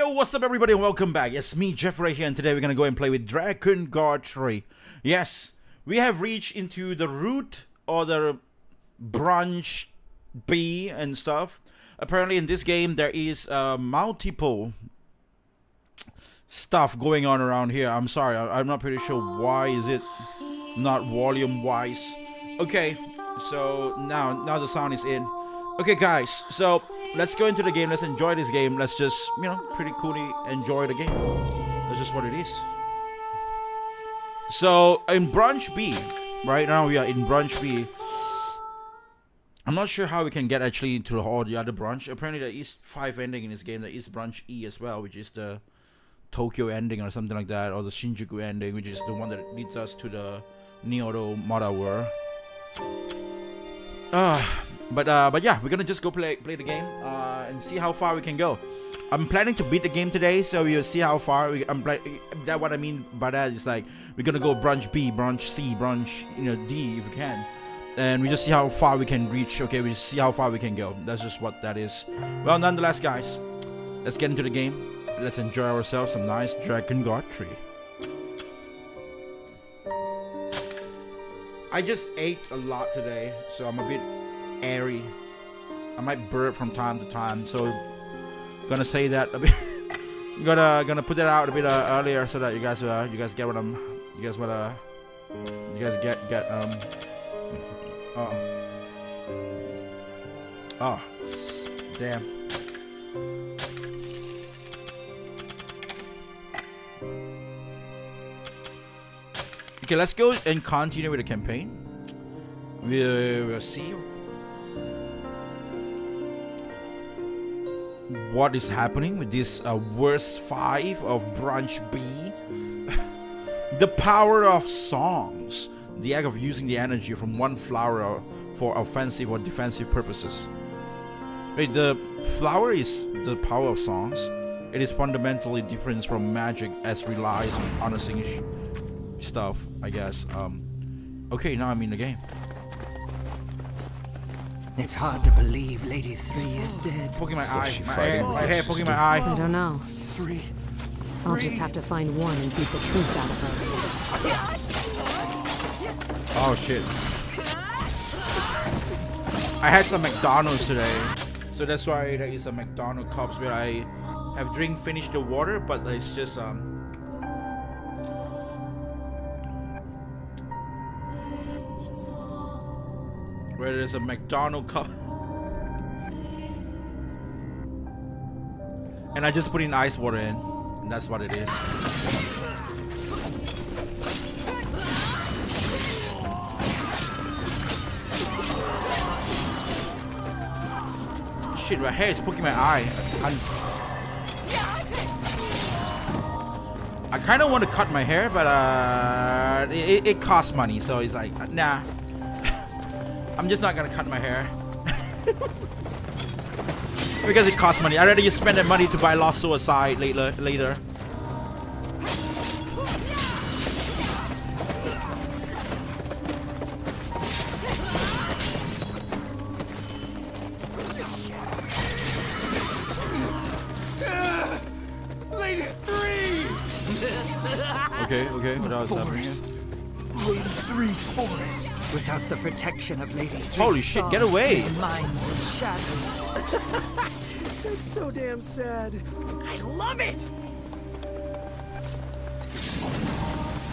Yo, what's up everybody and welcome back. It's me, Jeff, right here, and today we're gonna go and play with Drakengard 3. Yes, we have reached into the root or the branch B and stuff. Apparently in this game there is multiple stuff going on around here. I'm sorry, I'm not pretty sure why is it not volume wise. Okay, so now the sound is in. Okay guys, so let's go into the game. Let's enjoy this game. Let's just, you know, pretty coolly enjoy the game. That's just what it is. So in branch B, right now we are in branch B. I'm not sure how we can get actually into all the other branch. Apparently there is 5 ending in this game. There is branch E as well, which is the Tokyo ending or something like that, or the Shinjuku ending, which is the one that leads us to the Nier world. But yeah, we're gonna just go play the game and see how far we can go. I'm planning to beat the game today, so we'll see how far that what I mean by that is like we're gonna go branch B, branch C, branch D if we can, and we just see how far we can reach. Okay, we see how far we can go. That's just what that is. Well, nonetheless, guys, let's get into the game. Let's enjoy ourselves some nice Drakengard 3. I just ate a lot today, so I'm a bit airy. I might burp from time to time, so gonna say that a bit. gonna put that out a bit earlier so that you guys get what I'm you guys get oh damn. Okay, let's go and continue with the campaign. We'll see what is happening with this verse 5 of branch B. The power of songs, the act of using the energy from one flower for offensive or defensive purposes. Wait, the flower is the power of songs. It is fundamentally different from magic as relies on harnessing stuff, I guess. Okay, now I'm in the game. It's hard to believe Lady 3 is dead. Poking my eye. My hair poking my eye. I don't know. 3. I'll just have to find one and beat the truth out of her. Oh shit. I had some McDonald's today, so that's why there is a McDonald's cups where I have finished the water, but it's just where there's a McDonald's cup, and I just put in ice water in, and that's what it is. Shit, my hair is poking my eye. I kind of want to cut my hair, but it costs money, so it's like, nah. I'm just not gonna cut my hair because it costs money. I'd rather just spend that money to buy Lost Suicide later. Lady 3! Okay, what else is happening? Lady 3's forest. Without the protection of Lady 3's Holy shit, get away! Minds and shadows. That's so damn sad. I love it!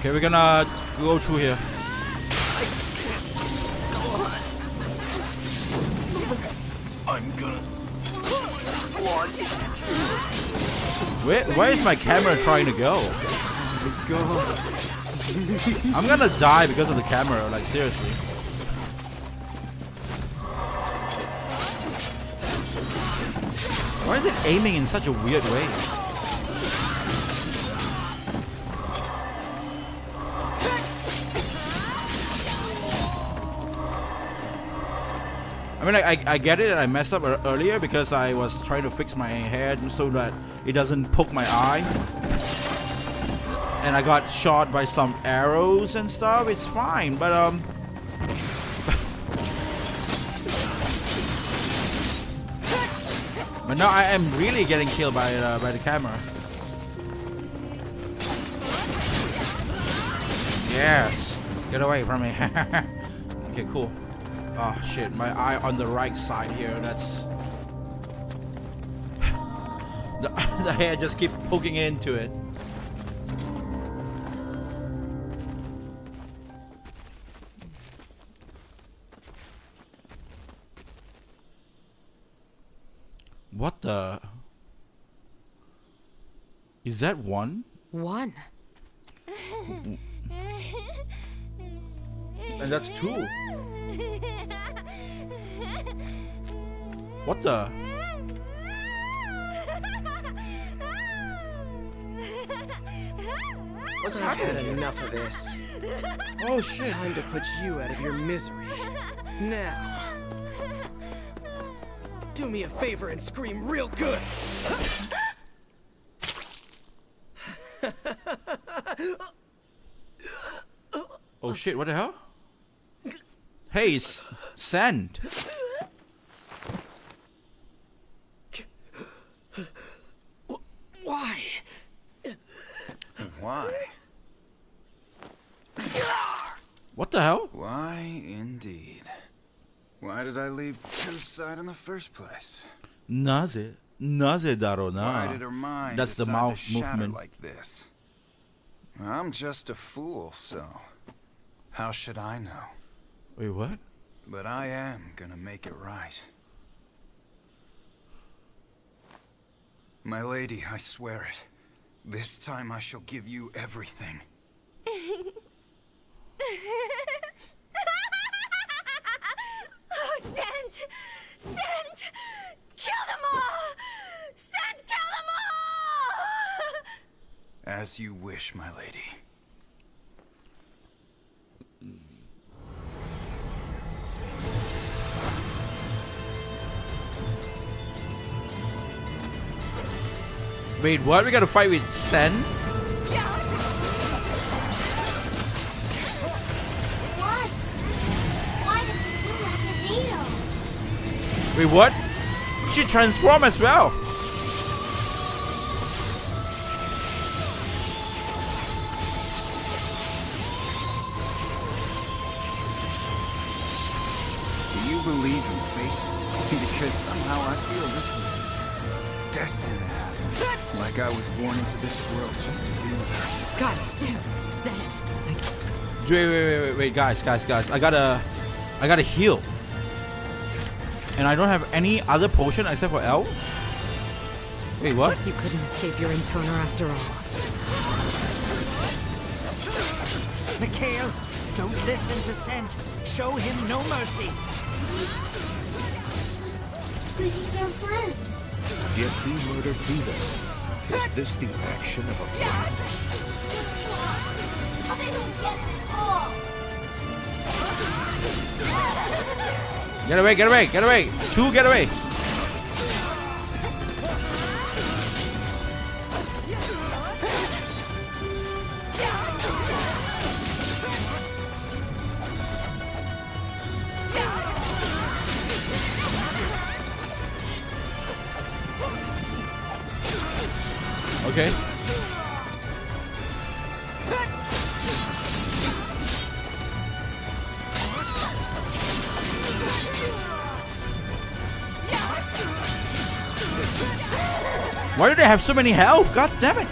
Okay, we're gonna go through here. I'm gonna... Where is my camera trying to go? Let's go. I'm gonna die because of the camera, like seriously. Why is it aiming in such a weird way? I mean, I get it. I messed up earlier because I was trying to fix my hair so that it doesn't poke my eye. And I got shot by some arrows and stuff. It's fine, but But now I am really getting killed by the camera. Yes. Get away from me. Okay, cool. Oh shit, my eye on the right side here. That's the hair just keep poking into it. What the? Is that one? One. And that's two. What the? What's I've had happening? enough of this. Oh shit. Time to put you out of your misery. Now. Do me a favor and scream real good. Oh shit, what the hell? Hey, it's sand. Why? Why? What the hell? Why indeed? Why did I leave Turside in the first place? Naze daro na. Why did her mind That's the decide mouth to shatter movement. like this? I'm just a fool, so how should I know? Wait, what? But I am gonna make it right. My lady, I swear it. This time I shall give you everything. Oh, Sand! Sand! Kill them all! Sand, kill them all! As you wish, my lady. Wait, what? We gotta fight with Sen? What? Why did you do that to Vito? Wait, what? She transformed as well. Do you believe in fate? Because somehow I feel this was destined to happen. Like I was born into this world just to be with her. God damn it, Set. Wait, guys. I gotta heal. And I don't have any other potion except for L? Wait, what? Guess you couldn't escape your intoner after all. Mikhail, don't listen to Scent. Show him no mercy. But he's our friend. Yet he murdered Vito. Is this the action of a friend? I don't get it all. Get away! Two, get away! Okay. Why do they have so many health? God damn it!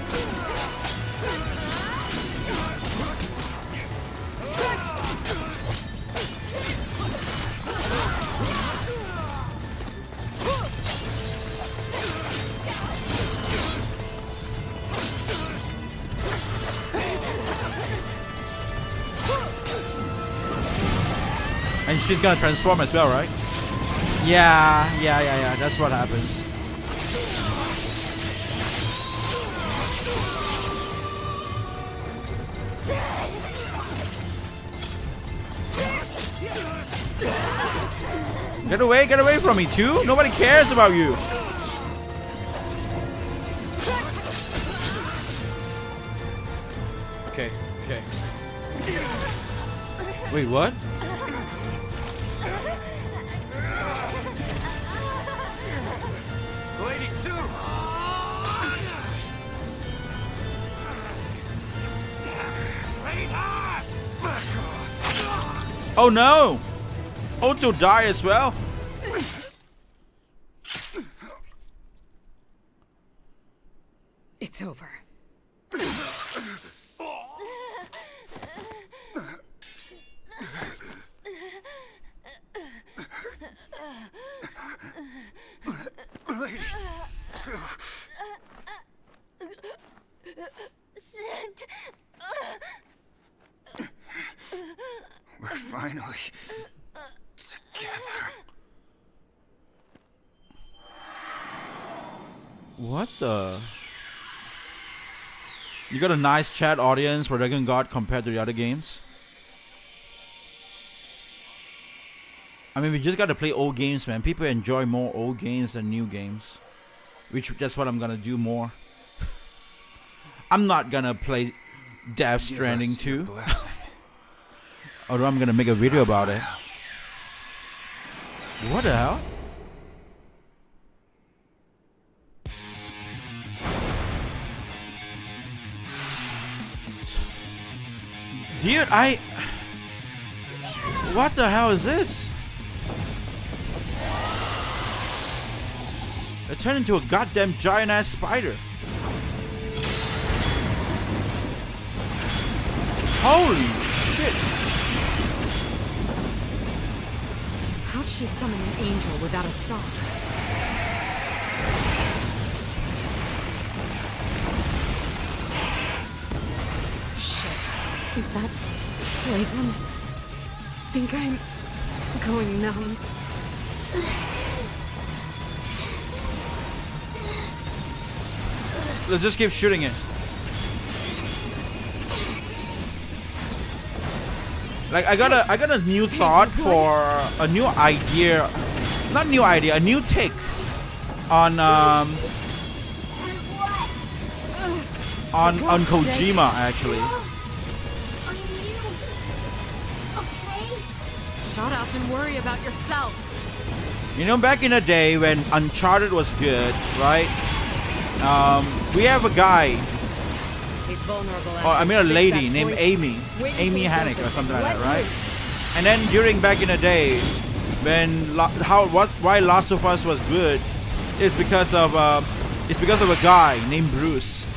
And she's gonna transform as well, right? Yeah. That's what happens. Get away from me, too. Nobody cares about you. Okay. Wait, what? Oh no! Otto die as well? It's over. Sent. We're finally together. What the? You got a nice chat audience for Drakengard compared to the other games. I mean, we just gotta play old games, man. People enjoy more old games than new games. Which, that's what I'm gonna do more. I'm not gonna play Death Stranding 2. Although I'm gonna make a video about it. What the hell? Dude, what the hell is this? It turned into a goddamn giant ass spider. Holy shit. How'd she summon an angel without a song? Shit. Is that poison? Think I'm going numb. Let's just keep shooting it. Like I got a new thought for a new idea, not new idea, a new take on Kojima actually. Shut up and worry about yourself. You know, back in the day when Uncharted was good, right? We have a guy, He's vulnerable. or I mean a lady named Amy Hannick or something like that, right? And then during back in the day, when why Last of Us was good, is because of a guy named Bruce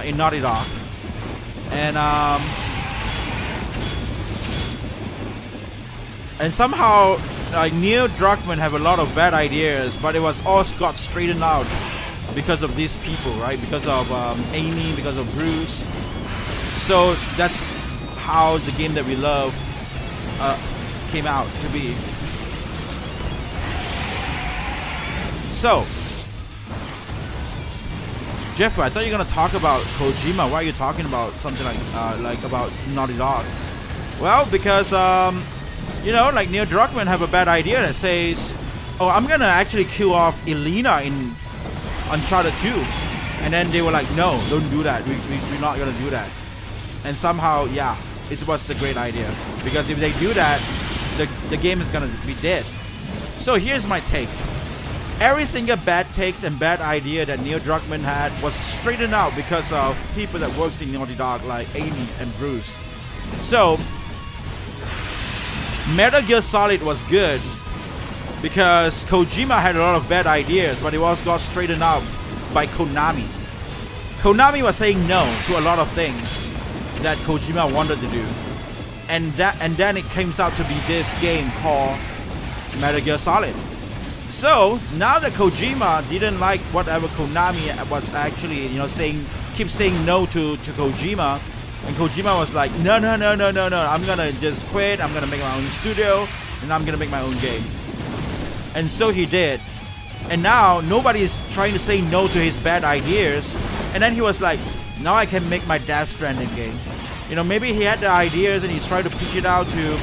in Naughty Dog, and somehow like Neil Druckmann have a lot of bad ideas, but it was all got straightened out because of these people, right? Because of Amy, because of Bruce. So that's how the game that we love came out to be. So, Jeffu, I thought you were gonna talk about Kojima. Why are you talking about something like about Naughty Dog? Well, because you know, like Neil Druckmann have a bad idea that says, "Oh, I'm gonna actually kill off Elena in Uncharted 2," and then they were like, "No, don't do that. We're not gonna do that." And somehow, yeah, it was the great idea, because if they do that, the game is gonna be dead. So here's my take. Every single bad takes and bad idea that Neil Druckmann had was straightened out because of people that works in Naughty Dog, like Amy and Bruce. So Metal Gear Solid was good because Kojima had a lot of bad ideas, but it was got straightened out by Konami. Konami was saying no to a lot of things that Kojima wanted to do, and then it came out to be this game called Metal Gear Solid. So now that Kojima didn't like whatever Konami was actually, you know, keep saying no to Kojima, and Kojima was like, no, I'm gonna just quit. I'm gonna make my own studio, and I'm gonna make my own game. And so he did. And now nobody is trying to say no to his bad ideas. And then he was like, now I can make my Death Stranding game. You know, maybe he had the ideas and he's trying to pitch it out to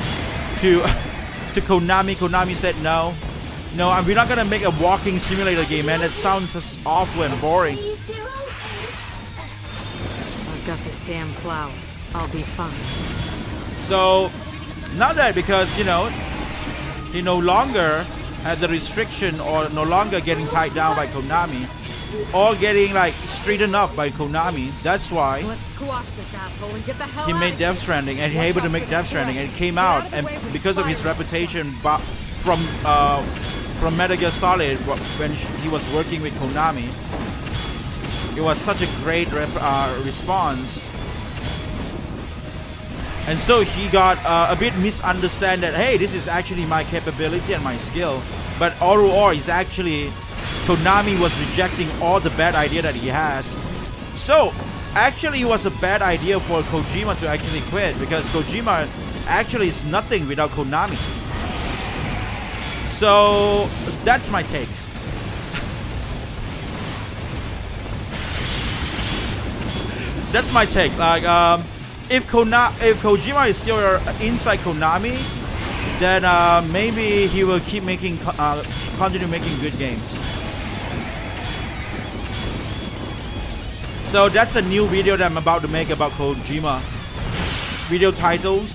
Konami. Konami said no, we're not gonna make a walking simulator game, man. That sounds just awful and boring. I've got this damn flower. I'll be fine. So now that, because you know, he no longer had the restriction or no longer getting tied down by Konami, all getting like straightened up by Konami. That's why Let's squash this asshole and get the hell he out made of here. Death Stranding, and he Watch able to out make for Death the Stranding, threat. and it came Get out, of the and way with because of his fire. reputation from Metal Gear Solid when he was working with Konami, it was such a great response. And so he got a bit misunderstand that, hey, this is actually my capability and my skill. But overall, it's actually Konami was rejecting all the bad idea that he has. So actually, it was a bad idea for Kojima to actually quit, because Kojima actually is nothing without Konami. So that's my take. That's my take. Like, if Kojima is still inside Konami, then maybe he will keep making, continue making good games. So that's a new video that I'm about to make about Kojima. Video titles: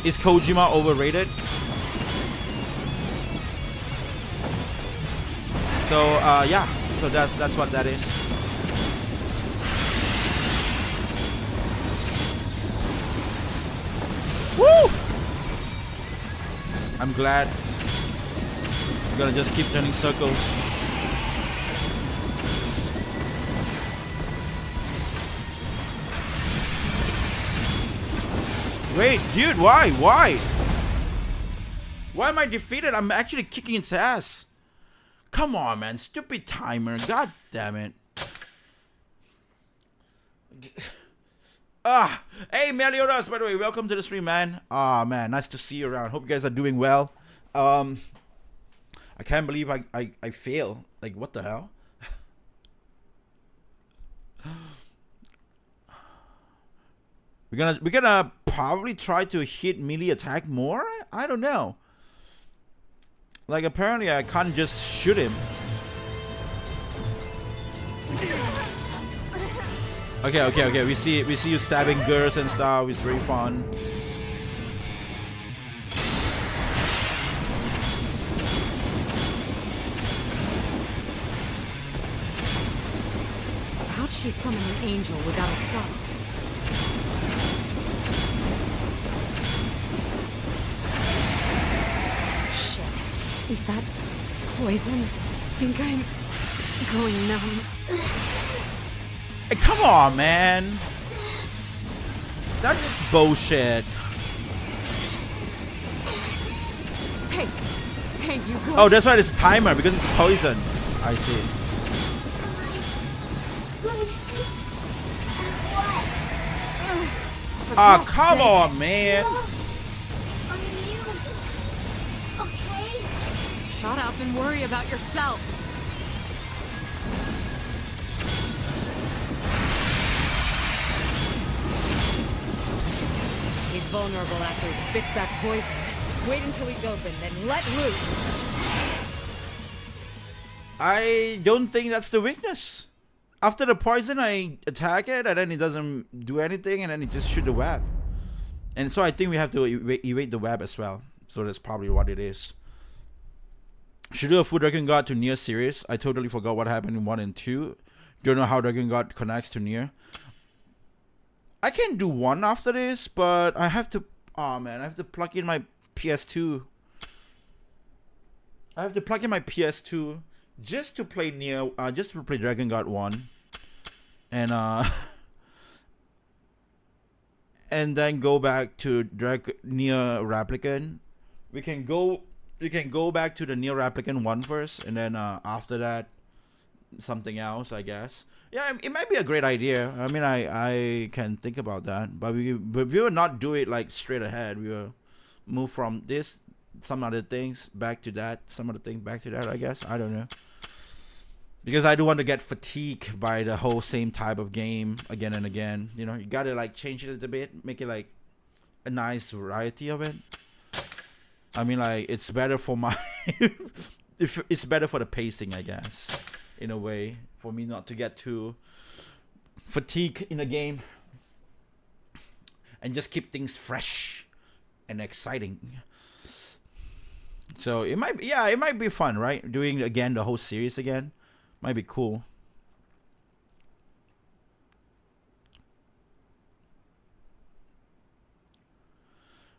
Is Kojima overrated? So yeah, so that's what that is. Woo! I'm glad. I'm gonna just keep turning circles. Wait, dude, why? Why am I defeated? I'm actually kicking its ass. Come on, man. Stupid timer. God damn it. Hey, Meliodas, by the way, welcome to the stream, man. Man, nice to see you around. Hope you guys are doing well. I can't believe I fail. Like, what the hell? We're gonna probably try to hit melee attack more? I don't know. Like, apparently I can't just shoot him. Okay. We see you stabbing girls and stuff. It's very fun. How'd she summon an angel without a son? Shit. Is that poison? I think I'm going numb. Hey, come on, man. That's bullshit. Hey, you go. Oh, that's why it's a timer, because it's poison. I see. Ah, come on, man. Are you okay? Shut up and worry about yourself. He's vulnerable after he spits that poison. Wait until he's open, then let loose. I don't think that's the weakness. After the poison, I attack it, and then it doesn't do anything, and then it just shoot the web. And so I think we have to evade the web as well. So that's probably what it is. Should do a full Drakengard to Nier series. I totally forgot what happened in 1 and 2. Don't know how Drakengard connects to Nier. I can do 1 after this, but I have to... Oh man, I have to plug in my PS2. I have to plug in my PS2 just to play Nier, just to play Drakengard 1. And and then go back to Nier Replicant. We can go back to the Nier Replicant 1 first, and then after that, something else, I guess. Yeah, it might be a great idea. I mean, I can think about that, but we will not do it like straight ahead. We will move from this, some other things back to that, some other thing back to that, I guess. I don't know. Because I don't want to get fatigued by the whole same type of game again and again. You know, you gotta like change it a little bit, make it like a nice variety of it. I mean, like, it's better for my it's better for the pacing, I guess, in a way, for me not to get too fatigued in a game and just keep things fresh and exciting. So it might be fun, right? Doing again the whole series again might be cool.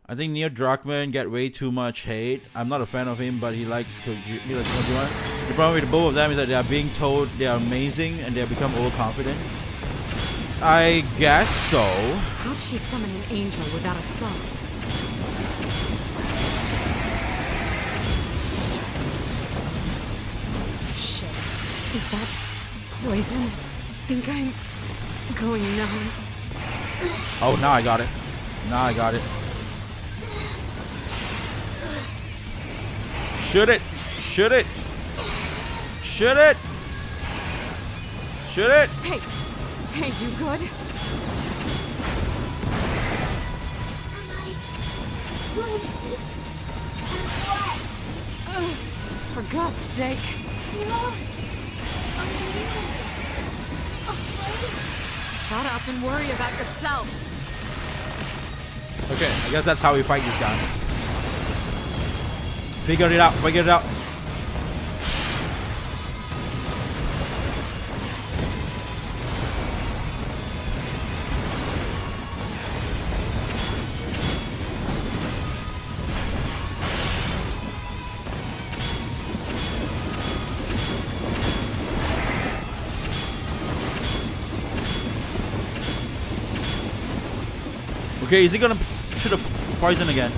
I think Nier Druckmann get way too much hate. I'm not a fan of him, but he likes Kojima. The problem with both of them is that they are being told they are amazing and they have become overconfident. I guess so. How'd she summon an angel without a song? Shit. Is that poison? Think I'm going numb. Oh, now I got it. Now I got it. Shoot it! Shoot it! Shoot it! Shoot it! Hey! Hey, you good? For God's sake. Shut up and worry about yourself. Okay, I guess that's how we fight this guy. Figure it out, figure it out. Okay, is he gonna shoot a poison again?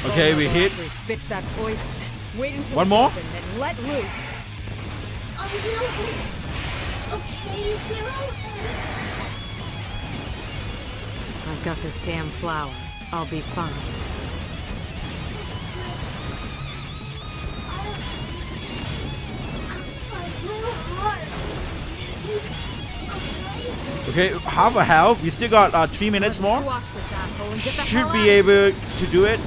Okay, we hit. Spits that poison. Wait until one more. Open, then let loose. Are you okay, Zero? I've got this damn flower. I'll be fine. Okay, half a health. We still got 3 minutes more. Squash this asshole and get the Should hell be out. able to do it.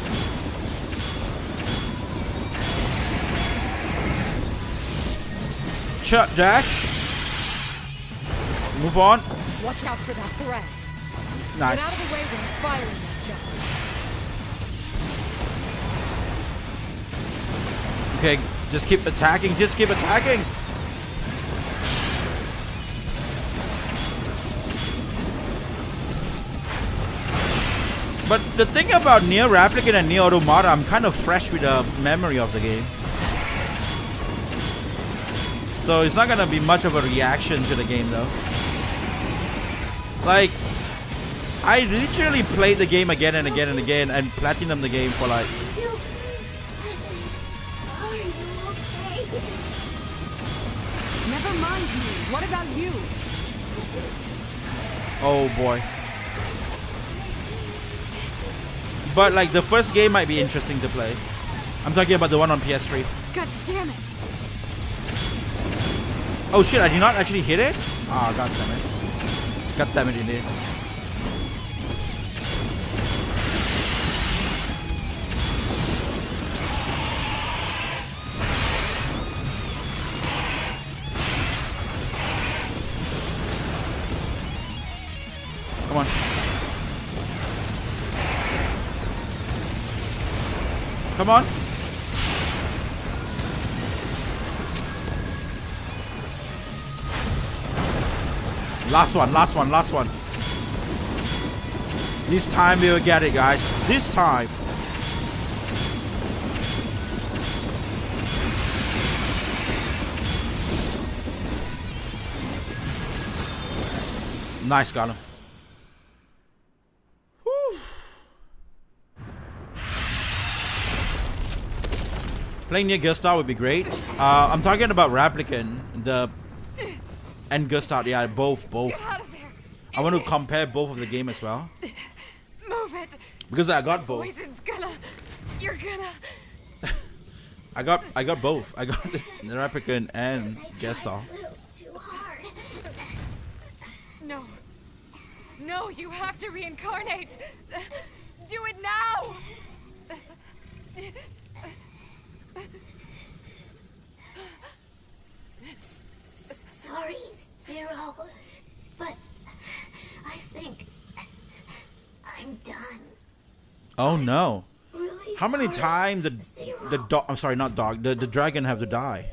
Dash. Move on. Watch out for that threat. Get out Nice. of the way when he's firing that jump. Okay, just keep attacking. Just keep attacking. But the thing about Nier Replicant and Nier Automata, I'm kind of fresh with the memory of the game. So it's not gonna be much of a reaction to the game though. Like, I literally played the game again and again and again and platinum the game for like... Are you okay? Never mind me. What about you? Oh boy. But like the first game might be interesting to play. I'm talking about the one on PS3. God damn it. Oh shit, I did not actually hit it? Ah, god damn it. God damn it, indeed. Come on. Come on. Last one, last one, last one. This time we will get it, guys. This time. Nice, got him. Playing near Gustav would be great. I'm talking about Replicant, and Gustav. Yeah, both. Get out of there. I want to Idiot. compare both of the game as well Move it. because I got both. Poison's gonna. You're gonna. I got both. I got the Replicant and Gustav. A little too hard. No. No, you have to reincarnate. Do it now. Sorry, Zero, but I think I'm done. Oh no! Really How many sorry, times the Zero. dog? I'm sorry, not dog. The dragon have to die.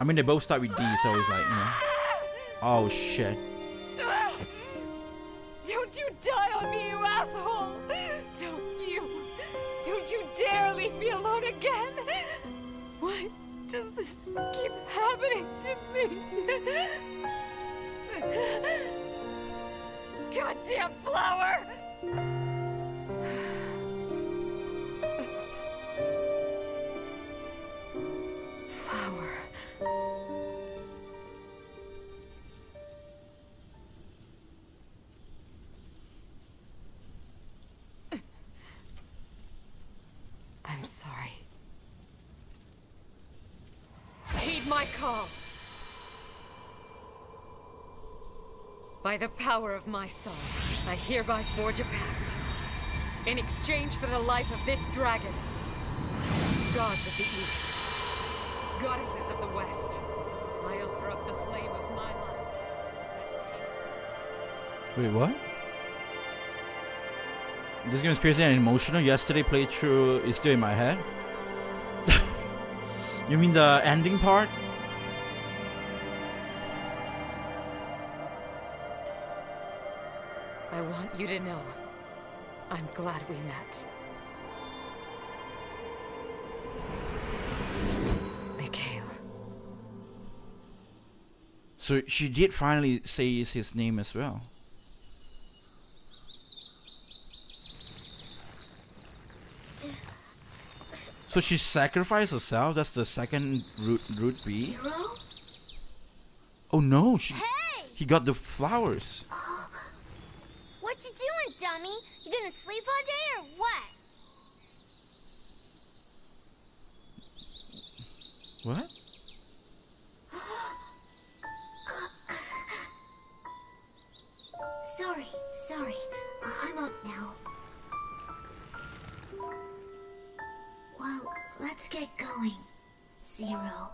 I mean, they both start with D, so it's like, you know. Oh shit! Don't you die on me, you asshole! Don't you dare leave me alone again! Why does this keep happening to me? Goddamn flower! Flower. I'm sorry. Heed my call. By the power of my song, I hereby forge a pact. In exchange for the life of this dragon, gods of the East, goddesses of the West, I offer up the flame of my life as payment. Wait, what? This game is crazy and emotional. Yesterday playthrough is still in my head. You mean the ending part? I want you to know, I'm glad we met. Mikhail. So she did finally say his name as well. So she sacrificed herself? That's the second root B? Zero? Oh no, Hey! he got the flowers. What you doing, dummy? You gonna sleep all day or what? What? Sorry. I'm up now. Well, let's get going. Zero.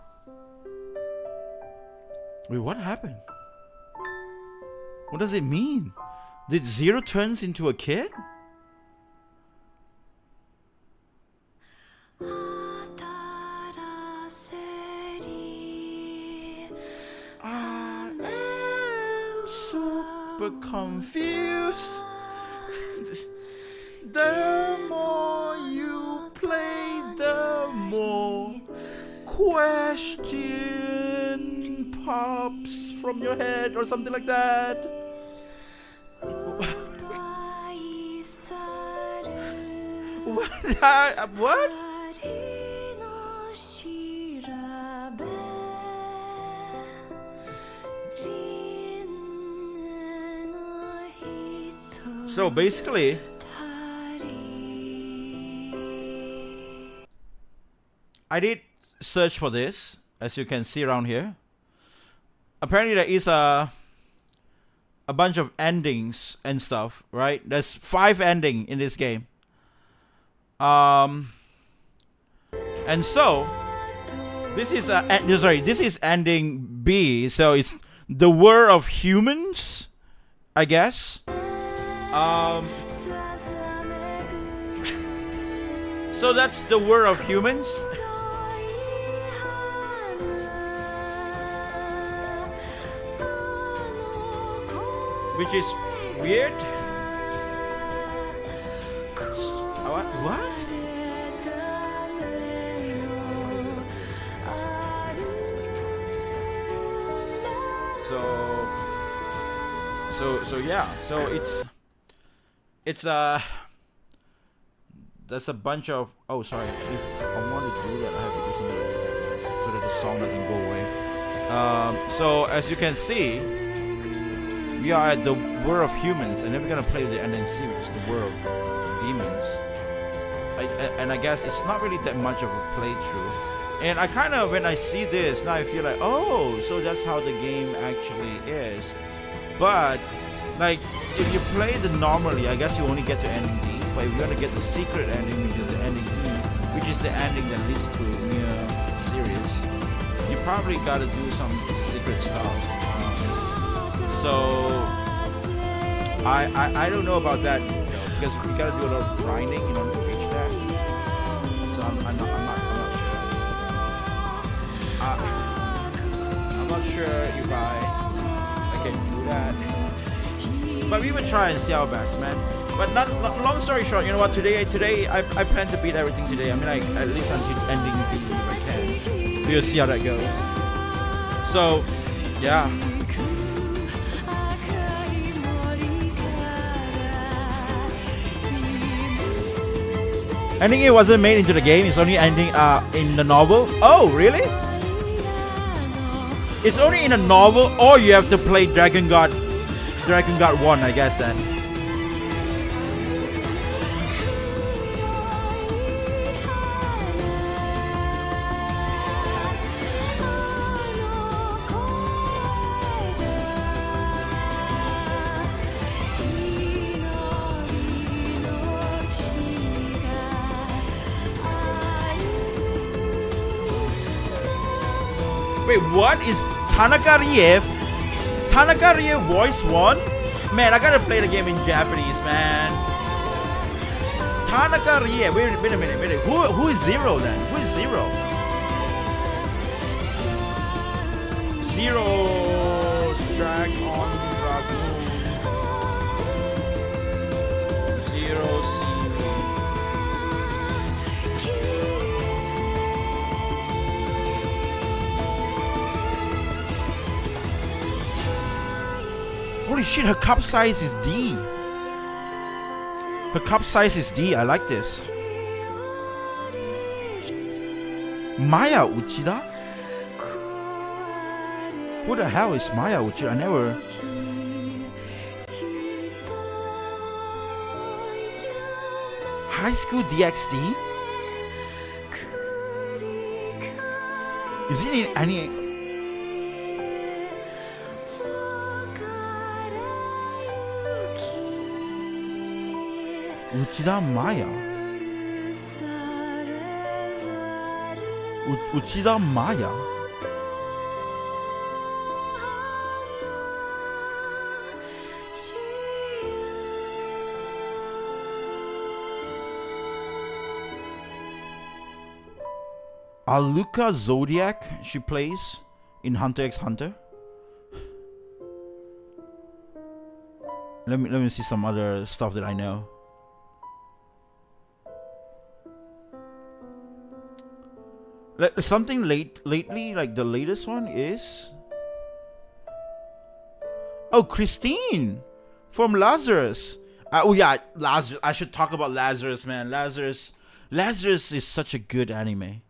Wait, what happened? What does it mean? Did Zero turns into a kid? I am super confused. The more you play, the more question pops from your head or something like that. What? So basically, I did search for this, as you can see around here. Apparently there is a bunch of endings and stuff, right? There's 5 endings in this game. And so this is this is ending B, so it's the world of humans, I guess. So that's the world of humans. Which is weird. What? So yeah. So it's there's a bunch of, oh sorry, if I want to do that I have to do something like this so that the song doesn't go away. So as you can see, we are at the world of humans, and then we're gonna play the NNC, which is the world of demons. And I guess it's not really that much of a playthrough. And I kind of, when I see this, now I feel like, oh, so that's how the game actually is. But, like, if you play it normally, I guess you only get to ending D. But if you want to get the secret ending, which is the ending E, which is the ending that leads to Nier Series, you probably gotta do some secret stuff. So I don't know about that, because we gotta do a lot of grinding in order to reach that. So I'm not sure. I'm not sure if I can do that. But we would try and see our best, man. But not long story short, you know what? Today I plan to beat everything today. I mean, like at least until ending the if I can. We'll see how that goes. So, yeah. Ending it wasn't made into the game. It's only ending in the novel. Oh, really? It's only in a novel, or you have to play Drakengard 1, I guess then. Wait, what is Tanaka Riev? Tanaka Riev voice 1? Man, I gotta play the game in Japanese, man. Tanaka Riev. Wait a minute. Who is Zero then? Who is Zero? Zero Drag on Dragoon. Zero Holy shit, her cup size is D. Her cup size is D. I like this. Maya Uchida? Who the hell is Maya Uchida? I never... High School DxD? Is it in any... Uchida Maya. Uchida Maya. Aluka Zodiac she plays in Hunter x Hunter. Let me see some other stuff that I know. Something lately, like the latest one is... Oh, Christine from Lazarus. Oh yeah, Lazarus. I should talk about Lazarus, man. Lazarus is such a good anime.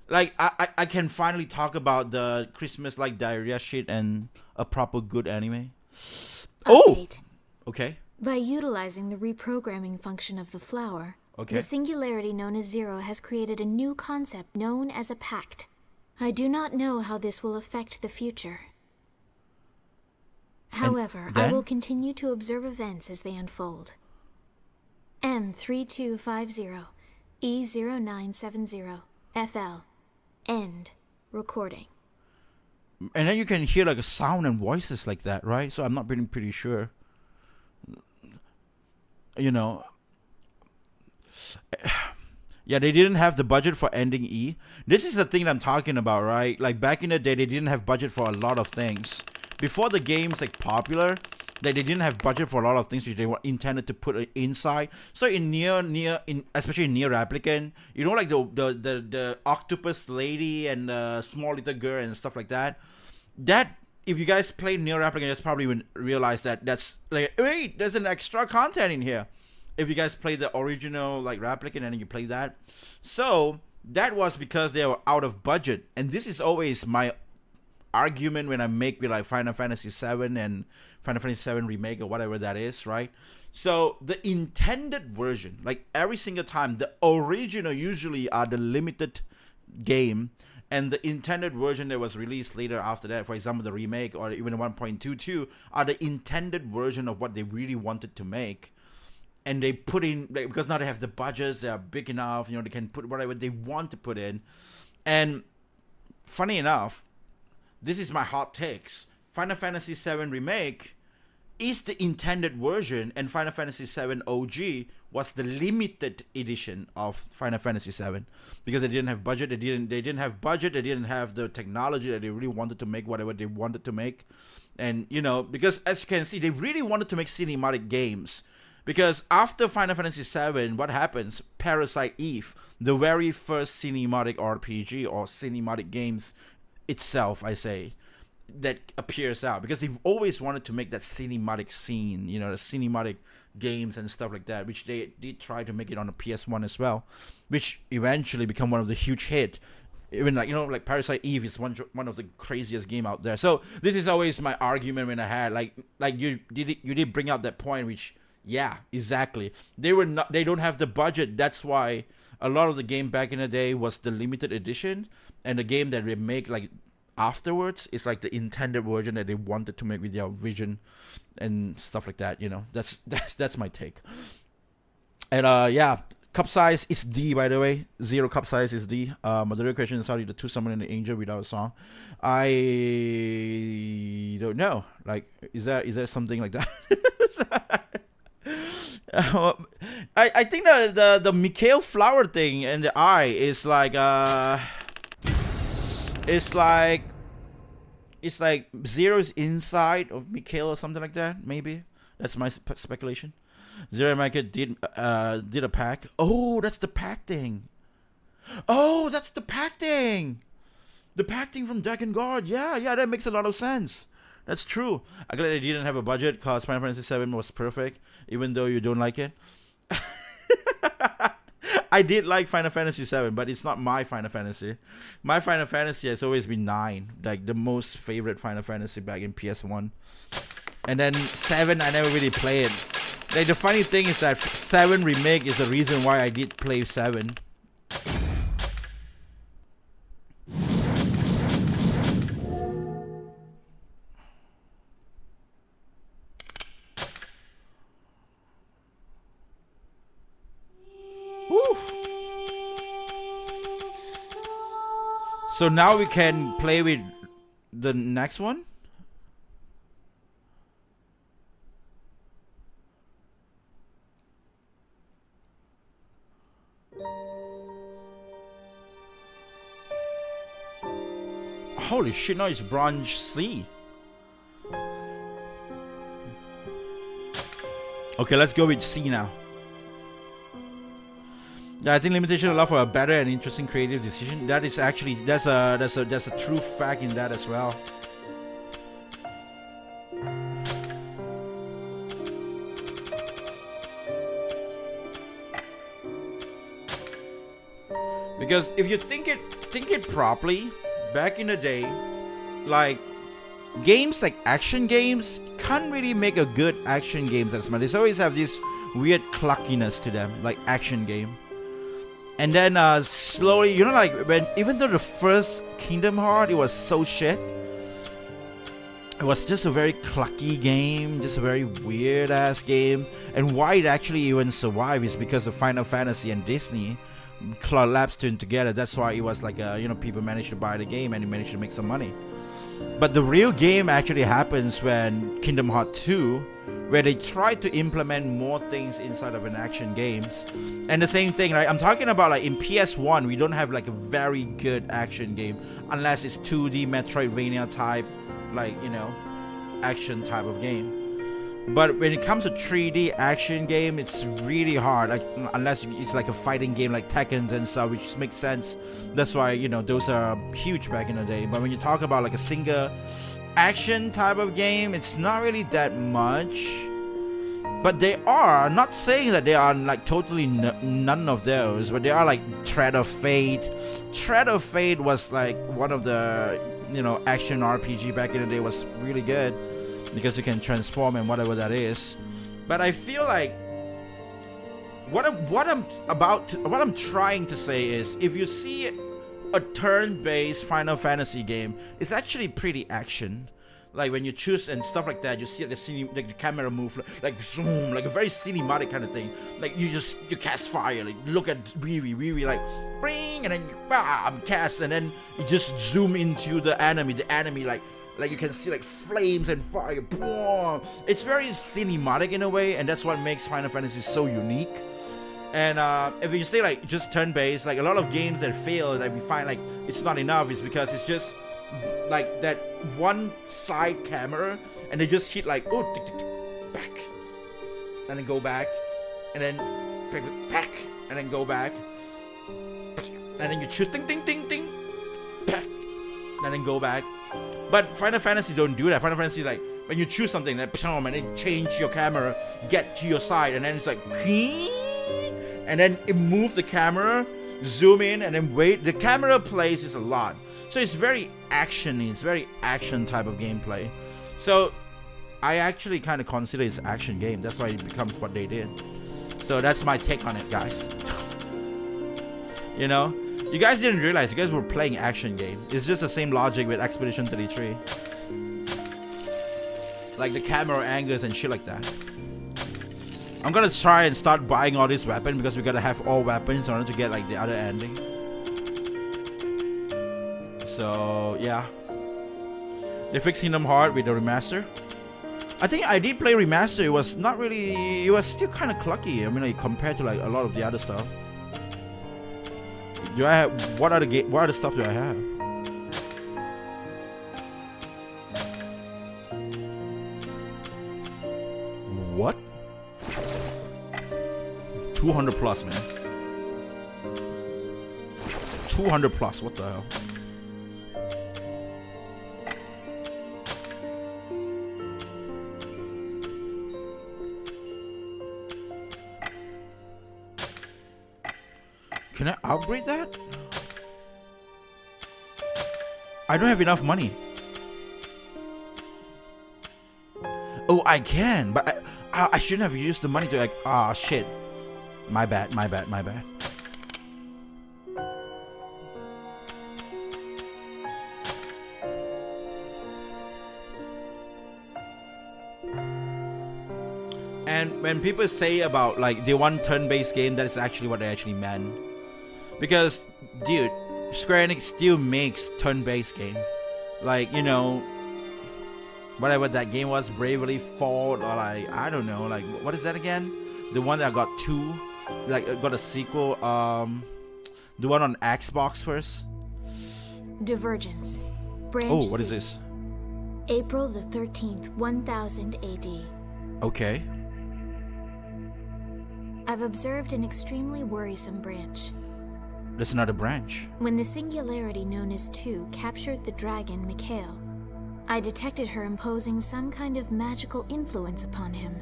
Like, I can finally talk about the Christmas like diarrhea shit and a proper good anime. Update. Oh! Okay. By utilizing the reprogramming function of the flower, the singularity known as Zero has created a new concept known as a pact. I do not know how this will affect the future. However, I will continue to observe events as they unfold. M3250, E0970, FL. End. Recording. And then you can hear like a sound and voices like that, right? So I'm not pretty sure. You know... Yeah, they didn't have the budget for ending E. This is the thing I'm talking about, right? Like back in the day, they didn't have budget for a lot of things. Before the game's like popular, they didn't have budget for a lot of things which they were intended to put inside. So in especially in Nier Replicant, you know, like the octopus lady and the small little girl and stuff like that. That if you guys play Nier Replicant, you just probably would realize that that's like, wait, there's an extra content in here. If you guys play the original like Replicant and then you play that. So that was because they were out of budget. And this is always my argument when I make with like Final Fantasy 7 and Final Fantasy 7 Remake or whatever that is, right? So the intended version, like every single time, the original usually are the limited game, and the intended version that was released later after that, for example the remake or even 1.22, are the intended version of what they really wanted to make. And they put in, like, because now they have the budgets, they are big enough, you know, they can put whatever they want to put in. And funny enough, this is my hot takes. Final Fantasy 7 Remake is the intended version, and Final Fantasy VII OG was the limited edition of Final Fantasy VII, because they didn't have budget. They didn't have budget. They didn't have the technology that they really wanted to make whatever they wanted to make. And because as you can see, they really wanted to make cinematic games. Because after Final Fantasy VII, what happens? Parasite Eve, the very first cinematic RPG or cinematic games itself, I say, that appears out, because they always wanted to make that cinematic scene, the cinematic games and stuff like that, which they did try to make it on the PS1 as well, which eventually become one of the huge hit. Even like Parasite Eve is one of the craziest game out there. So this is always my argument when I had like you did bring out that point, which yeah, exactly. They don't have the budget. That's why a lot of the game back in the day was the limited edition, and the game that they make like afterwards is like the intended version that they wanted to make with their vision and stuff like that. That's my take. And yeah, cup size is D, by the way. 0 cup size is D. But the real question is, how did the 2 summon an angel without a song? I don't know. Like, is there something like that? I think the Mikhail flower thing and the eye is like it's like Zero's inside of Mikhail or something like that. Maybe that's my speculation. Zero and Micah did a pack. Oh, that's the pack thing. Oh, that's the pack thing. The pack thing from Drakengard. Yeah, that makes a lot of sense. That's true. I'm glad they didn't have a budget, because Final Fantasy VII was perfect, even though you don't like it. I did like Final Fantasy VII, but it's not my Final Fantasy. My Final Fantasy has always been 9, like the most favorite Final Fantasy back in PS1. And then 7, I never really played. Like, the funny thing is that 7 Remake is the reason why I did play 7. So now we can play with the next one. Holy shit, no, it's Bronze C. Okay, let's go with C now. Yeah, I think limitation allow for a better and interesting creative decision. That is actually that's a true fact in that as well. Because if you think it properly, back in the day, like games like action games can't really make a good action games as much. They always have this weird clunkiness to them, like action game. And then slowly, like when, even though the first Kingdom Hearts, it was so shit, it was just a very clunky game, just a very weird ass game. And why it actually even survived is because of Final Fantasy and Disney collapsed together. That's why it was like people managed to buy the game and it managed to make some money. But the real game actually happens when Kingdom Hearts 2, where they try to implement more things inside of an action games. And the same thing, right? I'm talking about like in PS1, we don't have like a very good action game unless it's 2D Metroidvania type, like, action type of game. But when it comes to 3D action game, it's really hard, like unless it's like a fighting game like Tekken and stuff, which makes sense. That's why, those are huge back in the day. But when you talk about like a single action type of game, it's not really that much. But they are, I'm not saying that they are like totally none of those, but they are like Thread of Fate. Thread of Fate was like one of the, action RPG back in the day, was really good because you can transform and whatever that is. But I feel like what I'm trying to say is, if you see a turn-based Final Fantasy game, it's actually pretty action. Like when you choose and stuff like that, you see like the camera move like zoom, like a very cinematic kind of thing. Like you cast fire, like look at Vivi like bring, and then you cast, and then you just zoom into the enemy. The enemy like Like you can see like flames and fire. Boom. It's very cinematic in a way, and that's what makes Final Fantasy so unique. And if you say like just turn-based, like a lot of games that fail that we find like it's not enough is because it's just like that one side camera, and they just hit like oh tick, tick, tick, back, and then go back, and then back, and then go back, and then you choose ding ding ding ding, back, and then go back. But Final Fantasy don't do that. Final Fantasy like when you choose something, then and then change your camera, get to your side, and then it's like. And then it moves the camera, zoom in, and then wait. The camera plays is a lot, so it's very actiony. It's very action type of gameplay. So I actually kind of consider it's an action game. That's why it becomes what they did. So that's my take on it, guys. You know, you guys didn't realize you guys were playing action game. It's just the same logic with Expedition 33, like the camera angles and shit like that. I'm gonna try and start buying all these weapons because we gotta have all weapons in order to get like the other ending. So yeah, they fixed Kingdom Hearts with the remaster. I think I did play remaster. It was not really. It was still kind of clunky. I mean, like compared to like a lot of the other stuff. Do I have what other stuff do I have? What? 200 plus, man. 200 plus, what the hell? Can I upgrade that? I don't have enough money. Oh, I can, but I shouldn't have used the money to like, ah, shit. My bad, my bad, my bad. And when people say about like they want turn-based game, that is actually what they actually meant. Because, dude, Square Enix still makes turn-based game. Like, you know, whatever that game was, Bravely Default, or like, I don't know, like, what is that again? The one that got two. Like got a sequel, the one on Xbox first. Divergence. Branch Oh, what C. is this? April the 13th, 1000 AD. Okay. I've observed an extremely worrisome branch. There's another branch. When the singularity known as 2 captured the dragon Mikhail, I detected her imposing some kind of magical influence upon him.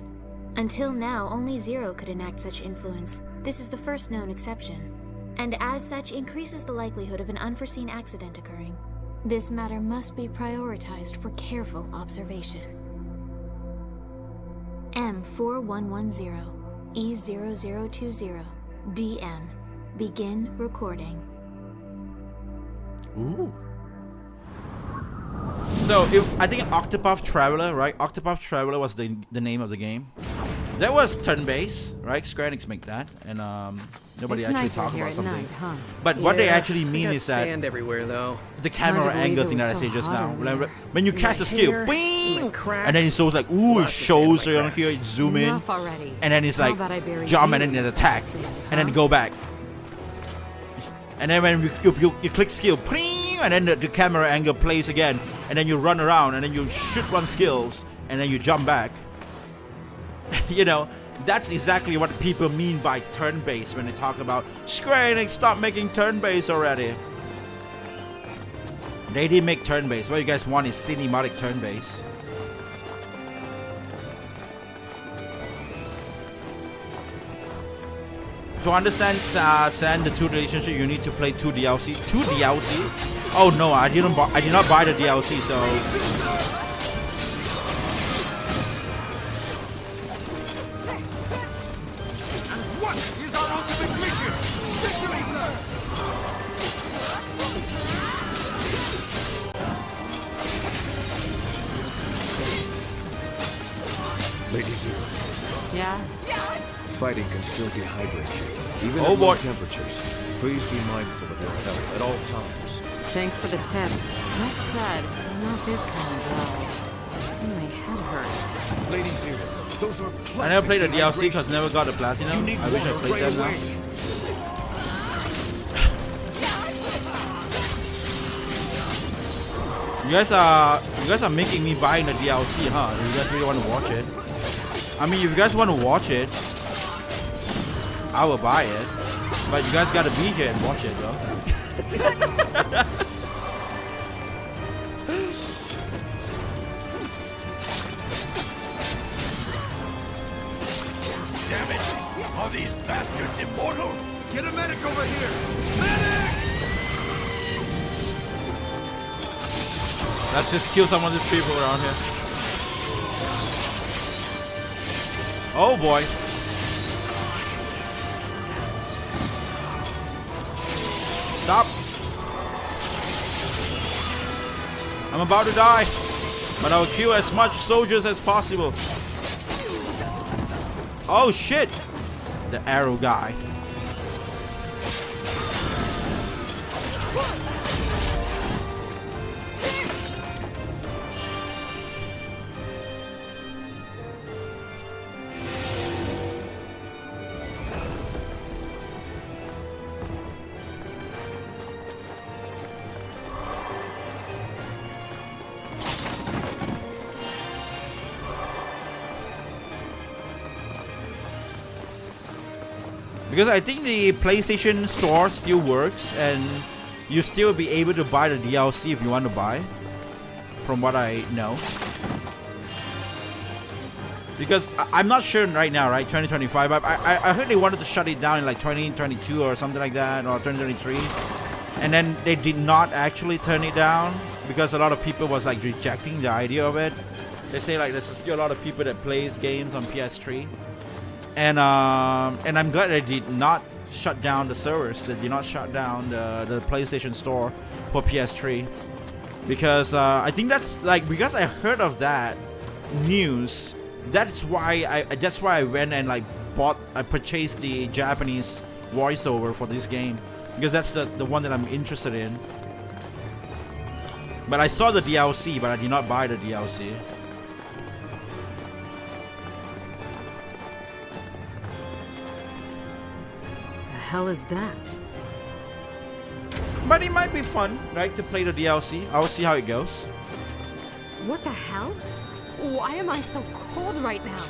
Until now, only Zero could enact such influence. This is the first known exception, and as such increases the likelihood of an unforeseen accident occurring. This matter must be prioritized for careful observation. M4110, E0020, DM. Begin recording. Ooh. So, I think Octopath Traveler, right? Octopath Traveler was the name of the game. That was turn-based, right? Square Enix make that, and nobody actually talk about something. Night, huh? But what they actually mean is that sand everywhere, though. the camera angle thing that I said just now. When you cast a skill, bing, and then it shows like, ooh, it shows on here, it zoom in, Enough already. and then it's How like about I bury jump you and then it in attack, the sand, and then huh? go back. And then when you click skill, ping, and then the camera angle plays again, and then you run around, and then you shoot one skills, and then you jump back. You know, that's exactly what people mean by turn-based when they talk about Square Enix, stop making turn-based already. They didn't make turn-based. What you guys want is cinematic turn-based. To understand San the 2 relationship, you need to play 2 DLC. 2 DLC? Oh no, I did not buy the DLC, so. What is our ultimate mission? Victory, sir! Lady Zero, Yeah? fighting can still dehydrate you, even Oh, at boy. low temperatures. Please be mindful of your health at all times. Thanks for the tip. That said, I'm not this kind of dry. My head hurts. Lady Zero, those are classic I never played the DLC dehydrations. because never got the platinum. You need I wish I water played right that now. away. You guys are making me buy the DLC, huh? You guys really want to watch it? I mean, if you guys want to watch it, I will buy it. But you guys gotta be here and watch it, though. Damn it! Are these bastards immortal? Get a medic over here! Medic! Let's just kill some of these people around here. Oh boy. Stop. I'm about to die. But I'll kill as much soldiers as possible. Oh shit. The arrow guy. Because I think the PlayStation Store still works and you still be able to buy the DLC if you want to buy. From what I know. Because I'm not sure right now, right? 2025. I heard they wanted to shut it down in like 2022 or something like that, or 2023. And then they did not actually turn it down because a lot of people was like rejecting the idea of it. They say like there's still a lot of people that plays games on PS3. And I'm glad they did not shut down the servers. They did not shut down the PlayStation Store for PS3, because I think that's like, because I heard of that news. That's why I went and like I purchased the Japanese voiceover for this game, because that's the one that I'm interested in. But I saw the DLC, but I did not buy the DLC. Hell is that? But it might be fun, right, to play the DLC. I'll see how it goes. What the hell? Why am I so cold right now?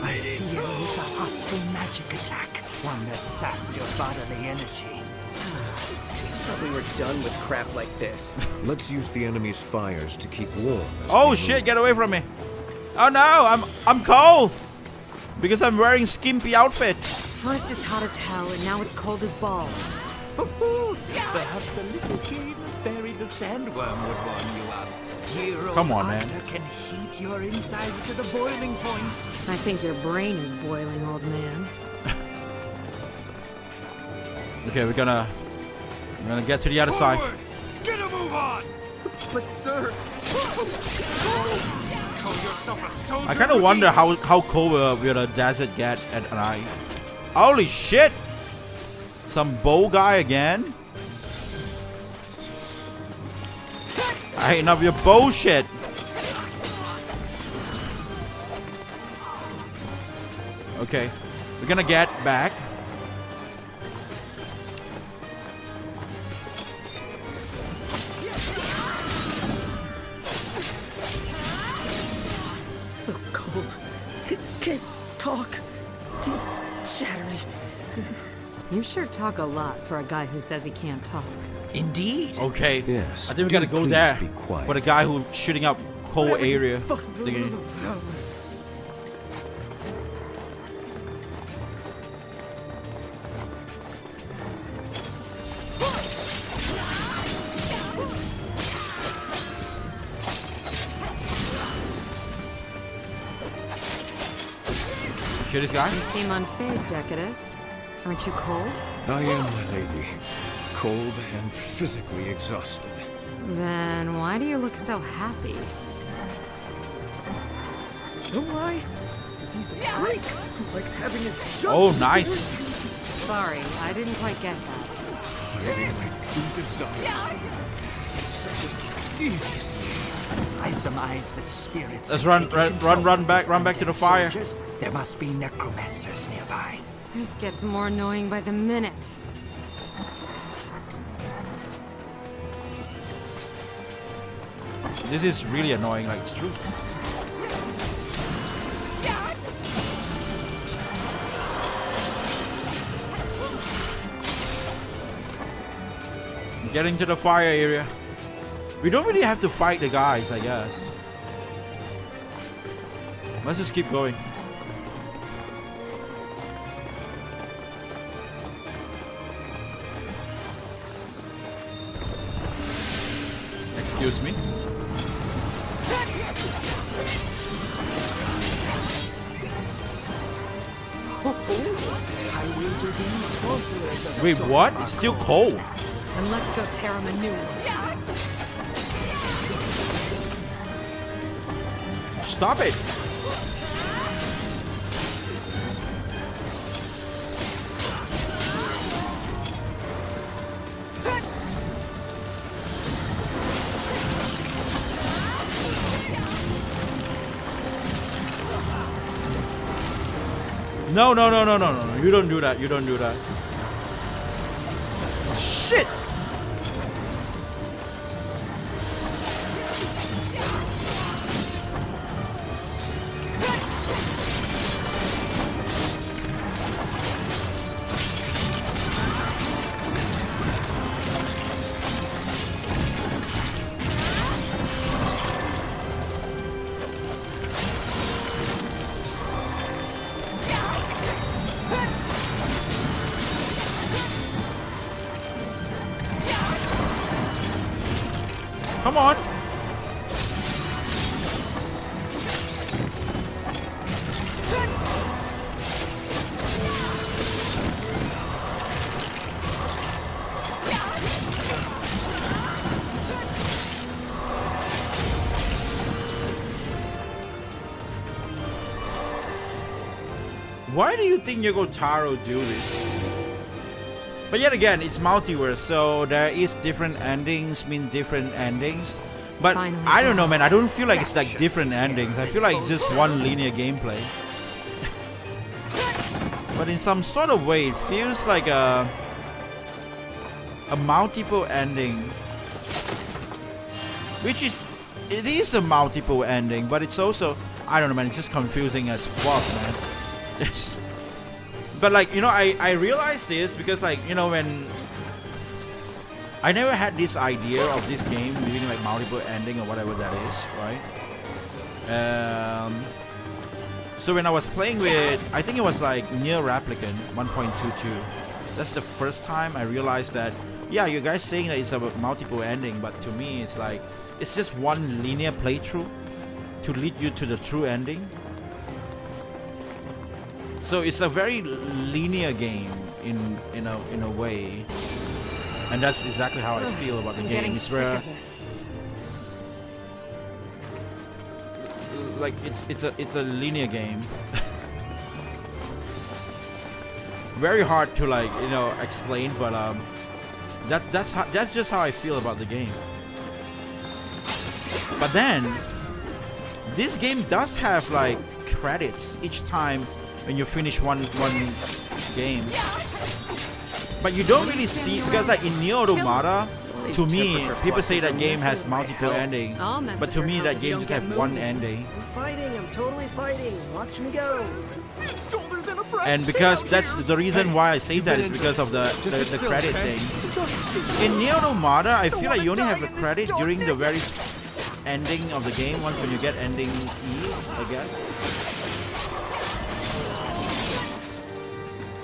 I feel it's a hostile magic attack. One that saps your bodily energy. Thought we were done with crap like this. Let's use the enemy's fires to keep warm. as Oh we shit, move. get away from me. Oh no, I'm cold. Because I'm wearing skimpy outfit. First it's hot as hell, and now it's cold as balls. Perhaps a little game of Bury the Sandworm would warm you up. Dear old Come on, man. Octa can heat your insides to the boiling point. I think your brain is boiling, old man. Okay, we're gonna get to the other side. Forward! Get a move on! But sir, Call yourself a soldier? I kind of wonder how cold will the desert get at night. Holy shit! Some bow guy again? I ain't enough of your bullshit. Okay, we're gonna get back. so cold. Can't talk. Teeth chattering. You sure talk a lot for a guy who says he can't talk. Indeed. Okay. Yes. I think we Do gotta go please there be quiet. for the guy who's shooting up cold area. thingy. Shoot this guy? You seem unfazed, Decadus. Aren't you cold? I am, my lady. Cold and physically exhausted. Then why do you look so happy? Know why? Because he's a freak who likes having his junk. Oh, nice. Sorry, I didn't quite get that. Hiding my true desires for you. Deviously, I surmise that spirits. Let's have run, taken run, control run, run of back, these run back to the undead fire. soldiers. There must be necromancers nearby. This gets more annoying by the minute. This is really annoying, like it's true. Getting to the fire area. We don't really have to fight the guys, I guess. Let's just keep going. Excuse me. I wager these sorcerers are the Wait, source what? of our It's still cause. cold. Then let's go tear him a new one. Stop it. No, no, no, no, no, no, no. You don't do that. You don't do that. Shit. Come on. Why do you think Yogotaro do this? But yet again, it's multiverse, so there is different endings, mean different endings. But Finally I don't know, done. man. I don't feel like it's like different endings. I feel like it's just one linear gameplay. But in some sort of way, it feels like a multiple ending, which it is a multiple ending, but it's also, I don't know, man. It's just confusing as fuck, man. But like, you know, I realized this because, like, you know, when I never had this idea of this game being like multiple ending or whatever that is, right? So when I was playing with, I think it was like Nier Replicant 1.22. That's the first time I realized that, yeah, you guys saying that it's a multiple ending, but to me it's like, it's just one linear playthrough to lead you to the true ending. So it's a very linear game in a way, and that's exactly how I feel about the I'm game. getting It's sick where, of this. like, it's a linear game. Very hard to, like, you know, explain, but that's just how I feel about the game. But then this game does have like credits each time when you finish one game, but you don't really see, because like in Nier Automata, to me, people say that game has multiple ending, I'll mess but with to your me health that if you game don't just get have one moving. ending. I'm fighting. I'm totally fighting. Watch me go. It's colder than a breast And because out that's here. the reason why I say that is because of the credit thing. In Nier Automata, I feel like you only have the credit during the very ending of the game, once when you get ending E, I guess.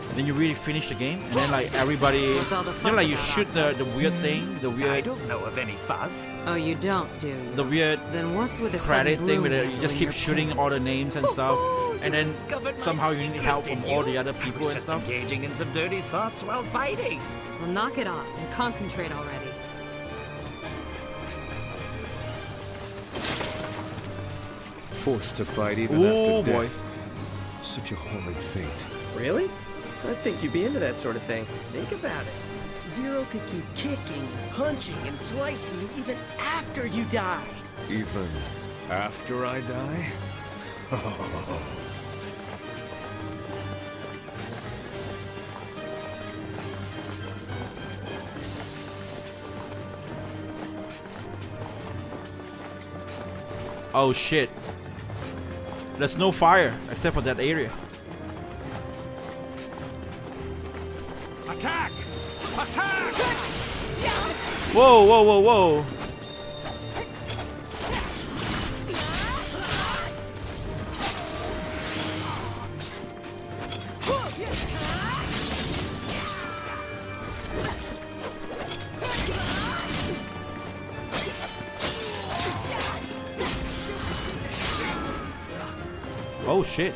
And then you really finish the game, and then like everybody, you What's all the know, fuss like you about, shoot the weird thing, the I weird, don't know of any fuzz. Oh, you don't, do you? the weird Then what's with the credit sudden thing blue where you just in keep your shooting pants? all the names and stuff, and then Discovered my somehow you need secret, help from did all you? the other I people was and just stuff. engaging in some dirty thoughts while fighting. Well, knock it off and concentrate already. Forced to fight even Oh after boy. death. Such a horrid fate. Really? I think you'd be into that sort of thing. Think about it. Zero could keep kicking and punching and slicing you even after you die. Even after I die? Oh shit. There's no fire except for that area. Attack! Attack! Whoa, whoa, whoa, whoa. Oh shit.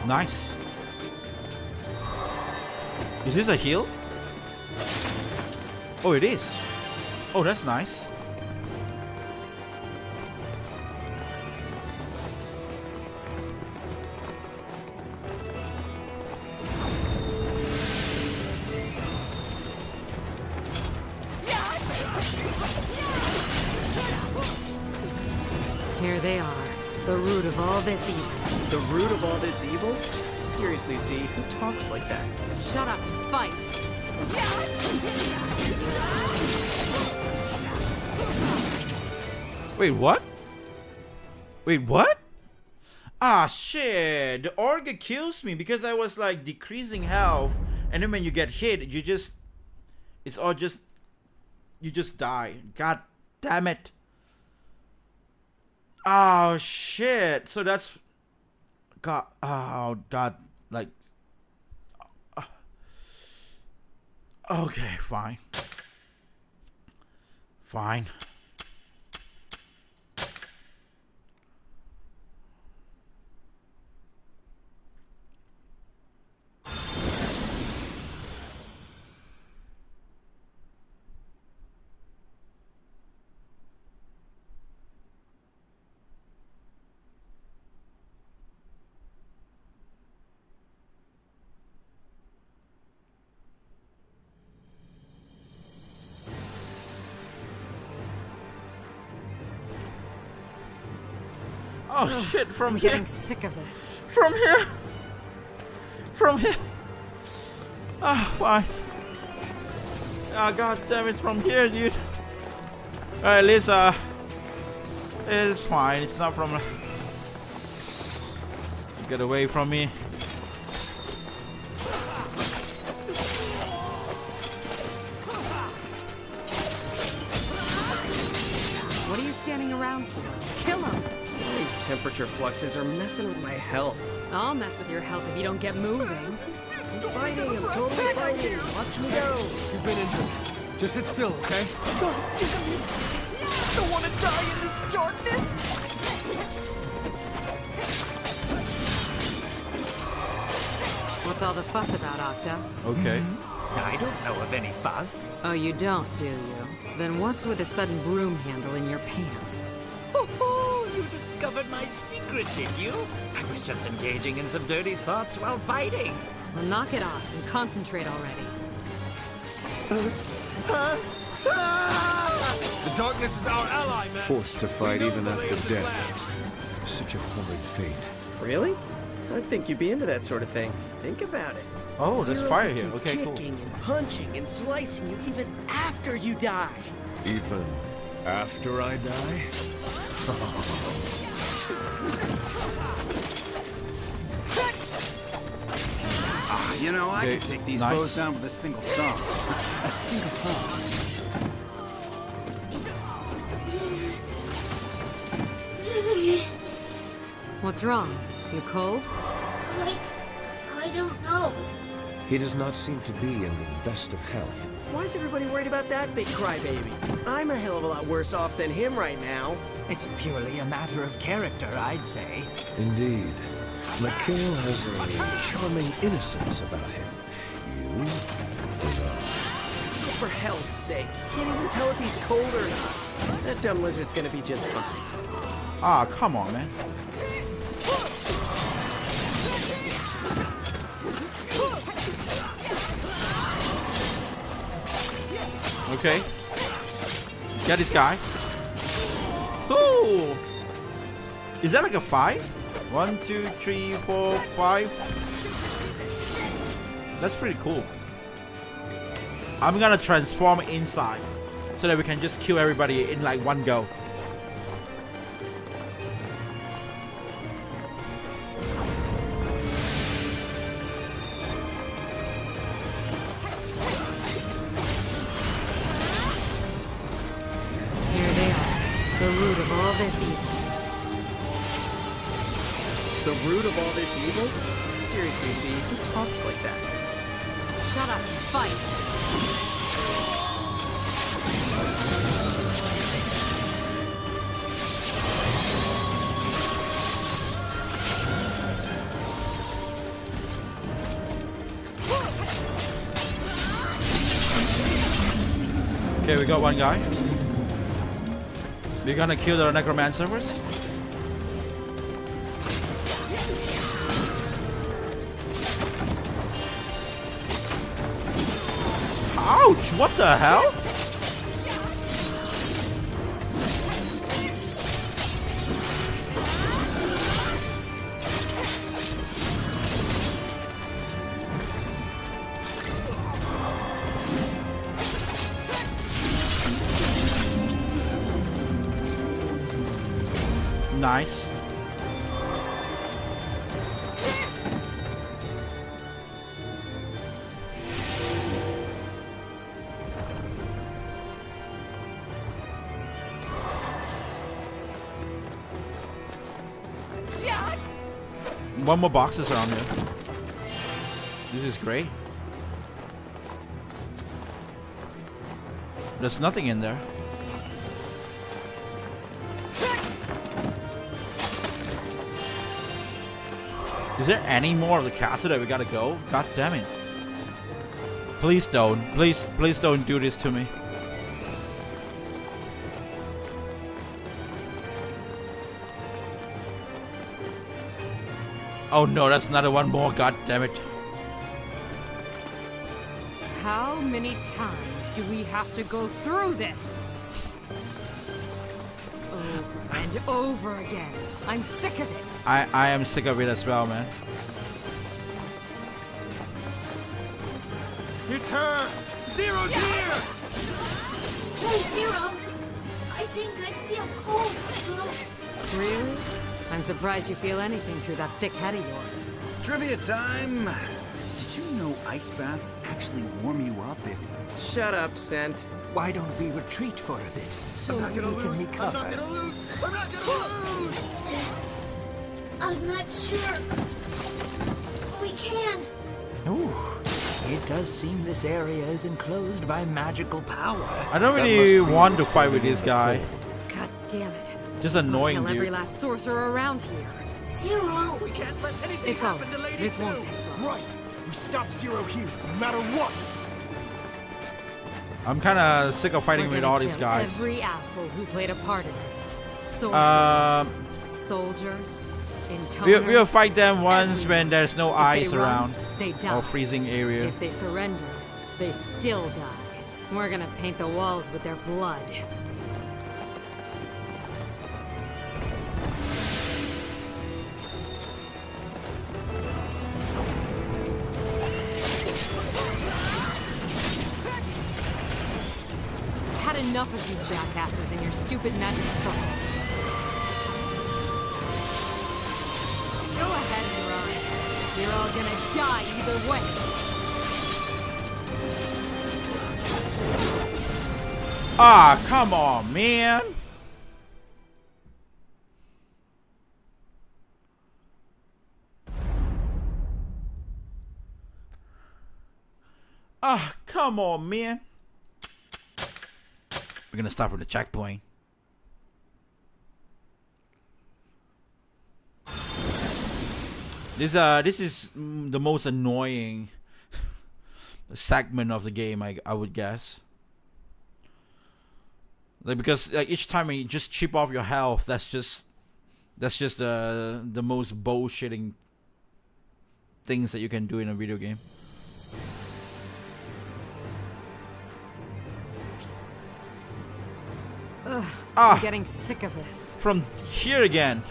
Nice. Is this a heal? Oh, it is. Oh, that's nice. Here they are, the root of all this evil. The root of all this evil? Seriously, Z, who talks like that? Shut up and fight. Wait, what? Wait, what? Ah, shit. The orga kills me because I was like decreasing health. And then when you get hit, you just... It's all just... You just die. God damn it. Oh, shit. So that's... God. Oh, God. Like... Okay, fine. Fine. Oh shit, from I'm here. getting sick of this. From here. From here. Ah, fine. Ah, god damn it, from here, dude. Alright, at least, it's fine. It's not from... Get away from me. What are you standing around for? Kill him. These temperature fluxes are messing with my health. I'll mess with your health if you don't get moving. I'm fighting, I'm totally fighting. Watch me go. You've been injured. Just sit still, okay? God damn it. I don't want to die in this darkness. What's all the fuss about, Octa? Okay. I don't know of any fuzz. Oh, you don't, do you? Then what's with a sudden broom handle in your pants? Oh, you discovered my secret, did you? I was just engaging in some dirty thoughts while fighting. Well, knock it off and concentrate already. The darkness is our ally, man. Forced to fight even after death. Such a horrid fate. Really? I think you'd be into that sort of thing. Think about it. Oh, there's Zero fire can here. keep Okay, cool. kicking and punching and slicing you even after you die. Even after I die? You know, I Okay, could take these nice. foes down with a single thumb. A single thumb. What's wrong? You cold? I don't know. He does not seem to be in the best of health. Why is everybody worried about that big crybaby? I'm a hell of a lot worse off than him right now. It's purely a matter of character, I'd say. Indeed. Mikhail has a charming innocence about him. You do not. For hell's sake, can't even tell if he's cold or not. That dumb lizard's gonna be just fine. Ah, come on, man. Okay. Get this guy. Ooh. Is that like a 5? 1, 2, 3, 4, 5. That's pretty cool. I'm gonna transform inside so that we can just kill everybody in like one go. Here they are, the root of all this evil. The root of all this evil? Seriously, Z, who talks like that? Shut up and fight. Okay, we got one guy. We're gonna kill the necromancer first. Ouch! What the hell? Nice. One more boxes around here. This is great. There's nothing in there. Is there any more of the castle that we gotta go? God damn it. Please don't. Please don't do this to me. Oh no, that's another one more. God damn it. How many times do we have to go through this? Over and over again. I'm sick of it. I am sick of it as well, man. It's her! Zero's here! Hey, Zero! I think I feel cold still. Really? I'm surprised you feel anything through that thick head of yours. Trivia time! Did you know ice baths actually warm you up if... Shut up, Scent. Why don't we retreat for a bit so you can recover? I'm not gonna lose! I'm not sure. We can. Ooh, it does seem this area is enclosed by magical power. I don't really want to fight with this guy. God damn it. Just annoying, Kill every dude. last sorcerer around here. Zero! We can't let anything It's over. This won't take long. Right! We stop Zero here, no matter what! I'm kind of sick of fighting We're with gonna all these kill guys. Every asshole who played a part in this. Sorcerers, soldiers, intoners. We'll fight them once everyone. when there's no If ice they run, around they die. or freezing area. If they surrender, they still die. We're gonna paint the walls with their blood. Had enough of you jackasses and your stupid magic circles. Go ahead and run. You're all gonna die either way. Ah, come on, man. Ah, come on, man. We're gonna start with the checkpoint. This is the most annoying segment of the game, I would guess. Like, because like each time you just chip off your health, that's just the most bullshitting things that you can do in a video game. I'm getting sick of this. From here again.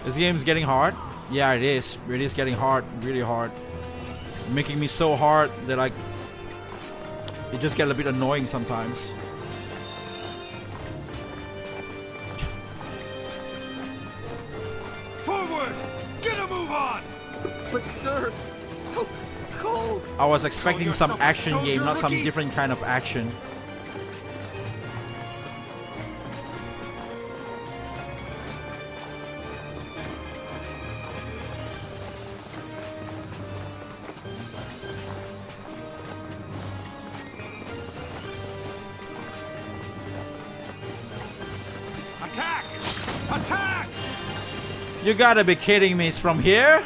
This game's getting hard. Yeah, it is. It is getting hard, really hard. Making me so hard that like it just gets a bit annoying sometimes. Forward! Get a move on! But sir, it's so cold. I was expecting some yourself a action soldier, game, not some rookie. different kind of action. Attack! Attack! You gotta be kidding me, it's from here?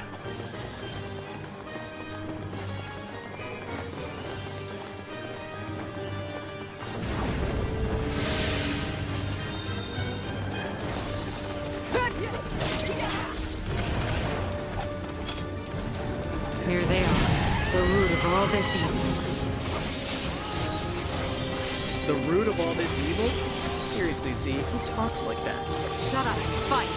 Here they are, the root of all this evil. The root of all this evil? Seriously, Z, who talks like that? Shut up and fight!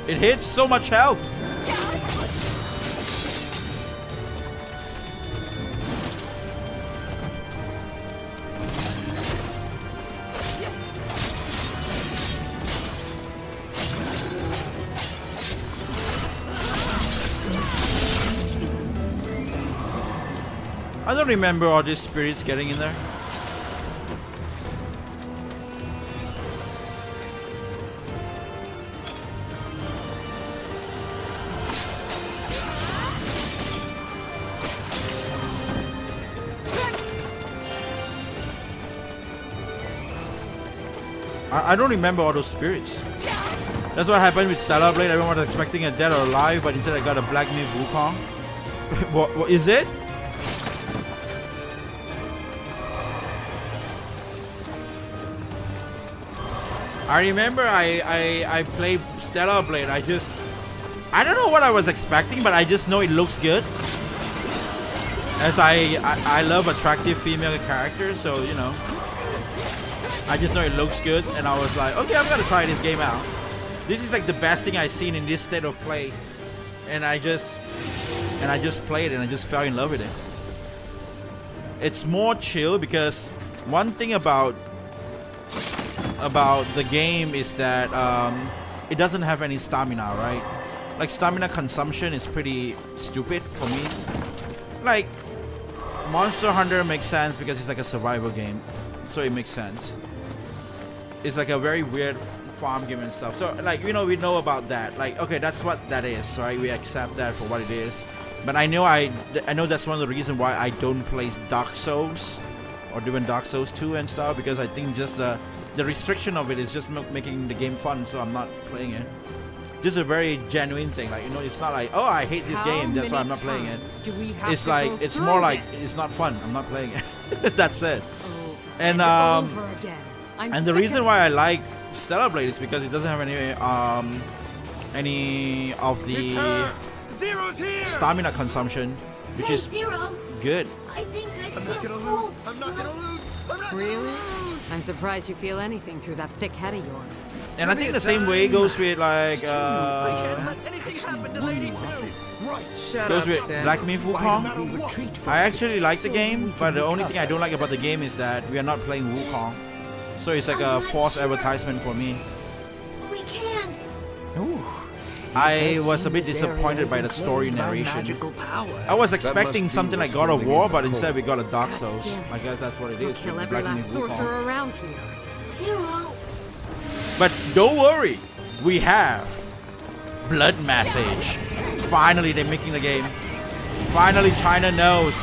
It hits so much health. I don't remember all these spirits getting in there. I don't remember all those spirits. That's what happened with Stellar Blade. Everyone was expecting a dead or alive, but instead I got a Black Myth Wukong. what is it? I remember I played Stellar Blade. I don't know what I was expecting, but I just know it looks good. As I love attractive female characters, so you know. I just know it looks good, and I was like, okay, I'm gonna try this game out. This is like the best thing I've seen in this state of play, and I just played it and I just fell in love with it. It's more chill because one thing about the game is that it doesn't have any stamina, right? Like stamina consumption is pretty stupid for me. Like Monster Hunter makes sense because it's like a survival game, so it makes sense. It's like a very weird farm game and stuff. So like, you know, we know about that. Like, okay, that's what that is, right? We accept that for what it is. But I know that's one of the reasons why I don't play Dark Souls or even Dark Souls 2 and stuff, because I think just the restriction of it is just making the game fun, so I'm not playing it. Just a very genuine thing, like, you know, it's not like, oh, I hate this game, that's why I'm not playing it. It's like, it's more like, it's not fun, I'm not playing it. That's it. And the reason why I like Stellar Blade is because it doesn't have any of the Zero's here! stamina consumption, which Hey, is Zero, good. I think I I'm not feel gonna cold. lose! I'm not gonna lose! I'm not Really? gonna lose! I'm surprised you feel anything through that thick head of yours. And I think the same way goes with like Anything happened to Lady 2? Right. Shut goes up, with Sam. Black Myth Wukong. I actually like the game, but the only thing I don't like about the game is that we are not playing Wukong. So it's like a false advertisement for me. We can. I was a bit disappointed by the story narration. Magical power. I was expecting must be something like what's God of holding War, it but cold. instead we got a Dark God Souls. damn it. I guess that's what it We'll is. kill with every Black last Myth Wukong. sorcerer around here. Zero. But don't worry, we have Blood Message Finally, they're making the game. Finally, China knows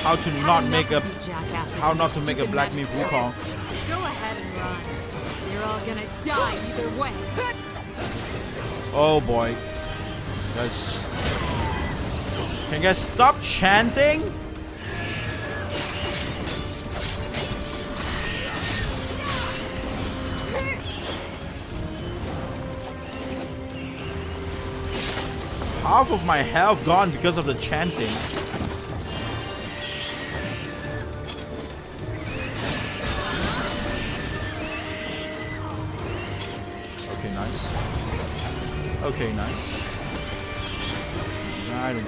how to not make a Black Myth Wukong. Go ahead and run. You're all gonna die either way. Oh boy. Guys, can you guys stop chanting? Half of my health gone because of the chanting. Okay, nice. Okay, nice. I don't.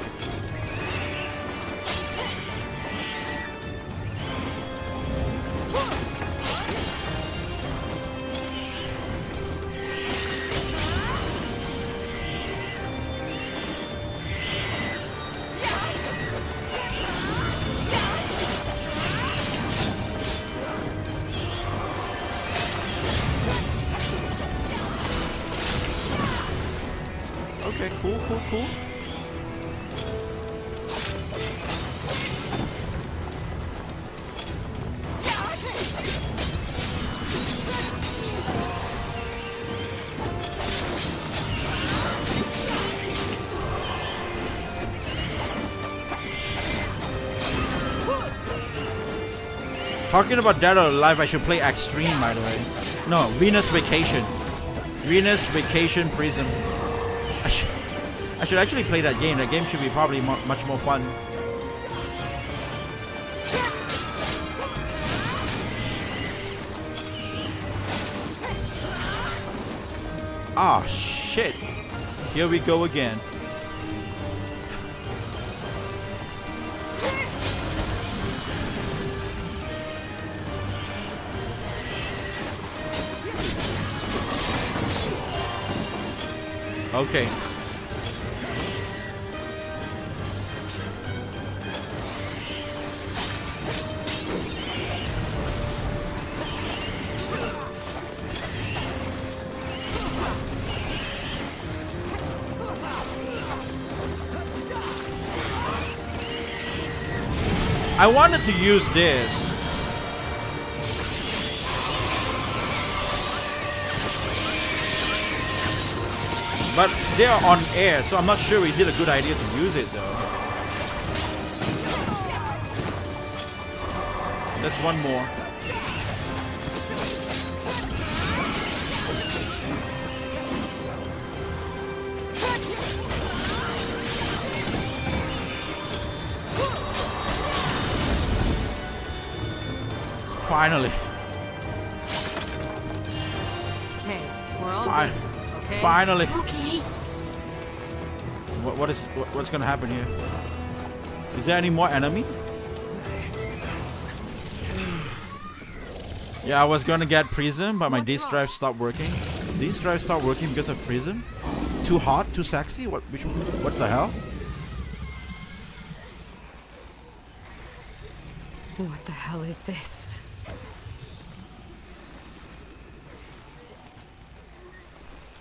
Okay, cool. Talking about Dead or Alive, I should play Extreme, by the way. No, Venus Vacation. Venus Vacation Prism. I should actually play that game. That game should be probably much more fun. Ah, shit. Here we go again. Okay. I wanted to use this. But they are on air, so I'm not sure is it a good idea to use it though. That's one more. Finally. Okay, we're all good. Okay. Finally. Okay. What's gonna happen here? Is there any more enemy? Yeah, I was gonna get Prism, but my disk drive stopped working. Disk drive stopped working because of Prism? Too hot? Too sexy? What the hell? What the hell is this?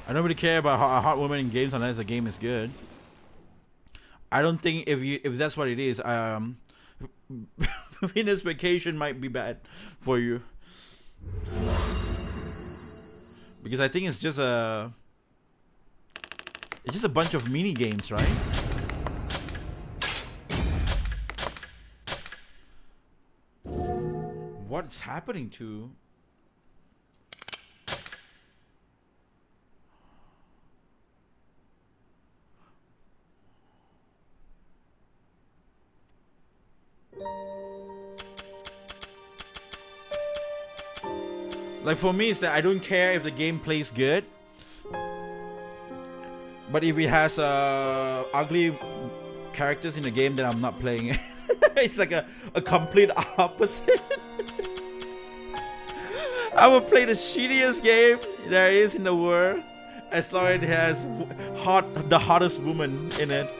I don't really care about a hot woman in games unless the game is good. I don't think if that's what it is, Venus Vacation might be bad for you. Because I think it's just a bunch of mini games, right? What's happening to? Like for me, it's that I don't care if the game plays good, but if it has ugly characters in the game, then I'm not playing it. It's like a complete opposite. I will play the shittiest game there is in the world as long as it has the hottest woman in it.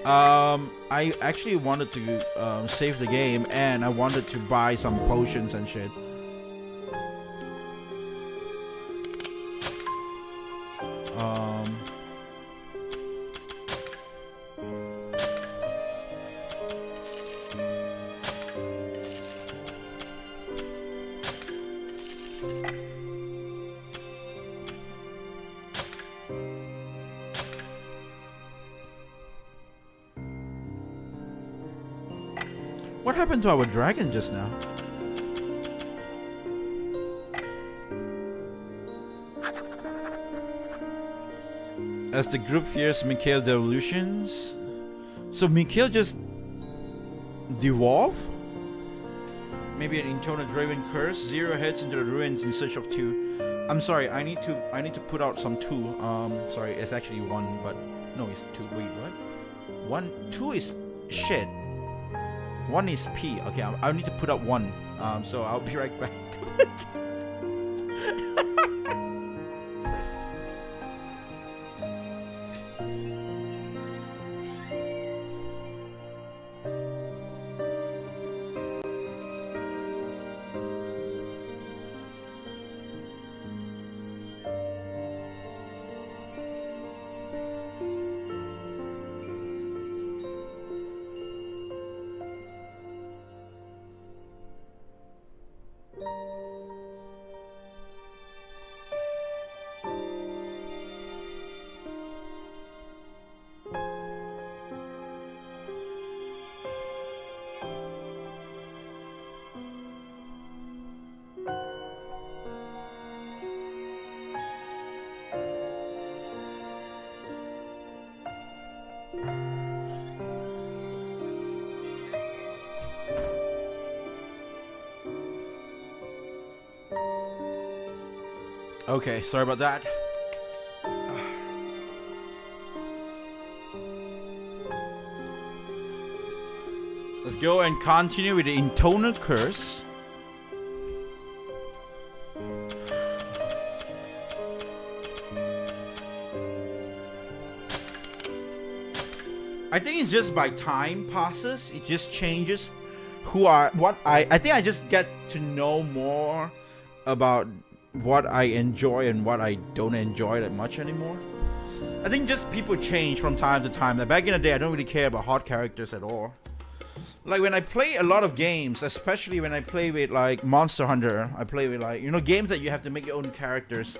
I actually wanted to save the game, and I wanted to buy some potions and shit. What happened to our dragon just now? As the group fears Mikhail devolutions. So Mikhail just devolve? Maybe an internal driven curse. Zero heads into the ruins in search of two. I'm sorry, I need to put out some two. Sorry, it's actually one, but no, it's two. Wait, what? Two is shit. One is P. Okay, I need to put up one. So I'll be right back. Okay, sorry about that. Let's go and continue with the internal curse. I think it's just by time passes, it just changes I think I just get to know more about what I enjoy and what I don't enjoy that much anymore. I think just people change from time to time. Like back in the day, I don't really care about hot characters at all. Like when I play a lot of games, especially when I play with like Monster Hunter, I play with like, you know, games that you have to make your own characters.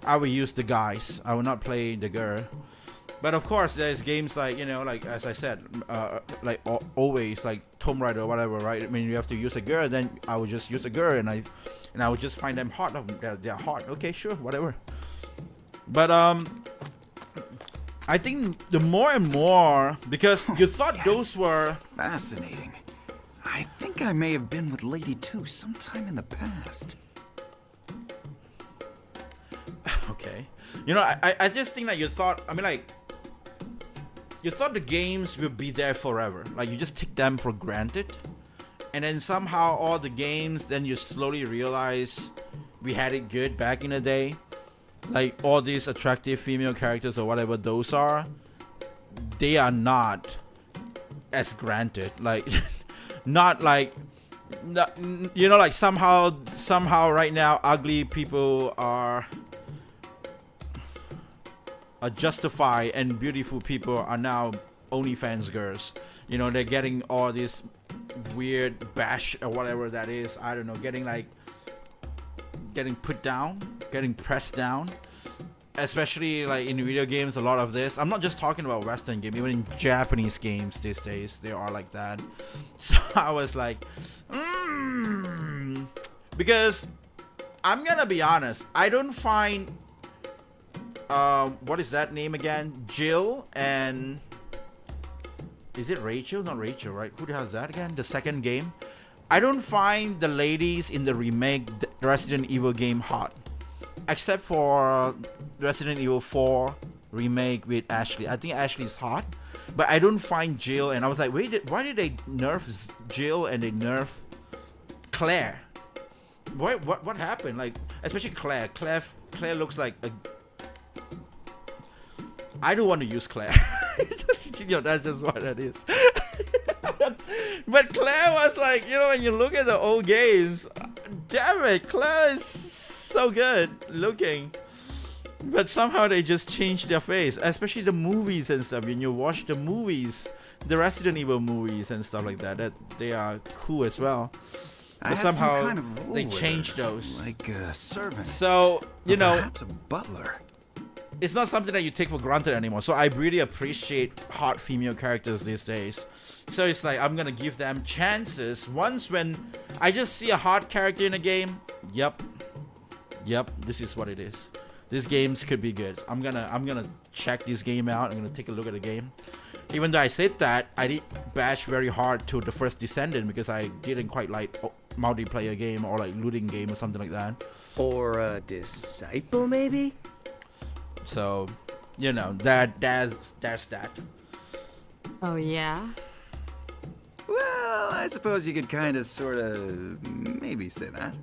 I will use the guys. I will not play the girl. But of course, there's games like, you know, like as I said, like always like Tomb Raider or whatever, right? I mean, you have to use a girl, then I would just use a girl, and I would just find them hot. They're hot. Okay, sure, whatever. But I think the more and more, because you thought Yes. those were Fascinating. I think I may have been with Lady 2 sometime in the past. okay. You know, I just think that you thought. I mean, like. You thought the games would be there forever. Like, you just take them for granted. And then somehow all the games, then you slowly realize we had it good back in the day. Like, all these attractive female characters or whatever those are, they are not as granted. Like, not like, you know, like somehow right now, ugly people are justified and beautiful people are now OnlyFans girls. You know, they're getting all this weird bash or whatever that is. I don't know, getting put down, getting pressed down. Especially like in video games, a lot of this. I'm not just talking about Western games, even in Japanese games these days, they are like that. So I was like, because I'm gonna be honest, I don't find what is that name again? Jill and is it Rachel? Not Rachel, right? Who has that again? The second game. I don't find the ladies in the remake Resident Evil game hot, except for Resident Evil 4 remake with Ashley. I think Ashley's hot, but I don't find Jill. And I was like, wait, why did they nerf Jill and they nerf Claire? What happened? Like, especially Claire. Claire looks like a. I don't want to use Claire. That's just what it is. But Claire was like, when you look at the old games, damn it, Claire is so good looking. But somehow they just changed their face, especially the movies and stuff. When you watch the movies, the Resident Evil movies and stuff like that, they are cool as well. But somehow some kind of role they with changed her, those. like a servant. So, or perhaps a butler. It's not something that you take for granted anymore. So I really appreciate hot female characters these days. So it's like, I'm gonna give them chances. Once when I just see a hot character in a game, yep, this is what it is. These games could be good. I'm gonna check this game out. I'm gonna take a look at the game. Even though I said that, I did bash very hard to the first Descendant because I didn't quite like multiplayer game or like looting game or something like that. Or a disciple, maybe? So, that's that. Oh, yeah? Well, I suppose you could kind of, sort of, maybe say that.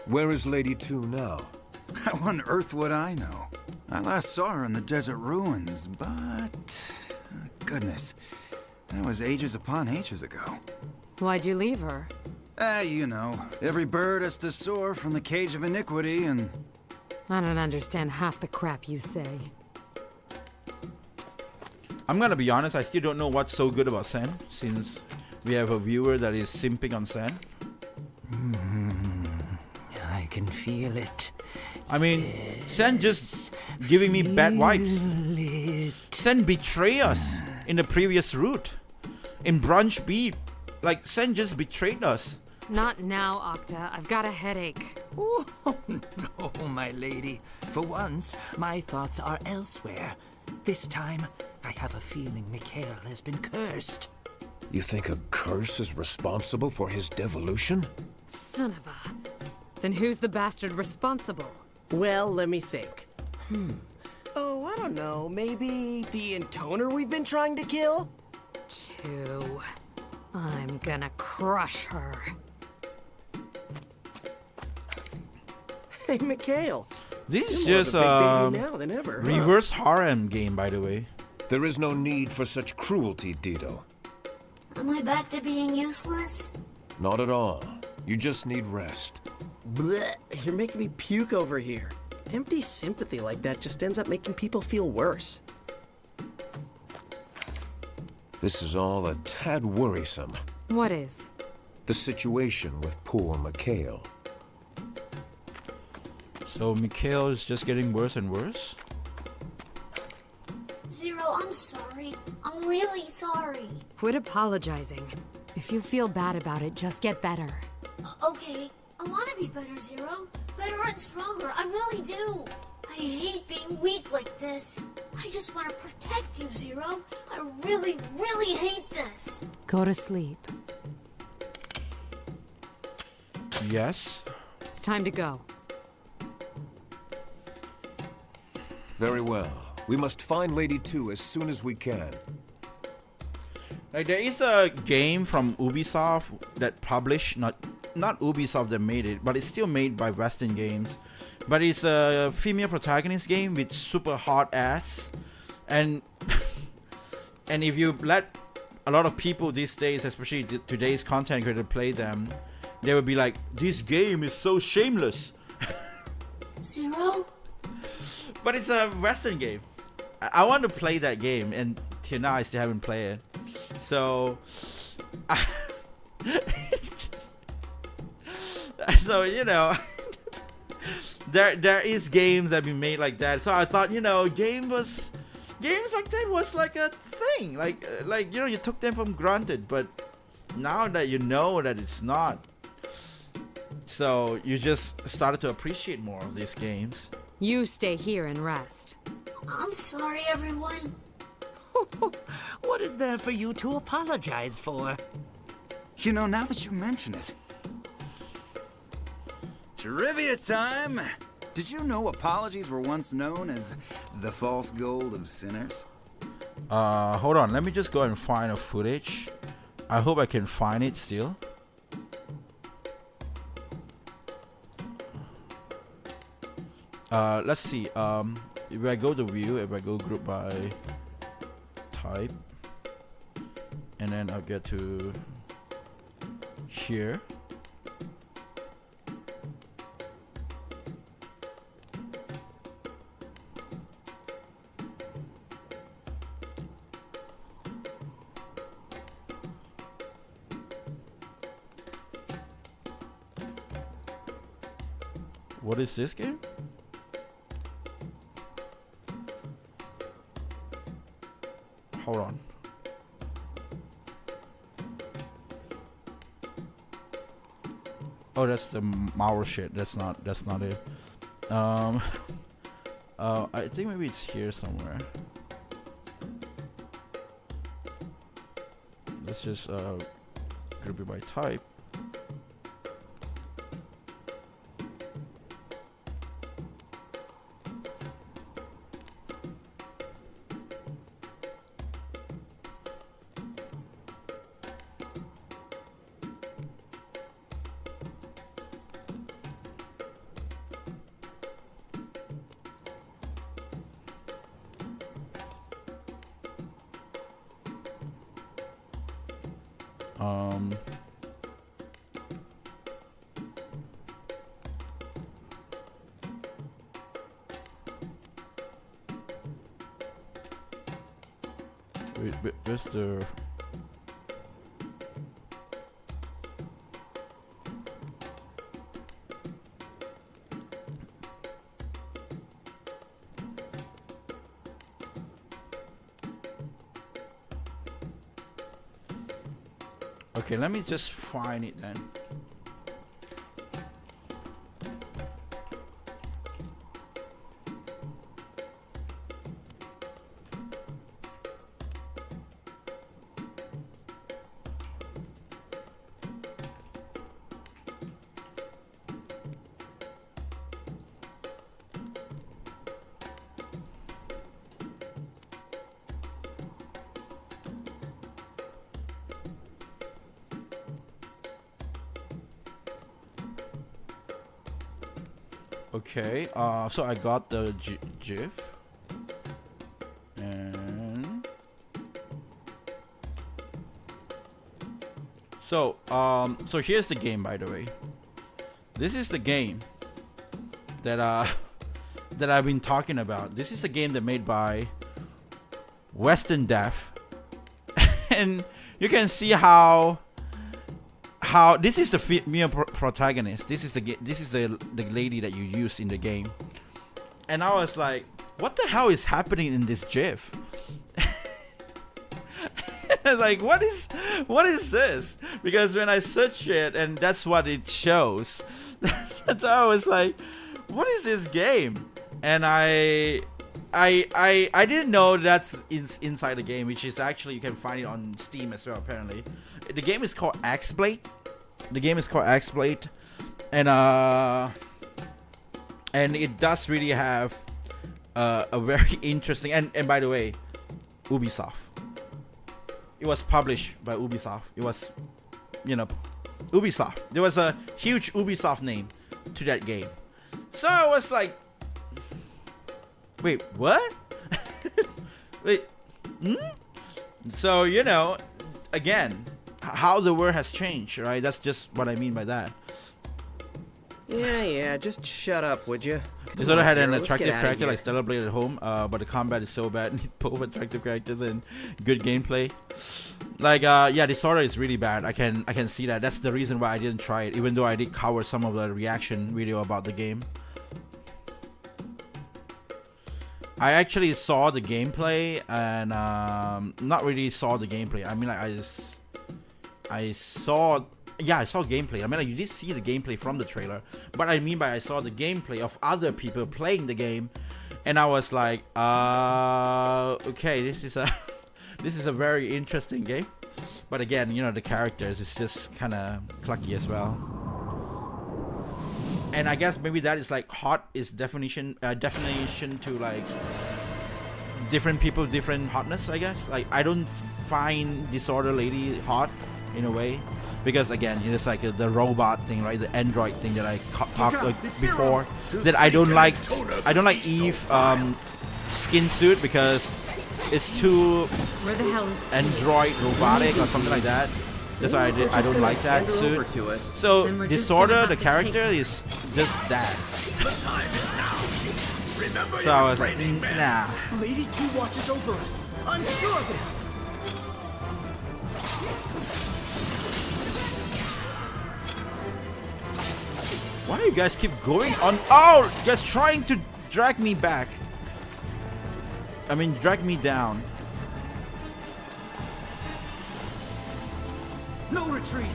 Where is Lady 2 now? How on earth would I know? I last saw her in the desert ruins, but... goodness, that was ages upon ages ago. Why'd you leave her? Every bird has to soar from the cage of iniquity, and... I don't understand half the crap you say. I'm gonna be honest, I still don't know what's so good about Sen, since we have a viewer that is simping on Sen. I can feel it. I mean, Sen just giving me bad vibes. Sen betray us in the previous route. In Branch B, like, Sen just betrayed us. Not now, Octa. I've got a headache. Oh, no, my lady. For once, my thoughts are elsewhere. This time, I have a feeling Mikhail has been cursed. You think a curse is responsible for his devolution? Son of a... Then who's the bastard responsible? Well, let me think. Oh, I don't know. Maybe the intoner we've been trying to kill? 2. I'm gonna crush her. Hey, Mikhail. This is You're more just of a big baby now than ever, huh? reverse harem game, by the way. There is no need for such cruelty, Dido. Am I back to being useless? Not at all. You just need rest. Blech, you're making me puke over here. Empty sympathy like that just ends up making people feel worse. This is all a tad worrisome. What is? The situation with poor Mikhail. So Mikhail is just getting worse and worse? Zero, I'm sorry. I'm really sorry. Quit apologizing. If you feel bad about it, just get better. Okay, I want to be better, Zero. Better and stronger, I really do. I hate being weak like this. I just want to protect you, Zero. I really, really hate this. Go to sleep. Yes. It's time to go. Very well. We must find Lady 2 as soon as we can. Like, there is a game from Ubisoft that published, not Ubisoft that made it, but it's still made by Western Games. But it's a female protagonist game with super hot ass, and and if you let a lot of people these days, especially today's content creator, play them, they would be like, "This game is so shameless." Zero? But it's a Western game. I want to play that game, and till now I still haven't played it. So, so there is games that have been made like that. So I thought, games like that was like a thing. Like you took them for granted. But now that you know that it's not, so you just started to appreciate more of these games. You stay here and rest. I'm sorry, everyone. What is there for you to apologize for? Now that you mention it. Trivia time! Did you know apologies were once known as the false gold of sinners? Hold on. Let me just go and find a footage. I hope I can find it still. Let's see. If I go to view, if I go group by type, and then I'll get to here. What is this game? Hold on. Oh, that's the Mauer shit. That's not it. I think maybe it's here somewhere. Let's just group it by type. Wait, where's the... Okay, let me just find it then. Okay, so I got the GIF, and so here's the game, by the way. This is the game that that I've been talking about. This is a game that made by Western Dev, and you can see how this is the female protagonist. This is the lady that you use in the game, and I was like, what the hell is happening in this GIF? I was like, what is this? Because when I search it, and that's what it shows. So I was like, what is this game? And I didn't know that's inside the game, which is actually, you can find it on Steam as well, apparently. The game is called X-Blade. And it does really have a very interesting, and by the way, Ubisoft. It was published by Ubisoft. It was, Ubisoft. There was a huge Ubisoft name to that game. So I was like, wait, what? Wait, So, again, how the world has changed, right? That's just what I mean by that. Yeah, just shut up, would you? This other had an attractive character like Stellar Blade at home, but the combat is so bad. Need both attractive characters and good gameplay. Like, yeah, Disorder is really bad. I can see that. That's the reason why I didn't try it, even though I did cover some of the reaction video about the game. I actually saw the gameplay, and not really saw the gameplay. I mean, like, I saw gameplay. I mean, like, you did see the gameplay from the trailer, but I mean by I saw the gameplay of other people playing the game, and I was like, okay, this is a very interesting game. But again, the characters is just kind of clucky as well. And I guess maybe that is like hot is definition to like different people, different hotness. I guess, like, I don't find Disorder Lady hot in a way, because again, it's like the robot thing, right? The android thing that I talked like before. That I don't like Eve skin suit, because it's too Where the hell is android robotic or something like that. That's why I don't like that Hand her suit. over to us. So Then we're just Disorder, gonna the have to take character, her. is just that. The time is now. Remember So I your was like, training, man. nah. Lady 2 watches over us. I'm sure of it. Why do you guys keep going on? Oh, you guys trying to drag me back. I mean, drag me down. No retreat.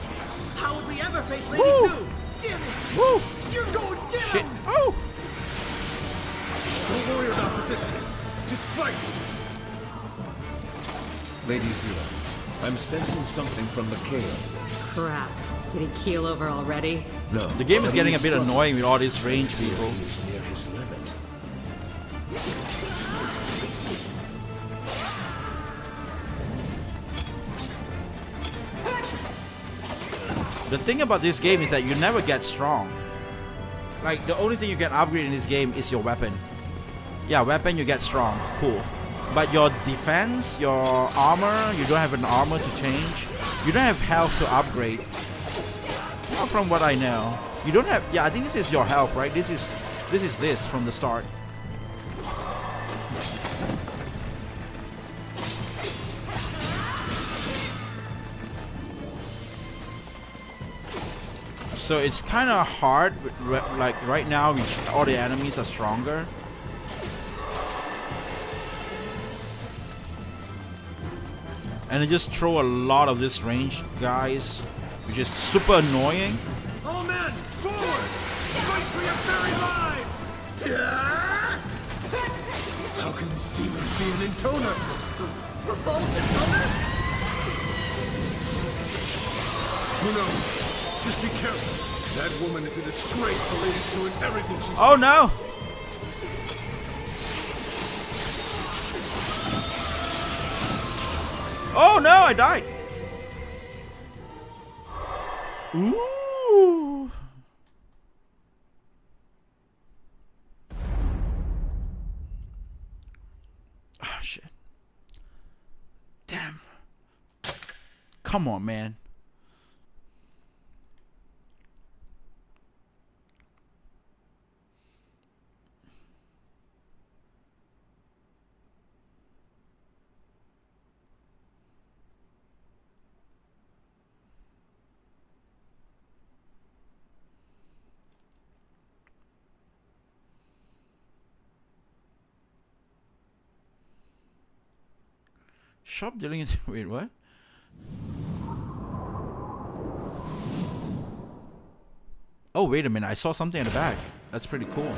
How would we ever face Lady Woo. 2? Damn it. Woo! You're going down. Shit! Oh! Don't worry about positioning. Just fight. Lady Zero, I'm sensing something from Mikhail. crap. Did he keel over already? No. The game is but getting a he's bit struggling. annoying with all these range people. He is near his limit. The thing about this game is that you never get strong. Like, the only thing you can upgrade in this game is your weapon. Yeah, weapon you get strong, cool. But your defense, your armor, you don't have an armor to change. You don't have health to upgrade. Not from what I know. You don't have, yeah, I think this is your health, right? This is this from the start. So it's kind of hard, like right now, all the enemies are stronger. And they just throw a lot of this range guys, which is super annoying. All men, forward! Fight for your very lives! Yeah! How can this demon be an intoner? A false intoner? Who knows? Just be careful. That woman is a disgrace to Lady 2 and everything she's Oh no! Oh no, I died! Ooh! Oh shit. Damn. Come on, man. Shop dealing is wait, what? Oh wait a minute, I saw something in the back. That's pretty cool.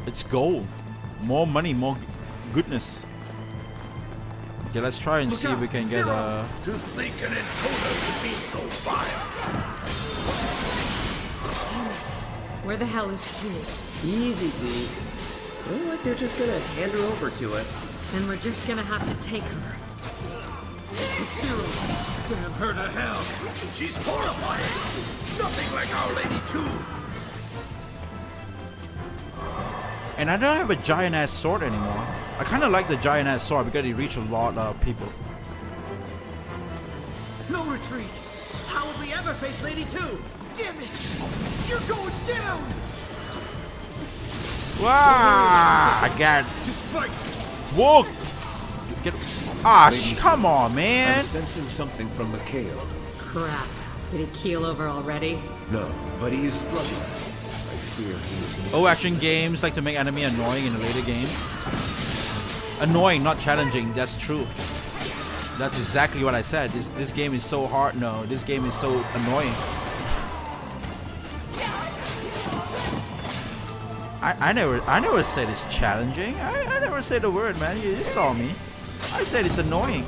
It's gold. More money, more goodness. Okay, let's try and see if we can get a To think an intoner could be so vile! Damn it. Where the hell is T? Easy, Z. Look like they're just gonna hand her over to us. And we're just gonna have to take her. It's Zero! Damn her to hell! She's horrifying! Nothing like Our Lady 2! and I don't have a giant ass sword anymore. I kinda like the giant ass sword because it reaches a lot of people. No retreat! How will we ever face Lady 2? Damn it! You're going down! Wow! I got Just fight! whoa! Get come on, man! I'm sensing something from Mikhail. Crap. Did he keel over already? No, but he is struggling. I fear he is near Oh, his action limit. games like to make enemy annoying in a later game. Annoying, not challenging. That's true. That's exactly what I said. This game is so hard. No, this game is so annoying. I never said it's challenging. I never said the word, man. You just saw me. I said it's annoying.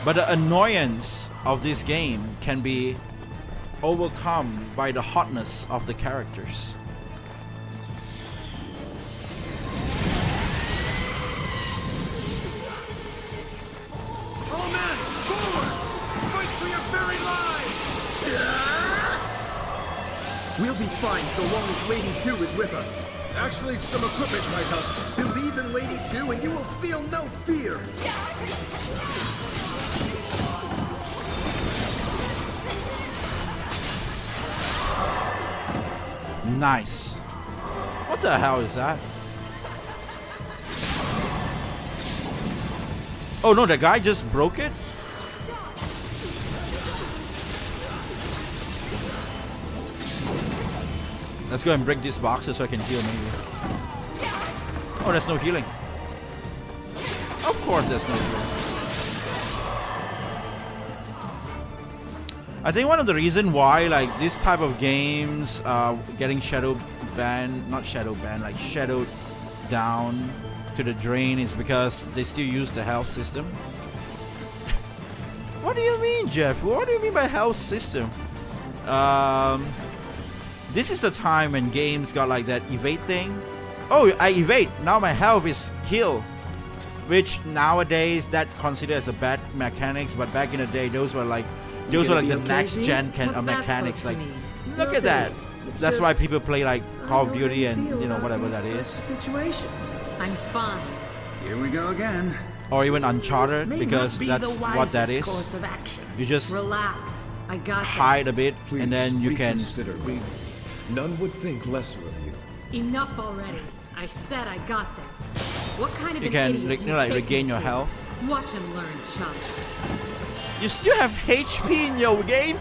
But the annoyance of this game can be overcome by the hotness of the characters. We'll be fine so long as Lady 2 is with us. Actually, some equipment might help. Believe in Lady 2 and you will feel no fear. Nice. What the hell is that? Oh no, the guy just broke it? Let's go and break these boxes so I can heal maybe. Oh, there's no healing. Of course there's no healing. I think one of the reason why like this type of games getting shadow banned, not shadow banned, like shadowed down to the drain is because they still use the health system. What do you mean, Jeff? What do you mean by health system? This is the time when games got like that evade thing. Oh, I evade. Now my health is healed. Which nowadays that considered as a bad mechanics, but back in the day those were like the next gen mechanics. Like, look at that. That's why people play like Call of Duty and you know whatever that is. Situations. I'm fine. Here we go again. Or even Uncharted, because that's what that is. You just relax. I got hide a bit, Please, and then you can. reconsider, lady. None would think lesser of you. Enough already. I said I got this. What kind of You an can idiot do you like take regain me your for? health. Watch and learn, chumps. You still have HP in your game.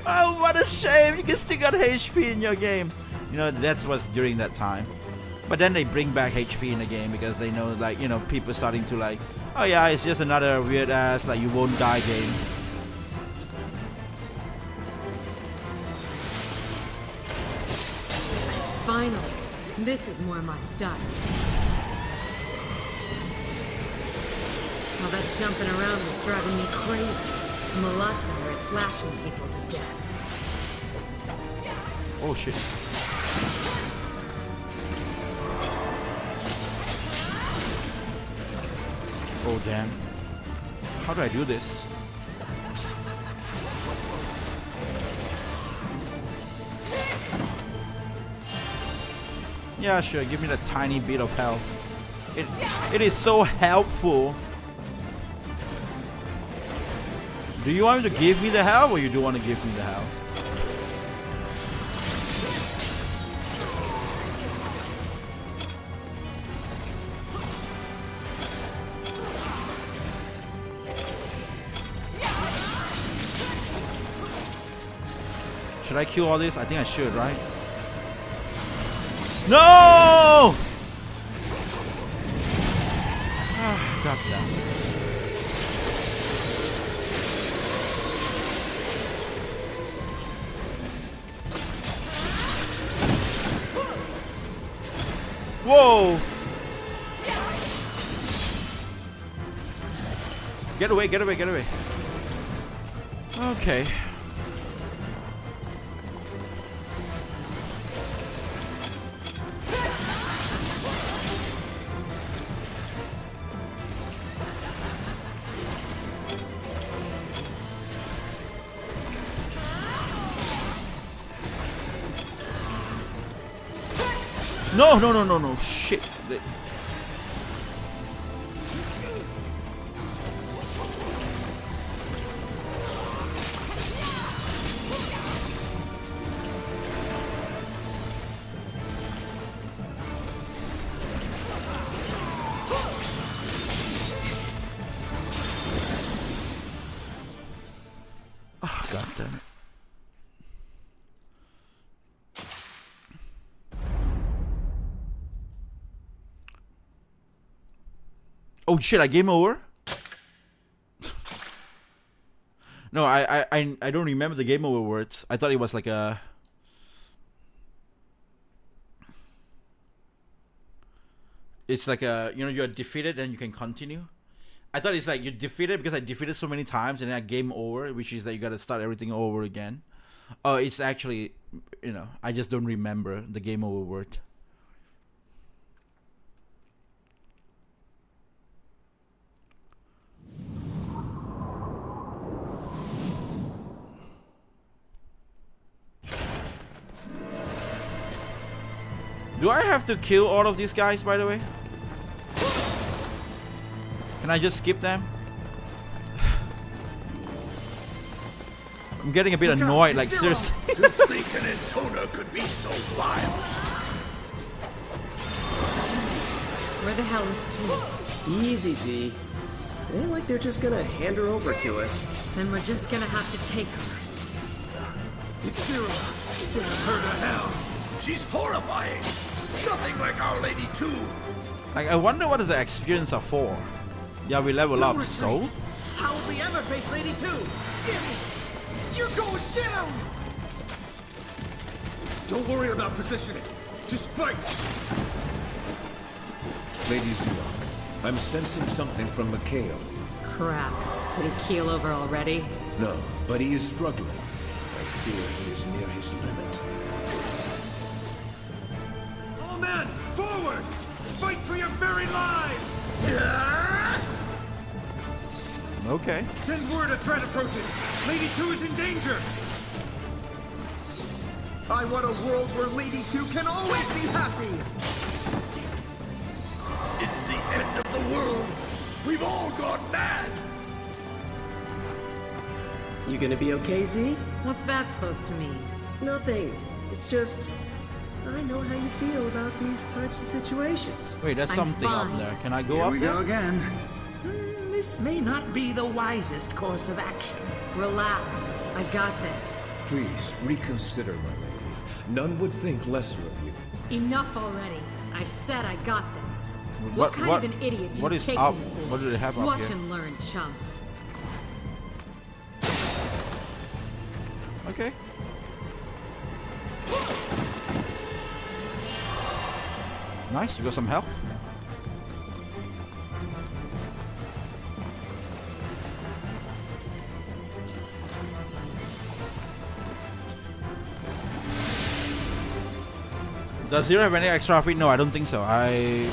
Oh, what a shame! You can still got HP in your game. You know that's what's during that time. But then they bring back HP in the game because they know, like, you know, people starting to like, oh yeah, it's just another weird ass like you won't die game. Finally, this is more my style. All that jumping around was driving me crazy. I'm a lot better at slashing people to death. Oh shit. Oh damn. How do I do this? Yeah, sure, give me the tiny bit of health. It is so helpful. Do you want me to give me the health, or you do want to give me the health? Should I kill all this? I think I should, right? No! Ah, God damn. Whoa! Get away, get away, get away. Okay. No, no, no, no, no, shit. Oh, God damn it. Oh shit, I game over? No, I don't remember the game over words. I thought it was like a... It's like a, you know, you're defeated and you can continue. I thought it's like you're defeated because I defeated so many times and then I game over, which is that you gotta start everything over again. Oh, it's actually, you know, I just don't remember the game over word. Do I have to kill all of these guys, by the way? Can I just skip them? I'm getting a bit annoyed, like seriously. To think an intoner could be so vile. Where the hell is T? Easy, Z. It ain't like they're just gonna hand her over to us. Then we're just gonna have to take her. It's Zero. Damn her to hell. She's horrifying. Nothing like Our Lady 2. Like, I wonder what the experience are for. Yeah, we level up, so? How will we ever face Lady 2? Damn it! You're going down! Don't worry about positioning. Just fight! Lady Zero, I'm sensing something from Mikhail. Crap. Did he keel over already? No, but he is struggling. I fear he is near his limit. All men, forward! Fight for your very lives! Okay. Send word a threat approaches. Lady 2 is in danger. I want a world where Lady 2 can always be happy! It's the end of the world. We've all gone mad. You gonna be okay, Z? What's that supposed to mean? Nothing. It's just... I know how you feel about these types of situations. Wait, there's I'm something fine. up there. Can I go Here up we there? go again. This may not be the wisest course of action. Relax. I got this. Please, reconsider, my lady. None would think lesser of you. Enough already. I said I got this. What kind of an idiot do what you is take up? me for? What do they have up Watch here? and learn, chumps. Okay. Nice, we got some help. Does Zero have any extra outfit? No, I don't think so. I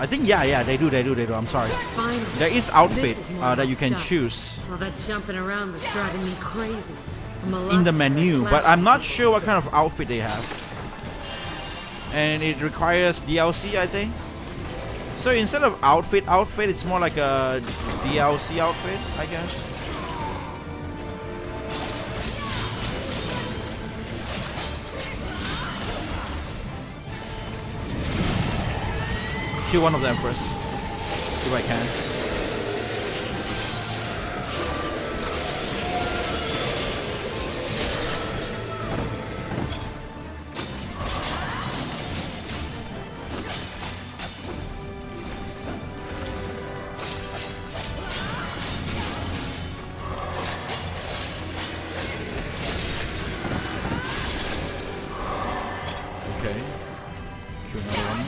think yeah, they do. I'm sorry. Finally. There is outfit This is more that you can stuff. choose All that jumping around was driving me crazy. I'm a in the lot menu, better but flash I'm not sure what kind of outfit they have. And it requires DLC, I think. So instead of outfit, it's more like a DLC outfit, I guess. Kill one of them first, if I can. Okay. Kill another one.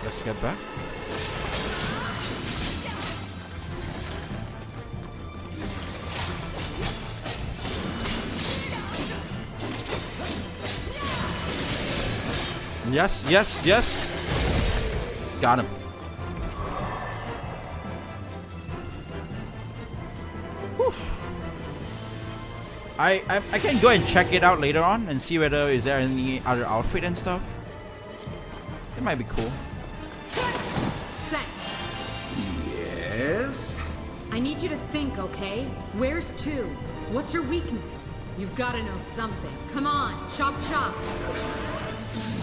Let's get back. Yes. Got him. Whew. I can go and check it out later on and see whether is there any other outfit and stuff. It might be cool. Set. Yes? I need you to think, okay? Where's 2? What's her weakness? You've got to know something. Come on, chop.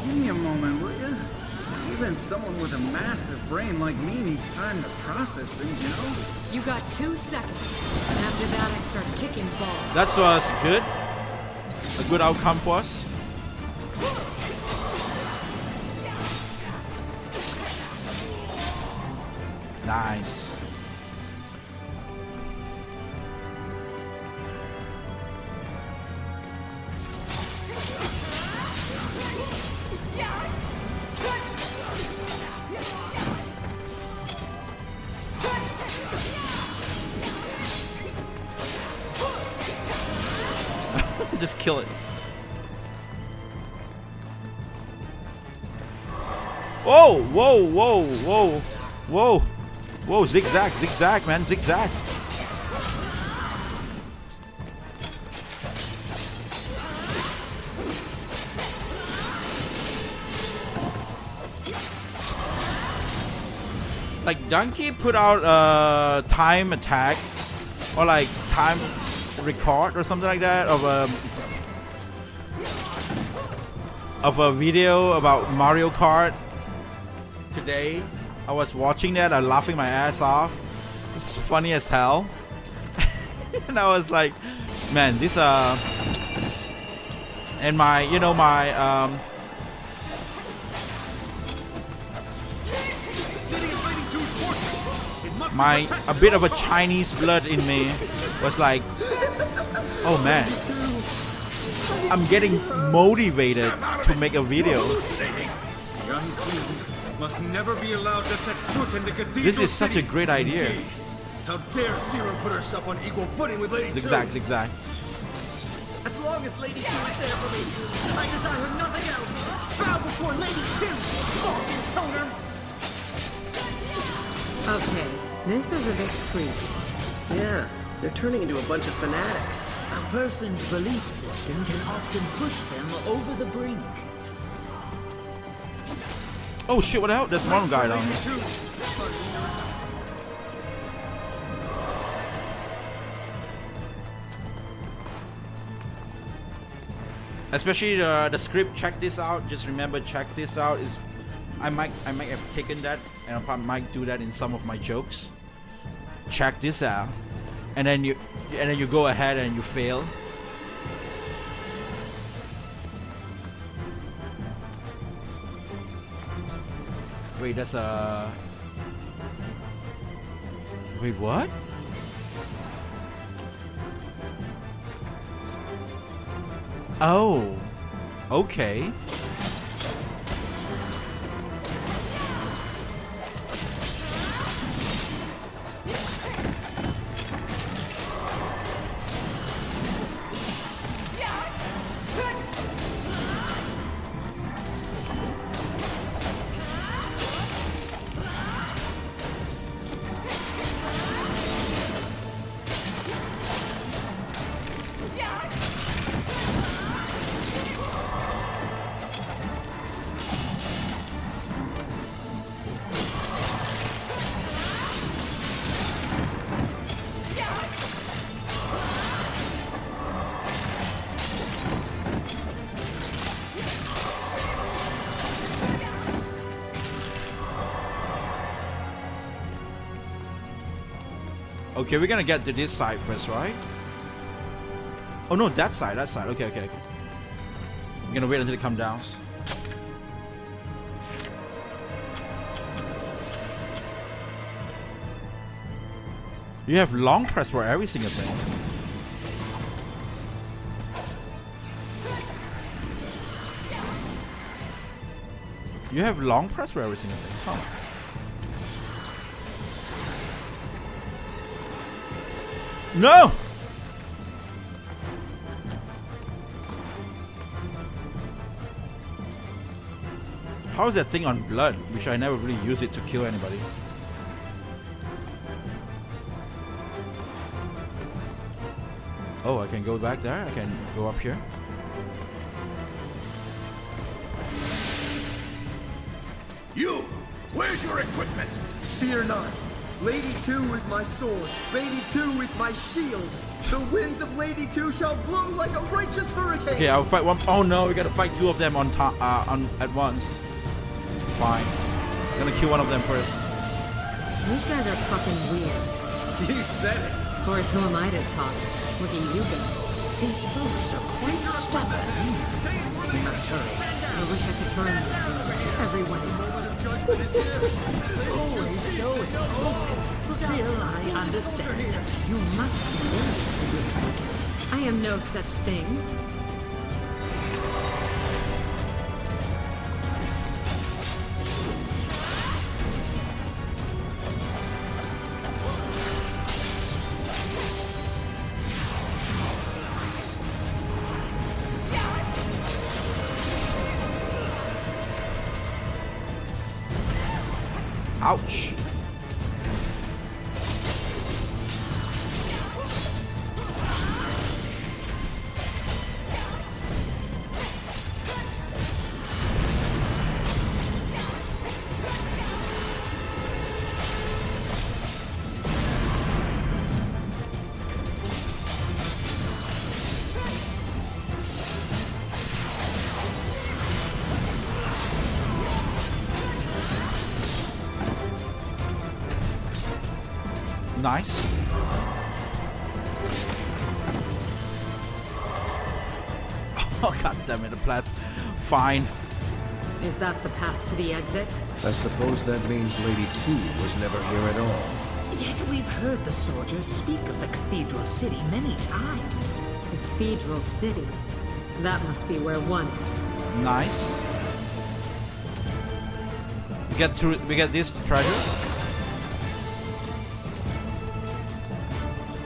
Give me a moment, will ya? Even someone with a massive brain like me needs time to process things, you know? You got 2 seconds. And after that, I start kicking balls. That was good. A good outcome for us. Nice. kill it. Whoa, whoa, whoa, whoa, whoa, whoa! Zigzag, zigzag, man, zigzag. Like Donkey put out time attack or like time record or something like that of a video about Mario Kart today. I was watching that, I'm laughing my ass off. It's funny as hell. And I was like, man, this and my a bit of a Chinese blood in me was like, oh man, I'm getting motivated to make a video. Young queen must never be allowed to set foot in the cathedral. This is such a great idea. Indeed. How dare Zero put herself on equal footing with Lady Zigzag, 2? zigzag. As long as Lady 2 is there for me, I desire nothing else. Bow before Lady 2, false intoner. Okay, this is a bit creepy. Yeah, they're turning into a bunch of fanatics. A person's belief system can often push them over the brink. Oh shit, what the hell? There's one guy down here. Especially the script, check this out. Just remember, check this out. Is I might have taken that and I might do that in some of my jokes. Check this out. And then you go ahead and you fail. Wait, that's a... Wait, what? Oh, okay. Okay, we're gonna get to this side first, right? Oh no, that side. Okay, okay, okay. I'm gonna wait until it comes down. You have long press for every single thing. You have long press for every single thing. Huh. No! How is that thing on blood? Which I never really use it to kill anybody. Oh, I can go back there? I can go up here? You! Where's your equipment? Fear not. Lady 2 is my sword. Lady 2 is my shield. The winds of Lady 2 shall blow like a righteous hurricane. Okay, I'll fight one. Oh no, we gotta fight two of them on at once. Fine. I'm gonna kill one of them first. These guys are fucking weird. You said it. Of course, who am I to talk? Look at you guys. These foes are quite stubborn. We must hurry. I wish I could burn these things. Everyone. Judgment is here. Always so impulsive. Still, I understand. You must be ready for your dragon. I am no such thing. Ouch. Nice. Oh god damn it, the plat. Fine. Is that the path to the exit? I suppose that means Lady 2 was never here at all. Yet we've heard the soldiers speak of the Cathedral City many times. Cathedral City. That must be where one is. Nice. We get this treasure.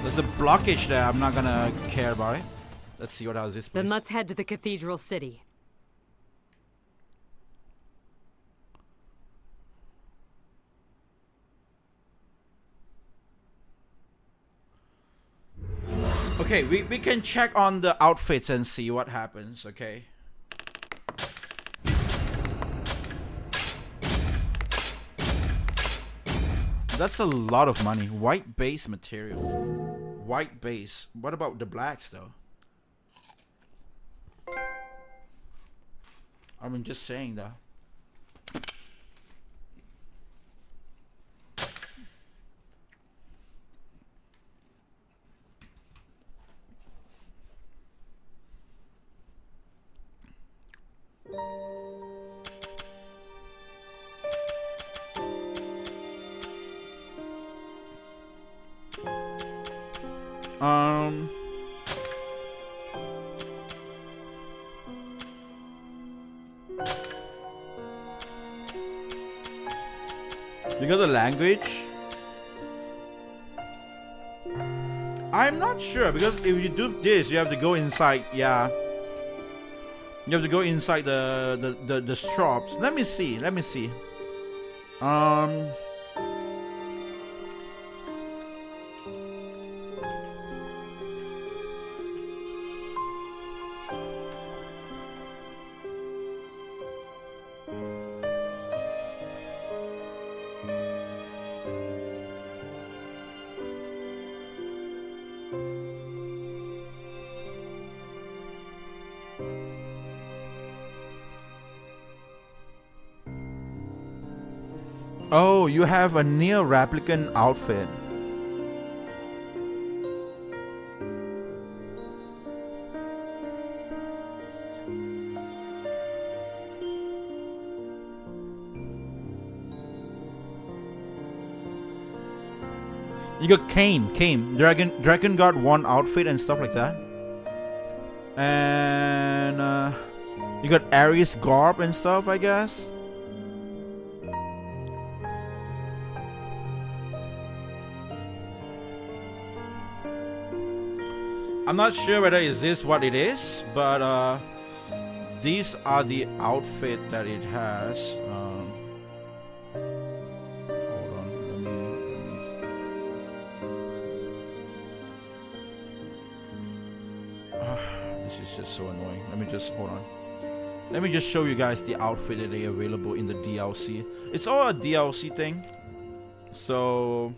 There's a blockage there. I'm not gonna care about it. Let's see what else this place. Then let's head to the Cathedral City. Okay, we can check on the outfits and see what happens, okay? That's a lot of money. White base material. White base. What about the blacks though? I mean, just saying though. You got the language? I'm not sure because if you do this, you have to go inside. Yeah, you have to go inside the shops. Let me see. Let me see. Oh, you have a Nier replicant outfit. You got Kame, Drakengard 1 outfit and stuff like that. And you got Ares garb and stuff, I guess. I'm not sure whether is this what it is, but these are the outfit that it has. Hold on, this is just so annoying. Hold on. Let me just show you guys the outfit that are available in the DLC. It's all a DLC thing, so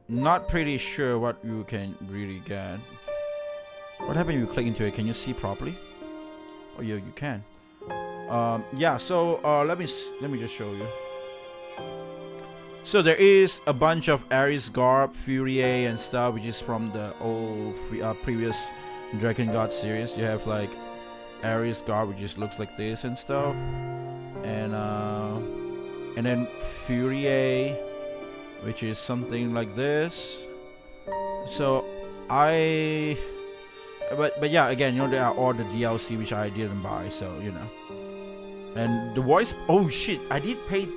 not pretty sure what you can really get. What happened if you click into it? Can you see properly? Oh yeah, you can. Yeah, so let me just show you. So there is a bunch of Ares garb, Furie and stuff, which is from the old previous Drakengard series. You have like Ares garb, which just looks like this and stuff, and then Furie, which is something like this. So but yeah, again, you know, there are all the DLC which I didn't buy, so you know. And the voice, oh shit, I did pay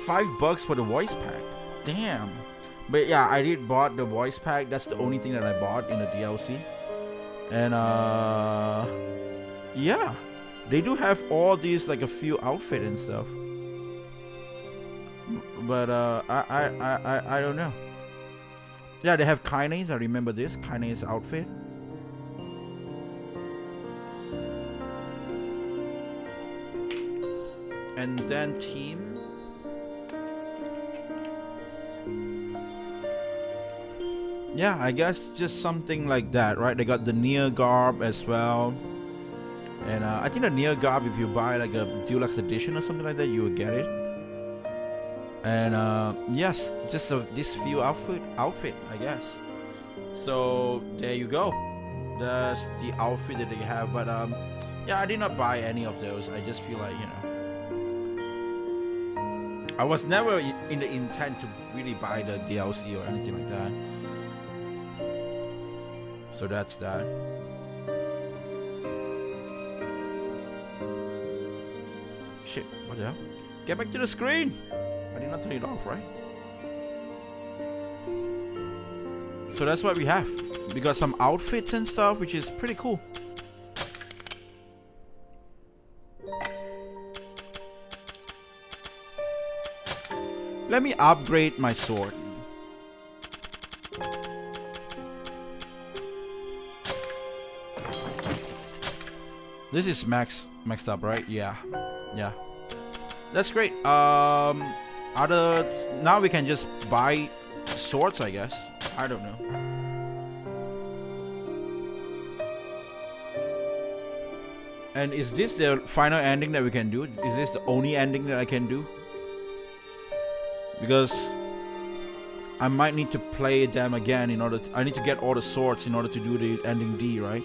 $5 for the voice pack. Damn. But yeah, I did bought the voice pack. That's the only thing that I bought in the DLC. And yeah, they do have all these, like a few outfit and stuff. But I don't know. Yeah, they have Kaine's. I remember this Kaine's outfit. And then team. Yeah, I guess just something like that, right? They got the Nier garb as well. And I think the Nier garb, if you buy like a deluxe edition or something like that, you will get it. And yes, just this few outfit, I guess. So there you go. That's the outfit that they have. But yeah, I did not buy any of those. I just feel like, you know, I was never in the intent to really buy the DLC or anything like that. So that's that. Shit, what the hell? Get back to the screen! I did not turn it off, right? So that's what we have. We got some outfits and stuff, which is pretty cool. Let me upgrade my sword. This is maxed up, right? Yeah. That's great. Now we can just buy swords, I guess. I don't know. And is this the final ending that we can do? Is this the only ending that I can do? Because I might need to play them again in order I need to get all the swords in order to do the ending D, right?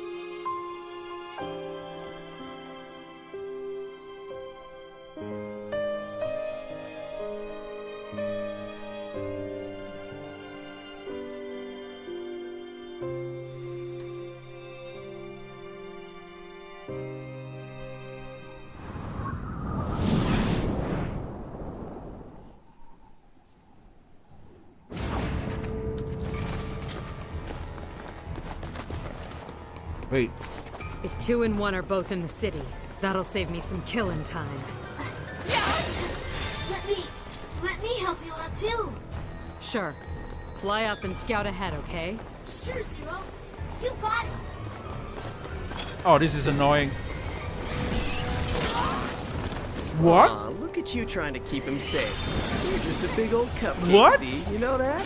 Wait. If 2 and 1 are both in the city, that'll save me some killing time. Let me help you out too. Sure. Fly up and scout ahead, okay? Sure, Zero. You got it. Oh, this is annoying. What? Aw, look at you trying to keep him safe. You're just a big old cupcake, What? see? You know that?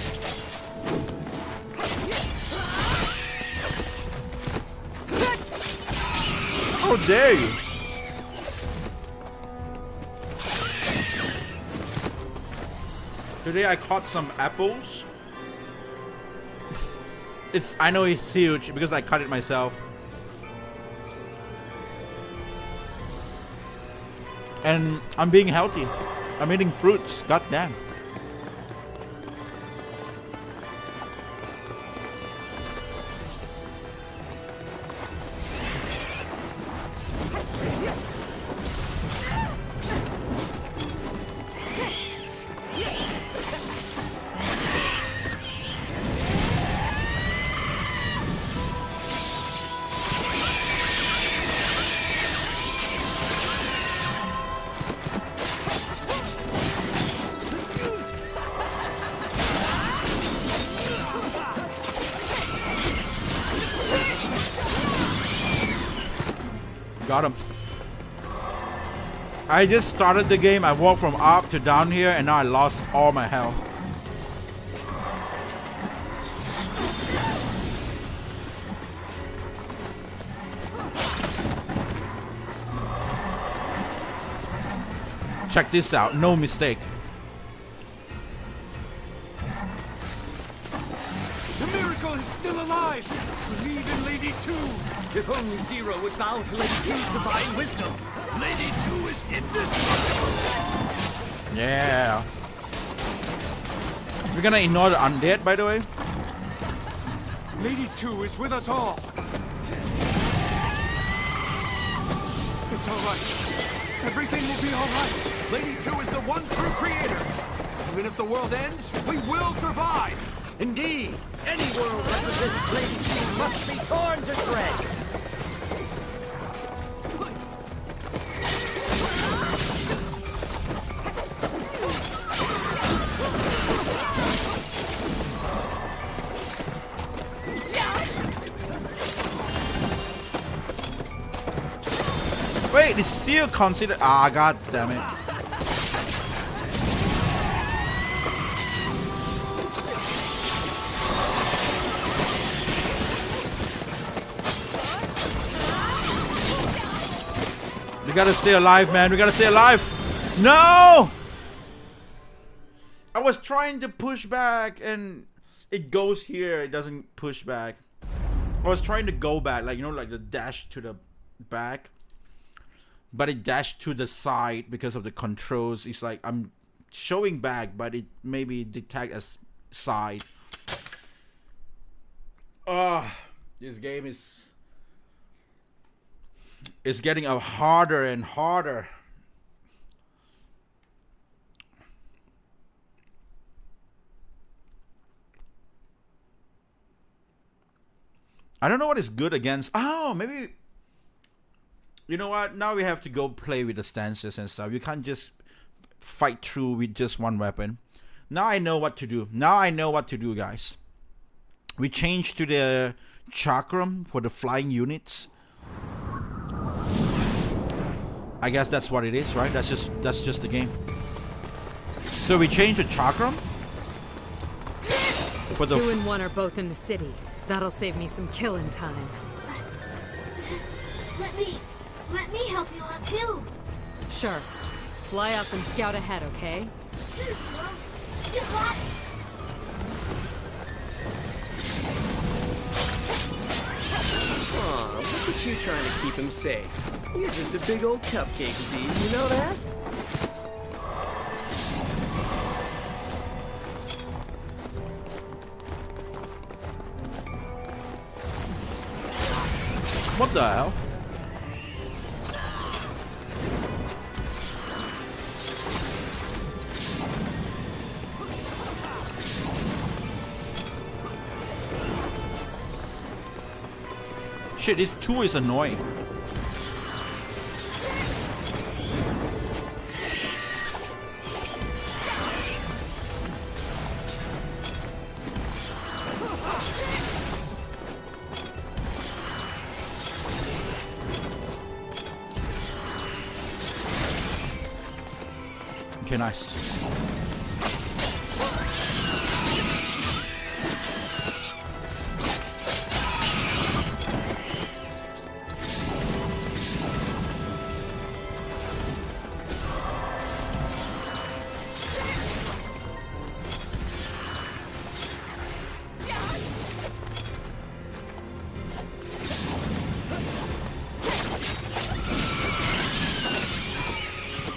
How dare you? Today I caught some apples. I know it's huge because I cut it myself. And I'm being healthy. I'm eating fruits. God damn. Got him. I just started the game. I walked from up to down here and now I lost all my health. Check this out. No mistake. The miracle is still alive! Believe in Lady 2! If only Zero would bow to Lady 2's divine wisdom! Lady 2 is indestructible! Yeah. We're gonna ignore the undead, by the way. Lady 2 is with us all! It's alright. Everything will be alright. Lady 2 is the one true creator. Even if the world ends, we will survive! Indeed, any world that resists Lady 2 must be torn to shreds! Wait, it's still considered. Ah, god damn it. We gotta stay alive, man. We gotta stay alive. No! I was trying to push back and it goes here. It doesn't push back. I was trying to go back, like, you know, like the dash to the back. But it dashed to the side because of the controls. It's like I'm showing back, but it maybe detect as side. This game is getting harder and harder. I don't know what is good against. Oh, maybe. You know what? Now we have to go play with the stances and stuff. You can't just fight through with just one weapon. Now I know what to do. Now I know what to do, guys. We changed to the chakram for the flying units. I guess that's what it is, right? That's just the game. So we changed the chakram for the 2 and 1 are both in the city. That'll save me some killing time. Let me help you out too. Sure. Fly up and scout ahead, okay? Sure, Zero. You got it. Aw, look at you trying to keep him safe. You're just a big old cupcake, Z. You know that? What the hell? Shit, this 2 is annoying. Okay, nice.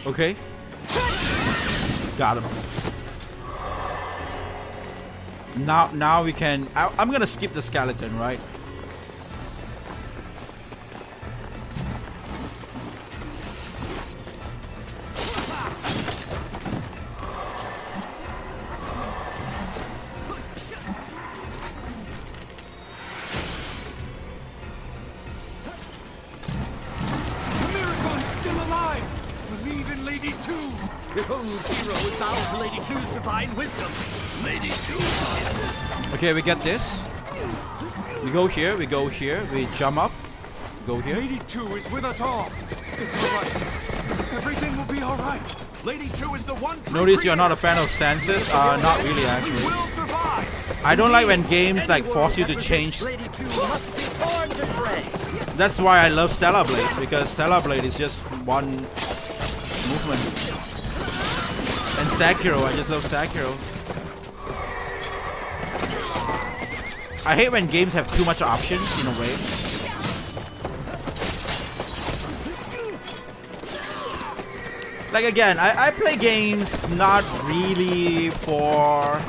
Okay. Got him. Now we can. I'm gonna skip the skeleton, right? Okay, we get this. We go here, we jump up, go here. Lady 2 is with us all. It's alright. Everything will be alright. Lady 2 is the one true Notice you're not a fan of stances. Not really, actually. I don't like when games like force you to change. That's why I love Stellar Blade, because Stellar Blade is just one movement. And Sekiro, I just love Sekiro. I hate when games have too much options in a way. Like again, I play games not really for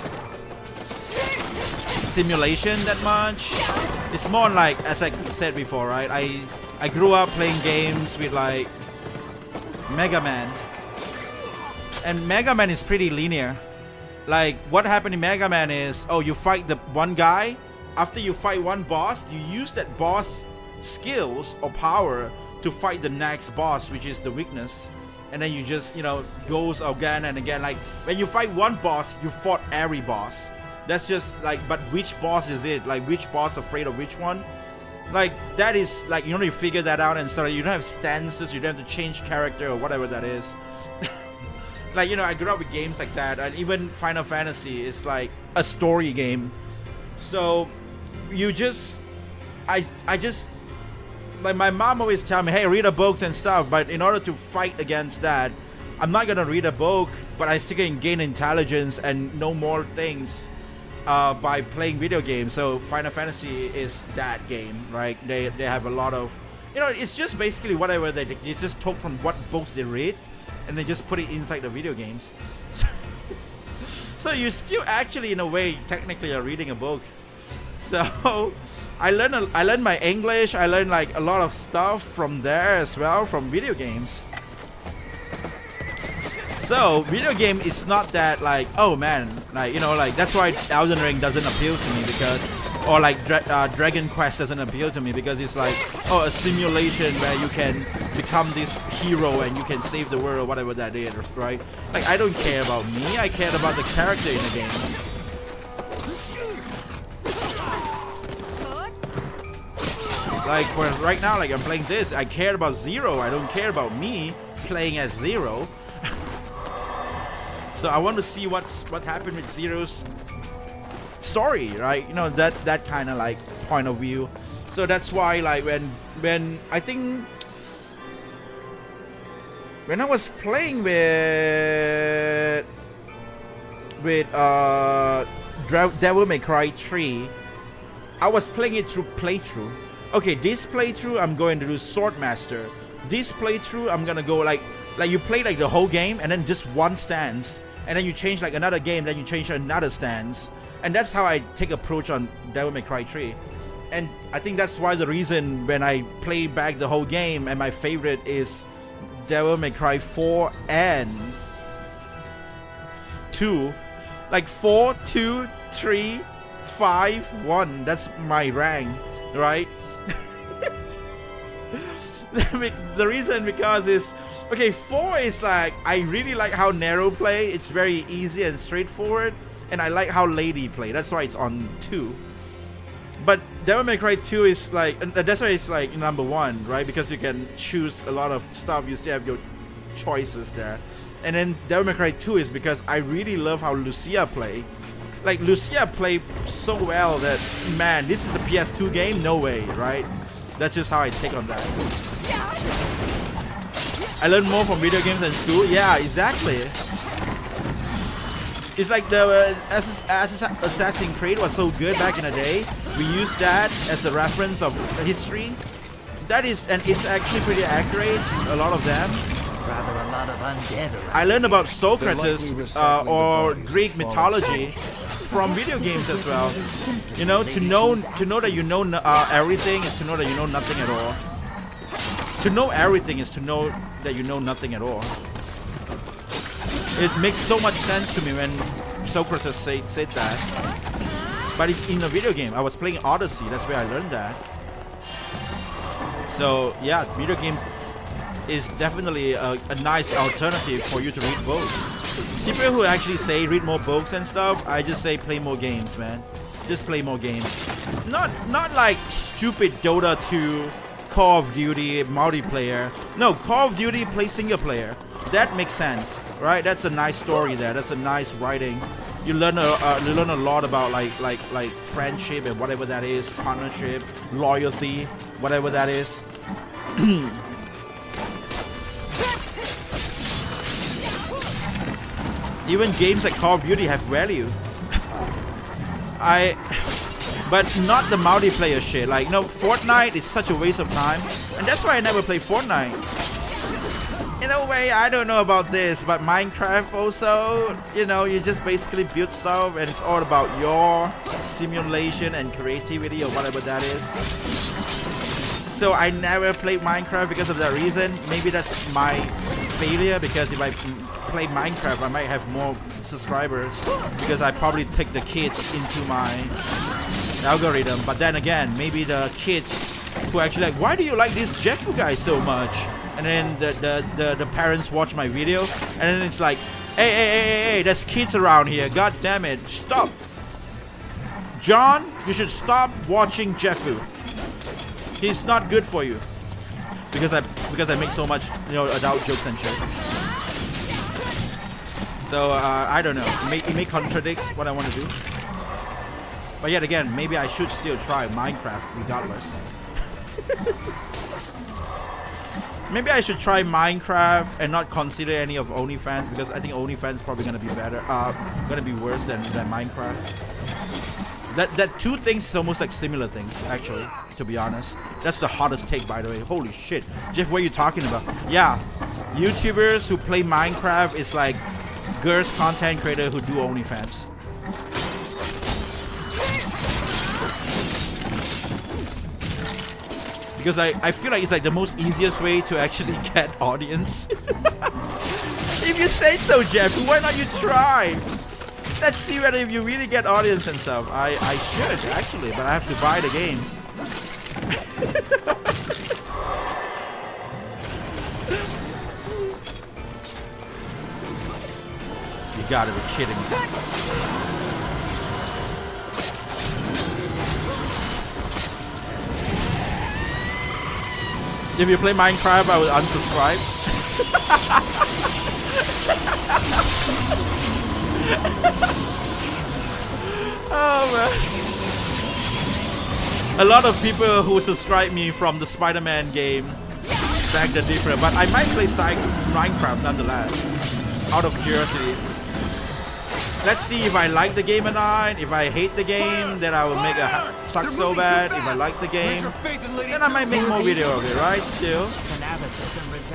simulation that much. It's more like, as I said before, right? I grew up playing games with like Mega Man. And Mega Man is pretty linear. Like what happened in Mega Man is, oh, you fight the one guy. After you fight one boss, you use that boss skills or power to fight the next boss, which is the weakness. And then you just, you know, goes again and again. Like when you fight one boss, you fought every boss. That's just like, but which boss is it? Like which boss afraid of which one? Like that is like, you know, you figure that out and stuff. You don't have stances, you don't have to change character or whatever that is. Like, you know, I grew up with games like that, and even Final Fantasy is like a story game. So you just, I just, like, my mom always tell me, hey, read a books and stuff, but in order to fight against that, I'm not gonna read a book, but I still can gain intelligence and know more things by playing video games. So Final Fantasy is that game, right? They have a lot of, you know, it's just basically whatever they just took from what books they read, and they just put it inside the video games. So you still actually, in a way, technically are reading a book. So I learned my English. I learned like a lot of stuff from there as well, from video games. So video game is not that like, oh man, like, you know, like that's why Elden Ring doesn't appeal to me, because, or like Dragon Quest doesn't appeal to me, because it's like, oh, a simulation where you can become this hero and you can save the world or whatever that is, right? Like, I don't care about me, I care about the character in the game. Like for right now, like I'm playing this, I care about Zero, I don't care about me playing as Zero. So I want to see what happened with Zero's story, right? You know, that kind of like point of view. So that's why, like, when I think when I was playing with Devil May Cry 3, I was playing it through playthrough. Okay, this playthrough I'm going to do Swordmaster. This playthrough I'm gonna go like you play like the whole game and then just one stance, and then you change like another game, then you change another stance, and that's how I take approach on Devil May Cry 3. And I think that's why the reason when I play back the whole game, and my favorite is Devil May Cry 4 and 2. Like 4, 2, 3, 5, 1. That's my rank, right? The reason because is, okay, 4 is like, I really like how Nero play. It's very easy and straightforward, and I like how Lady play. That's why it's on 2. But Devil May Cry 2 is like, that's why it's like number 1, right? Because you can choose a lot of stuff. You still have your choices there. And then Devil May Cry 2 is because I really love how Lucia play. Like, Lucia played so well that, man, this is a PS2 game? No way, right? That's just how I take on that. I learned more from video games than school. Yeah, exactly. It's like the Assassin's Creed was so good back in the day. We used that as a reference of history. That is, and it's actually pretty accurate, a lot of them. Rather a lot of undead around. I learned about Socrates or Greek mythology from video games as well. You know, to know that you know everything is to know that you know nothing at all. To know everything is to know that you know nothing at all. It makes so much sense to me when Socrates said that. But it's in a video game. I was playing Odyssey. That's where I learned that. So yeah, video games is definitely a nice alternative for you to read books. People who actually say read more books and stuff, I just say play more games, man. Just play more games. Not like stupid Dota 2, Call of Duty multiplayer. No, Call of Duty play single player. That makes sense, right? That's a nice story there. That's a nice writing. You learn a lot about like friendship and whatever that is, partnership, loyalty, whatever that is. Even games like Call of Duty have value. But not the multiplayer shit. Like, you know, Fortnite is such a waste of time, and that's why I never play Fortnite. In a way, I don't know about this, but Minecraft also, you know, you just basically build stuff, and it's all about your simulation and creativity or whatever that is. So I never played Minecraft because of that reason. Maybe that's my failure, because if I play Minecraft, I might have more subscribers, because I probably take the kids into my algorithm. But then again, maybe the kids who actually like, why do you like this Jeffu guy so much? And then the parents watch my video, and then it's like, hey, there's kids around here, god damn it, stop. John, you should stop watching Jeffu. He's not good for you because I make so much, you know, adult jokes and shit. So I don't know. It may contradicts what I want to do. But yet again, maybe I should still try Minecraft regardless. Maybe I should try Minecraft and not consider any of OnlyFans, because I think OnlyFans is probably gonna be better. Gonna be worse than Minecraft. That two things is almost like similar things, actually, to be honest. That's the hottest take, by the way. Holy shit. Jeff, what are you talking about? Yeah, YouTubers who play Minecraft is like girls content creators who do OnlyFans. Because I feel like it's like the most easiest way to actually get audience. If you say so, Jeff, why not you try? Let's see whether if you really get audience and stuff. I should actually, but I have to buy the game. You gotta be kidding me. If you play Minecraft, I will unsubscribe. Oh man. A lot of people who subscribe me from the Spider-Man game beg the different, but I might play Minecraft nonetheless, out of curiosity. Let's see if I like the game or not. If I hate the game, then I will make a suck so bad. If I like the game, then I might make more video of it, right? Still.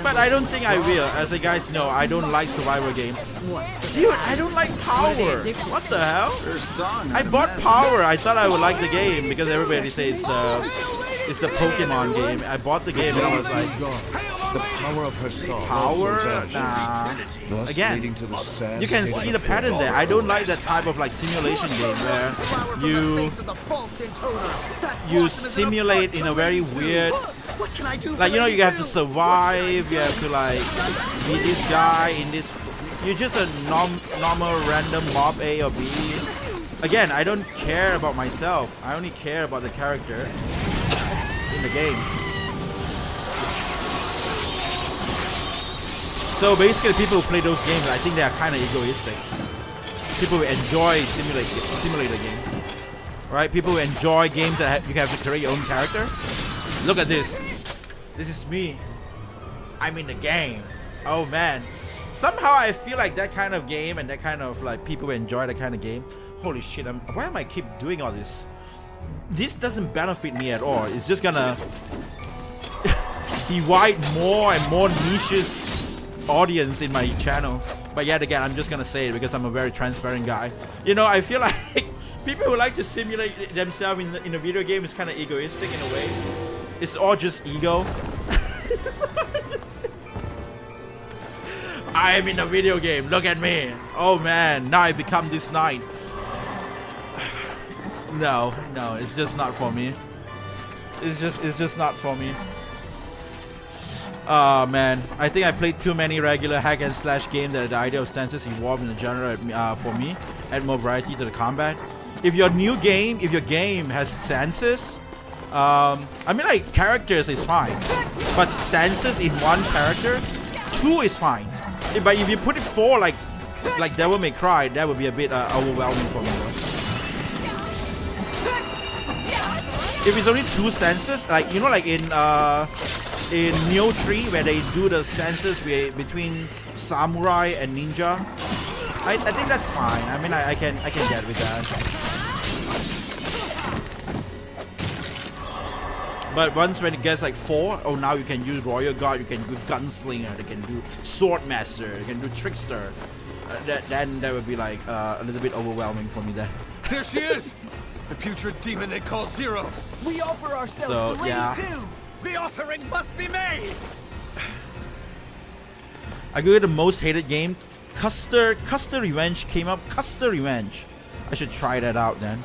But I don't think I will. As you guys know, I don't like survival game. Dude, I don't like Power. What the hell? I bought Power. I thought I would like the game because everybody says it's the Pokemon game. I bought the game and I was like, the power of her song. Power? Nah. Again, you can see the pattern there. I don't like that type of like simulation game where you simulate in a very weird, like, you know, you have to survive, you have to like be this guy in this. You're just a normal random mob A or B. Again, I don't care about myself. I only care about the character in the game. So basically, people who play those games, I think they are kind of egoistic. People who enjoy simulator game, right? People who enjoy games that you have to create your own character. Look at this. This is me. I'm in the game. Oh man. Somehow I feel like that kind of game and that kind of like people who enjoy that kind of game. Holy shit! Why am I keep doing all this? This doesn't benefit me at all. It's just gonna divide more and more niches audience in my channel. But yet again, I'm just gonna say it because I'm a very transparent guy. You know, I feel like people who like to simulate themselves in a video game is kind of egoistic in a way. It's all just ego. I am in a video game, look at me. Oh man, now I become this knight. No, it's just not for me. It's just not for me. Oh man, I think I played too many regular hack and slash games that the idea of stances evolved in the genre for me, add more variety to the combat. If your game has stances, I mean like characters is fine, but stances in one character, 2 is fine. But if you put it 4 like Devil May Cry, that would be a bit overwhelming for me. If it's only 2 stances, like you know, like in Neo 3 where they do the stances between samurai and ninja, I think that's fine. I mean, I can get with that. But once when it gets like 4, oh now you can use Royal Guard, you can do Gunslinger, you can do Swordmaster, you can do Trickster. Then that would be like a little bit overwhelming for me then. There she is! The putrid demon they call Zero. We offer ourselves to Lady yeah. 2. The offering must be made. I go to the most hated game. Custer Revenge came up. Custer Revenge. I should try that out then.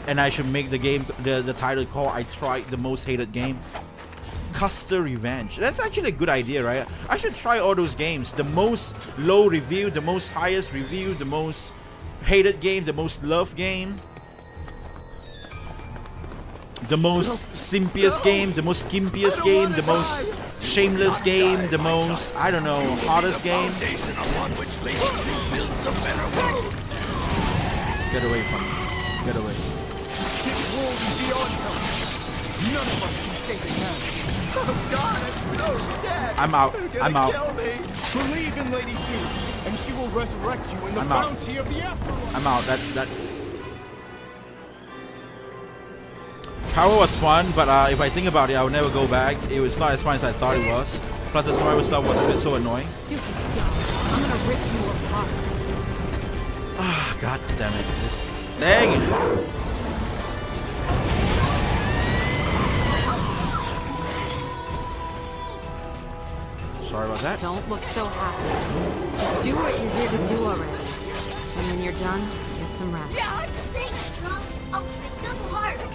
And I should make the game the title call I tried the most hated game. Custer Revenge. That's actually a good idea, right? I should try all those games. The most low review, the most highest review, the most hated game, the most loved game. the most simpiest game, the most skimpiest game, the most shameless game, the most, I don't know, hardest game. Get away from me. Get away. This world is beyond help. None of us can save it now. Oh God, I'm so dead. I'm out. They're I'm gonna out. kill me. Believe in Lady 2, and she will resurrect you in the I'm out. bounty of the afterlife. I'm out. That Power was fun, but if I think about it, I would never go back. It was not as fun as I thought it was. Plus, the survival stuff was a bit so annoying. Stupid dog. I'm gonna rip you apart. Ah, god damn it. This thing! Sorry about that. Don't look so happy. Just do what you're here to do already. And when you're done, get some rest. Thanks, Bro. I'll try double hard, okay?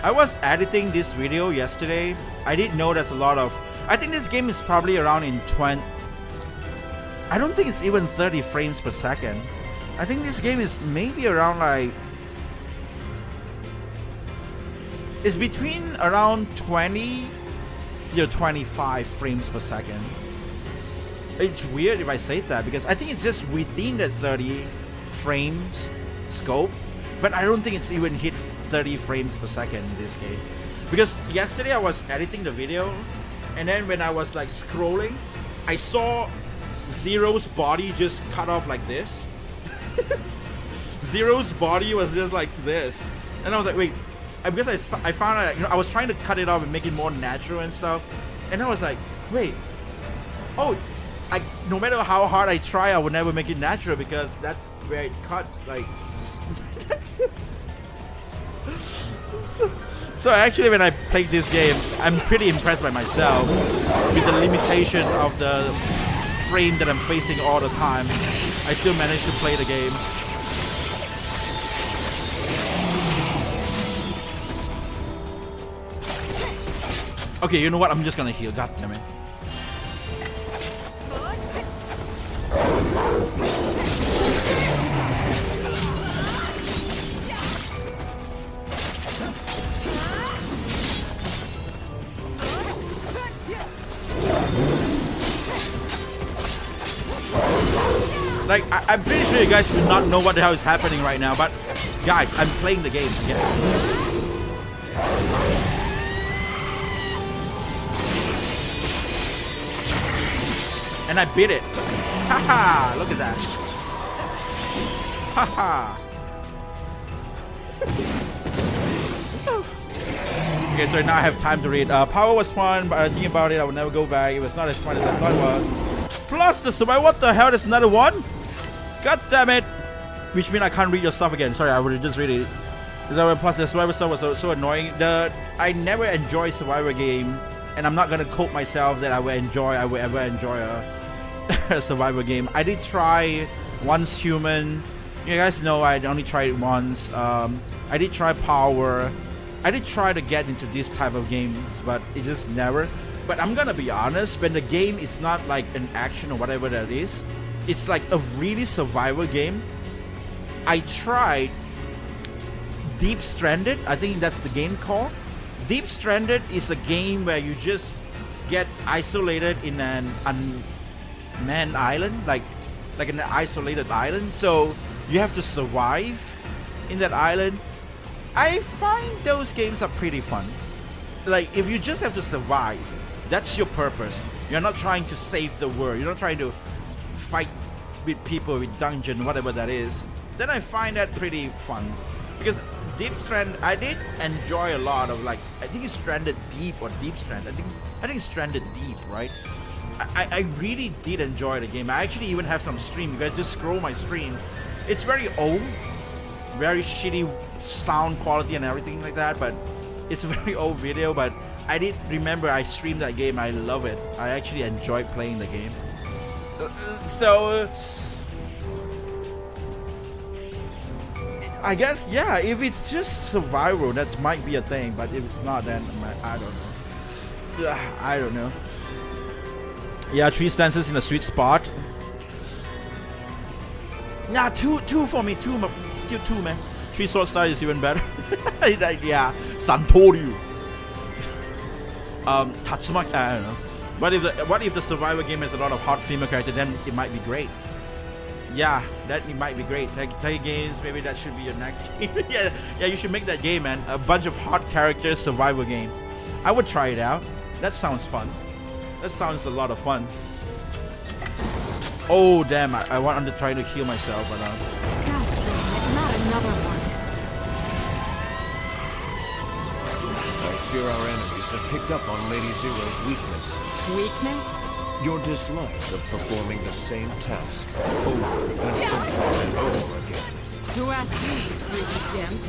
I was editing this video yesterday. I did notice a lot of... I think this game is probably around in 20... I don't think it's even 30 frames per second. I think this game is maybe around like... It's between around 20 to 25 frames per second. It's weird if I say that because I think it's just within the 30 frames scope, but I don't think it's even hit 30 frames per second in this game. Because yesterday I was editing the video, and then when I was like scrolling, I saw Zero's body just cut off like this. Zero's body was just like this, and I was like, wait. Because I found out, I was trying to cut it off and make it more natural and stuff, and I was like, wait, oh, no matter how hard I try, I would never make it natural because that's where it cuts. Like, that's so actually, when I played this game, I'm pretty impressed by myself with the limitation of the frame that I'm facing all the time. I still managed to play the game. Okay, you know what? I'm just gonna heal. God damn it. Like, I'm pretty sure you guys do not know what the hell is happening right now, but guys, I'm playing the game again. And I beat it. Haha, look at that. Haha. Okay, so now I have time to read. Power was fun, but I think about it, I would never go back. It was not as fun as I thought it was. Plus the survival. What the hell? There's another one? God damn it. Which means I can't read your stuff again. Sorry, I would just read it. Plus the survival stuff was so annoying. I never enjoy survival game, and I'm not gonna quote myself that I will ever enjoy a survival game. I did try once Human. You guys know I only tried it once. I did try Power. I did try to get into this type of games, but it just never. But I'm gonna be honest, when the game is not like an action or whatever that is, it's like a really survival game. I tried Deep Stranded. I think that's the game called. Deep Stranded is a game where you just get isolated in an unmanned island, like an isolated island. So you have to survive in that island. I find those games are pretty fun. Like, if you just have to survive, that's your purpose. You're not trying to save the world. You're not trying to fight with people with dungeon, whatever that is. Then I find that pretty fun. Because Deep Strand, I did enjoy a lot of, like, I think it's Stranded Deep or Deep Strand. I think it's Stranded Deep, right? I really did enjoy the game. I actually even have some stream. You guys just scroll my stream. It's very old, very shitty sound quality and everything like that, but it's a very old video. But I did remember I streamed that game. I love it. I actually enjoyed playing the game. I guess, yeah, if it's just survival, that might be a thing, but if it's not, then I don't know. I don't know. Yeah, 3 stances in a sweet spot. Nah, two for me. Still two, man. 3 Sword Star is even better. Yeah, Santoryu. Tatsumaki. I don't know. What if the survivor game has a lot of hot female characters? Then it might be great. Yeah, that it might be great. Tag games, maybe that should be your next game. yeah, you should make that game, man. A bunch of hot characters survivor game. I would try it out. That sounds fun. That sounds a lot of fun. Oh damn! I wanted to try to heal myself, but God damn it! Not another one. I fear our enemies have picked up on Lady Zero's weakness. Weakness? Your dislike of performing the same task over and over and over again. Who asked you, you freaky gimp?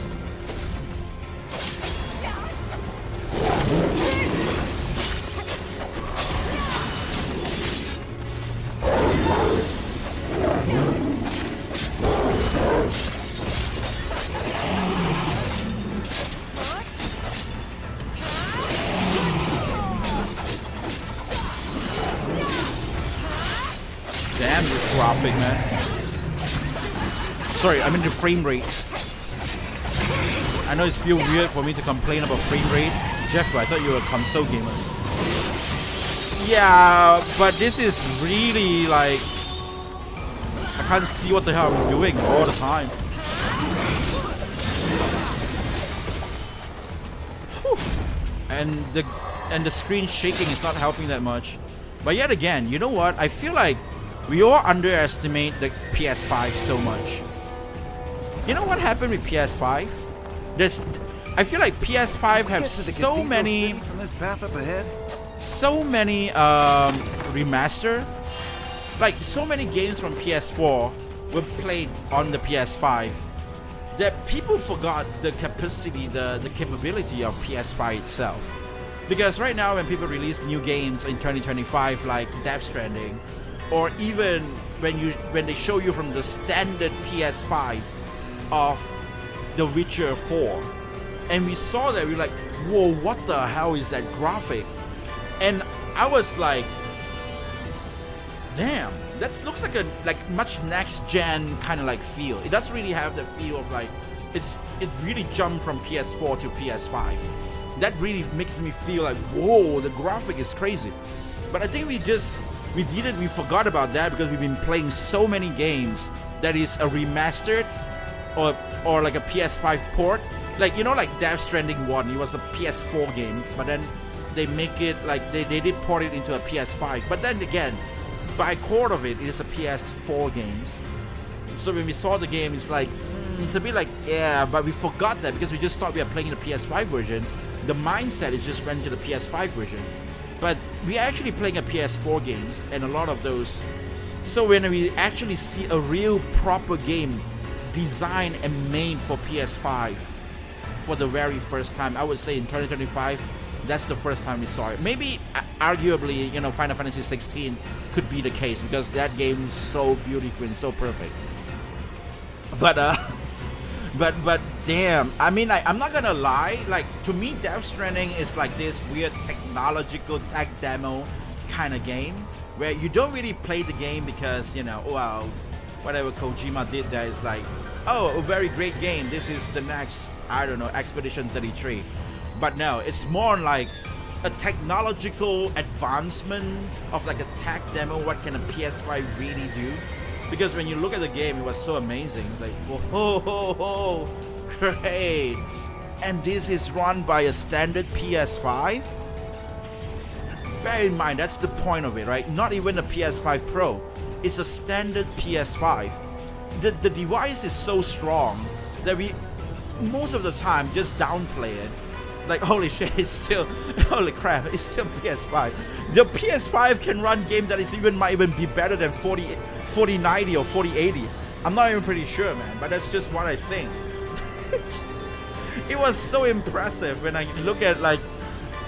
damn this graphic, man. Sorry, I mean the frame rate. I know it's feel weird for me to complain about frame rate. Jeffu, I thought you were a console gamer. Yeah, but this is really like I can't see what the hell I'm doing all the time. Whew. And the screen shaking is not helping that much. But yet again, you know what? I feel like we all underestimate the PS5 so much. You know what happened with PS5? I feel like PS5 have so many from this path up ahead. So many remaster, like so many games from PS4 were played on the PS5 that people forgot the capacity, the capability of PS5 itself. Because right now when people release new games in 2025 like Death Stranding, or even when they show you from the standard PS5 of The Witcher 4, and we saw that, we were like, whoa, what the hell is that graphic? And I was like, damn, that looks like a much next gen kind of like feel. It doesn't really have the feel of like it really jumped from PS4 to PS5. That really makes me feel like, whoa, the graphic is crazy. But I think we forgot about that because we've been playing so many games that is a remastered or like a PS5 port. Like, you know, like Death Stranding 1, it was a PS4 games, but then they make it like they did port it into a PS5. But then again, by core of it is a PS4 games. So when we saw the game, it's like it's a bit like, yeah, but we forgot that because we just thought we were playing the PS5 version. The mindset is just went to the PS5 version, but we are actually playing a PS4 games and a lot of those. So when we actually see a real proper game designed and made for PS5 for the very first time, I would say in 2025, that's the first time we saw it. Maybe arguably, you know, Final Fantasy 16 could be the case because that game is so beautiful and so perfect. But damn, I mean, I'm not gonna lie, like to me Death Stranding is like this weird technological tech demo kind of game where you don't really play the game because, you know, well, whatever Kojima did there is like, oh, a very great game, this is the next, I don't know, Expedition 33. But no, it's more like a technological advancement of like a tech demo. What can a PS5 really do? Because when you look at the game, it was so amazing. It's like, whoa, great. And this is run by a standard PS5? Bear in mind, that's the point of it, right? Not even a PS5 Pro. It's a standard PS5. The device is so strong that we, most of the time, just downplay it. Like, holy shit, it's still, holy crap, it's still PS5. The PS5 can run games that might even be better than 4090 or 4080. I'm not even pretty sure, man, but that's just what I think. It was so impressive when I look at, like,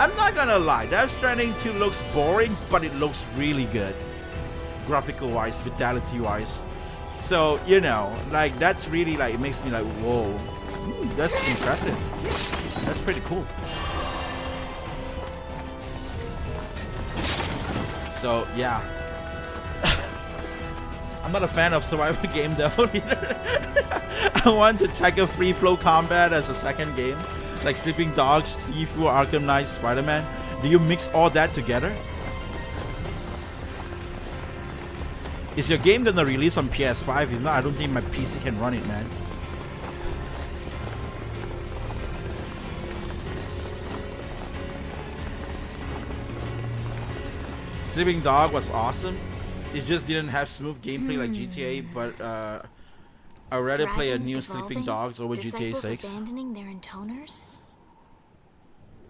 I'm not gonna lie, Death Stranding 2 looks boring, but it looks really good. Graphical wise, fidelity wise. So, you know, like, that's really, like, it makes me like, whoa, that's impressive. That's pretty cool. So yeah. I'm not a fan of survival game though either. I want to tackle free flow combat as a second game, like Sleeping Dogs, Sifu, Arkham Knight, Spider-Man. Do you mix all that together? Is your game gonna release on PS5? If not, I don't think my PC can run it, man. Sleeping Dog was awesome. It just didn't have smooth gameplay like GTA, but I'd rather play a new Sleeping Dogs over GTA 6. Abandoning their intoners?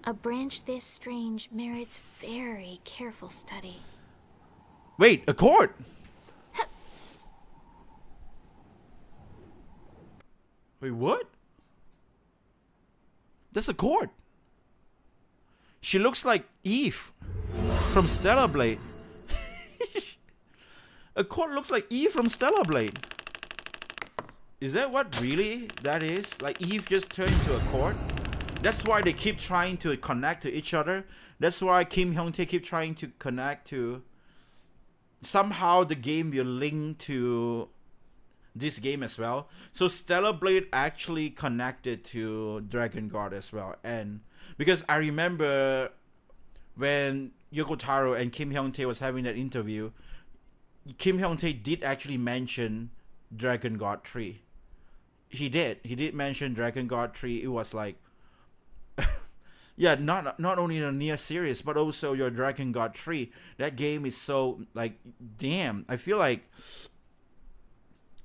A branch this strange merits very careful study. Wait, a chord! Wait, what? That's a chord. She looks like Eve from Stellar Blade. A chord looks like Eve from Stellar Blade. Is that what really that is? Like Eve just turned into a chord? That's why they keep trying to connect to each other. That's why Kim Hyung-tae keep trying to connect to. Somehow the game will link to this game as well. So Stellar Blade actually connected to Drakengard as well. And because I remember when Yoko Taro and Kim Hyung-tae was having that interview, Kim Hyung-tae did actually mention Drakengard 3. He did mention Drakengard 3. It was like yeah, not only the Nier series, but also your Drakengard 3. That game is so like, damn. I feel like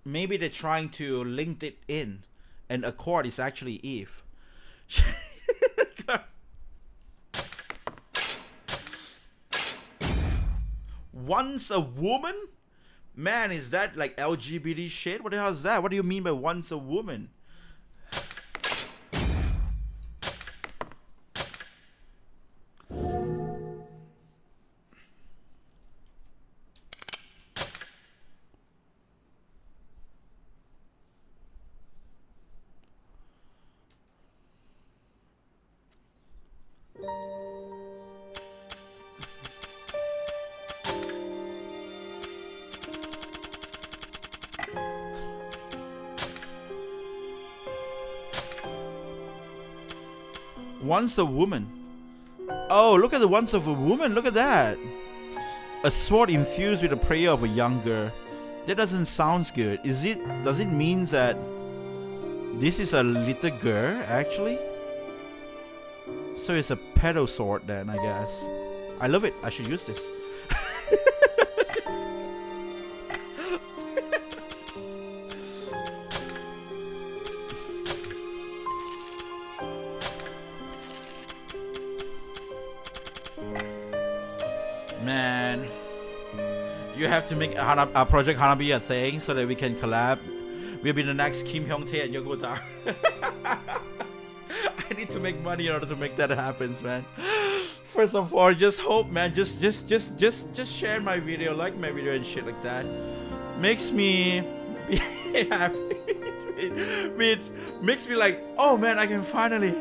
maybe they're trying to link it in, and Accord is actually Eve. Once a woman? Man, is that like LGBT shit? What the hell is that? What do you mean by once a woman? Once a woman. Oh, look at the once of a woman. Look at that. A sword infused with the prayer of a young girl. That doesn't sound good. Does it mean that this is a little girl actually? So it's a pedo sword then, I guess. I love it. I should use this. Man, you have to make a Project Hanabi a thing so that we can collab. We'll be the next Kim Hyung-tae and Yoko Taro. I need to make money in order to make that happen, man. First of all, just hope, man. Just share my video, like my video and shit like that. Makes me be happy. It makes me like, oh man, I can finally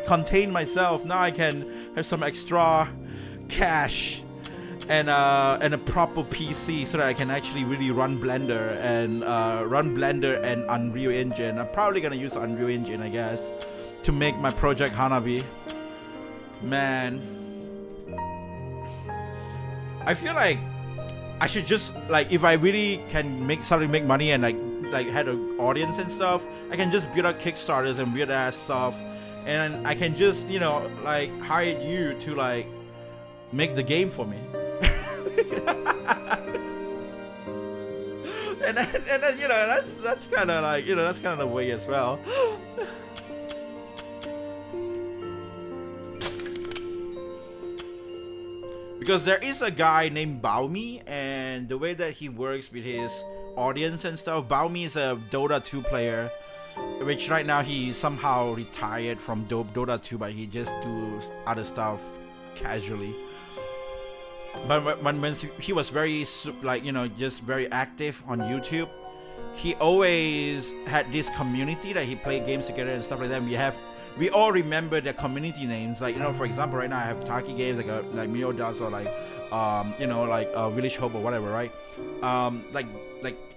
contain myself. Now I can have some extra cash and a proper PC so that I can actually really run Blender and Unreal Engine. I'm probably gonna use Unreal Engine, I guess, to make my Project Hanabi. Man, I feel like I should just, like, if I really can make money and like had an audience and stuff, I can just build up Kickstarters and weird ass stuff, and I can just, you know, like hire you to like make the game for me. and then, you know, that's kind of like, you know, that's kind of the way as well. Because there is a guy named Baomi, and the way that he works with his audience and stuff, Baomi is a Dota 2 player, which right now he somehow retired from Dota 2, but he just do other stuff casually. But when he was very, like, you know, just very active on YouTube, he always had this community that he played games together and stuff like that. we all remember the community names. Like, you know, for example, right now I have Taki Games, like Mio does, or like you know, like Village Hope or whatever, right? Like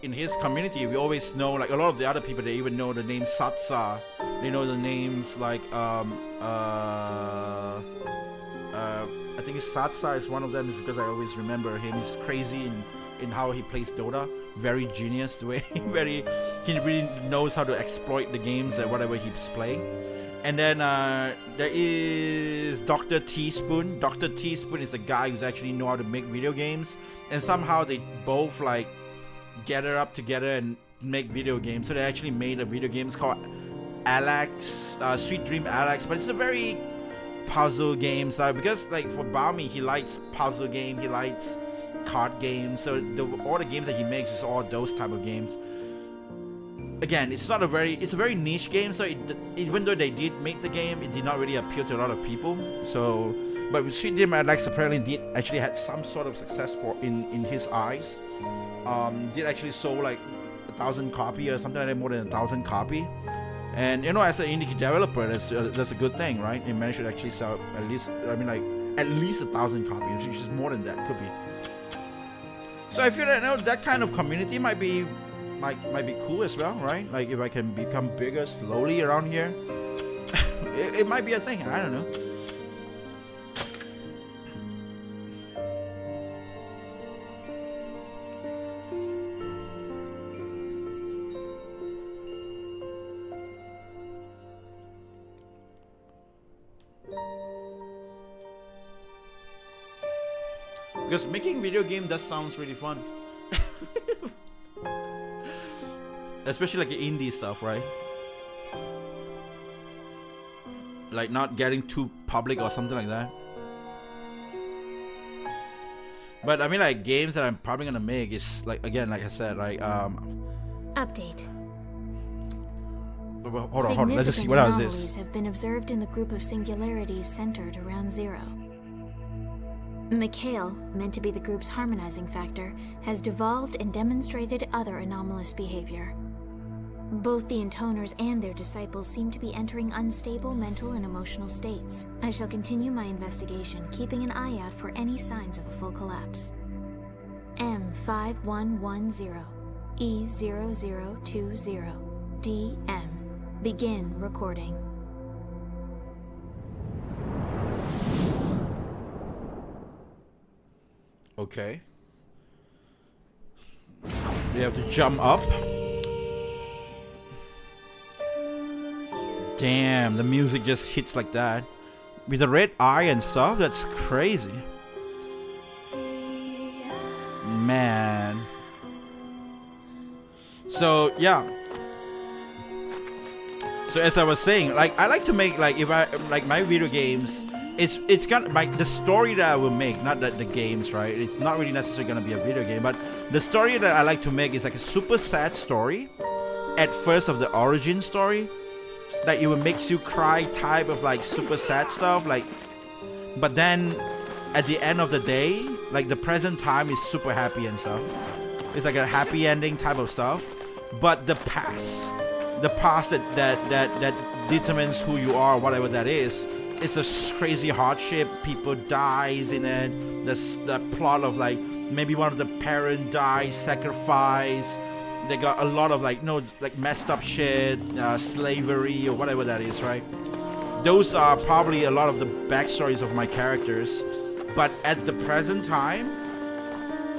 in his community, we always know, like a lot of the other people, they even know the name Satsa. They know the names like I think Satsa is one of them, is because I always remember him. He's crazy in how he plays Dota. Very genius the way he really knows how to exploit the games and whatever he's playing. And then there is Dr. Teaspoon. Dr. Teaspoon is a guy who's actually know how to make video games, and somehow they both like gather up together and make video games. So they actually made a video game. It's called Alex, Sweet Dream Alex, but it's a very puzzle game style, because like for Balmy, he likes puzzle game, he likes card games, so all the games that he makes is all those type of games. Again, it's a very niche game, so even though they did make the game, it did not really appeal to a lot of people. So, but with Sweet Dream Alex apparently did actually had some sort of success in his eyes. Did actually sold like 1,000 copy or something like that, more than 1,000 copy. And you know, as an indie developer, that's a good thing, right? It managed to actually sell at least 1,000 copies, which is more than that, could be. So I feel that, you know, that kind of community might be cool as well, right? Like if I can become bigger slowly around here, it might be a thing. I don't know. Because making video game does sounds really fun. Especially like indie stuff, right? Like not getting too public or something like that. But I mean, like games that I'm probably gonna make is like, again, like I said, like Update. Hold on. Let's just see what else is. Anomalies have been observed in the group of singularities centered around Zero. Mikhail, meant to be the group's harmonizing factor, has devolved and demonstrated other anomalous behavior. Both the intoners and their disciples seem to be entering unstable mental and emotional states. I shall continue my investigation, keeping an eye out for any signs of a full collapse. M5110, E0020, DM. Begin recording. Okay. We have to jump up. Damn, the music just hits like that. With the red eye and stuff, that's crazy. Man. So, yeah. So as I was saying, like I like to make, like, if I like my video games, it's gonna, like, the story that I will make, not the games, right? It's not really necessarily gonna be a video game, but the story that I like to make is like a super sad story at first, of the origin story, that it will make you cry type of like super sad stuff, like, but then at the end of the day, like the present time is super happy and stuff. It's like a happy ending type of stuff, but the past that determines who you are, whatever that is, it's a crazy hardship. People dies in it. The plot of like maybe one of the parents dies, sacrifice. They got a lot of like, like messed up shit, slavery or whatever that is, right? Those are probably a lot of the backstories of my characters. But at the present time,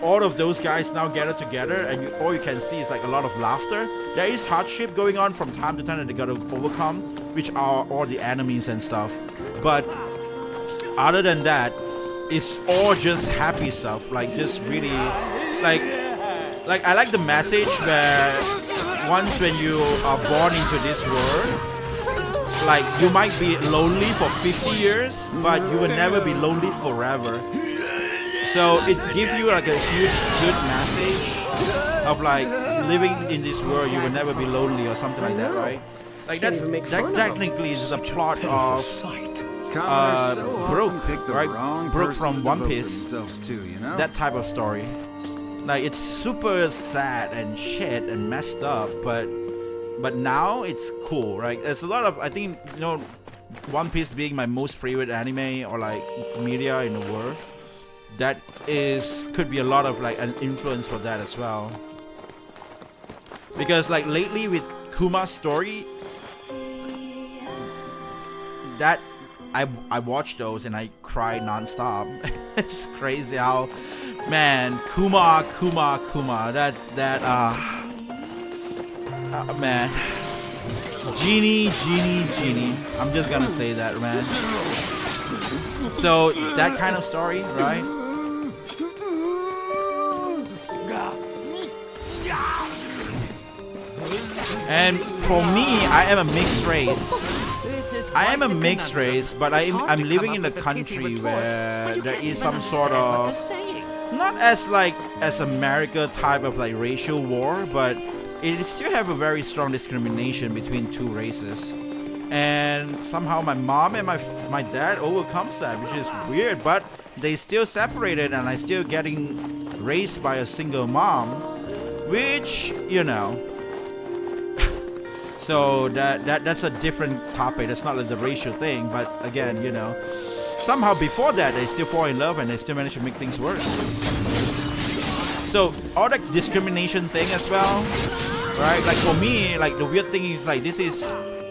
all of those guys now gather together, and all you can see is like a lot of laughter. There is hardship going on from time to time that they gotta overcome, which are all the enemies and stuff. But other than that, it's all just happy stuff. Like just really, like I like the message where once when you are born into this world, like you might be lonely for 50 years, but you will never be lonely forever. So it gives you like a huge good message of like living in this world, you will never be lonely or something like that, right? Like that technically is a plot of Brook, right? Brook from One Piece. That type of story. Like it's super sad and shit and messed up, but now it's cool, right? There's a lot of, I think, One Piece being my most favorite anime or like media in the world, that could be a lot of like an influence for that as well. Because like lately with Kuma's story, that I watched those and I cried non-stop. It's crazy how, man, Kuma, man, Genie. I'm just gonna say that, man. So that kind of story, right? And for me, I am a mixed race. But I'm living in a country where there is some sort of, not as America type of like racial war, but it still have a very strong discrimination between two races. And somehow my mom and my dad overcomes that, which is weird, but they still separated and I still getting raised by a single mom, which, you know. So that's a different topic. That's not like the racial thing, but again, you know, somehow before that they still fall in love and they still manage to make things worse. So all that discrimination thing as well, right? Like for me, like the weird thing is like this is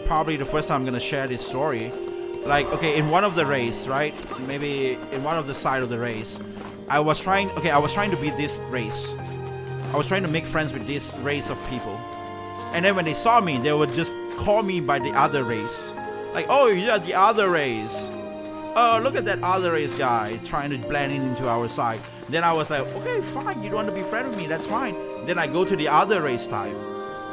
probably the first time I'm gonna share this story. Like, okay, in one of the race, right? Maybe in one of the side of the race, I was trying to be this race. I was trying to make friends with this race of people. And then when they saw me, they would just call me by the other race. Like, oh, you're the other race. Oh, look at that other race guy trying to blend into our side. Then I was like, okay, fine, you don't want to be friend with me, that's fine. Then I go to the other race type.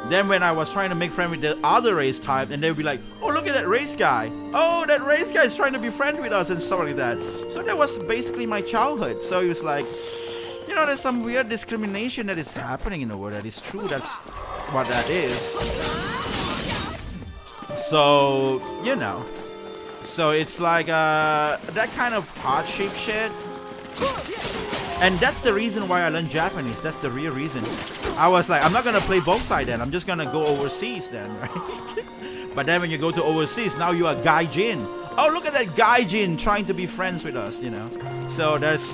Then when I was trying to make friend with the other race type, and they would be like, oh, look at that race guy. Oh, that race guy is trying to be friend with us and stuff like that. So that was basically my childhood. So it was like, you know, there's some weird discrimination that is happening in the world. That is true. That's what that is. So, you know. So it's like that kind of hardship shit. And that's the reason why I learned Japanese. That's the real reason. I was like, I'm not gonna play both sides then. I'm just gonna go overseas then, right? But then when you go to overseas, now you are gaijin. Oh, look at that gaijin trying to be friends with us, you know. So that's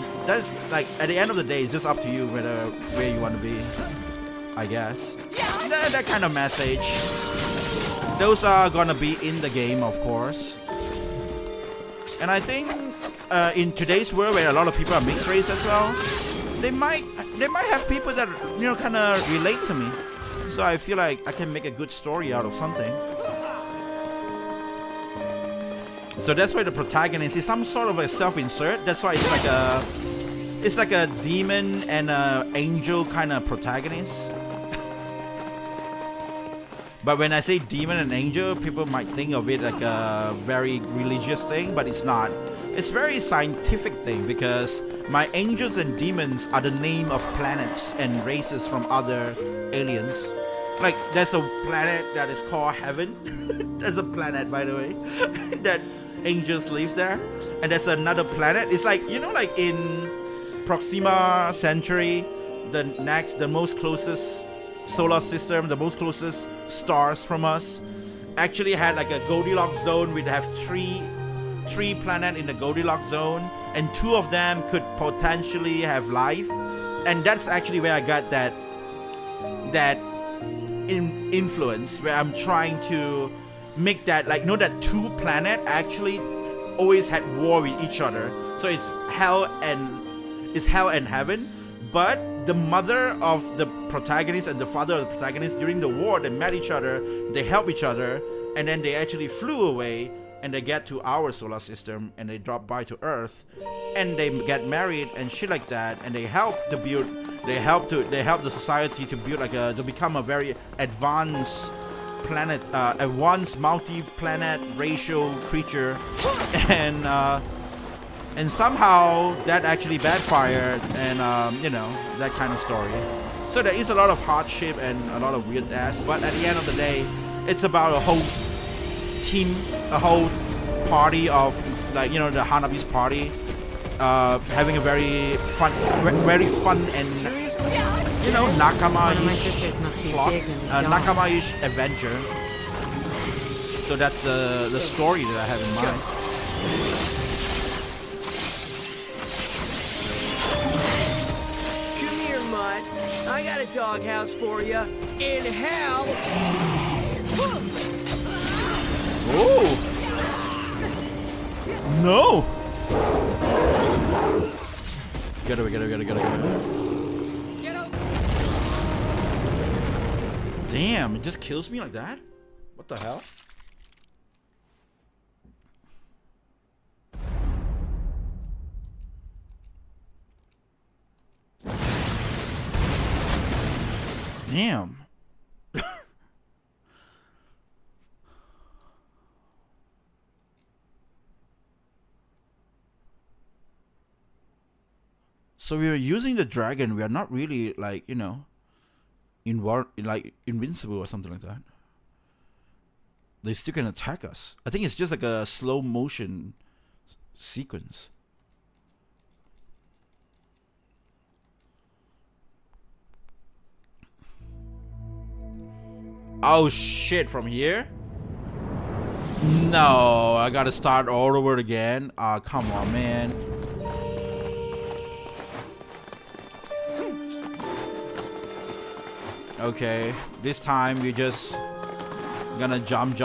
like at the end of the day, it's just up to you where you want to be, I guess. That kind of message. Those are gonna be in the game, of course. And I think in today's world, where a lot of people are mixed race as well, they might have people that, you know, kind of relate to me. So I feel like I can make a good story out of something. So that's why the protagonist is some sort of a self-insert. That's why it's like a demon and an angel kind of protagonist. But when I say demon and angel, people might think of it like a very religious thing, but it's not. It's a very scientific thing, because my angels and demons are the name of planets and races from other aliens. Like, there's a planet that is called Heaven. There's a planet, by the way, that angels live there. And there's another planet. It's like, you know, like in Proxima Centauri, the most closest solar system, the most closest stars from us, actually had like a Goldilocks zone. We'd have three planets in the Goldilocks zone, and two of them could potentially have life. And that's actually where I got that influence, where I'm trying to make that, like, know that two planets actually always had war with each other. So it's hell and heaven. But the mother of the protagonist and the father of the protagonist, during the war, they met each other, they helped each other, and then they actually flew away, and they get to our solar system, and they drop by to Earth, and they get married and shit like that, and they help the society to build to become a very advanced planet, advanced multi-planet racial creature, and somehow that actually backfired, and you know, that kind of story. So there is a lot of hardship and a lot of weird ass, but at the end of the day, it's about a whole team, a whole party of, like, you know, the Hanabi's party, having a very fun and, you know, nakama-ish plot, nakama-ish adventure. So that's the story that I have in mind. Come here, Mutt. I got a doghouse for you. In hell. Oh! No! Get away. Damn, it just kills me like that? What the hell? Damn. So we are using the dragon. We are not really like, you know, like invincible or something like that. They still can attack us. I think it's just like a slow motion sequence. Oh shit, from here? No, I gotta start all over again. Ah, come on, man. Okay, this time we just gonna jump.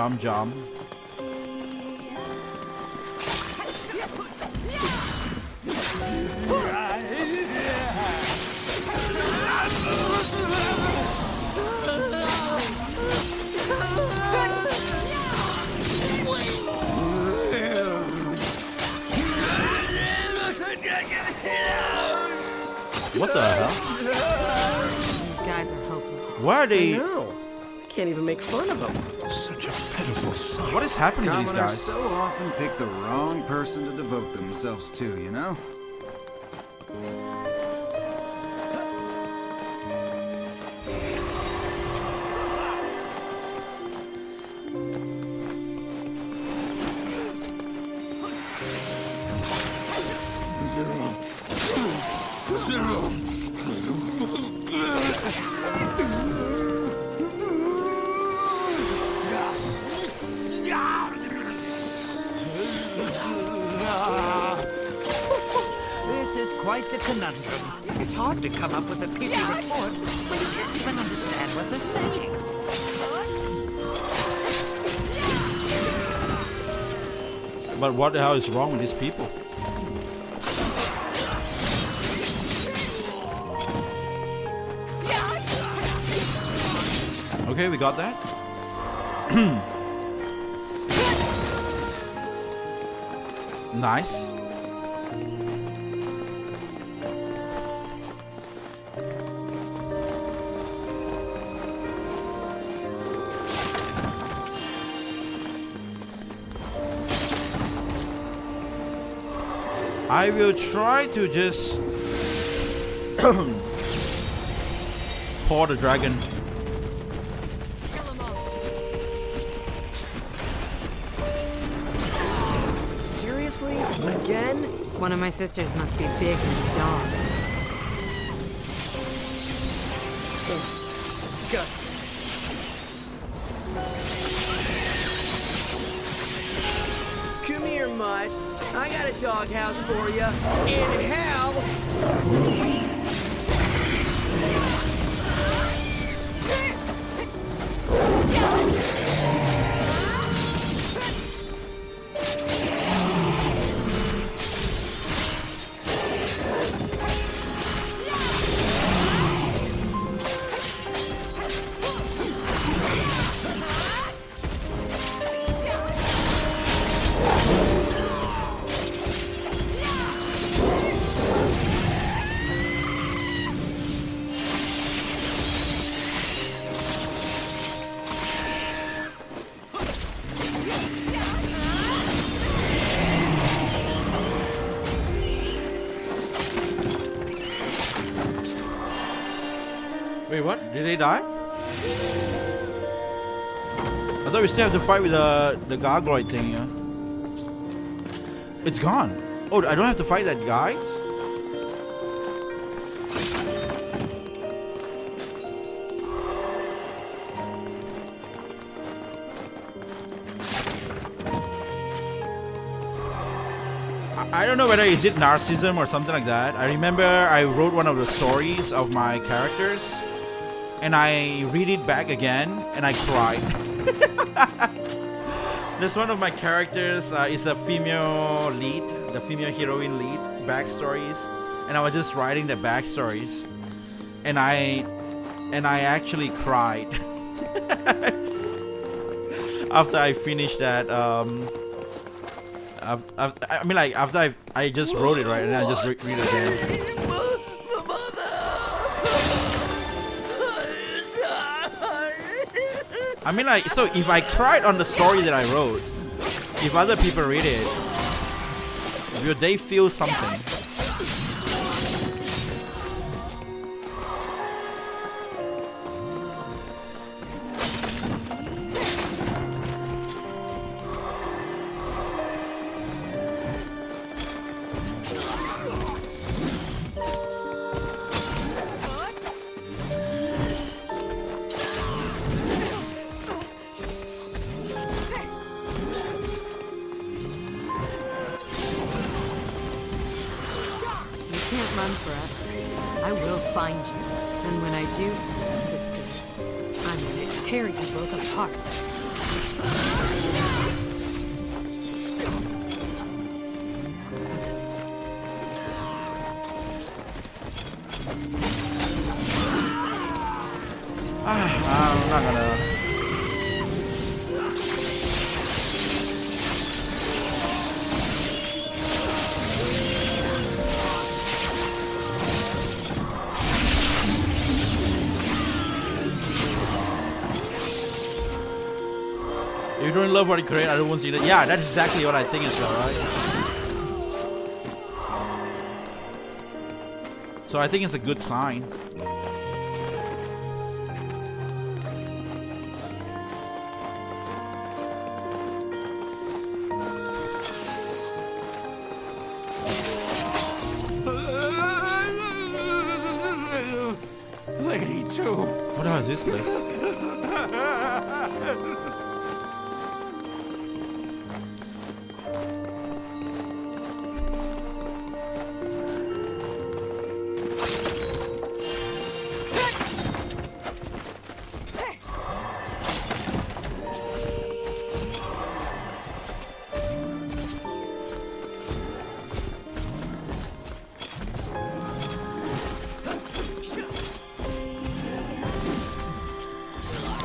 What the hell? These guys are hopeless. Why are they? No, I can't even make fun of them. Such a pitiful sight. What is happening to these Commoners guys? so often pick the wrong person to devote themselves to, you know? This is quite the conundrum. It's hard to come up with a pithy retort when you can't even understand what they're saying. But what the hell is wrong with these people? Okay, we got that. Nice. I will try to just pour the dragon. Seriously? Again? One of my sisters must be big into dogs. Disgusting. Come here, Mutt. I got a doghouse for you. In hell. Wait, what? Did they die? I thought we still have to fight with the gargoyle thing, yeah? It's gone. Oh, I don't have to fight that guy? I don't know whether is it narcissism or something like that. I remember I wrote one of the stories of my characters, and I read it back again, and I cried. There's one of my characters is a female lead, the female heroine lead backstories, and I was just writing the backstories, and I actually cried after I finished that. I mean, like after I just wrote it, right, and then I just read it again. I mean, like, so if I cried on the story that I wrote, if other people read it, will they feel something? I will find you, and when I do, sweet sisters, I'm gonna tear you both apart. I'm not gonna. You don't love what you create, I don't want to see that. Yeah, that's exactly what I think is alright. So I think it's a good sign. Lady 2. What the hell is this place?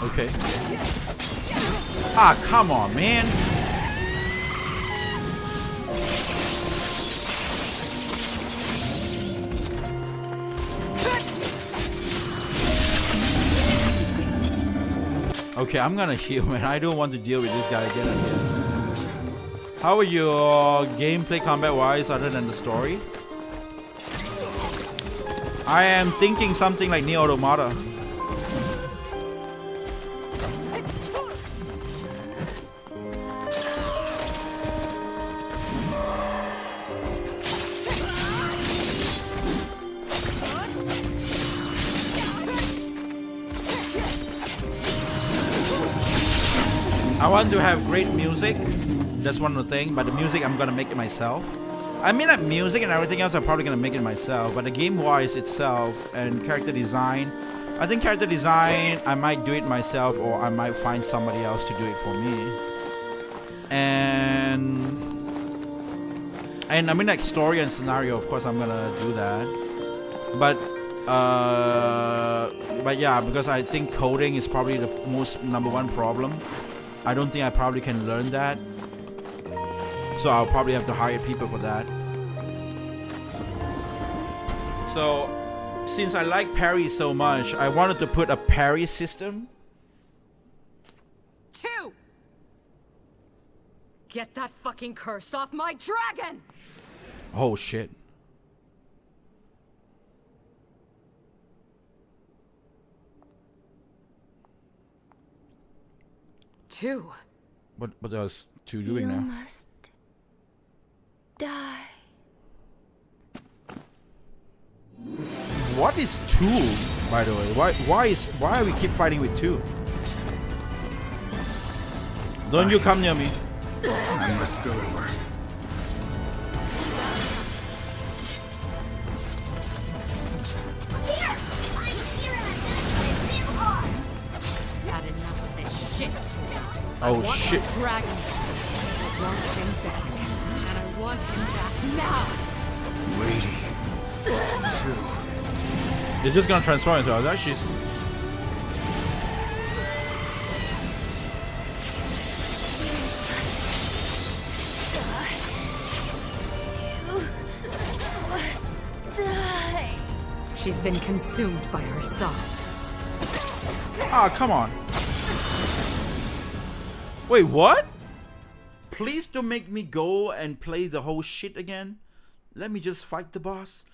Okay. Ah, come on, man. Okay, I'm gonna heal, man. I don't want to deal with this guy again and again. How are your gameplay combat-wise other than the story? I am thinking something like Nier Automata. I want to have great music. That's one of the things. But the music, I'm gonna make it myself. I mean, like music and everything else, I'm probably gonna make it myself. But the game-wise itself and character design, I think character design, I might do it myself, or I might find somebody else to do it for me. And I mean, like story and scenario, of course, I'm gonna do that. But yeah, because I think coding is probably the most #1 problem. I don't think I probably can learn that. So I'll probably have to hire people for that. So since I like parry so much, I wanted to put a parry system. 2! Get that fucking curse off my dragon! Oh shit. Two. What was 2 doing now? You must die. What is 2, by the way? Why are we keep fighting with 2? Don't you come near me. I must go to her. Oh shit. Dragon. I want him back. And I want him back now. Lady 2. It's just gonna transform itself. That she's. She's been consumed by her son. Ah, come on. Wait, what? Please don't make me go and play the whole shit again. Let me just fight the boss.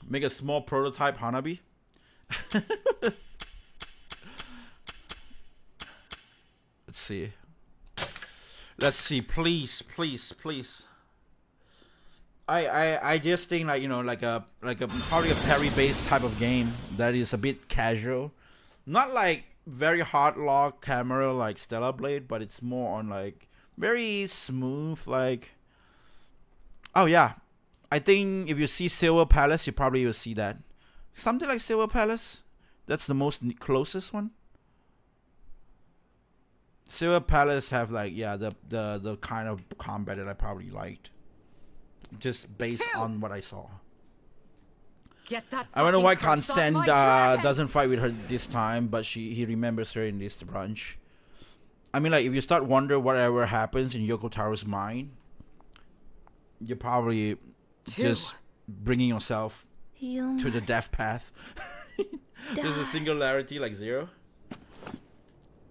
Make a small prototype Hanabi. Let's see. Let's see, please, please, please. I just think like, you know, like a probably a parry based type of game that is a bit casual, not like very hard lock camera like Stellar Blade, but it's more on like very smooth like. Oh yeah, I think if you see Silver Palace, you probably will see that something like Silver Palace. That's the most closest one. Silver Palace have like, yeah, the kind of combat that I probably liked, just based on what I saw. Get that. I don't know why fucking curse off Consent my dragon! doesn't fight with her this time, but he remembers her in this branch. I mean, like if you start wonder whatever happens in Yoko Taro's mind, you're probably just bringing yourself to the death path. There's a singularity like Zero.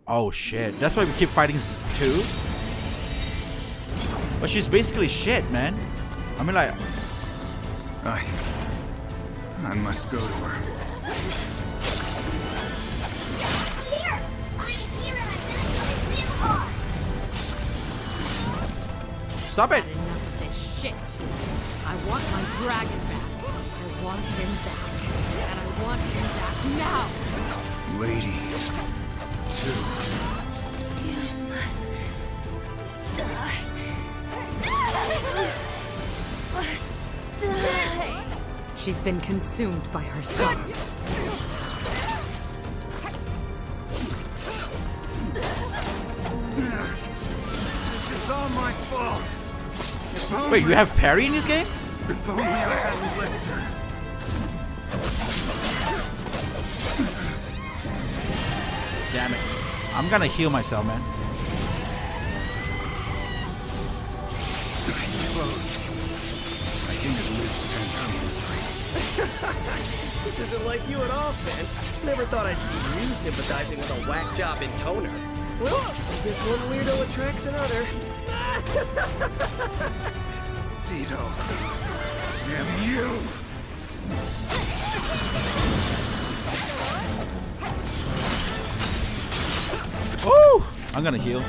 Oh shit, that's why we keep fighting 2? But she's basically shit, man. I mean like... I must go to her. Here! I'm here and I'm gonna try real hard! Stop it! Had enough of this shit. I want my dragon back. I want him back. And I want him back now! Lady 2. You must die. You must die. She's been consumed by her son. This is all my fault. Wait, you have parry in this game? If only I hadn't left her. Damn it. I'm gonna heal myself, man. I suppose I can at least end her misery. This isn't like you at all, Sant. Never thought I'd see you sympathizing with a whack job in Toner. Well, I guess one weirdo attracts another. Tito. Damn you! Woo! I'm gonna heal.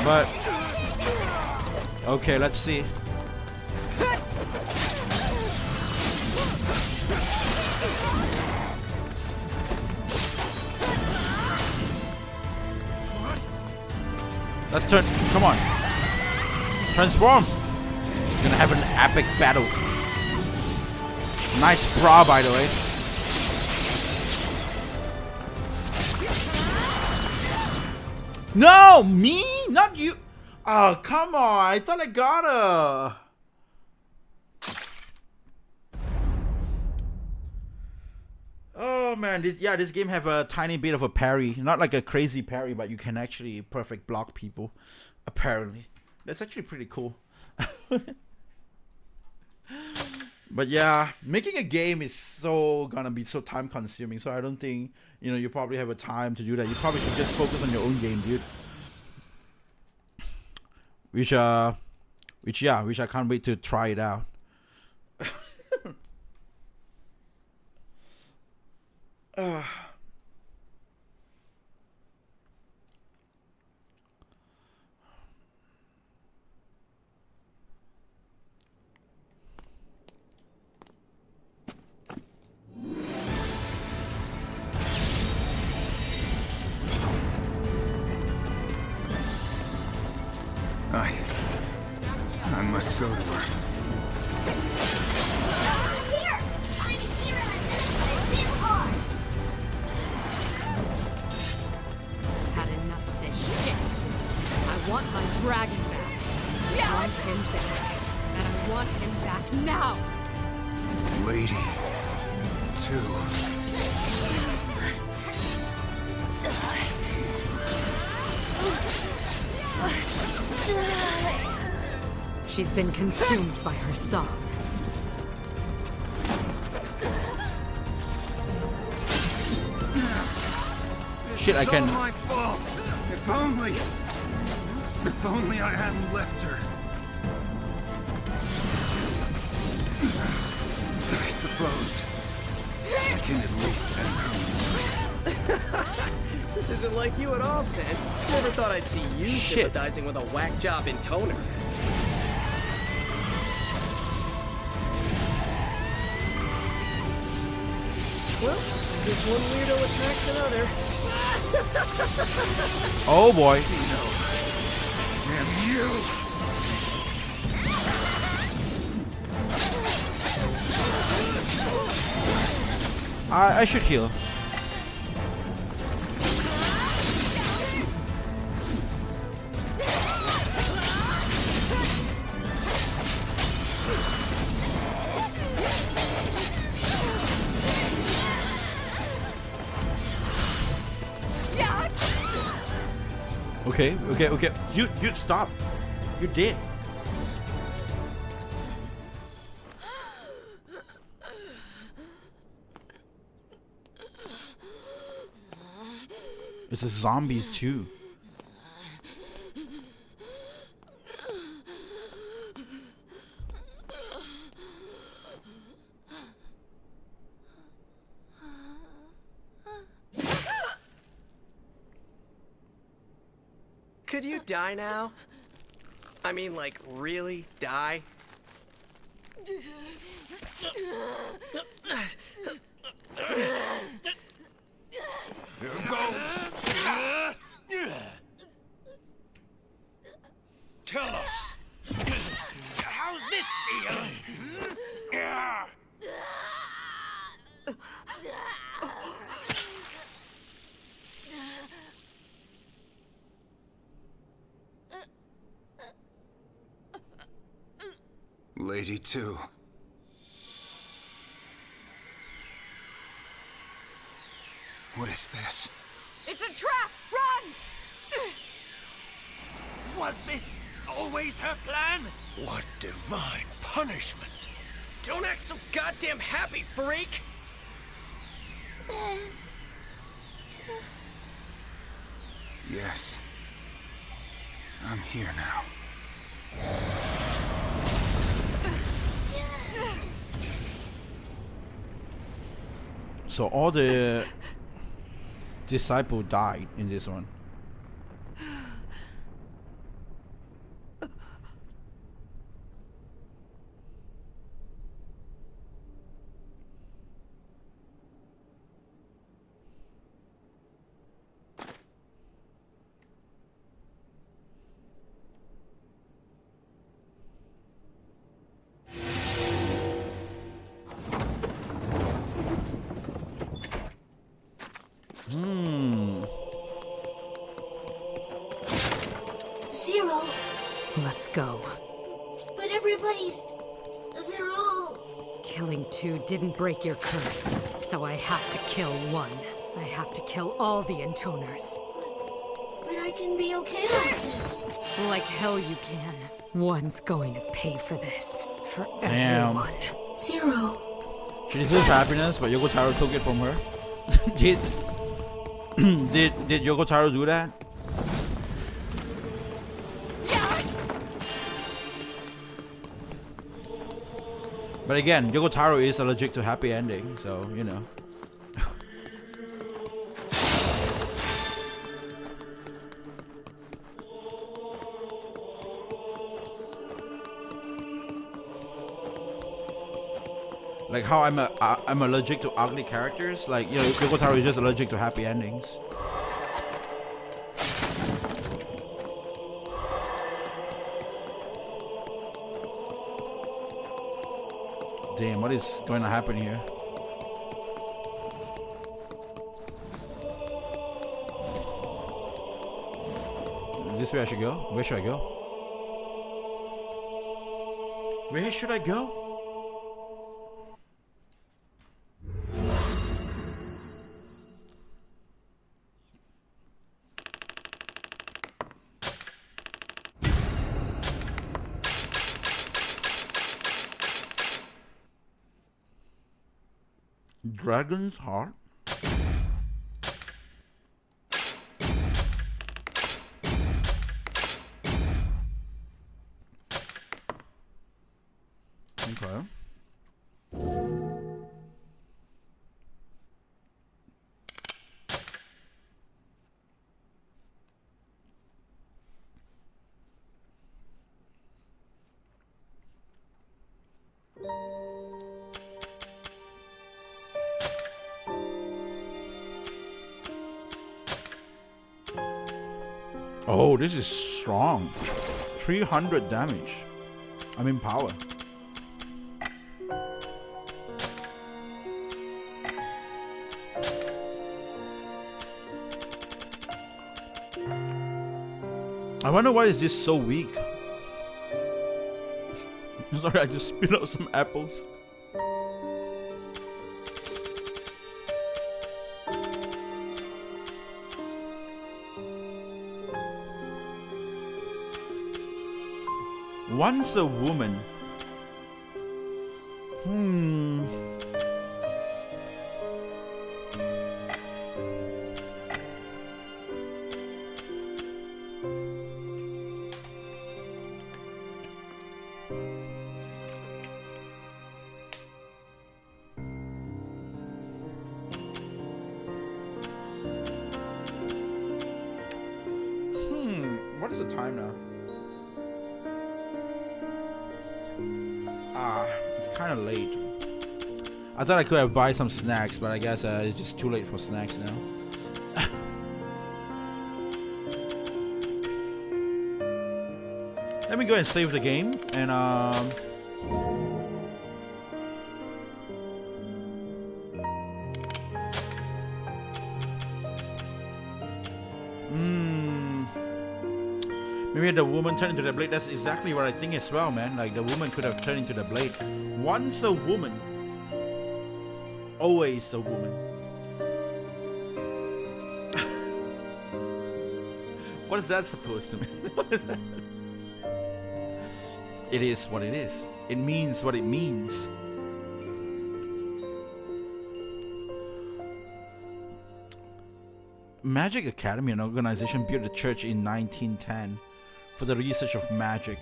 But okay, let's see. Let's turn. Come on. Transform. We're gonna have an epic battle. Nice bra, by the way. No, me, not you. Oh, come on. I thought I got her. Oh man, this game have a tiny bit of a parry, not like a crazy parry, but you can actually perfect block people. Apparently, that's actually pretty cool. But yeah, making a game is gonna be so time consuming. So I don't think you probably have a time to do that. You probably should just focus on your own game, dude. Which I can't wait to try it out. I must go to her. Here! I'm here and I'm gonna try real hard! Had enough of this shit. I want my dragon back. I want him back. And I want him back now! Lady 2. She's been consumed by her song. Shit, I can. It's all my fault. If only I hadn't left her. I suppose I can at least end her misery. This isn't like you at all, Sans. Never thought I'd see you sympathizing with a whack job in toner. Well, this one weirdo attracts another. Oh boy. Damn you! I should heal. Okay. You stop. You're dead. It's the zombies too. Could you die now? I mean, like, really die? Here goes. Tell us. How's this feel? Lady 2. What is this? It's a trap! Run! Was this always her plan? What divine punishment? Don't act so goddamn happy, freak! Yes. I'm here now. So all the disciples died in this one. Zero. Let's go. But they're all... Killing 2 didn't break your curse, so I have to kill 1. I have to kill all the intoners. But I can be okay like this. Like hell you can. One's going to pay for this. For Damn. everyone. Zero. She deserves happiness, but Yoko Taro took it from her. did Yoko Taro do that? But again, Yoko Taro is allergic to happy ending, so you know. Like how I'm allergic to ugly characters. Like, you know, Yoko Taro is just allergic to happy endings. Damn, what is going to happen here? Is this where I should go? Where should I go? Where should I go? Dragon's Heart? Okay. Oh, this is strong. 300 damage. I mean power. I wonder why is this so weak. Sorry, I just spit out some apples. Once a woman. What is the time now? It's kind of late. I thought I could have buy some snacks, but I guess it's just too late for snacks now. Let me go and save the game and maybe the woman turned into the blade. That's exactly what I think as well, man. Like the woman could have turned into the blade. Once a woman, always a woman. What is that supposed to mean? It is what it is. It means what it means. Magic Academy, an organization built the church in 1910 for the research of magic.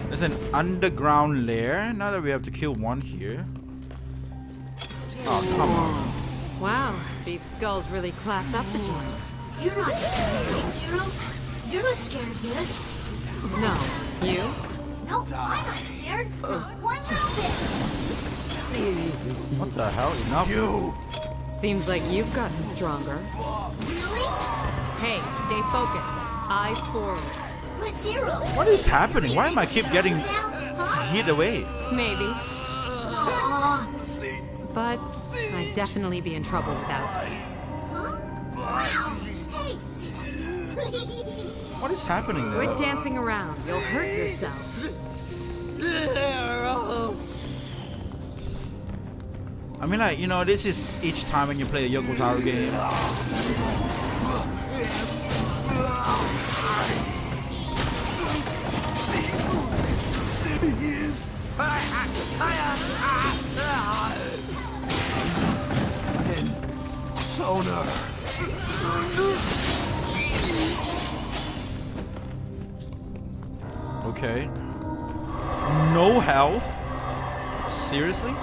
There's an underground lair. Now that we have to kill one here. Oh, come on. Wow, these skulls really class up the joint. You're not scared, right, Zero? You're not scared of this. No, you? No, I'm not scared. Not one little bit. What the hell? Enough? You! Seems like you've gotten stronger. Really? Hey, stay focused. Eyes forward. But Zero... What is happening? Why am I keep getting hit away? Maybe. Aw. But I'd definitely be in trouble without it. Huh? Wow. Hey. What is happening there? Quit dancing around. You'll hurt yourself. I mean, like, you know, this is each time when you play a Yoko Taro game. Toner. Okay. No health? Seriously?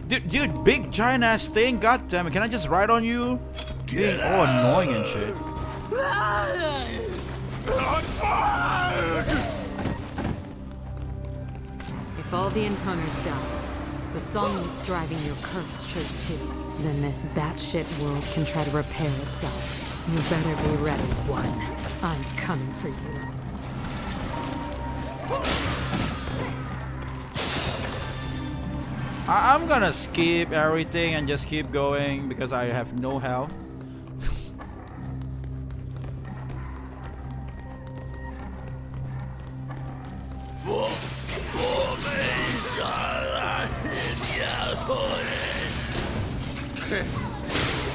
Dude, big giant ass thing, goddammit, can I just ride on you? Being all annoying and shit. If all the intoners die, The song that's driving your curse should too. Then this batshit world can try to repair itself. You better be ready, one. I'm coming for you. I'm gonna skip everything and just keep going because I have no health.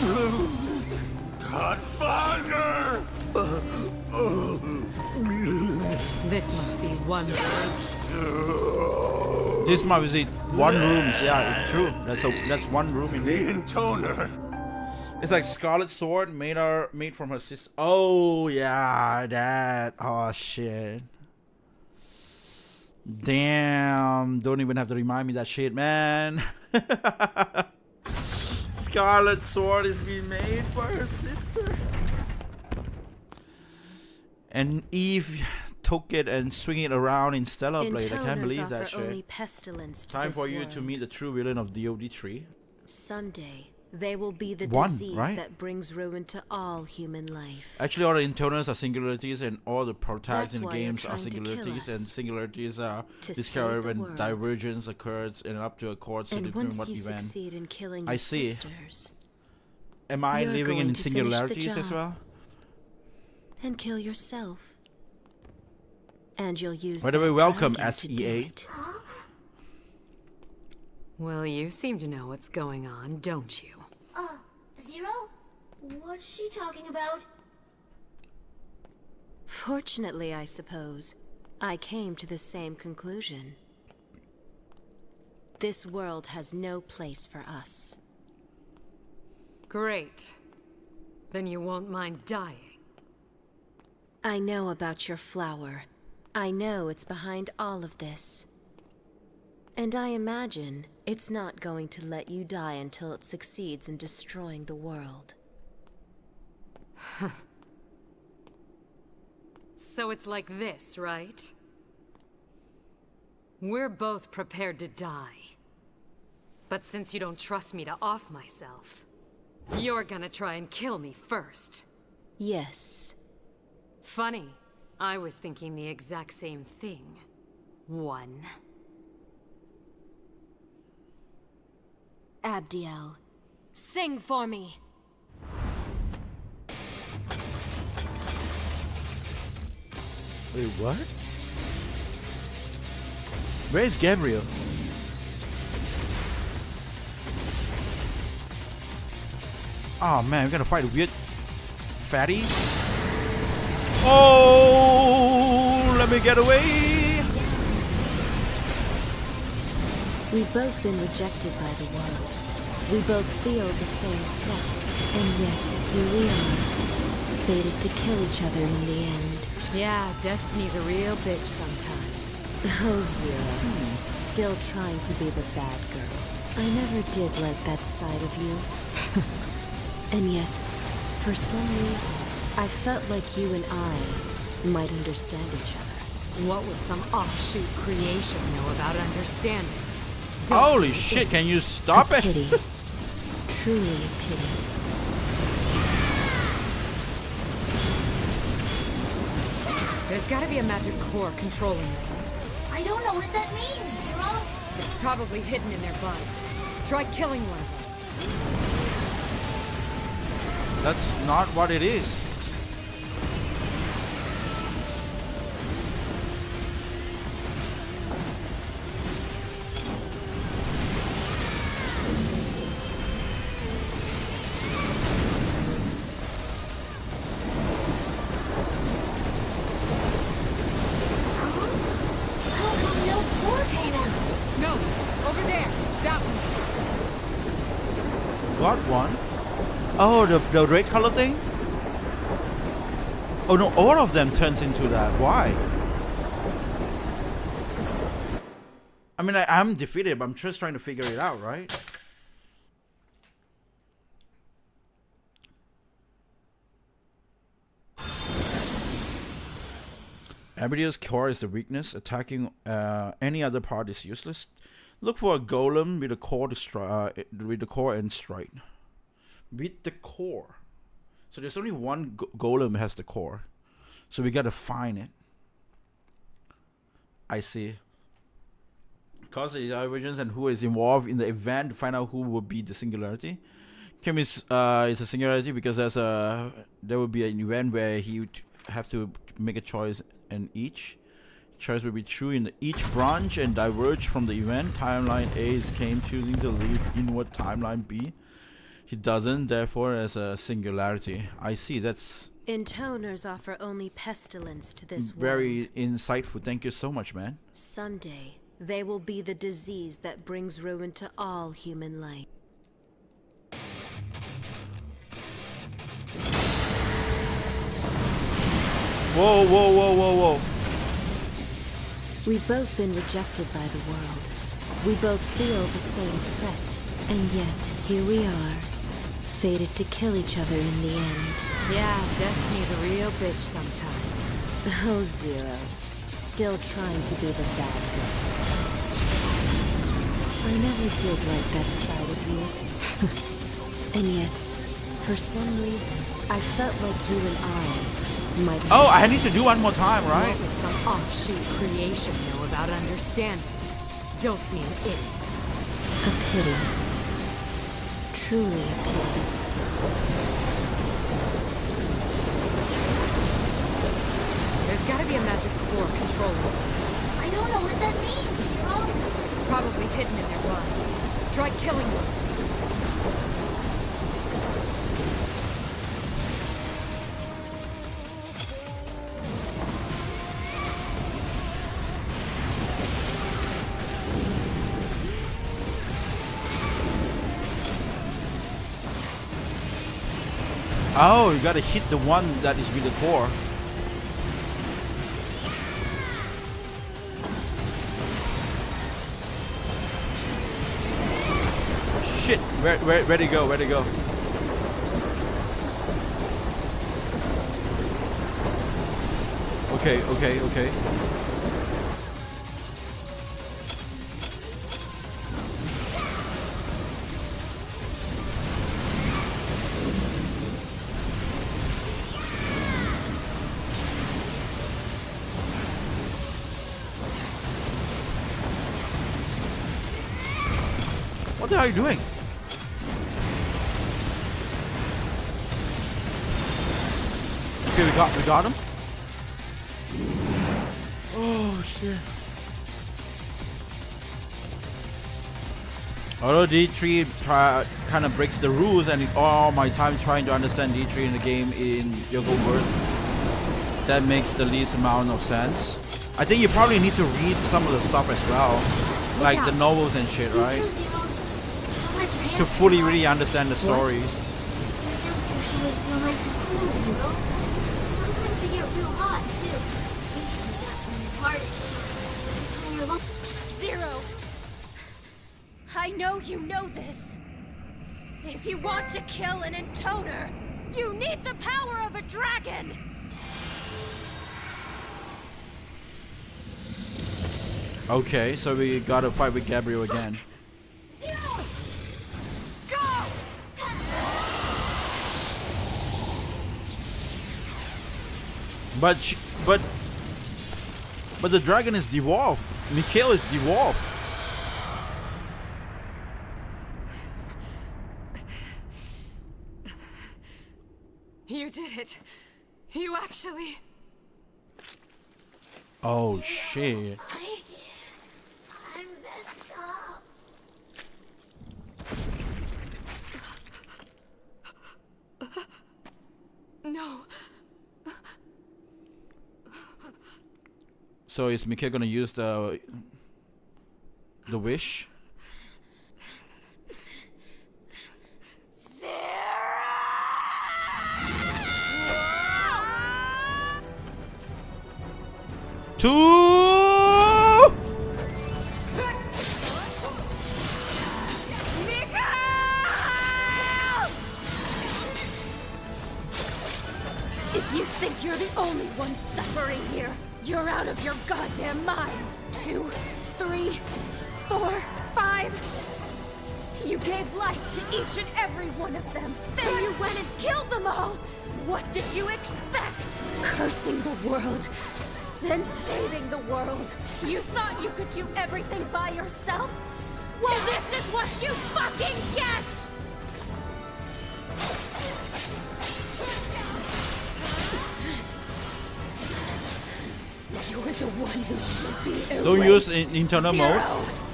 Lose. Godfather! This must be one. This must be one room. Yeah, it's true. That's one room in The intoner. It's like Scarlet Sword made from her sister. Oh yeah, that. Oh shit. Damn. Don't even have to remind me that shit, man. Scarlet Sword is being made by her sister. And Eve took it and swing it around in Stellar Blade. I can't believe that shit. Only pestilence to Time this for you world. to meet the true villain of DOD3. Someday, they will be the One, disease right? that brings ruin to all human life. Actually, all the intoners are singularities, and all the protagonists in the That's why you're games are trying to kill singularities, and us. singularities are To discovered save the when world. divergence occurs and up to a chord to And determine once what you event. succeed in killing I your see. sisters, Am I you're living going in to finish the singularities as job. well? and kill yourself. And you'll use By the way, that welcome dragon to do SEA. it. Well, you seem to know what's going on, don't you? Zero? What's she talking about? Fortunately, I suppose, I came to the same conclusion. This world has no place for us. Great. Then you won't mind dying. I know about your flower. I know it's behind all of this. And I imagine it's not going to let you die until it succeeds in destroying the world. So it's like this, right? We're both prepared to die. But since you don't trust me to off myself, you're gonna try and kill me first. Yes. Funny. I was thinking the exact same thing. One. Abdiel, sing for me. Wait, what? Where's Gabriel? Oh man, we're gonna fight a weird fatty. Oh, let me get away. We've both been rejected by the world. We both feel the same threat. And yet, here we are, fated to kill each other in the end. Yeah, destiny's a real bitch sometimes. Oh, Zero. Still trying to be the bad girl. I never did like that side of you. And yet, for some reason, I felt like you and I might understand each other. What would some offshoot creation know about understanding? Holy shit, can you stop it? Pity. Truly a pity. There's gotta be a magic core controlling them. I don't know what that means, Zero. It's probably hidden in their bodies. Try killing one of them. That's not what it is. How come no core came out? No, over there. That one. What one? Oh, the red color thing? Oh no, all of them turns into that. Why? I mean, I'm defeated, but I'm just trying to figure it out, right? Abdiel's core is the weakness. Attacking any other part is useless. Look for a golem with a core to strike. With the core and strike. With the core. So there's only one golem has the core. So we gotta find it. I see. Cause the divergence and who is involved in the event to find out who will be the singularity. Kim is a singularity because there will be an event where he would have to make a choice, and each choice will be true in each branch and diverge from the event. Timeline A is Kane choosing to lead inward timeline B. He doesn't, therefore as a singularity. I see, that's Intoners offer only pestilence to this very world. insightful. Thank you so much, man. Someday, they will be the disease that brings ruin to all human life. Whoa, whoa, whoa, whoa, whoa. We've both been rejected by the world. We both feel the same threat. And yet, here we are, fated to kill each other in the end. Yeah, destiny's a real bitch sometimes. Oh, Zero. Still trying to be the bad girl. I never did like that side of you. And yet, for some reason, I felt like you and I might have... Oh, I need to do one more time, right? What would some offshoot creation know about understanding? Don't be an idiot. A pity. Truly a pity. There's gotta be a magic core controlling it. I don't know what that means, Zero. It's probably hidden in their bodies. Try killing them. Oh, you gotta hit the one that is with the core. Shit, where'd it go? Where'd it go? Okay, okay, okay. What the hell are you doing? Okay, we got him. Oh shit. Although D3 kind of breaks the rules, and all my time trying to understand D3 in the game in Yokoverse, that makes the least amount of sense. I think you probably need to read some of the stuff as well, like the novels and shit, right? To fully really understand the stories. Hands usually feel nice and cool, Zero. Sometimes they get real hot, too. Usually that's when your heart is cold. It's when you're low. Zero! I know you know this. If you want to kill an intoner, you need the power of a dragon! Okay, so we gotta fight with Gabriel again. Zero! Go! But the dragon is dwarfed. Mikhail is dwarfed. You did it. You actually... Oh shit. I messed up. No. So is Mikhail gonna use the wish? Two. If you think you're the only one suffering here, you're out of your goddamn mind. 2, 3, 4, 5. You gave life to each and every one of them. Then you went and killed them all. What did you expect? Cursing the world, then saving the world. You thought you could do everything by yourself? Well, this is what you fucking get! You're the one who should be erased. Don't use internal mode.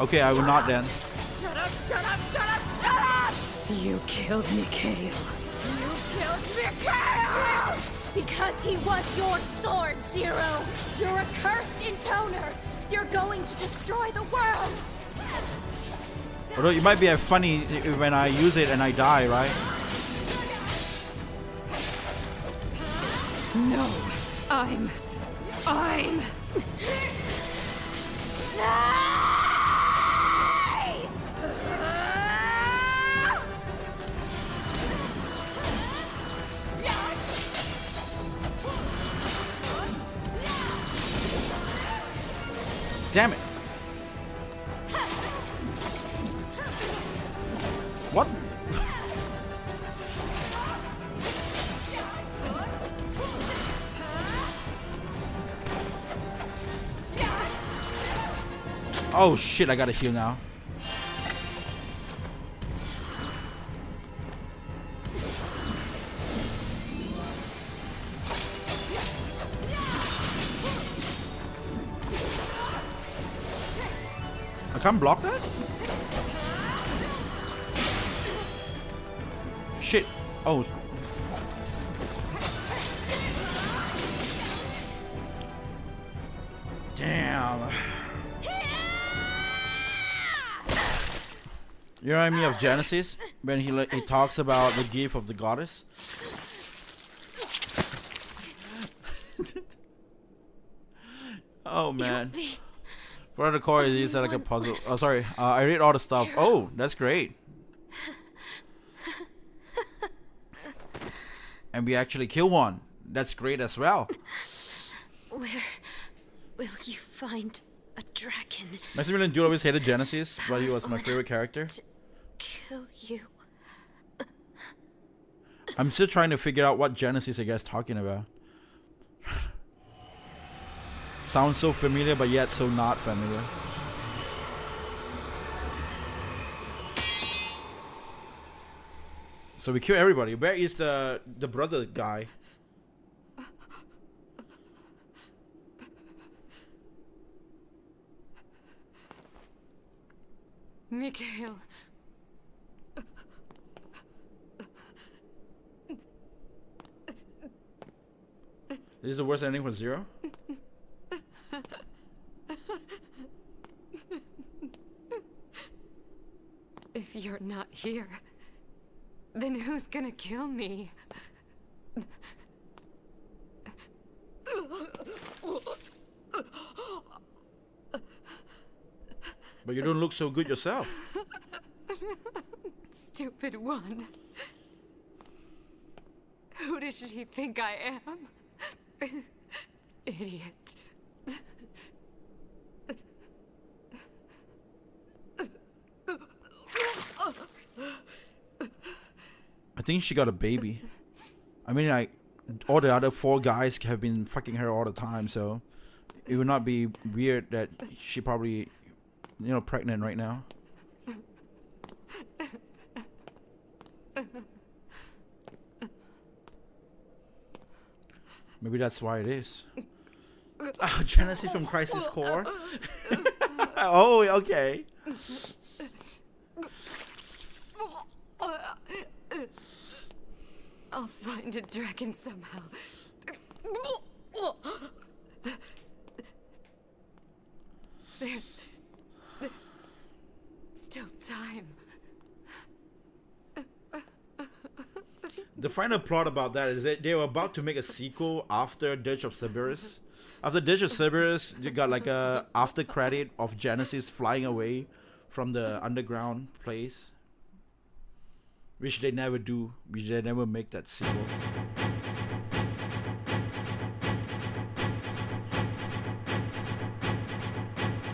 Okay, I will not then. Shut up, shut up, shut up, shut up! You killed Mikhail. You killed Mikhail! Because he was your sword, Zero. You're a cursed intoner. You're going to destroy the world. Although it might be funny when I use it and I die, right? No, I'm... Die! Damn it. What? Oh shit, I gotta heal now. I can't block that? Shit. Oh. Damn. You remind me of Genesis when he talks about the gift of the goddess. Oh man. For the core is like a puzzle. Oh sorry, I read all the stuff. Oh, that's great. And we actually kill one. That's great as well. Where will you find a dragon? Maximilian Dude always hated Genesis, but he was my favorite character. Kill you. I'm still trying to figure out what Genesis are you guys talking about. Sounds so familiar, but yet so not familiar. So we kill everybody. Where is the brother guy? Mikhail. This is the worst ending for Zero? If you're not here, then who's gonna kill me? But you don't look so good yourself. Stupid one. Who does she think I am? Idiot. I think she got a baby. I mean, like, all the other 4 guys have been fucking her all the time, so it would not be weird that she probably, you know, pregnant right now. Maybe that's why it is. Oh, Genesis from Crisis Core. Oh, okay. I'll find a dragon somehow. There's still time. The final plot about that is that they were about to make a sequel after Dirge of Cerberus. After Dirge of Cerberus, you got like a after credit of Genesis flying away from the underground place. Which they never do. Which they never make that sequel.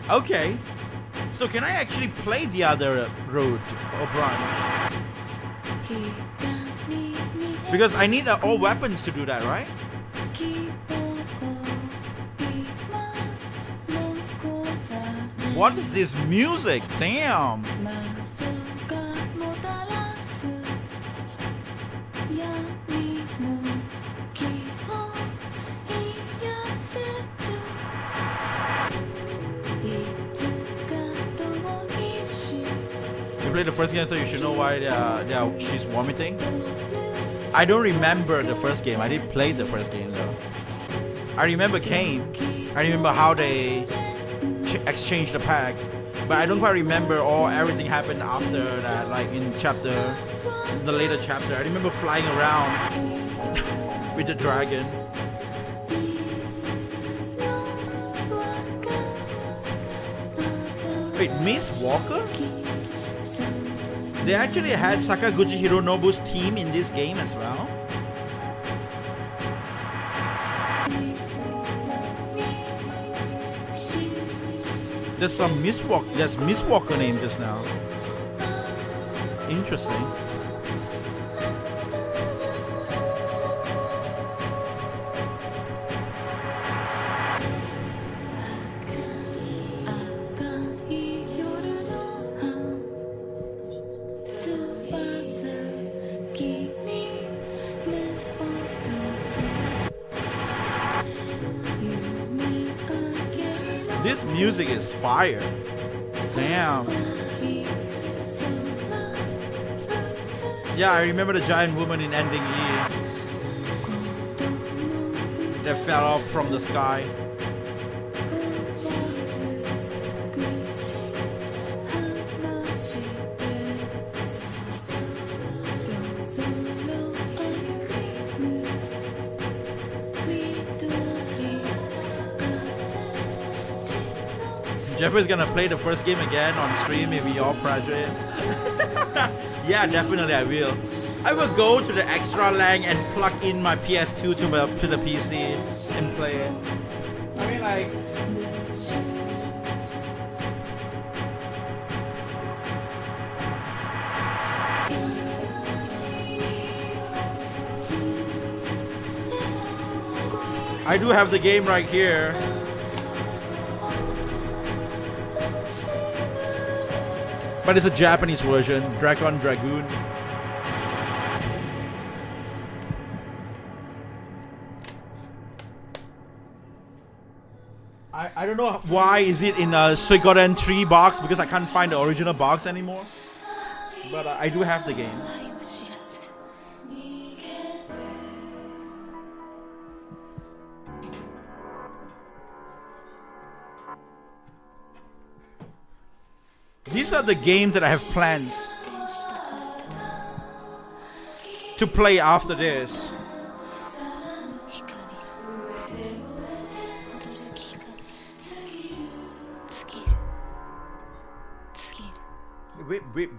Okay. So can I actually play the other road or branch? Because I need all weapons to do that, right? What is this music? Damn. You played the first game, so you should know why she's vomiting. I don't remember the first game. I did play the first game though. I remember Kane. I remember how they exchanged the pack, but I don't quite remember everything happened after that. Like in the later chapter, I remember flying around with the dragon. Wait, Miss Walker? They actually had Sakaguchi Hironobu's team in this game as well. There's Miss Walker name just now. Interesting. This music is fire. Damn. Yeah, I remember the giant woman in ending E that fell off from the sky. Jeffu is gonna play the first game again on stream if we all graduate. Yeah, definitely I will. I will go to the extra lang and plug in my PS2 to the PC and play it. I mean, like, I do have the game right here. But it's a Japanese version, Dragon Dragoon. I don't know why is it in a Suikoden 3 box, because I can't find the original box anymore. But I do have the game. These are the games that I have planned to play after this. Wait.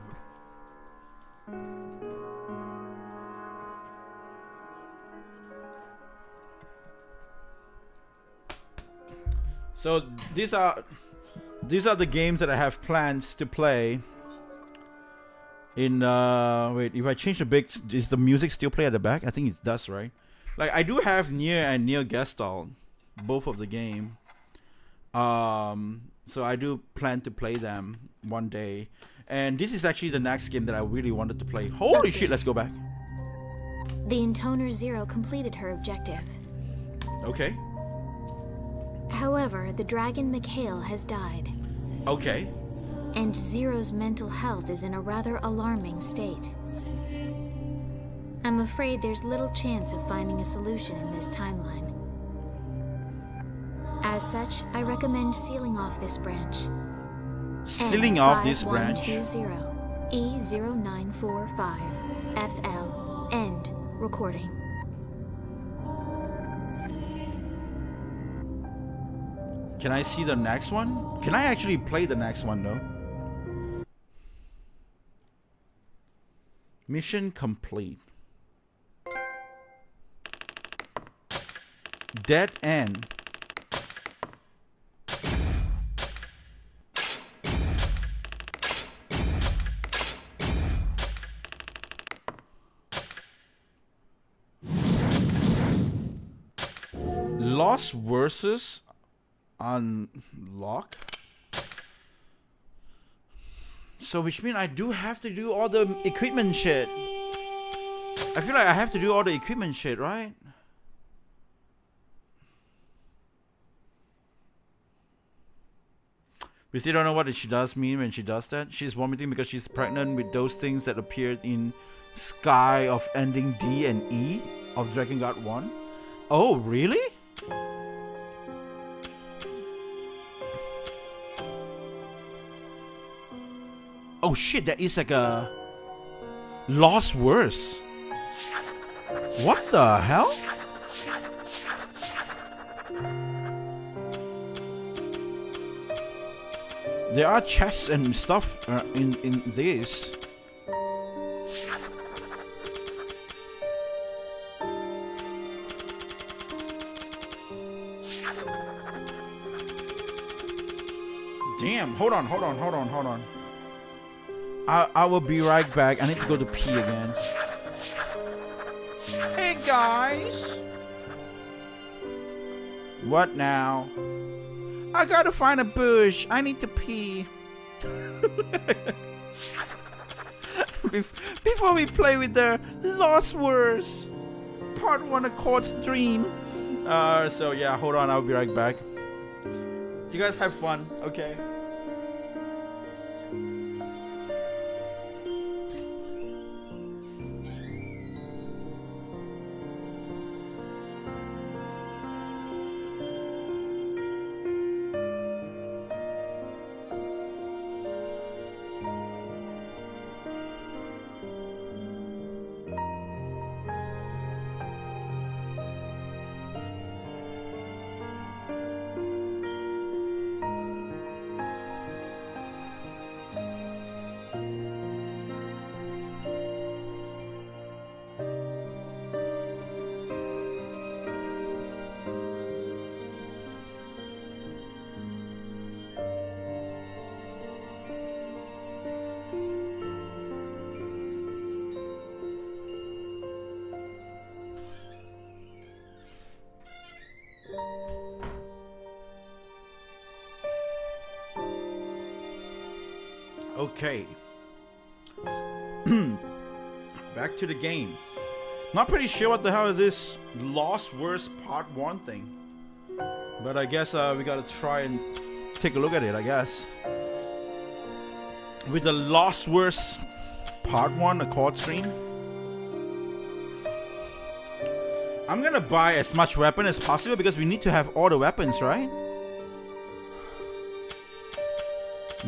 So these are the games that I have plans to play. In wait, if I change the big, is the music still play at the back? I think it does, right? Like, I do have Nier and Nier Gestalt, both of the game. So I do plan to play them one day. And this is actually the next game that I really wanted to play. Holy shit, let's go back. The Intoner Zero completed her objective. Okay. However, the dragon Mikhail has died. Okay. And Zero's mental health is in a rather alarming state. I'm afraid there's little chance of finding a solution in this timeline. As such, I recommend sealing off this branch. Sealing off this branch? E0945 FL. End recording. Can I see the next one? Can I actually play the next one though? Mission complete. Dead end. Lost versus unlock. So which means I do have to do all the equipment shit. I feel like I have to do all the equipment shit, right? We still don't know what she does mean when she does that. She's vomiting because she's pregnant with those things that appeared in Sky of Ending D and E of Drakengard 1. Oh, really? Oh shit, that is like a Lost verse. What the hell? There are chests and stuff in this. Damn, hold on. I will be right back. I need to go to pee again. Hey guys. What now? I gotta find a bush. I need to pee. Before we play with the Lost Words Part 1 Accords Dream. So yeah, hold on. I'll be right back. You guys have fun, okay? Okay. Back to the game. Not pretty sure what the hell is this Lost Words Part 1 thing. But I guess we gotta try and take a look at it, I guess. With the Lost Words Part 1 Accord Stream. I'm gonna buy as much weapon as possible because we need to have all the weapons, right?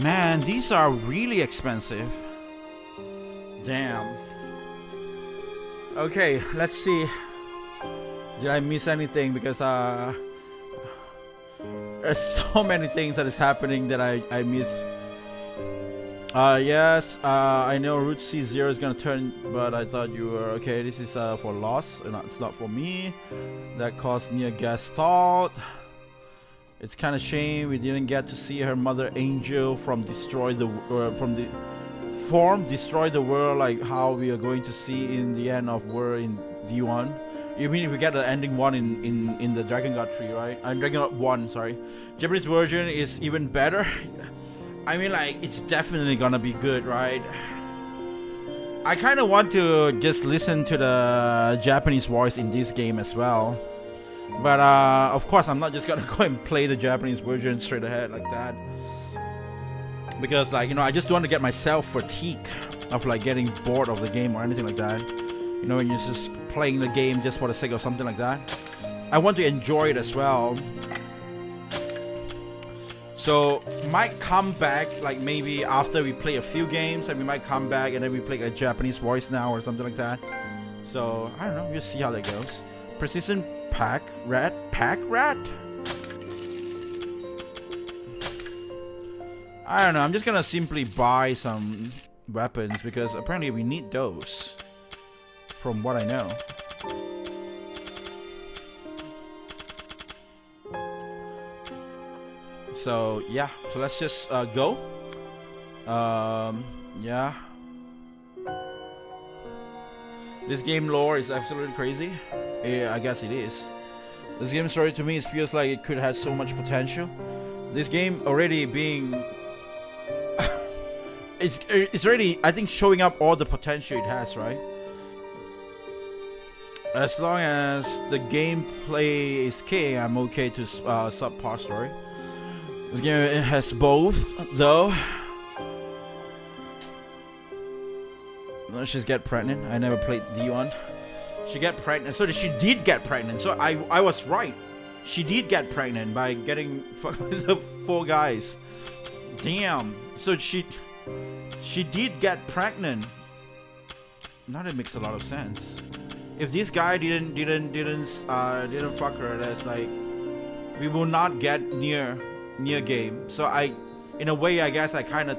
Man, these are really expensive. Damn. Okay, let's see. Did I miss anything? Because there's so many things that is happening that I missed. Yes, I know Route C0 is gonna turn, but I thought you were okay. This is for Lost, and it's not for me. That caused near gas stalled. It's kind of shame we didn't get to see her mother Angel from Destroy the World, like how we are going to see in the end of War in D1. You mean if we get the ending one in the Drakengard 3, right? Drakengard 1, sorry. Japanese version is even better. I mean, like, it's definitely gonna be good, right? I kind of want to just listen to the Japanese voice in this game as well. But of course, I'm not just gonna go and play the Japanese version straight ahead like that. Because, like, you know, I just don't want to get myself fatigued of, like, getting bored of the game or anything like that. You know, when you're just playing the game just for the sake of something like that. I want to enjoy it as well. So, might come back, like, maybe after we play a few games, and we might come back and then we play a Japanese voice now or something like that. So, I don't know, we'll see how that goes. Precision pack rat? I don't know, I'm just gonna simply buy some weapons because apparently we need those, from what I know. So yeah, so let's just go. Yeah. This game lore is absolutely crazy. Yeah, I guess it is. This game story to me feels like it could have so much potential. This game already being it's already, I think, showing up all the potential it has, right? As long as the gameplay is key, I'm okay to subpar story. This game, it has both, though. No, she's get pregnant. I never played D1. She get pregnant. So she did get pregnant. So I was right. She did get pregnant by getting the 4 guys. Damn. So she did get pregnant. Now that makes a lot of sense. If this guy didn't fuck her, that's like, we will not get near game. So in a way, I guess I kind of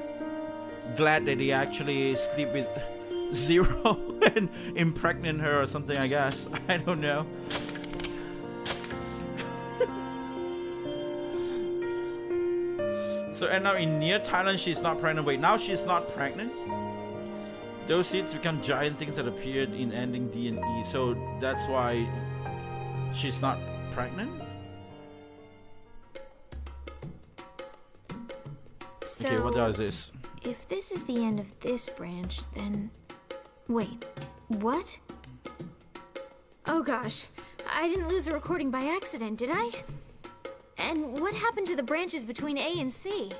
glad that he actually sleep with Zero and impregnate her or something, I guess. I don't know. So, and now in Nier Thailand, she's not pregnant. Wait, now she's not pregnant? Those seeds become giant things that appeared in ending D and E. So that's why she's not pregnant? So, okay, what else is this? If this is the end of this branch, then... Wait, what? Oh gosh, I didn't lose a recording by accident, did I? And what happened to the branches between A and C?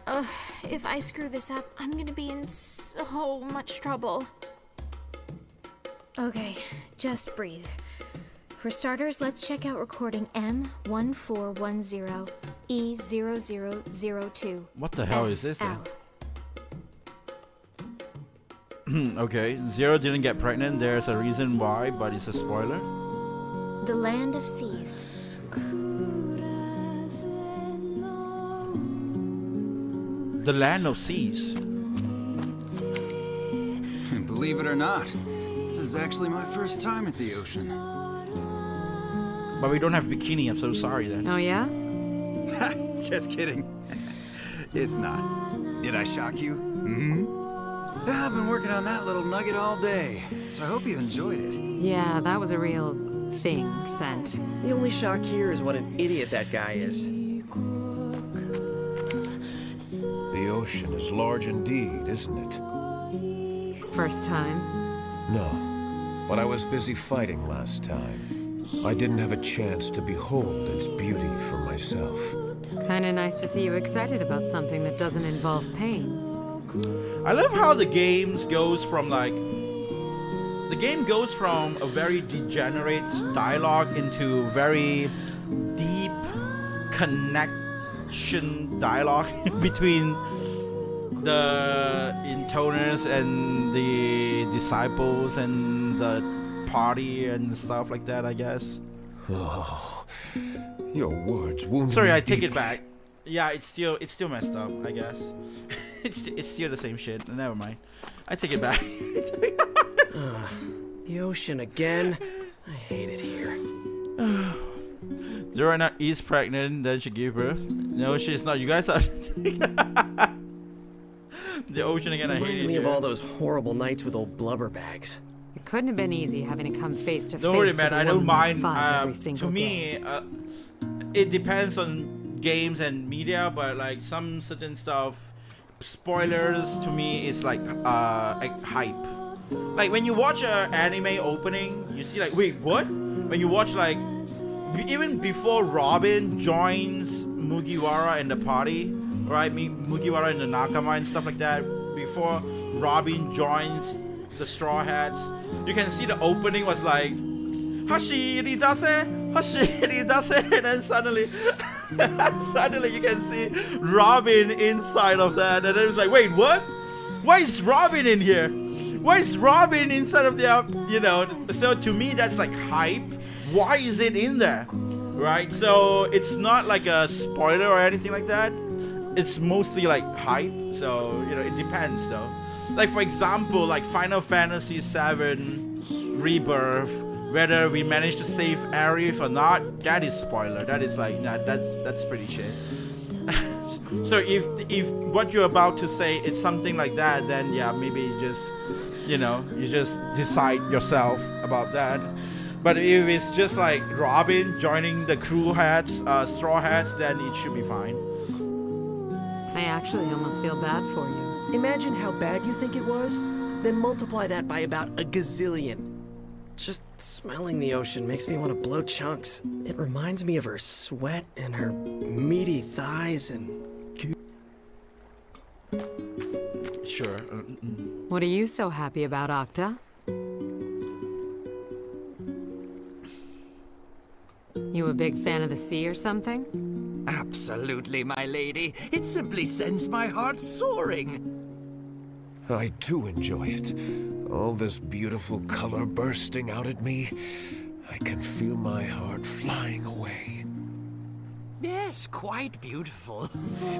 Ugh, if I screw this up, I'm gonna be in so much trouble. Okay, just breathe. For starters, let's check out recording M1410 E0002. What the hell is this then? Okay, Zero didn't get pregnant. There's a reason why, but it's a spoiler. The Land of Seas. The Land of Seas. Believe it or not, this is actually my first time at the ocean. But we don't have bikini, I'm so sorry then. Oh yeah? Just kidding. It's not. Did I shock you? Mm-hmm. Yeah, I've been working on that little nugget all day, so I hope you enjoyed it. Yeah, that was a real thing, Scent. The only shock here is what an idiot that guy is. The ocean is large indeed, isn't it? First time? No, but I was busy fighting last time. I didn't have a chance to behold its beauty for myself. Kinda nice to see you excited about something that doesn't involve pain. I love how the game goes from a very degenerate dialogue into very deep connection dialogue between the intoners and the disciples and the party and stuff like that, I guess. Oh, your words wound Sorry, me I take deep. it back. Yeah, it's still messed up, I guess. It's still the same shit. Never mind. I take it back. The ocean again. I hate it here. Zero right now is pregnant, then she gave birth. No, she's not. You guys are the ocean again. I hate Reminds it me of here. all those horrible nights with old blubber bags. It couldn't have been easy having to come face to face. Don't worry, with man. a I don't woman mind. you fight every single To day. me, it depends on games and media, but like some certain stuff, spoilers to me is like hype. Like when you watch an anime opening, you see like, wait, what? When you watch like, even before Robin joins Mugiwara and the party, right? Mugiwara and the Nakama and stuff like that. Before Robin joins the Straw Hats, you can see the opening was like, Hashiri dase, and then suddenly you can see Robin inside of that, and then it's like, wait, what? Why is Robin in here? Why is Robin inside of the, so to me that's like hype. Why is it in there? Right? So it's not like a spoiler or anything like that. It's mostly like hype. So, it depends though. Like for example, like Final Fantasy VII Rebirth, whether we manage to save Aerith or not, that is spoiler. That is like, that's pretty shit. So if what you're about to say it's something like that, then yeah, maybe just you just decide yourself about that. But if it's just like Robin joining the crew hats, straw hats, then it should be fine. I actually almost feel bad for you. Imagine how bad you think it was, then multiply that by about a gazillion. Just smelling the ocean makes me want to blow chunks. It reminds me of her sweat and her meaty thighs and... Sure. What are you so happy about, Octa? You a big fan of the sea or something? Absolutely, my lady. It simply sends my heart soaring. I do enjoy it. All this beautiful color bursting out at me. I can feel my heart flying away. Yes, quite beautiful.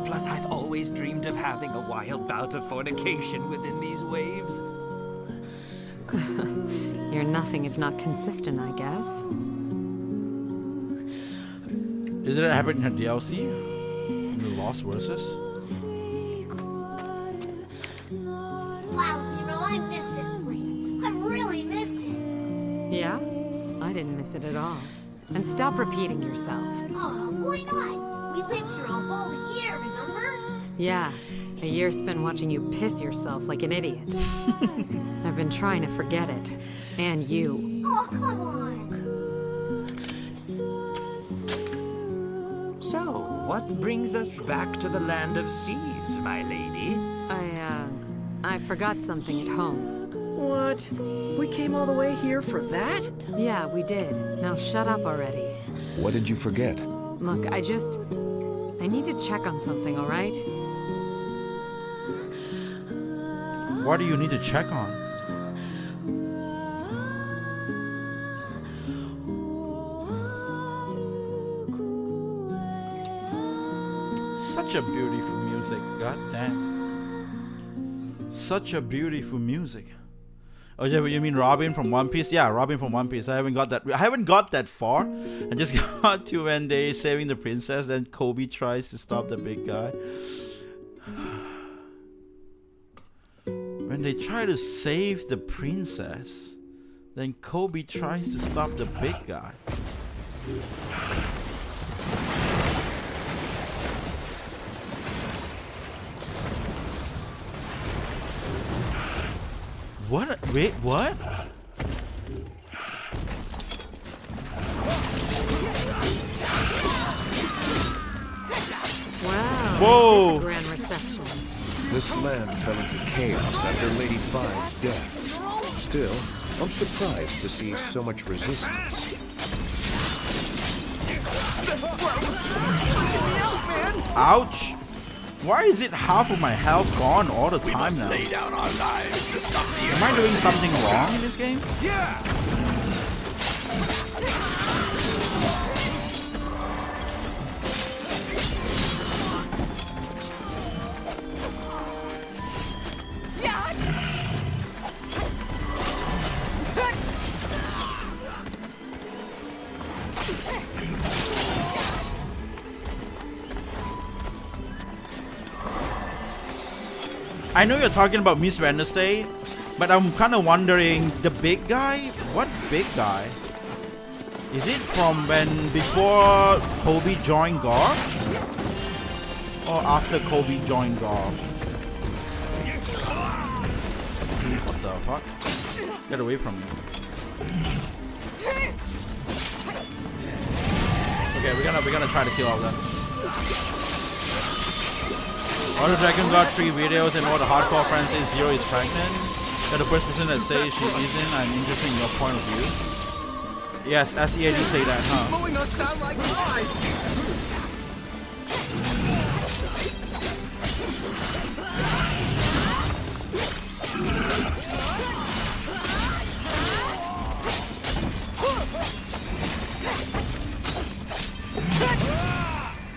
Plus, I've always dreamed of having a wild bout of fornication within these waves. You're nothing if not consistent, I guess. Is it happening in her DLC? In the Lost Versus? Wow, Zero, I missed this place. I really missed it. Yeah? I didn't miss it at all. And stop repeating yourself. Oh, why not? We lived here a whole year, remember? Yeah, a year spent watching you piss yourself like an idiot. I've been trying to forget it. And you. Oh, come on. So, what brings us back to the land of seas, my lady? I forgot something at home. What? We came all the way here for that? Yeah, we did. Now shut up already. What did you forget? Look, I need to check on something, alright? What do you need to check on? Such a beautiful music, god damn. Such a beautiful music. Oh yeah, you mean Robin from One Piece? Yeah, Robin from One Piece. I haven't got that far. I just got to when they saving the princess, then Kobe tries to stop the big guy. When they try to save the princess, then Kobe tries to stop the big guy. What? Wait, what? Wow, whoa! This is a grand reception. This land fell into chaos after Lady Five's death. Still, I'm surprised to see so much resistance. Ouch! Why is it half of my health gone all the time now? Lay down our lives to stop the Am I doing something wrong in this game? Yeah! I know you're talking about Miss Wednesday, but I'm kind of wondering, the big guy? What big guy? Is it from when before Kobe joined Gar? Or after Kobe joined Gar? What the fuck? Get away from me. Okay, we're gonna try to kill all of them. All the Drakengard 3 videos and all the hardcore fans say Zero is pregnant. You're the first person that says she isn't. I'm interested in your point of view. Yes, SEA did say that, huh? Blowing us down like flies!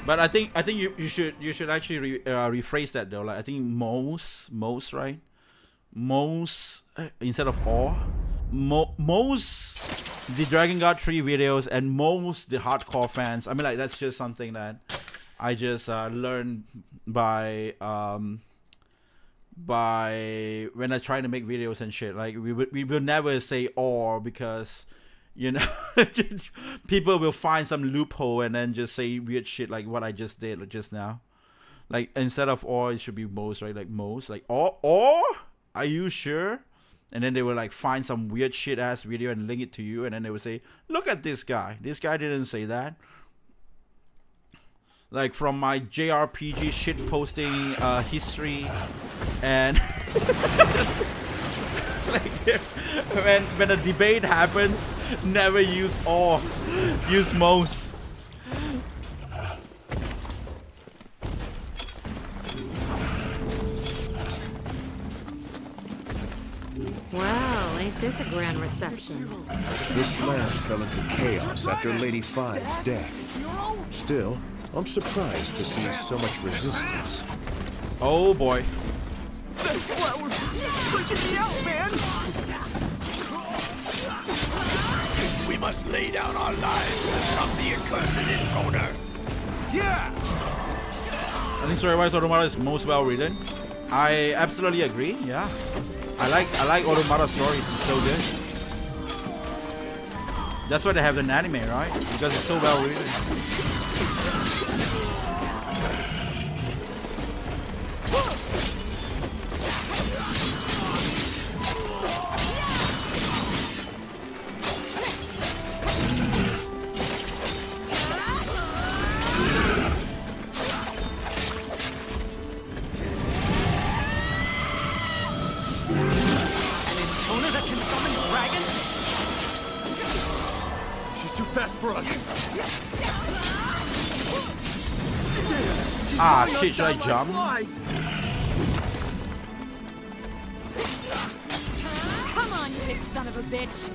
But I think you should actually rephrase that though. Like I think most right, most instead of all, most the Drakengard 3 videos and most the hardcore fans. I mean, like that's just something that I just learned by when I try to make videos and shit. Like we will never say or, because You know, people will find some loophole and then just say weird shit like what I just did just now. Like instead of or, it should be most, right? Like most, like or are you sure? And then they will like find some weird shit ass video and link it to you, and then they would say, look at this guy. This guy didn't say that. Like from my JRPG shit posting history, and like when a debate happens, never use or, use most. Well, ain't this a grand reception? This land fell into chaos after Lady Five's death. Still, I'm surprised to see so much resistance. Oh boy. That flower's freaking me out, man! We must lay down our lives to stop the accursed intoner. Yeah! I think Story Wise Automata is most well written. I absolutely agree, yeah. I like Automata stories, it's so good. That's why they have an anime, right? Because it's so well written. For us. Ah, shit, should I jump? Come on, you big son of a bitch.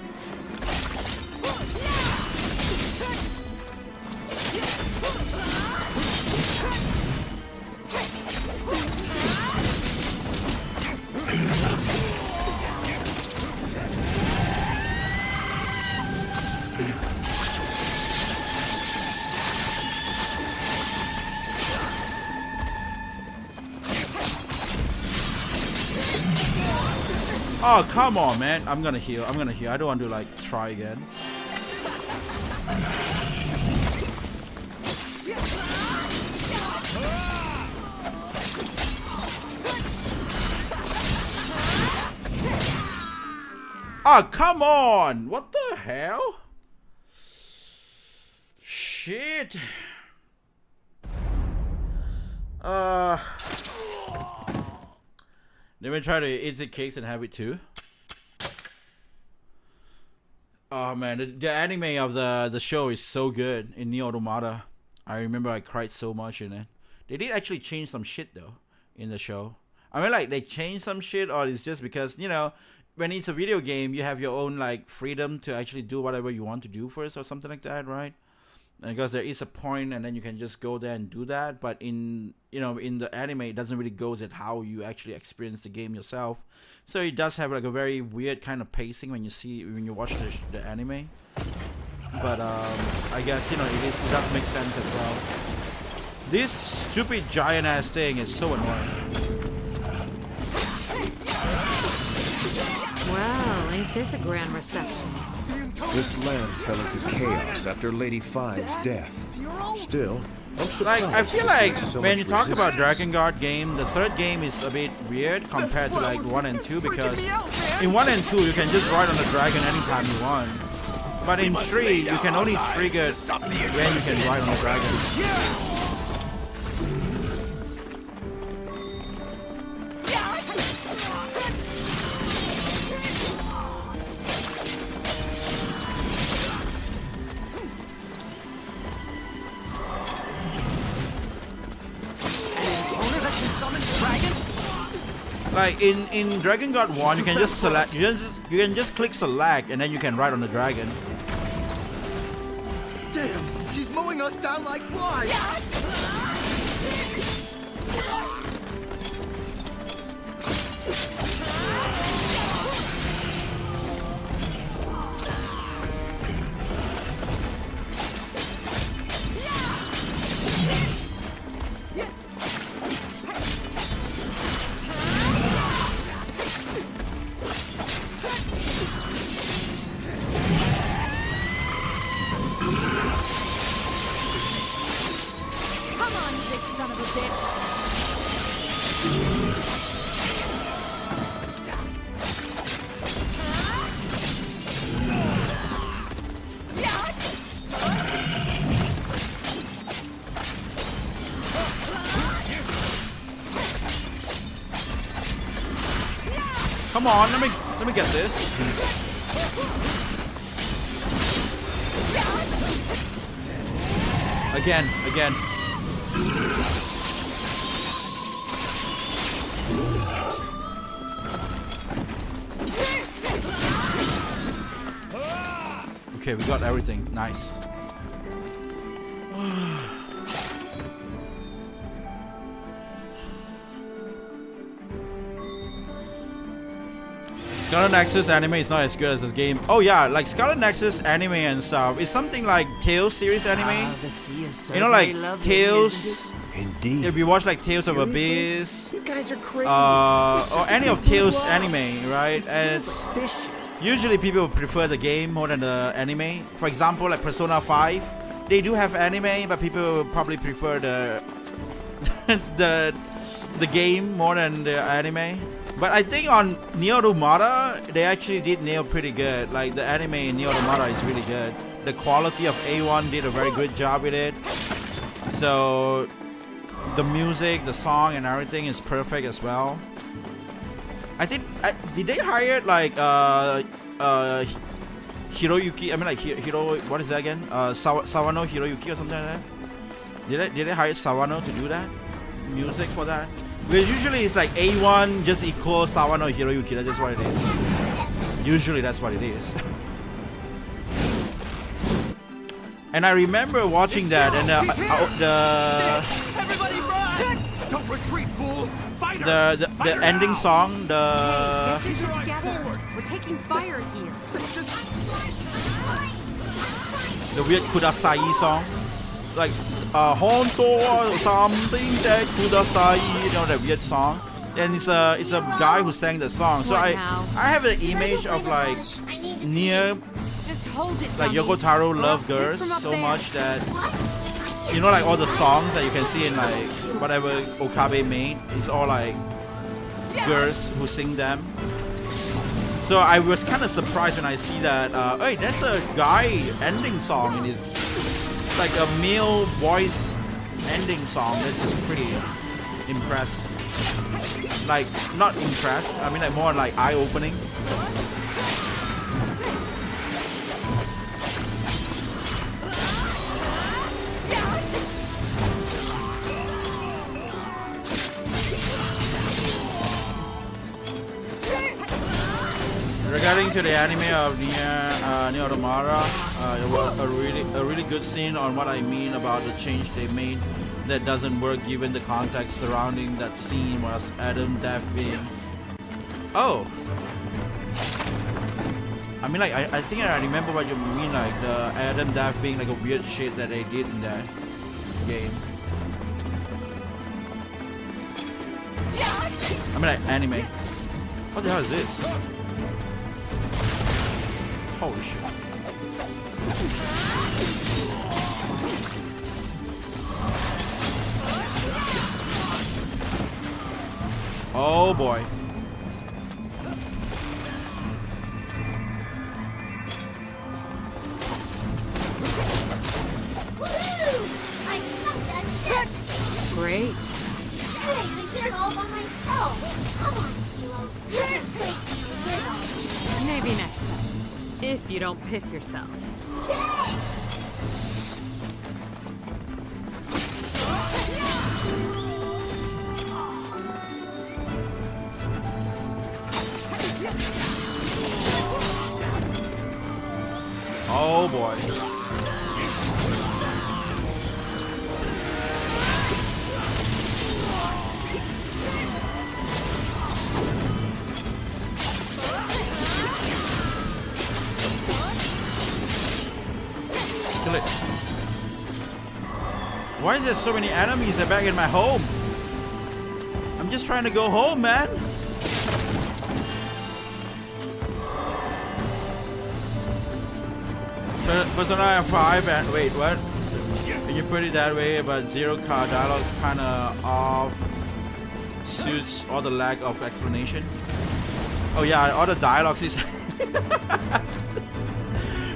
Oh, come on, man. I'm gonna heal. I don't want to, like, try again. Oh, come on. What the hell? Shit. Let me try to eat the cakes and have it too. Oh man, the anime of the show is so good in Nier Automata. I remember I cried so much in it. They did actually change some shit though in the show. I mean, like, they changed some shit, or it's just because, you know, when it's a video game, you have your own like freedom to actually do whatever you want to do first or something like that, right? Because there is a point, and then you can just go there and do that. But in, you know, in the anime, it doesn't really go at how you actually experience the game yourself. So it does have like a very weird kind of pacing when you watch the anime. But I guess, you know, it does make sense as well. This stupid giant ass thing is so annoying. Well, ain't this a grand reception? This land fell into chaos after Lady Five's death. Still, I'm surprised. Like, I feel like so when you talk about resistance. Drakengard game, the third game is a bit weird compared to like 1 and 2, because in 1 and 2 you can just ride on the dragon anytime you want. But in 3 you can only trigger when you can ride on the dragon. Like in Drakengard 1, you can just select, you can just click select, and then you can ride on the dragon. Damn, she's mowing us down like flies. Come on, let me get this. Again. Okay, we got everything. Nice. Scarlet Nexus anime is not as good as this game. Oh yeah, like Scarlet Nexus anime and stuff is something like Tales series anime. The sea is You know, like lovely, Tales. Indeed. If you watch like Tales of Abyss, You guys are crazy. or any of Tales anime, right? It's As fish. usually people prefer the game more than the anime. For example, like Persona 5, they do have anime, but people probably prefer the the game more than the anime. But I think on Nier Automata, they actually did nail pretty good. Like the anime in Nier Automata is really good. The quality of A1 did a very good job with it. So the music, the song, and everything is perfect as well. I think did they hire like Hiroyuki? I mean like Hiro. What is that again? Sawano Hiroyuki or something like that. Did they hire Sawano to do that music for that? Because usually it's like A1 just equals Sawano Hiroyuki. That's just what it is. Usually that's what it is. And I remember watching that, and Everybody run! Don't retreat, fool! Fight the ending song, Get yourself together. We're taking fire here. the weird Kudasai song, like Honto or something that Kudasai, you know, that weird song. And it's a guy who sang the song. So I have an image of like Nier. Just hold it, Like dummy. Yoko Taro Or loved else piss girls from up so there. much that, you know, like all the songs that you can see in like whatever Okabe made, it's all like girls who sing them. So I was kind of surprised when I see that. Hey, that's a guy ending song in his, like a male voice ending song. That's just pretty impressed. Like not impressed. I mean like more like eye-opening. Regarding to the anime of Nier Automata, it was a really good scene on what I mean about the change they made that doesn't work given the context surrounding that scene was Adam Death being. Oh, I mean like I think I remember what you mean, like the Adam Death being like a weird shit that they did in that game. I mean like anime. What the hell is this? Holy shit. Oh boy. I sunk that ship! Great. Hey, I did it all by myself! Come on, Zero. You can play Zero. Maybe next time. If you don't piss yourself. Oh boy. Kill it. Why is there so many enemies back in my home? I'm just trying to go home, man. Persona 5 and wait, what? You put it that way, but Zero Car dialogue's kind of off. suits all the lack of explanation. Oh yeah, all the dialogues is.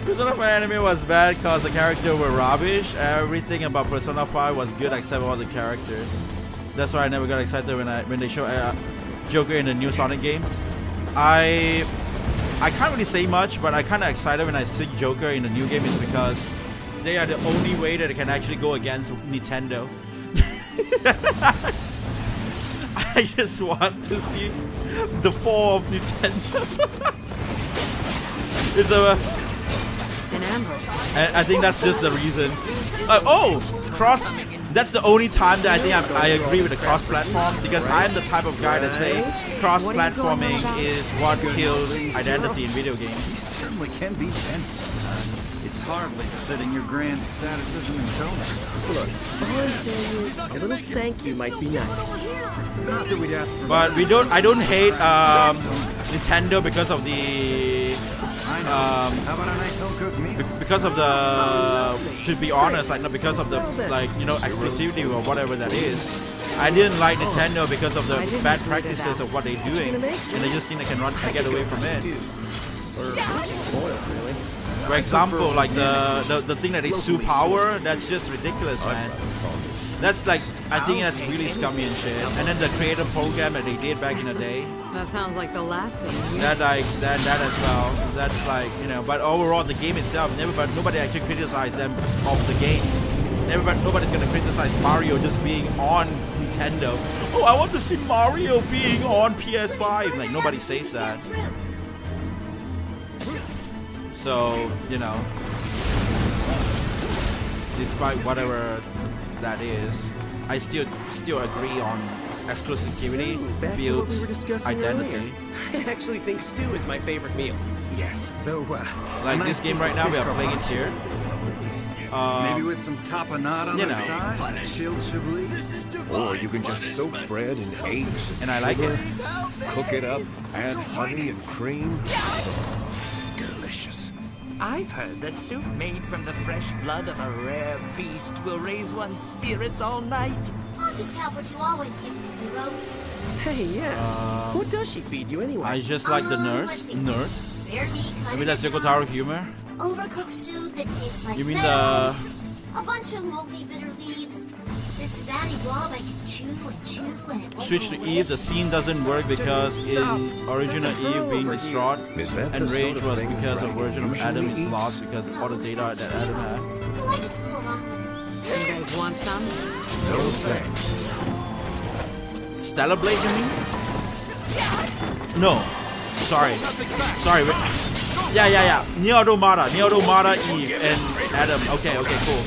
Persona 5 anime was bad because the characters were rubbish. Everything about Persona 5 was good except all the characters. That's why I never got excited when they show Joker in the new Sonic games. I can't really say much, but I kind of excited when I see Joker in the new game is because they are the only way that it can actually go against Nintendo. I just want to see the fall of Nintendo. It's An ambush. and I think that's just the reason. Cross. That's the only time that I think I agree with the cross-platform, because I'm the type of guy that say cross-platforming is what kills identity in video games. You certainly can be tense sometimes. It's hardly befitting your grand status as an intoner. Look, all I'm saying is a little thank you might be nice. Not that we'd ask for But I don't hate Nintendo because of the how about a nice home-cooked meal? because of the, to be honest, like not because of the exclusivity or whatever that is. I didn't like Nintendo because of the bad practices of what they're doing, and they just think they can get away from it. For example, like the thing that they sue Power, that's just ridiculous, man. That's like, I think that's really scummy and shit. And then the creator program that they did back in the day. That sounds like the last thing. That as well. That's like, you know. But overall, the game itself, nobody actually criticized them of the game. Nobody's gonna criticize Mario just being on Nintendo. Oh, I want to see Mario being on PS5. Like nobody says that. So, you know, despite whatever that is, I still agree on exclusivity builds identity. I actually think stew is my favorite meal. Yes, though. Like this game right now, we are playing it here. Maybe with some tapenade on the side, chilled chablis. Or you can just soak bread in eggs and I like it. Cook it up, add honey and cream. Delicious. I've heard that soup made from the fresh blood of a rare beast will raise one's spirits all night. I'll just have what you always give me, Zero. Hey, yeah. What does she feed you anyway? I just like the nurse. Bare meat cut Maybe that's into Yokotaro chunks, humor. Overcooked soup that tastes like You mean metal, a bunch of moldy bitter leaves. This fatty blob I can chew and chew and it won't Switch go to away. Eve, the scene doesn't work because in original Eve being distraught and rage was because a version of Adam is lost because of all the data that Adam had. So I just go along with it. You guys want some? No thanks. Stellar Blade, you mean? No. Sorry. Yeah. Nier Automata, Eve, and Adam. Okay, cool.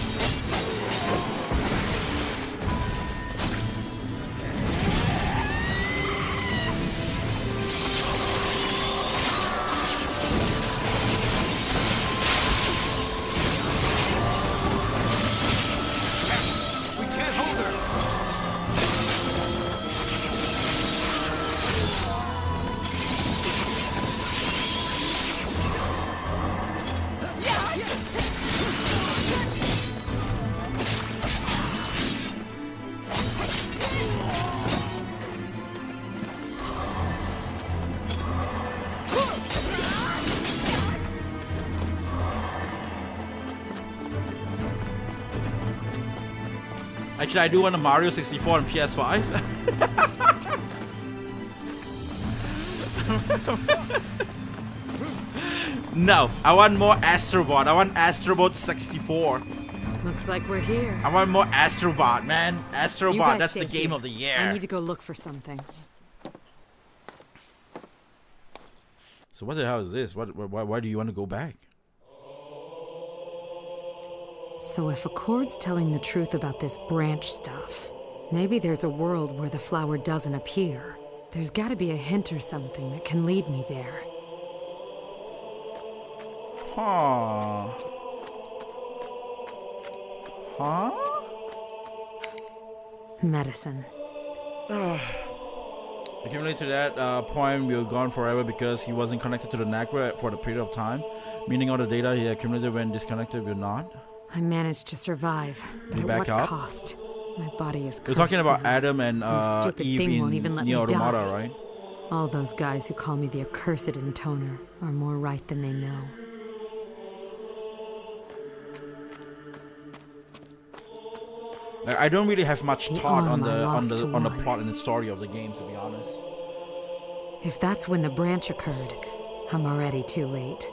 Actually, I do want a Mario 64 on PS5. No, I want more Astrobot. I want Astrobot 64. Looks like we're here. I want more Astrobot, man. You Astrobot, guys that's stay the game here. of the year. I need to go look for something. So what the hell is this? Why do you want to go back? So if Accord's telling the truth about this branch stuff, maybe there's a world where the flower doesn't appear. There's gotta be a hint or something that can lead me there. Huh? Medicine. Accumulated to that point, we were gone forever because he wasn't connected to the network for the period of time, meaning all the data he accumulated when disconnected will not. I managed to survive, but You at back what up? cost? My body is cursed. You're talking about now. Adam and The stupid Eve thing won't even in let Nier me die. Automata, right? All those guys who call me the accursed intoner are more right than they know. Like, I don't really have much The thought on arm I the lost to on the one. plot and the story of the game, to be honest. If that's when the branch occurred, I'm already too late.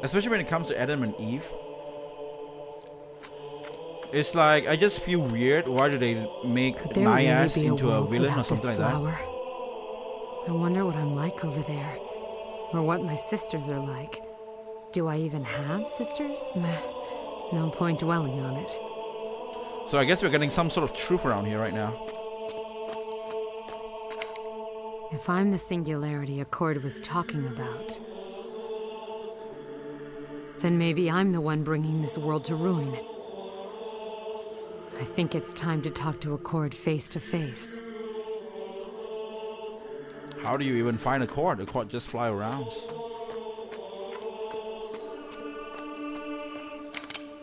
Especially when it comes to Adam and Eve. It's like, I just feel weird. Why do they make Could there really Naias be into a world villain or without something this like flower? I wonder what I'm like over there, or what my sisters are like. Do I even have sisters? Meh. No point dwelling on it. that? So I guess we're getting some sort of truth around here right now. If I'm the singularity Accord was talking about, then maybe I'm the one bringing this world to ruin. I think it's time to talk to Accord face to face. How do you even find a cord? The cord just fly around.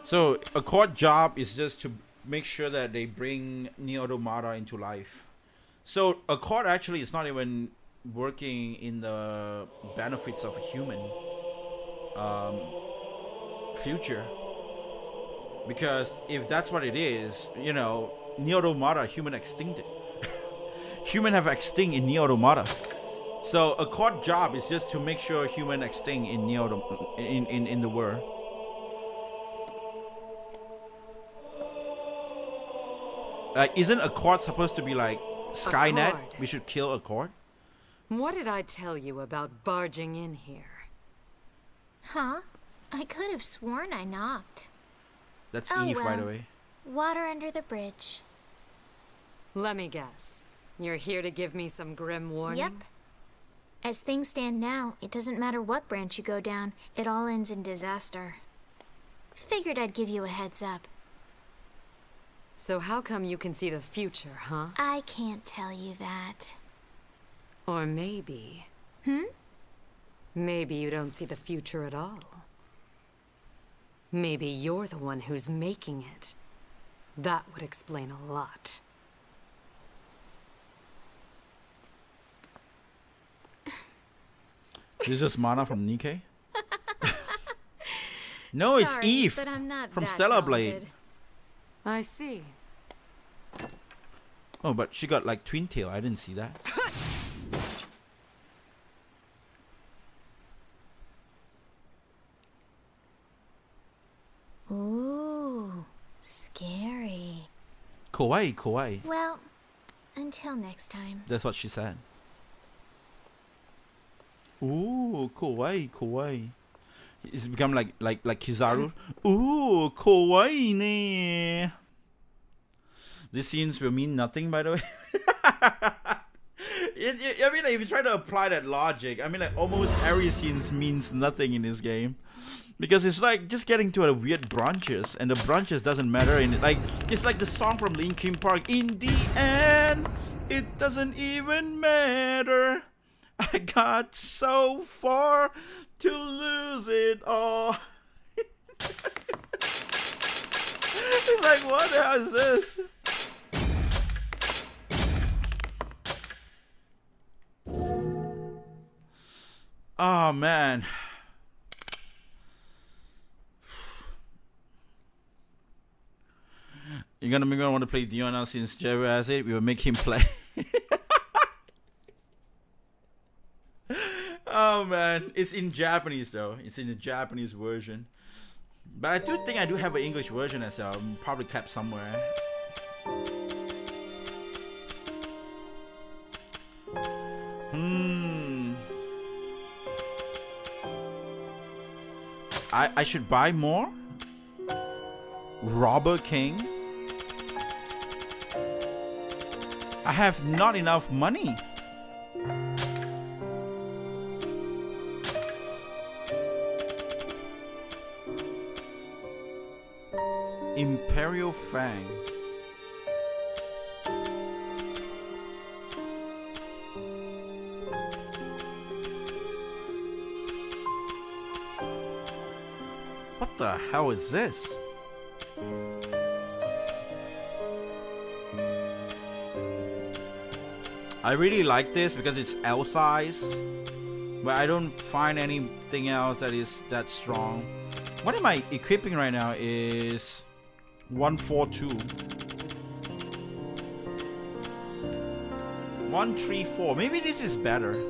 So a cord job is just to make sure that they bring Nier Automata into life. So a cord actually is not even working in the benefits of a human future. Because if that's what it is, you know, Nier Automata, human extincted. Human have extinct in Nier Automata. So a cord job is just to make sure human extinct in in the world. Like, isn't Accord supposed to be like Skynet? Accord. We should kill Accord? What did I tell you about barging in here? Huh? I could have sworn I knocked. That's Oh, Eve, by the well. way. Water under the bridge. Let me guess. You're here to give me some grim warning? Yep. As things stand now, it doesn't matter what branch you go down, it all ends in disaster. Figured I'd give you a heads up. So how come you can see the future, huh? I can't tell you that. Or maybe... Maybe you don't see the future at all. Maybe you're the one who's making it. That would explain a lot. This is just Mana from Nikkei? No, it's Sorry, Eve but I'm not from that Stellar Blade. talented. I see. Oh, but she got like twin tail. I didn't see that. Ooh, scary. Kawaii, kawaii. Well, until next time. That's what she said. Ooh, kawaii, kawaii. It's become like Kizaru. Ooh, kawaii ne. These scenes will mean nothing, by the way. I mean, like, if you try to apply that logic, I mean, like, almost every scene means nothing in this game. Because it's like just getting to a weird branches, and the branches doesn't matter. In like, it's like the song from Linkin Park. In the end, it doesn't even matter. I got so far to lose it all. It's like, what the hell is this? Oh man. You're gonna make me want to play Dion now since Jeffu has it. We will make him play. Oh man, it's in Japanese though. It's in the Japanese version. But I do think I do have an English version as well. Probably kept somewhere. I should buy more? Robber King? I have not enough money. Imperial Fang. What the hell is this? I really like this because it's L size, but I don't find anything else that is that strong. What am I equipping right now is 142. 134. Maybe this is better.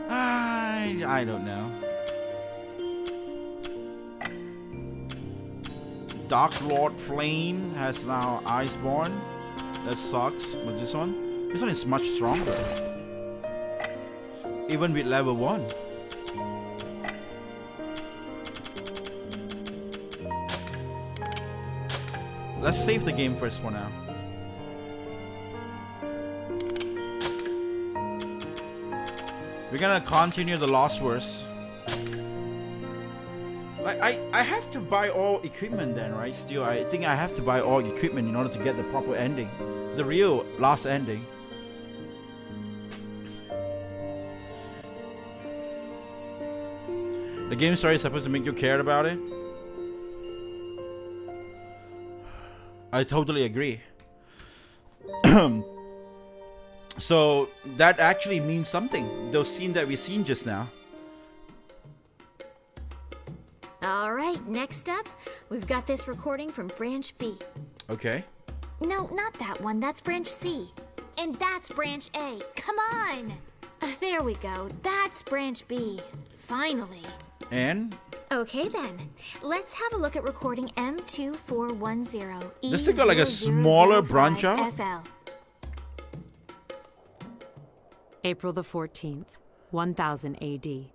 I don't know. Dark Lord Flame has now Iceborne. That sucks. But this one is much stronger. Even with level 1. Let's save the game first for now. We're gonna continue the Lost Wars. Like I have to buy all equipment then, right? Still, I think I have to buy all equipment in order to get the proper ending, the real last ending. The game story is supposed to make you care about it. I totally agree. So that actually means something. Those scenes that we've seen just now. All right, next up, we've got this recording from Branch B. Okay. No, not that one. That's Branch C. And that's Branch A. Come on! There we go. That's Branch B. Finally. And? Okay then. Let's have a look at recording M2410 E0005 Let's take like a smaller branch out. FL. April the 14th, 1000 AD.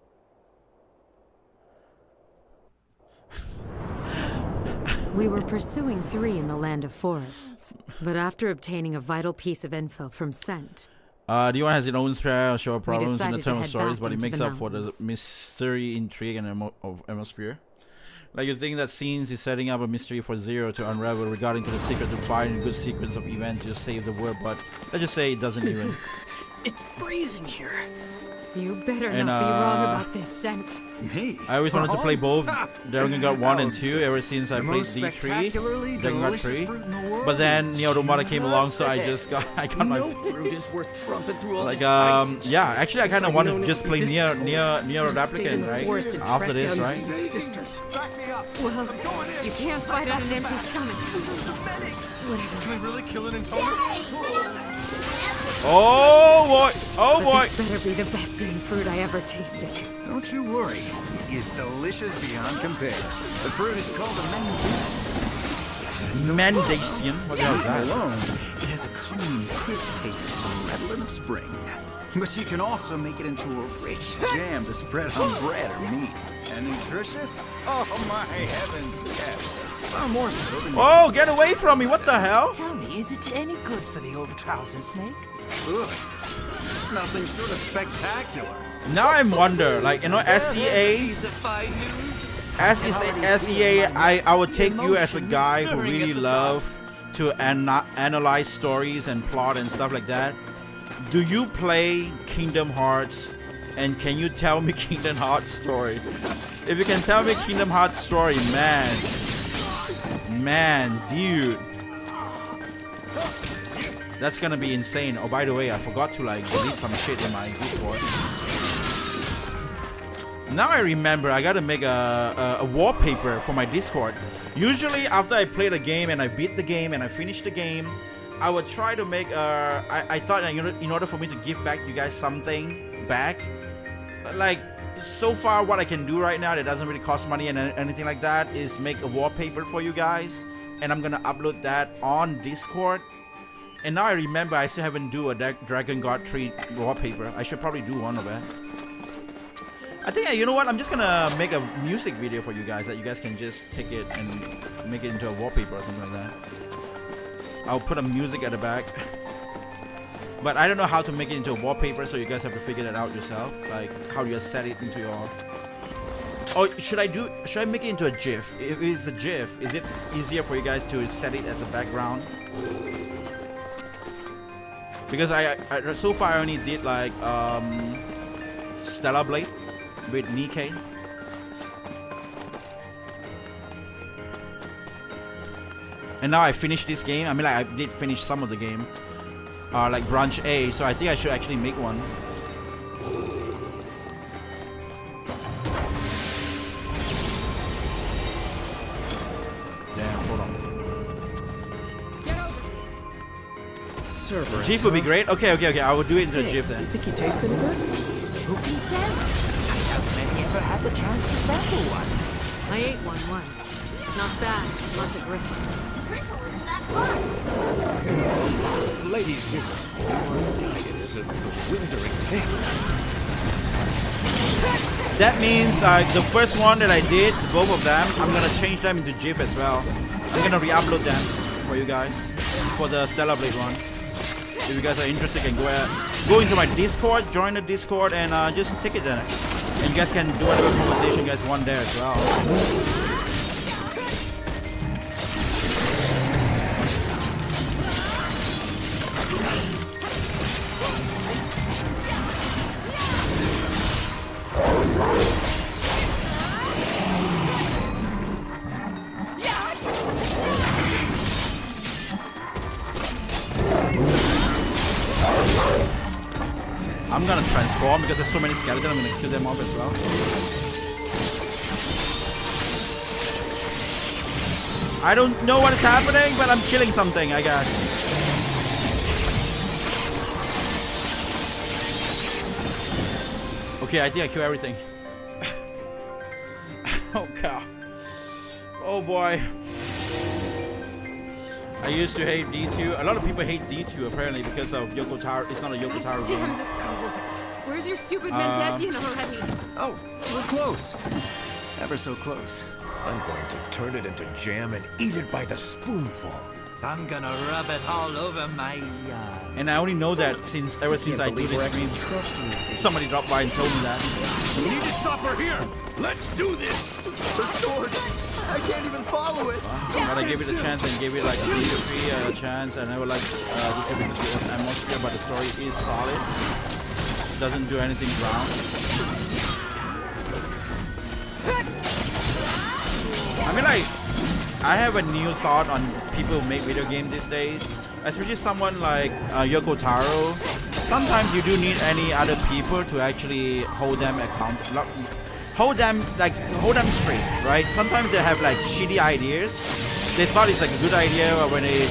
We were pursuing 3 in the Land of Forests, but after obtaining a vital piece of info from Scent... D1 has its own share of problems in the decided term to of head stories, back but it into makes the up for the mountains. mystery, intrigue, and atmosphere. Like you think that scenes is setting up a mystery for Zero to unravel regarding to the secret to find a good sequence of events to save the world, but let's just say it doesn't even. It's freezing here. You better And, not be wrong about this Scent. Me? I always wanted to play both Ha! Drakengard 1 and Alex, 2 ever since I the played most D3, spectacularly Drakengard delicious 3. fruit in the world But then is Nier Automata came along, so I just got my No fruit is worth trumping through all like this ice and yeah. shit. Actually, I kind of If I'd wanted known to it just would play be this Nier cold, I'd stayed in Replicant, the right? forest and After tracked this, down right? these sisters. Well, you can't fight on an empty stomach. Can we really kill an encounter? Oh boy! Oh But boy! this better be the best damn fruit I ever tasted. Don't you worry. It's delicious beyond compare. The fruit is called a Mendacian. What the hell is that? alone, it has a clean, crisp taste redolent of spring. But you can also make it into a rich jam to spread on bread or meat. And nutritious? Oh my heavens, yes. Far more so than Oh, get away from me! What the hell? Tell me, is it any good for the old trouser snake? good. It's nothing short of spectacular. Now I'm wonder, like, you know, SEA, I would take you as a guy who really love to analyze stories and plot and stuff like that. Do you play Kingdom Hearts? And can you tell me Kingdom Hearts story? If you can tell me Kingdom Hearts story, man, dude, that's gonna be insane. Oh, by the way, I forgot to like delete some shit in my Discord. Now I remember I gotta make a wallpaper for my Discord. Usually after I play the game and I beat the game and I finish the game, I would try to make I thought that in order for me to give back you guys something back, like so far what I can do right now that doesn't really cost money and anything like that is make a wallpaper for you guys, and I'm gonna upload that on Discord. And now I remember I still haven't do a Drakengard 3 wallpaper. I should probably do one of it. I think, you know what, I'm just gonna make a music video for you guys that you guys can just take it and make it into a wallpaper or something like that. I'll put a music at the back. But I don't know how to make it into a wallpaper, so you guys have to figure that out yourself. Like, how do you set it into your... Oh, should I make it into a GIF? If it's a GIF, is it easier for you guys to set it as a background? Because I so far I only did like Stellar Blade with Nikkei. And now I finished this game. I mean, like, I did finish some of the game. Like branch A, so I think I should actually make one. Damn, hold on. Cerberus, Jif would be great. Okay, I will do it into the Jif then. You think he tastes any good? Who can say? I doubt many ever had the chance to sample one. I ate one once. Not bad. Lots of gristle. Gristle isn't that fun. Lady Zero, your diet is a bewildering thing. That means like the first one that I did, both of them, I'm gonna change them into GIF as well. I'm gonna re-upload them for you guys for the Stellar Blade one. If you guys are interested, you can go into my Discord, join the Discord, and just take it there. And you guys can do whatever conversation you guys want there as well. I'm gonna transform because there's so many skeletons. I'm gonna kill them off as well. I don't know what is happening, but I'm killing something, I guess. Okay, I think I killed everything. Oh god. Oh boy. I used to hate D2. A lot of people hate D2 apparently because of Yoko Taro. It's not a Yoko Taro game. Damn, that's cold. Where's your stupid Mendesian already? Oh, we're close. Ever so close. I'm going to turn it into jam and eat it by the spoonful. I'm gonna rub it all over my, And I only know that ever since I did this stream. Somebody dropped by and told me that. We need to stop her here. Let's do this. The sword! I can't even follow it! But I gave it a chance and gave it like a chance, and I would like distribute the atmosphere, but the story is solid. Doesn't do anything wrong. I mean, like, I have a new thought on people who make video games these days, especially someone like Yoko Taro. Sometimes you do need any other people to actually hold them accountable. Hold them straight, right? Sometimes they have like shitty ideas. They thought it's like a good idea, but when they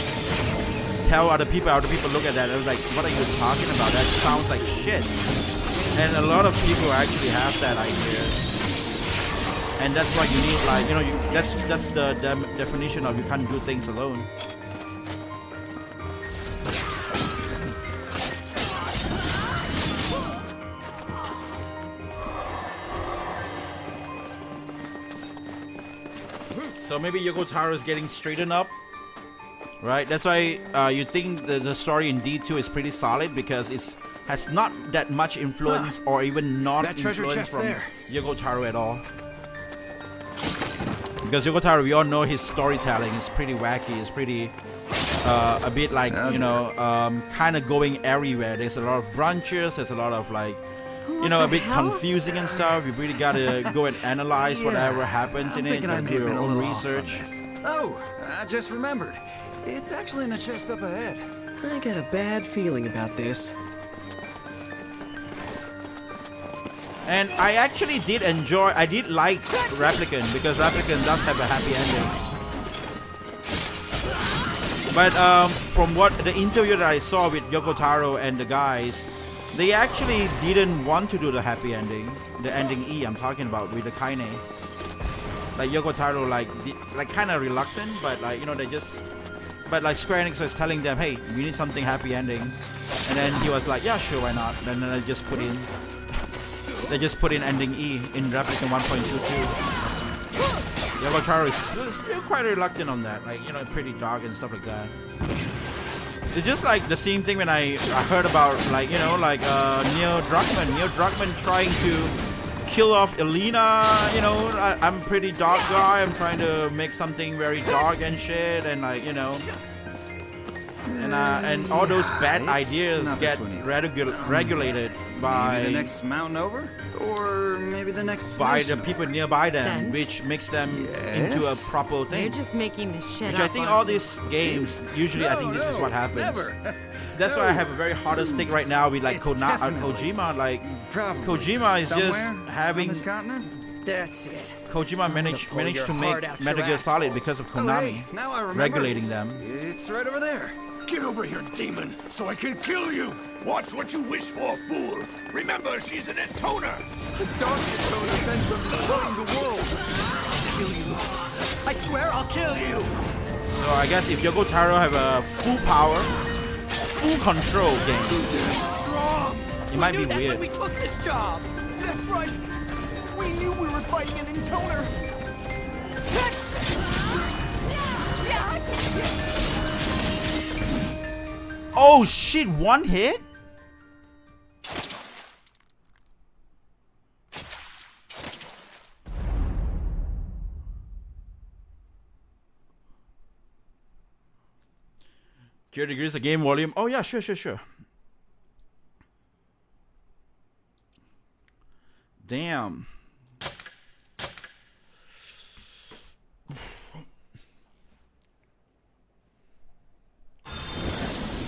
tell other people look at that, they're like, what are you talking about? That sounds like shit. And a lot of people actually have that idea. And that's why you need, like, you know, that's the definition of you can't do things alone. So maybe Yoko Taro is getting straightened up, right? That's why you think the story in D2 is pretty solid because it has not that much influence or even not influence from Yoko Taro at all. Because Yoko Taro, we all know his storytelling is pretty wacky. It's pretty a bit like, you know, kind of going everywhere. There's a lot of branches. There's a lot of like, you know, a bit confusing and stuff. You really gotta go and analyze whatever happens in it and do your own research. Oh, I just remembered. It's actually in the chest up ahead. I got a bad feeling about this. And I actually did I did like Replicant because Replicant does have a happy ending. But from what the interview that I saw with Yoko Taro and the guys, they actually didn't want to do the happy ending, the ending E I'm talking about with the Kaine. Like Yoko Taro, like kind of reluctant, but like, you know, but like Square Enix was telling them, hey, we need something happy ending, and then he was like, yeah, sure, why not? And then they just put in ending E in Replicant 1.22. Yoko Taro is still quite reluctant on that, like, you know, pretty dark and stuff like that. It's just like the same thing when I heard about, like, you know, like Neil Druckmann trying to kill off Elena. You know, I'm pretty dark guy. I'm trying to make something very dark and shit, and like, you know, and all those bad ideas get regulated by maybe the next mountain over, or maybe the next by nation the people over. nearby them, Scent? which makes them into a proper thing. You're just making this shit Which up. I think aren't all you? these games usually I think this is what happens. Never. That's why I have a very harder stick right now with like It's definitely Kojima. Like Probably. Kojima is just Somewhere having on this continent? That's it. Kojima managed pull your to make heart out Metal your Gear asshole. Solid because of Oh, Konami hey, now I remember. regulating them. It's right over there. Get over here, demon, so I can kill you! Watch what you wish for, fool! Remember, she's an intoner! The dark Intoner bent from destroying the world. Kill you. I swear I'll kill you. So I guess if Yoko Taro have a full power, full control game, Strong. it might be We knew that weird. when we took this job. That's right. We knew we were fighting an Intoner. Oh shit, one hit? Cure degrees the game volume. Oh yeah, sure. Damn.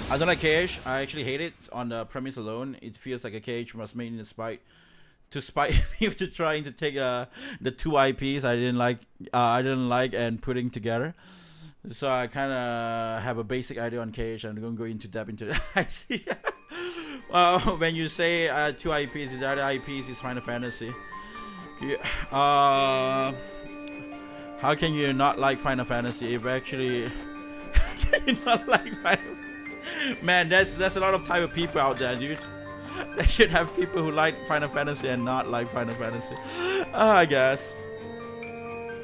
I don't like KH. I actually hate it on the premise alone. It feels like a KH was made in the spite me to trying to take the two IPs I didn't like and putting together. So I kind of have a basic idea on KH. I'm going to go into depth into that. I see. When you say two IPs, the other IPs is Final Fantasy. How can you not like Final Fantasy if actually can you not like Final? Man, there's a lot of type of people out there, dude. They should have people who like Final Fantasy and not like Final Fantasy. I guess.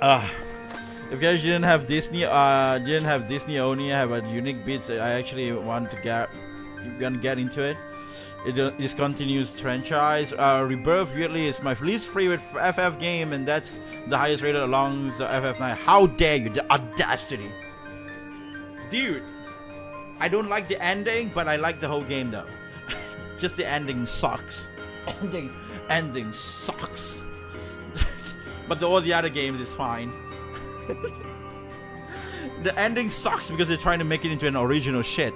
If you guys didn't have Disney only have a unique bits, I actually want to get into it. It discontinues franchise. Rebirth really is my least favorite FF game, and that's the highest rated along the FF9. How dare you, the audacity, dude! I don't like the ending, but I like the whole game though. Just the ending sucks. Ending sucks. But all the other games is fine. The ending sucks because they're trying to make it into an original shit.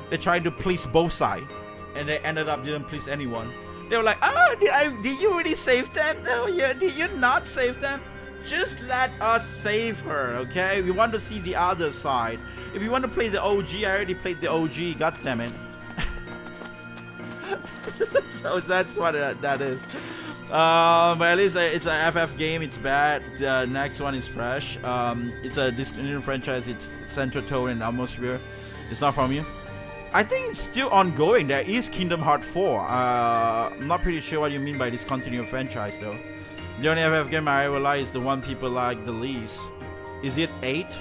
They're trying to please both sides, and they ended up didn't please anyone. They were like, "Oh, did you really save them? No, did you not save them? Just let us save her, okay? We want to see the other side. If you want to play the OG, I already played the OG. God damn it." So that's what that is. But at least it's an FF game. It's bad. The next one is fresh. It's a discontinued franchise. It's Central Tone and Atmosphere. It's not from you. I think it's still ongoing. There is Kingdom Hearts 4. I'm not pretty sure what you mean by discontinued franchise though. The only FF game I ever like is the one people like the least. Is it 8?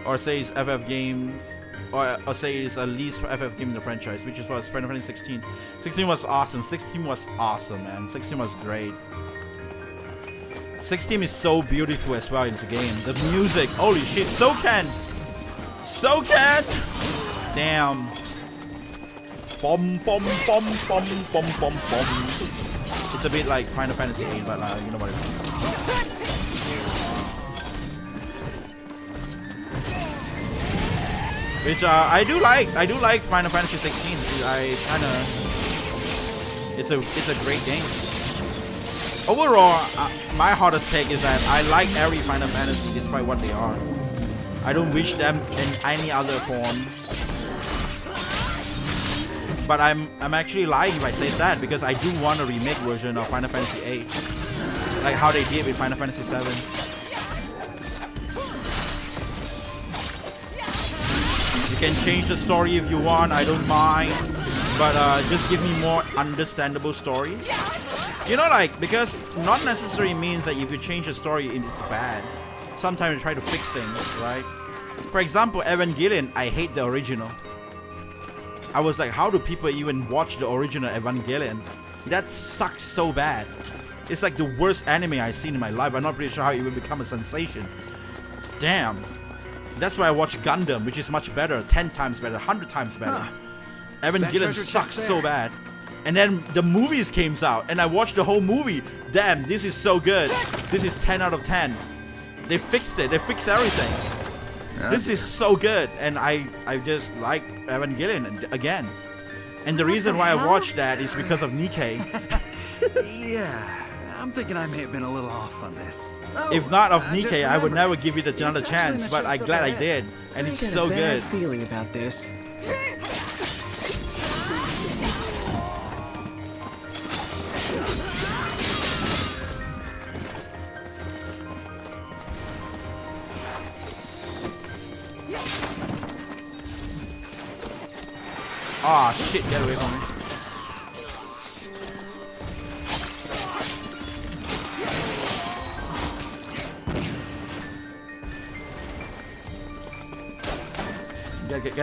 Or say it's FF games, or say it's a least FF game in the franchise, which was Final Fantasy 16. 16 was awesome. 16 was awesome, man. 16 was great. 16 is so beautiful as well in the game. The music, holy shit. Soken! Damn. Bom bom bom bom bom bom bom. It's a bit like Final Fantasy 8, but you know what it is. Which I do like Final Fantasy 16. It's a great game. Overall, my hottest take is that I like every Final Fantasy despite what they are. I don't wish them in any other form. But I'm actually lying if I say that, because I do want a remake version of Final Fantasy 8, like how they did with Final Fantasy 7. You can change the story if you want, I don't mind, but just give me more understandable story. You know, like, because not necessarily means that if you change the story it's bad. Sometimes you try to fix things, right? For example, Evangelion, I hate the original. I was like, how do people even watch the original Evangelion? That sucks so bad. It's like the worst anime I've seen in my life. I'm not pretty sure how it will become a sensation. Damn. That's why I watch Gundam, which is much better. 10 times better, 100 times better. Evangelion sucks so bad. And then the movies came out, and I watched the whole movie. Damn, this is so good. This is 10 out of 10. They fixed it. They fixed everything. This is so good, and I just like Evangelion again. And the reason why I watched that is because of Nikkei. Yeah, I'm thinking I may have been a little off on this. Oh, If not of Nikkei, I would never give it another chance, but I'm glad I did. And it's so good. I got a bad feeling about this. Aw, shit, get away from me.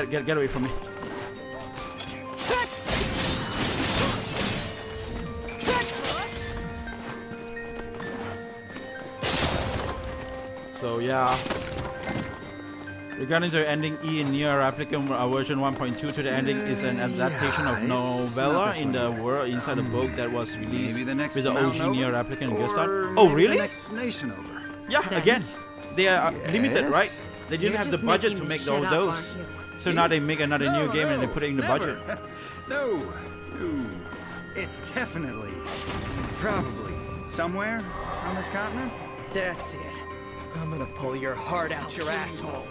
Get away from me. So yeah. Regarding the ending E in Nier Replicant version 1.2 to the ending is an adaptation of novella in the world inside the book that was released with the OG Nier Replicant and Guest art. Oh really? The next nation over. Yeah, again. They are limited, right? They didn't have the budget to make all those. So now they make another new game and they put it in the budget. No. It's definitely, probably, somewhere on this continent. That's it. I'm gonna pull your heart out your asshole.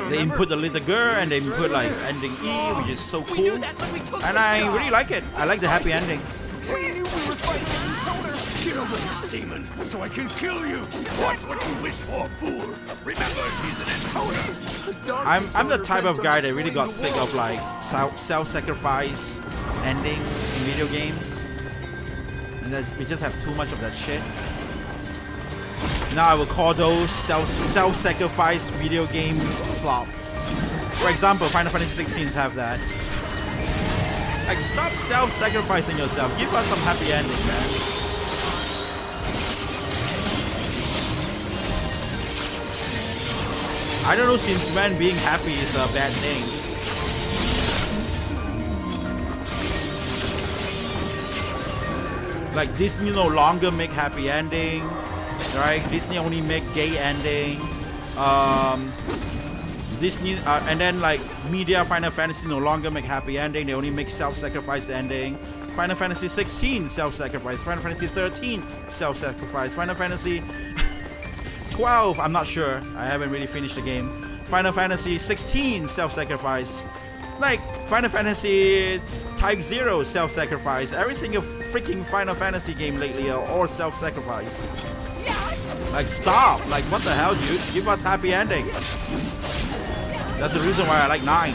They input the little girl and they input like ending E, which is so cool. And I really like it. I like the happy ending. Get over here, demon, so I can kill you! Watch what you wish for, fool! Remember, she's an encoder! I'm the type of guy that really got sick of like self-sacrifice ending in video games. And we just have too much of that shit. Now I will call those self-sacrifice video game slop. For example, Final Fantasy 16 have that. Like, stop self-sacrificing yourself. Give us some happy ending, man. I don't know since when being happy is a bad thing. Like, Disney no longer make happy ending, right? Disney only make gay ending. Disney and then like media Final Fantasy no longer make happy ending. They only make self-sacrifice ending. Final Fantasy 16 self-sacrifice. Final Fantasy 13 self-sacrifice. Final Fantasy 12, I'm not sure. I haven't really finished the game. Final Fantasy 16 self-sacrifice. Like Final Fantasy Type 0 self-sacrifice. Every single freaking Final Fantasy game lately are all self-sacrifice. Like stop! Like what the hell, dude? Give us happy ending. That's the reason why I like 9.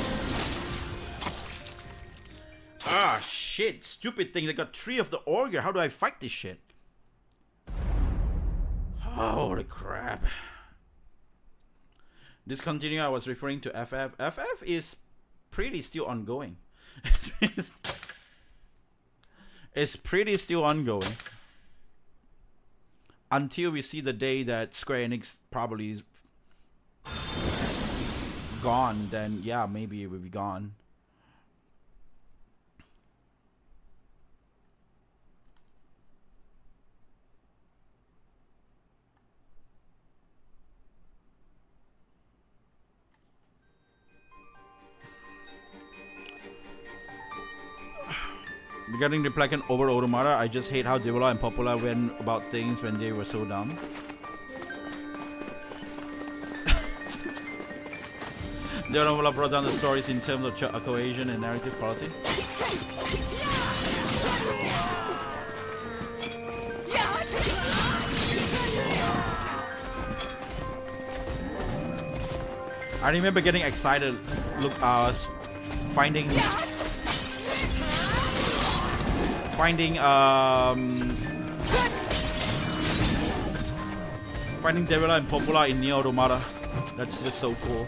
Ah shit! Stupid thing. They got 3 of the Augur. How do I fight this shit? Holy crap! Discontinue. I was referring to FF. FF is pretty still ongoing. It's pretty still ongoing. Until we see the day that Square Enix probably is gone, then yeah, maybe it will be gone. Regarding the Plague over Automata, I just hate how developed and popular went about things when they were so dumb. The Automata brought down the stories in terms of cohesion and narrative quality. I remember getting excited, finding Devil and Popular in Nier Automata. That's just so cool.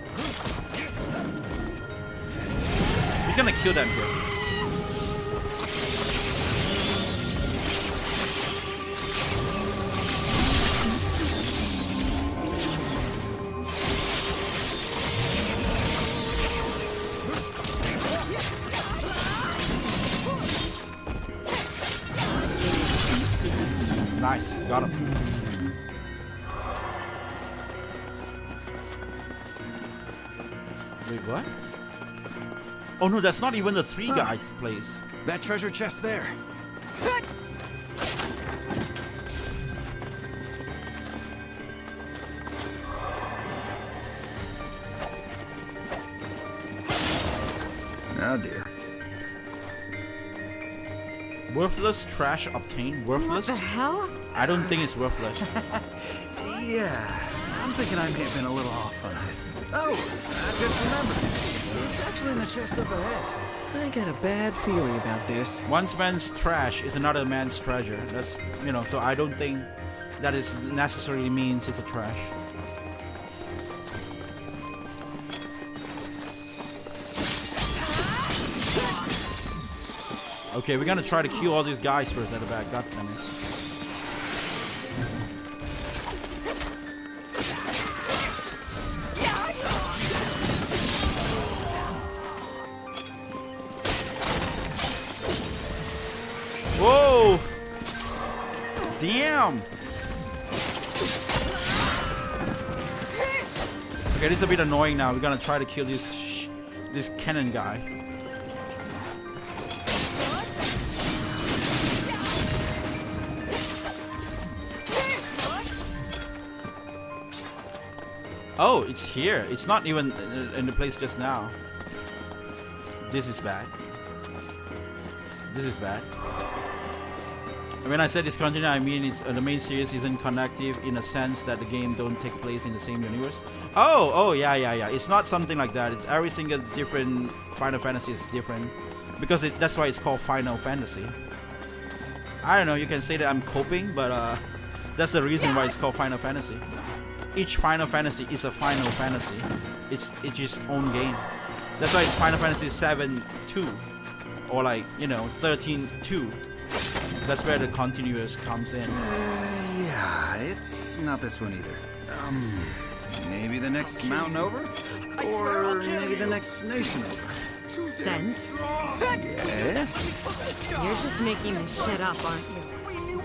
We're gonna kill them here. Nice, got him. Wait, what? Oh no, that's not even the 3 guys' place. That treasure chest there. Oh dear. Worthless trash obtained. Worthless? What the hell? I don't think it's worthless. Yeah, I'm thinking I may have been a little off on this. Oh, I just remembered. It's actually in the chest up ahead. I got a bad feeling about this. One man's trash is another man's treasure. That's, you know, so I don't think that is necessarily means it's a trash. Okay, we're gonna try to kill all these guys first at the back. God damn it. Whoa! Damn! Okay, this is a bit annoying now. We're gonna try to kill this cannon guy. Oh, it's here. It's not even in the place just now. This is bad. This is bad. When I said discontinued, I mean it's the main series isn't connective in a sense that the game don't take place in the same universe. Oh, yeah. It's not something like that. It's every single different Final Fantasy is different because that's why it's called Final Fantasy. I don't know. You can say that I'm coping, but that's the reason why it's called Final Fantasy. Each Final Fantasy is a Final Fantasy. It's its own game. That's why it's Final Fantasy 7-2 or like 13-2. That's where the continuous comes in. Yeah, it's not this one either. Maybe the next mountain over? Or maybe the next nation over? Scent? Yes? You're just making this shit up, aren't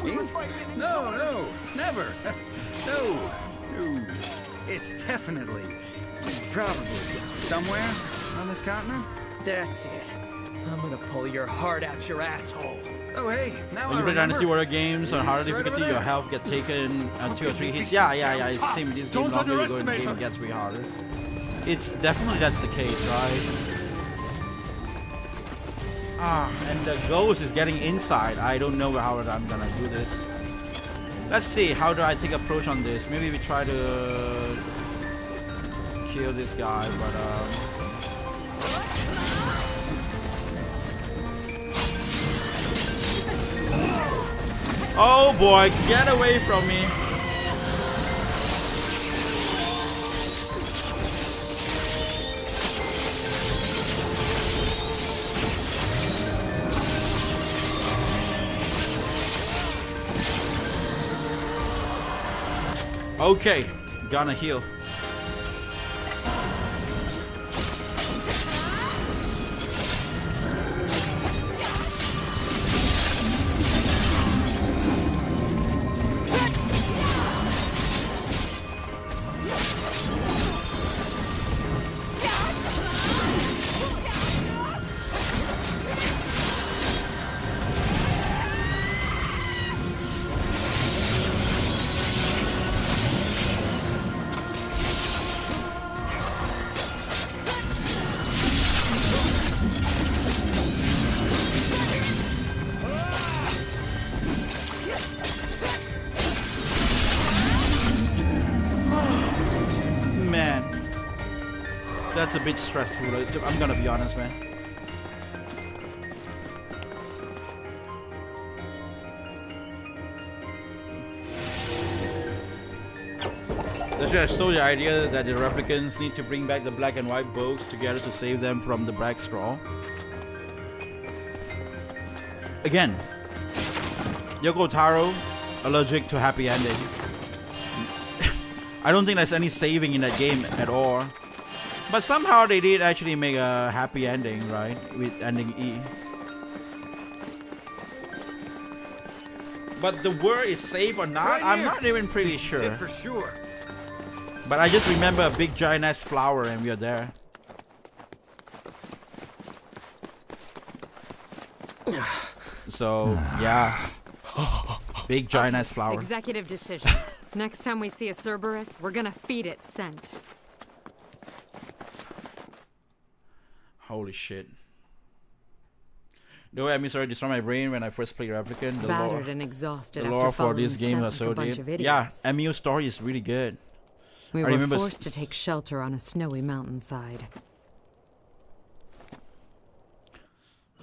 you? No, never. No. It's definitely, probably, somewhere on this continent. That's it. I'm gonna pull your heart out your asshole. Oh hey, now when you play Dynasty Warrior games on harder difficulty, your health get taken 2 or 3 hits. Yeah. It's the same with this game. Longer you go in the game, it gets way harder. It's definitely that's the case, right? And the ghost is getting inside. I don't know how I'm gonna do this. Let's see, how do I take approach on this? Maybe we try to kill this guy, but oh boy, get away from me. Okay, gonna heal. That's a bit stressful, I'm gonna be honest, man. That's why I stole the idea that the replicants need to bring back the black and white boats together to save them from the black straw. Again, Yoko Taro, allergic to happy ending. I don't think there's any saving in that game at all. But somehow they did actually make a happy ending, right? With ending E. But the word is safe or not, Right I'm here. not even pretty This is sure. it for sure. But I just remember a big giant ass flower and we are there. So yeah. Big giant ass flower. Executive decision. Next time we see a Cerberus, we're gonna feed it scent. Holy shit. The way I misread destroyed my brain when I first played Replicant. The lore, Battered and exhausted the after lore for following this game scent was like so a bunch deep. of Yeah, idiots. MU story is really good. We I were remember forced to take shelter on a snowy mountainside.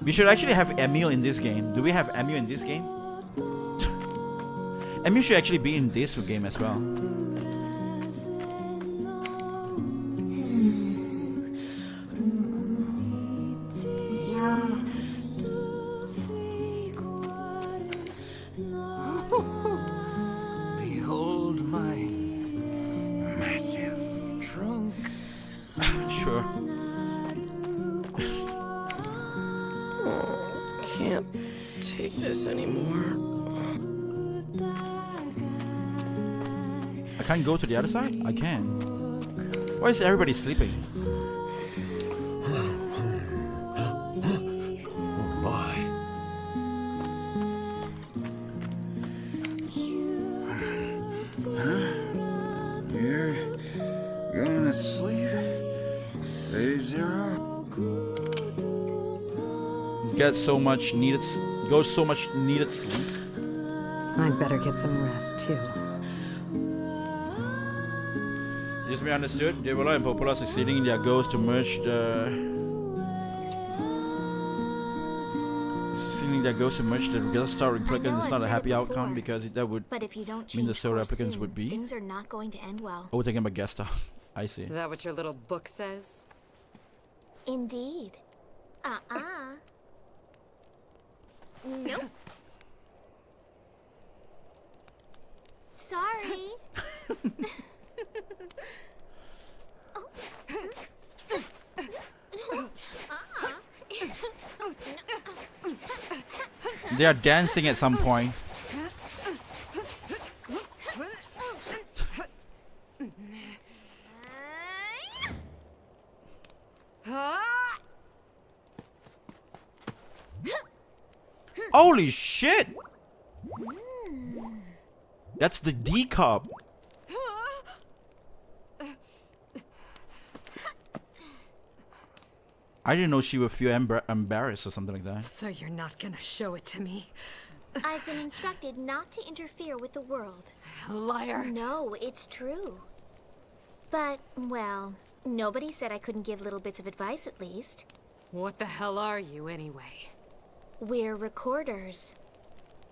We should actually have Emil in this game. Do we have Emil in this game? Emil should actually be in this game as well. Behold my massive trunk. Sure. Can't take this anymore. I can't go to the other side? I can. Why is everybody sleeping? Oh my. You're going to sleep, Lady Zero? Get so much needed, go so much needed sleep. I'd better get some rest too. This be understood. Developer and Popular succeeding in their goals to merge the regular star replicants is not a happy outcome because that would But if you don't mean the change soul course replicants soon, would be. things are not going to end well. Oh, taking about guest star. I see. Is that what your little book says? Indeed. Nope. Sorry. They are dancing at some point. Holy shit! That's the D cup. I didn't know she would feel embarrassed or something like that. So you're not gonna show it to me? I've been instructed not to interfere with the world. Liar. No, it's true. But, well, nobody said I couldn't give little bits of advice at least. What the hell are you anyway? We're recorders.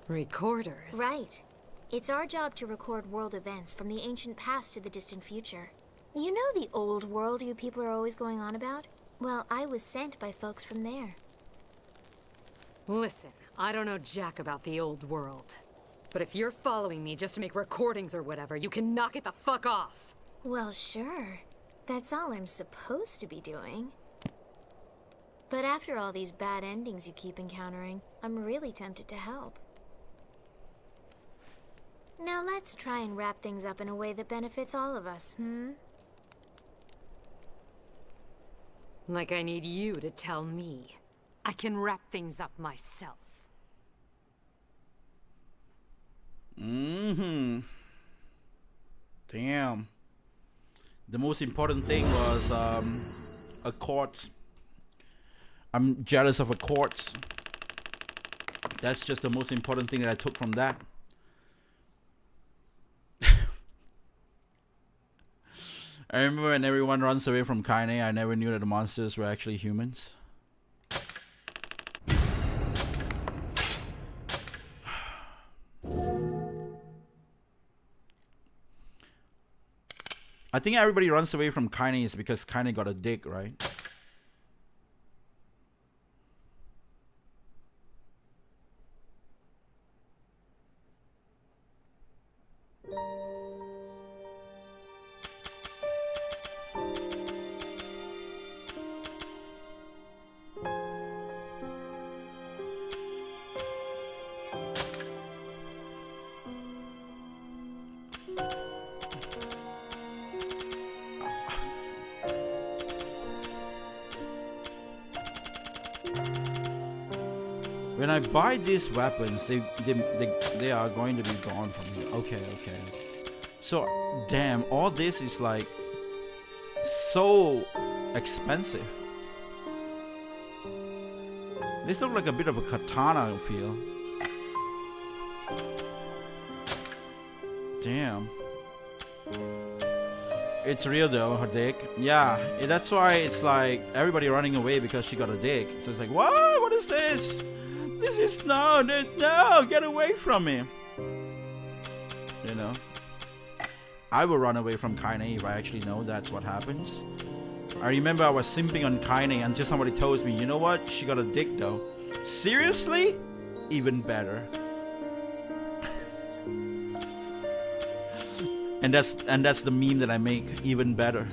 Recorders? Right. It's our job to record world events from the ancient past to the distant future. You know the old world you people are always going on about? Well, I was sent by folks from there. Listen, I don't know jack about the old world. But if you're following me just to make recordings or whatever, you can knock it the fuck off. Well, sure. That's all I'm supposed to be doing. But after all these bad endings you keep encountering, I'm really tempted to help. Now let's try and wrap things up in a way that benefits all of us, Like I need you to tell me. I can wrap things up myself. Damn. The most important thing was a quartz. I'm jealous of a quartz. That's just the most important thing that I took from that. I remember when everyone runs away from Kaine, I never knew that the monsters were actually humans. I think everybody runs away from Kaine is because Kaine got a dick, right? When I buy these weapons, they are going to be gone from me. Okay. So, damn, all this is like so expensive. This looks like a bit of a katana, I feel. Damn. It's real though, her dick. Yeah, that's why it's like everybody running away because she got a dick. So it's like, what? What is this? This is no, get away from me. You know, I will run away from Kaine if I actually know that's what happens. I remember I was simping on Kaine until somebody told me, you know what? She got a dick though. Seriously? Even better. And that's the meme that I make, even better.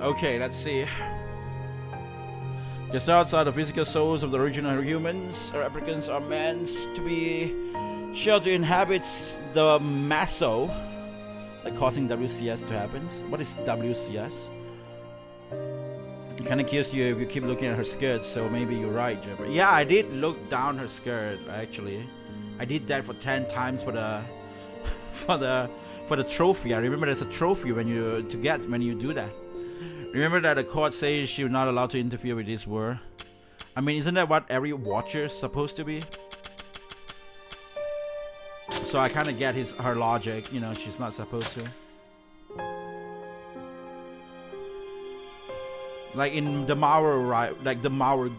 Okay, let's see. Just outside the physical souls of the original humans, replicants are meant to be shared to inhabit the Maso, like causing WCS to happen. What is WCS? It kind of kills you if you keep looking at her skirt, so maybe you're right, Jebber. Yeah, I did look down her skirt, actually. I did that for 10 times for the for the trophy. I remember there's a trophy when you do that. Remember that the court says you're not allowed to interfere with this war. I mean, isn't that what every watcher is supposed to be? So I kind of get her logic, you know, she's not supposed to. Like in the Marvel, right? Like the Marvel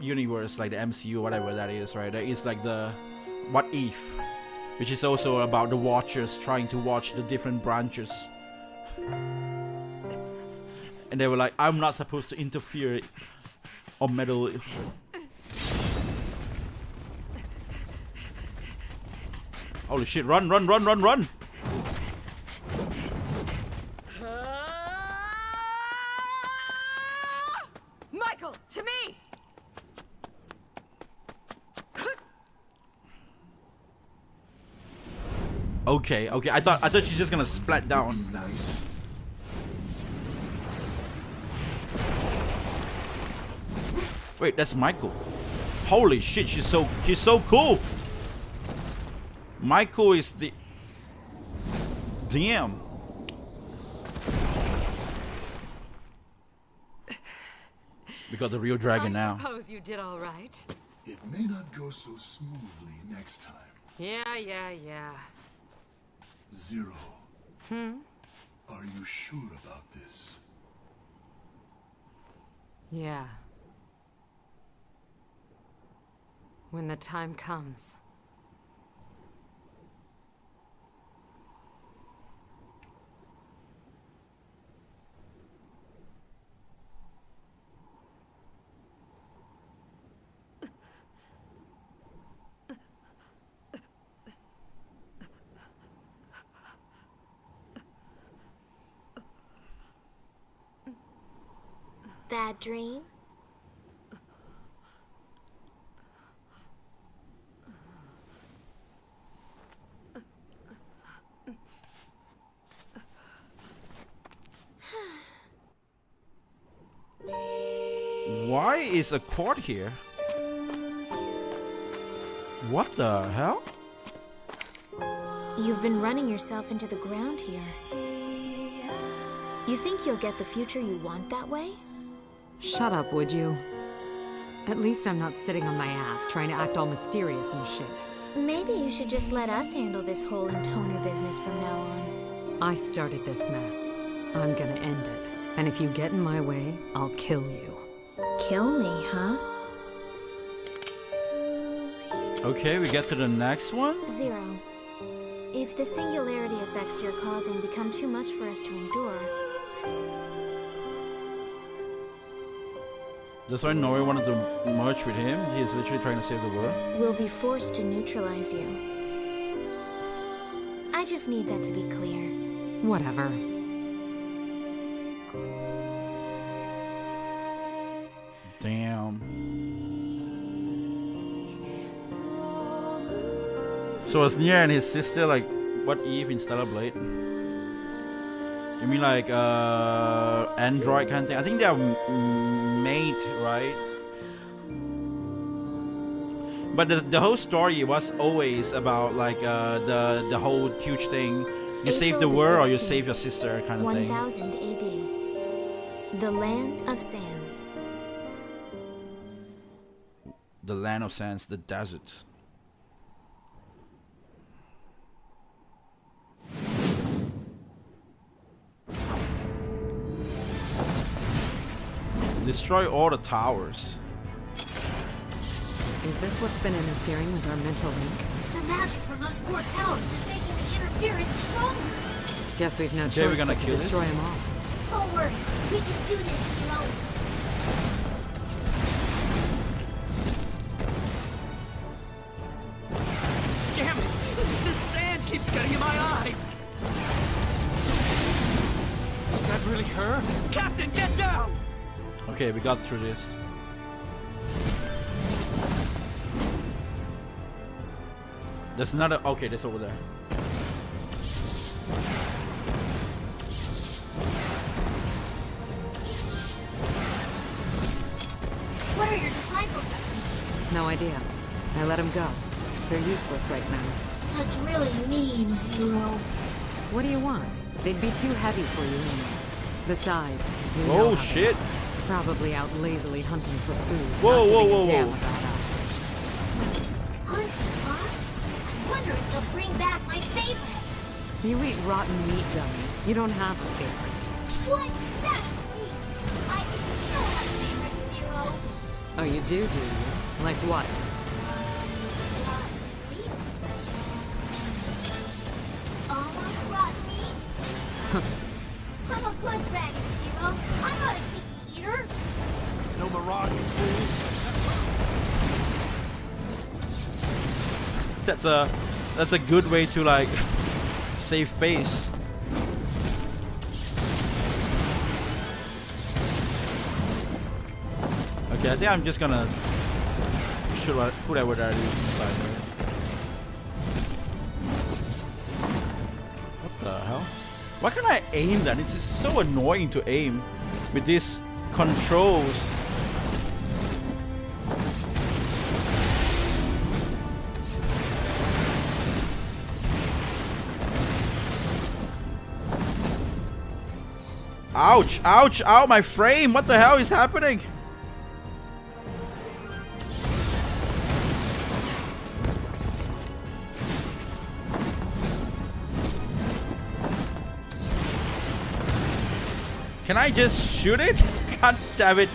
universe, like the MCU, whatever that is, right? There is like the What If, which is also about the watchers trying to watch the different branches. And they were like, I'm not supposed to interfere or meddle. Holy shit, run! Michael, to me! Okay. I thought she's just gonna splat down. Nice. Wait, that's Michael. Holy shit, he's so cool. Michael is the... Damn. We got the real dragon now. I suppose you did all right. It may not go so smoothly next time. Yeah. Zero. Are you sure about this? Yeah. When the time comes. Bad dream? Why is a quad here? What the hell? You've been running yourself into the ground here. You think you'll get the future you want that way? Shut up, would you? At least I'm not sitting on my ass trying to act all mysterious and shit. Maybe you should just let us handle this whole intoner business from now on. I started this mess. I'm gonna end it. And if you get in my way, I'll kill you. Kill me, huh? Okay, we get to the next one. Zero. If the singularity effects you're causing become too much for us to endure... That's why Nori wanted to merge with him. He's literally trying to save the world. We'll be forced to neutralize you. I just need that to be clear. Whatever. Damn. So was Nier and his sister like what Eve in Stellar Blade? You mean like android kind of thing? I think they are mate, right? But the whole story was always about like the whole huge thing. You save the world or you save your sister kind of thing. 1000 AD. The Land of Sands. The Land of Sands, the deserts. Destroy all the towers. Is this what's been interfering with our mental link? The magic from those 4 towers is making the interference stronger. Guess we've no Okay, we're choice gonna but to kill destroy this? them all. Don't worry, we can do this, Zero. Damn it! This sand keeps getting in my eyes! Is that really her? Captain, get down! Okay, we got through this. There's another. Okay, that's over there. What are your disciples up to? No idea. I let them go. They're useless right now. That's really mean, Zero. What do you want? They'd be too heavy for you anyway. Besides, you know Oh how they shit! are. Probably out lazily hunting for food. Whoa, not whoa, giving whoa, a damn whoa. about us. Hunting, huh? I wonder if they'll bring back my favorite. You eat rotten meat, dummy. You don't have a favorite. What? That's me. I still have a favorite, Zero. Oh, you do you? Like what? Rotten meat? Almost rotten meat? I'm a good dragon, Zero. I'm not a picky eater. It's no mirage, you fools. That's a good way to like save face. Okay, I think I'm just gonna shoot whatever that is inside there. What the hell? Why can't I aim that? It's just so annoying to aim with these controls. Ouch, ouch, ow, my frame. What the hell is happening? Can I just shoot it? God damn it.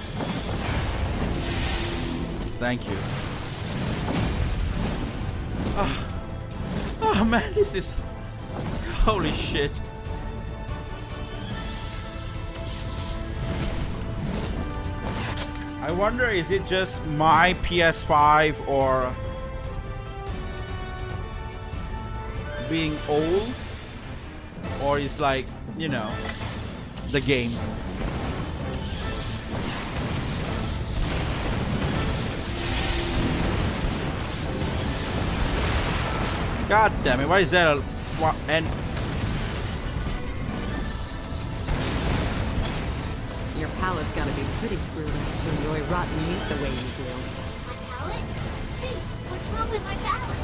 Thank you. Oh man, this is... Holy shit. I wonder, is it just my PS5 or being old? Or is like, you know, the game? God damn it, why is that a... and... Your palate's gotta be pretty screwed up to enjoy rotten meat the way you do. My palate? Hey, what's wrong with my palate?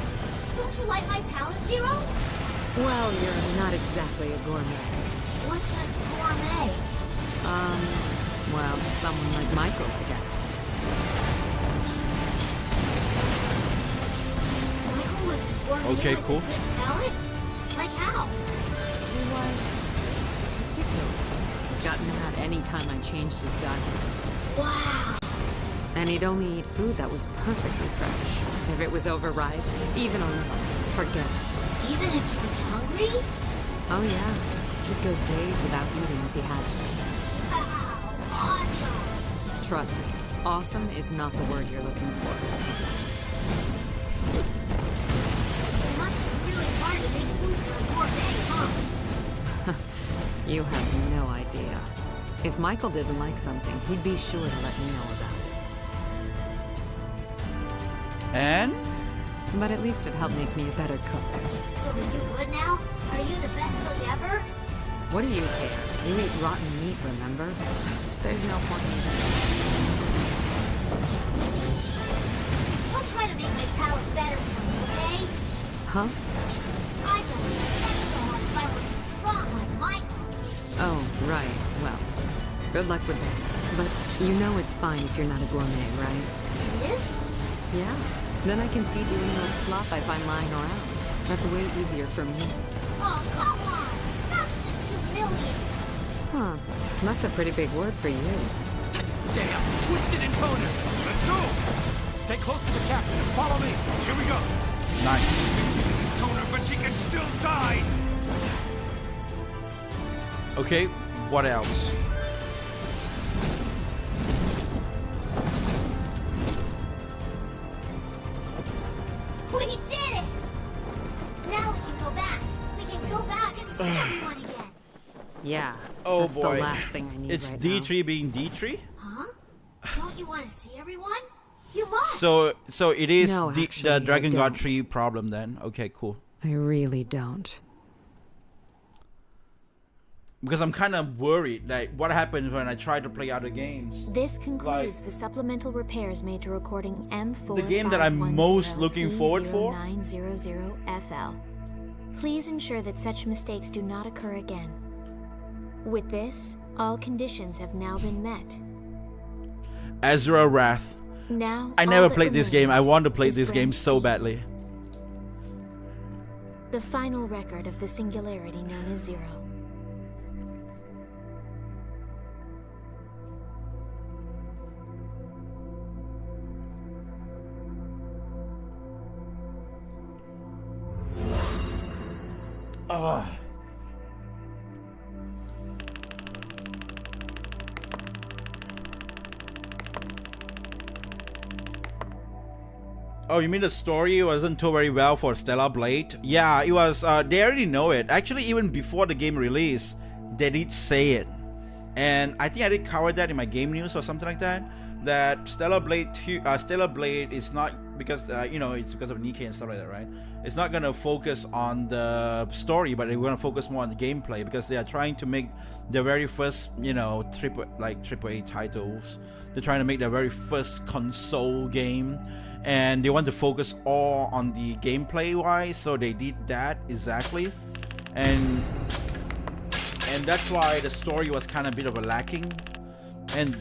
Don't you like my palate, Zero? Well, you're not exactly a gourmet. What's a gourmet? Well, someone like Michael, I guess. Michael was a gourmet Okay, with cool. a good palate? Like how? He was particular. Gotten mad any time I changed his diet. Wow. And he'd only eat food that was perfectly fresh. If it was overripe, even a little, forget it. Even if he was hungry? Oh yeah, he'd go days without eating if he had to. Wow, awesome. Trust me, awesome is not the word you're looking for. It must be really hard to make food for a gourmet, huh? You have no idea. If Michael didn't like something, he'd be sure to let me know about it. And but at least it helped make me a better cook. So are you good now? Are you the best cook ever? What do you care? You eat rotten meat, remember? There's no point in even. I'll try to make my palate better for you, okay? Huh? I'd go extra hard if I were strong like Michael. Oh, right. Well, good luck with that. But you know it's fine if you're not a gourmet, right? It is? Yeah. Then I can feed you any old slop I find lying around. That's way easier for me. Oh, come on! That's just humiliating. Huh. That's a pretty big word for you. Damn! Twisted and Toner! Let's go! Stay close to the captain and follow me. Here we go. Nice. Toner, but she can still die! Okay, what else? We did it! Now we can go back. We can go back and see everyone again. Yeah. Oh that's boy. the last thing I need It's right D3 being D3? Huh? Don't you want to see everyone? You must. So it is No, the actually, I Drakengard don't. 3 problem then. Okay, cool. now. I really don't. Because I'm kind of worried, like, what happens when I try to play other games? This concludes the supplemental repairs made to recording M4. The game that I'm most looking forward for? 0900FL. Please ensure that such mistakes do not occur again. With this, all conditions have now been met. Azura Wrath. Now, I all never that played this game. I remains want to play is this game Branch so D, badly. the final record of the singularity known as Zero. Ugh. Oh, you mean the story wasn't told very well for Stellar Blade? Yeah, it was. They already know it. Actually, even before the game release, they did say it, and I think I did cover that in my game news or something like that. That Stellar Blade 2, Stellar Blade is not because you know, it's because of Nikkei and stuff like that, right? It's not gonna focus on the story, but they're gonna focus more on the gameplay because they are trying to make the very first, you know, AAA titles. They're trying to make their very first console game, and they want to focus all on the gameplay wise. So they did that exactly, and that's why the story was kind of a bit of a lacking, and.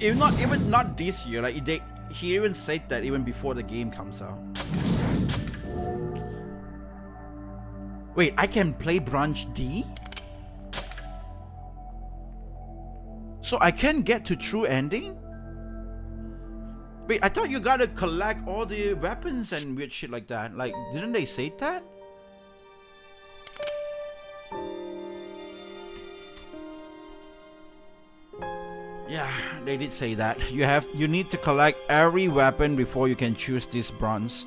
Not this year. Like he even said that even before the game comes out. Wait, I can play Branch D? So I can get to true ending? Wait, I thought you gotta collect all the weapons and weird shit like that. Like, didn't they say that? Yeah, they did say that. You need to collect every weapon before you can choose this bronze.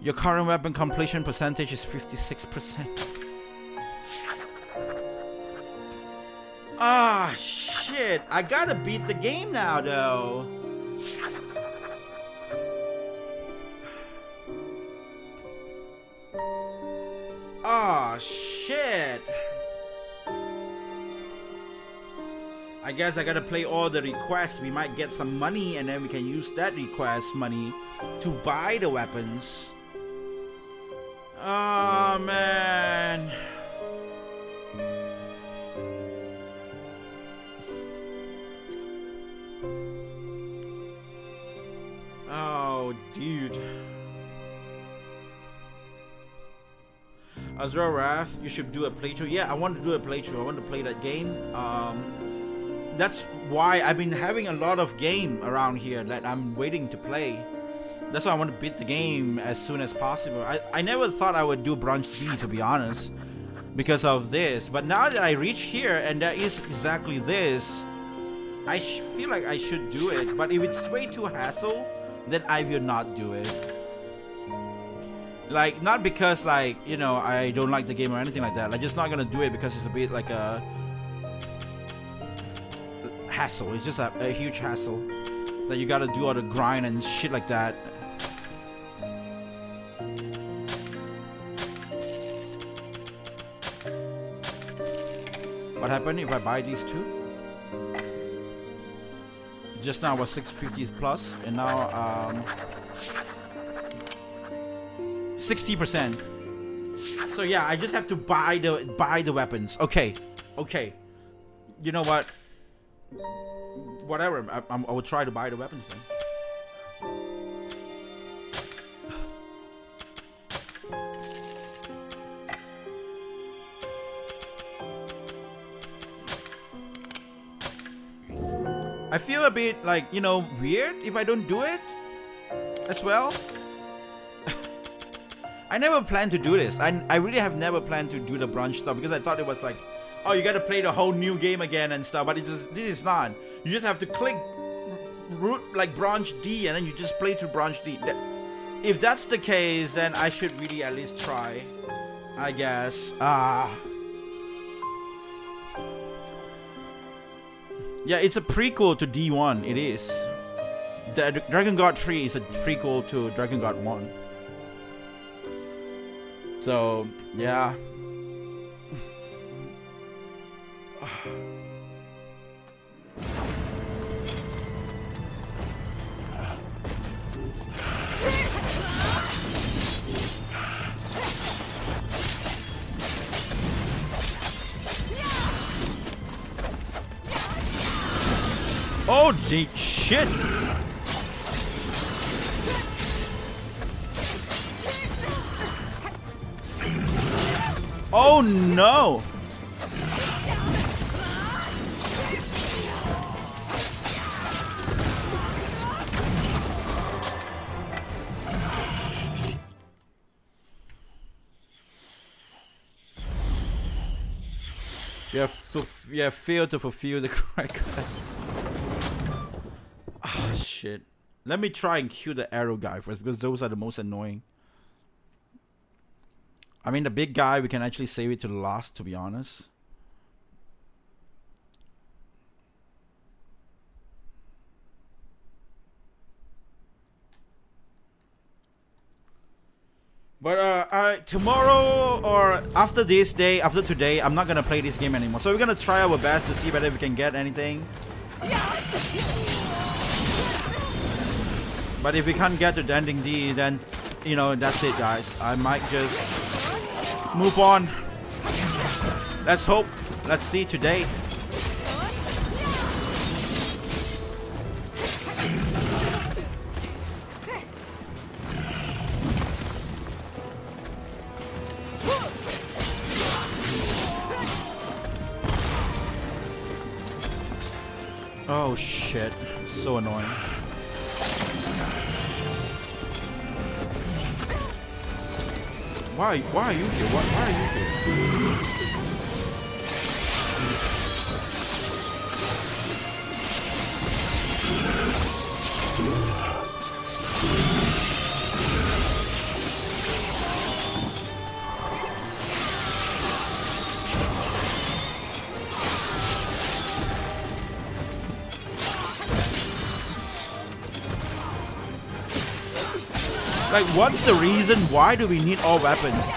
Your current weapon completion percentage is 56%. Ah, shit. I gotta beat the game now, though. Ah, shit. I guess I gotta play all the requests. We might get some money and then we can use that request money to buy the weapons. Oh man. Oh dude. Azura Wrath, you should do a playthrough. Yeah, I want to do a playthrough. I want to play that game. That's why I've been having a lot of game around here that I'm waiting to play. That's why I want to beat the game as soon as possible. I never thought I would do Branch D, to be honest, because of this. But now that I reach here and there is exactly this, I feel like I should do it. But if it's way too hassle, then I will not do it. Like, not because, like, you know, I don't like the game or anything like that. I'm just not gonna do it because it's a bit like a hassle. It's just a huge hassle that you gotta do all the grind and shit like that. What happened if I buy these two? Just now was 650 plus, and now 60%. So yeah, I just have to buy the weapons. Okay. You know what? Whatever. I will try to buy the weapons then. I feel a bit like, you know, weird if I don't do it as well. I never planned to do this. I really have never planned to do the branch stuff because I thought it was like, oh, you gotta play the whole new game again and stuff. But this is not. You just have to click root like branch D and then you just play through branch D. If that's the case, then I should really at least try, I guess. Yeah, it's a prequel to D1. It is. The Drakengard 3 is a prequel to Drakengard 1. So, yeah. Oh, shit! Oh no! You have failed to fulfill the correct. Ah, shit. Let me try and kill the arrow guy first because those are the most annoying. I mean, the big guy, we can actually save it to the last, to be honest. But tomorrow or after this day, after today, I'm not gonna play this game anymore. So we're gonna try our best to see whether we can get anything. But if we can't get to the ending D, then, you know, that's it, guys. I might just move on. Let's hope. Let's see today. Oh shit, it's so annoying. Why are you here? Why are you here? Like, what's the reason? Why do we need all weapons?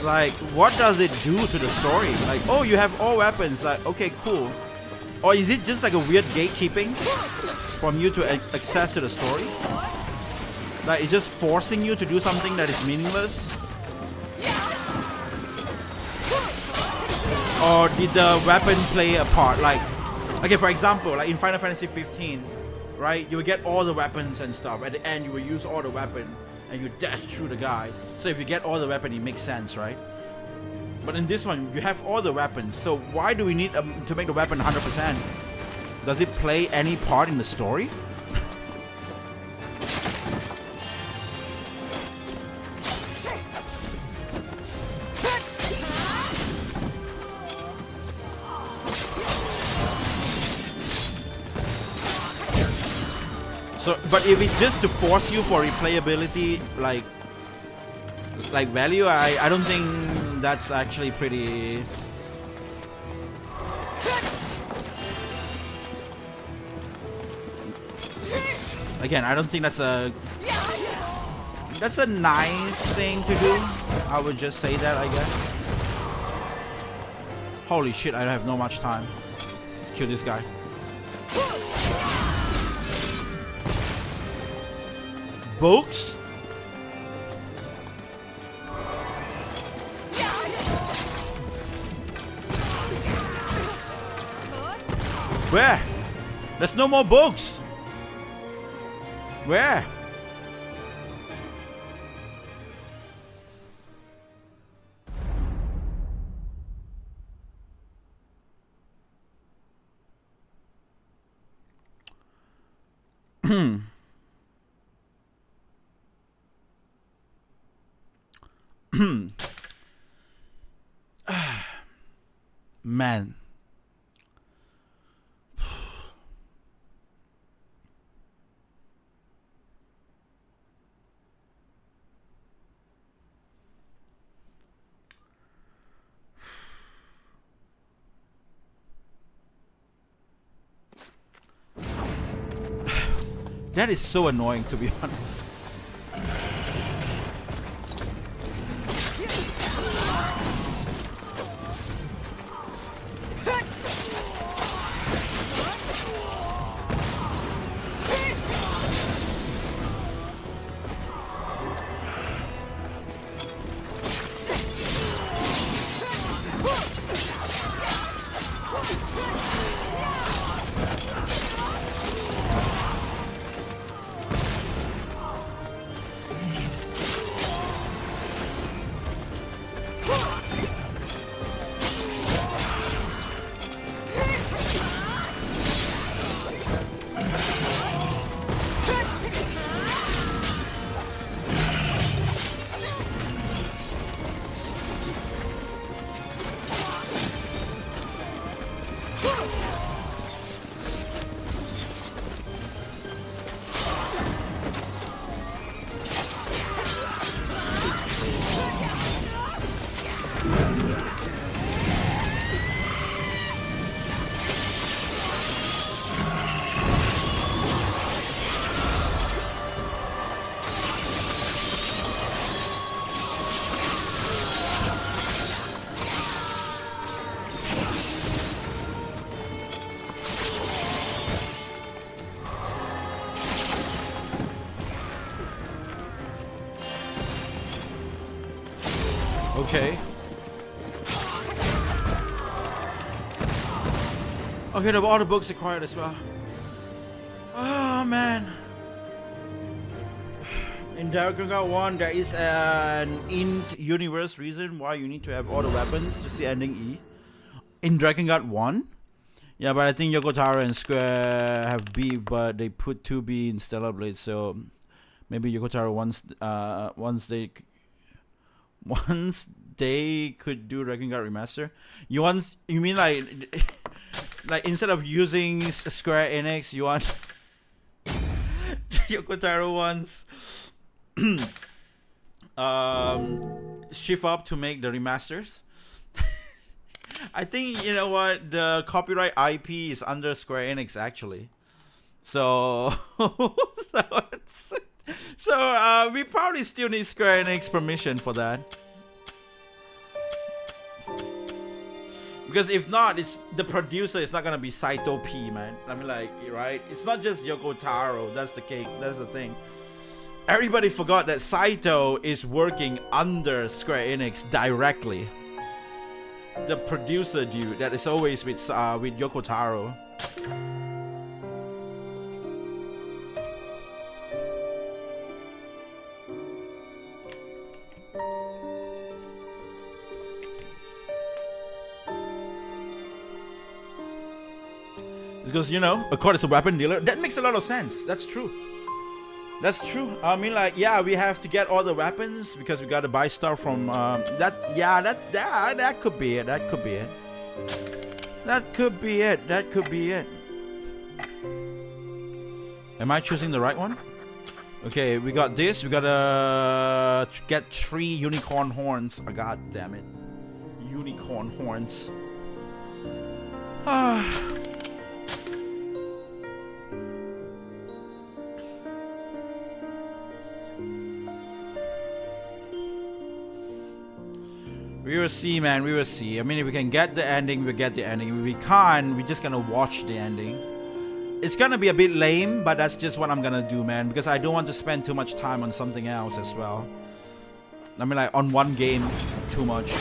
Like, what does it do to the story? Like, oh, you have all weapons. Like, okay, cool. Or is it just like a weird gatekeeping from you to access to the story? Like, it's just forcing you to do something that is meaningless? Or did the weapon play a part? Like, okay, for example, like in Final Fantasy 15, right? You will get all the weapons and stuff. At the end, you will use all the weapon and you dash through the guy. So if you get all the weapon, it makes sense, right? But in this one, you have all the weapons. So why do we need to make the weapon 100%? Does it play any part in the story? So, but if it's just to force you for replayability, like value, I don't think that's actually pretty. Again, I don't think that's a nice thing to do. I would just say that, I guess. Holy shit, I don't have no much time. Let's kill this guy. Books? Where? There's no more books. Where? Man. That is so annoying, to be honest. Okay. Okay, there were all the books required as well. Oh man. In Drakengard 1, there is an in-universe reason why you need to have all the weapons to see ending E. In Drakengard 1? Yeah, but I think Yoko Taro and Square have B, but they put 2B in Stellar Blade, so maybe Yoko Taro once they could do Drakengard Remaster. You mean like like instead of using Square Enix, you want Yoko Taro wants shift up to make the remasters? I think, you know what, the copyright IP is under Square Enix actually. So we probably still need Square Enix permission for that. Because if not, it's the producer is not gonna be Saito P, man. I mean, like, right? It's not just Yoko Taro. That's the cake. That's the thing. Everybody forgot that Saito is working under Square Enix directly. The producer dude that is always with Yoko Taro. Because, you know, a court is a weapon dealer. That makes a lot of sense. That's true. That's true. I mean, like, yeah, we have to get all the weapons because we got to buy stuff from that. Yeah, that could be it. That could be it. That could be it. That could be it. Am I choosing the right one? Okay, we got this. We gotta get 3 unicorn horns. Oh, God damn it. Unicorn horns. Ah. We will see, man. We will see. I mean, if we can get the ending, we'll get the ending. If we can't, we're just gonna watch the ending. It's gonna be a bit lame, but that's just what I'm gonna do, man. Because I don't want to spend too much time on something else as well. I mean, like, on one game, too much.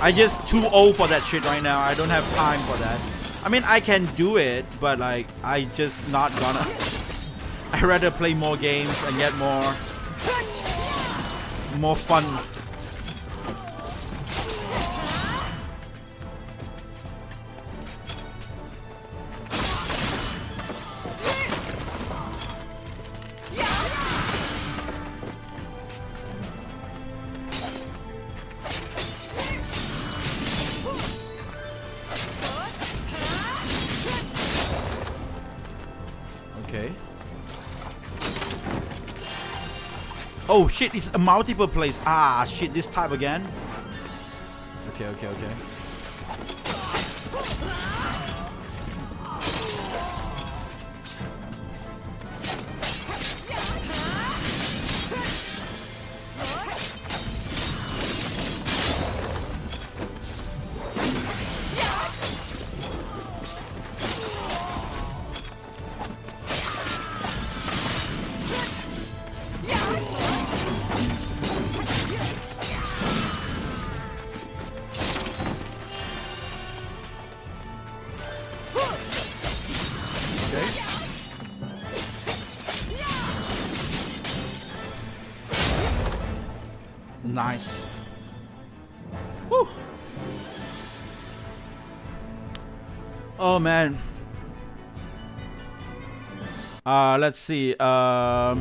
I just too old for that shit right now. I don't have time for that. I mean, I can do it, but, like, I just not gonna. I'd rather play more games and get more fun. Oh shit, it's a multiple place. Ah shit, this type again. Okay. Nice. Woo. Oh man. Let's see. Yeah,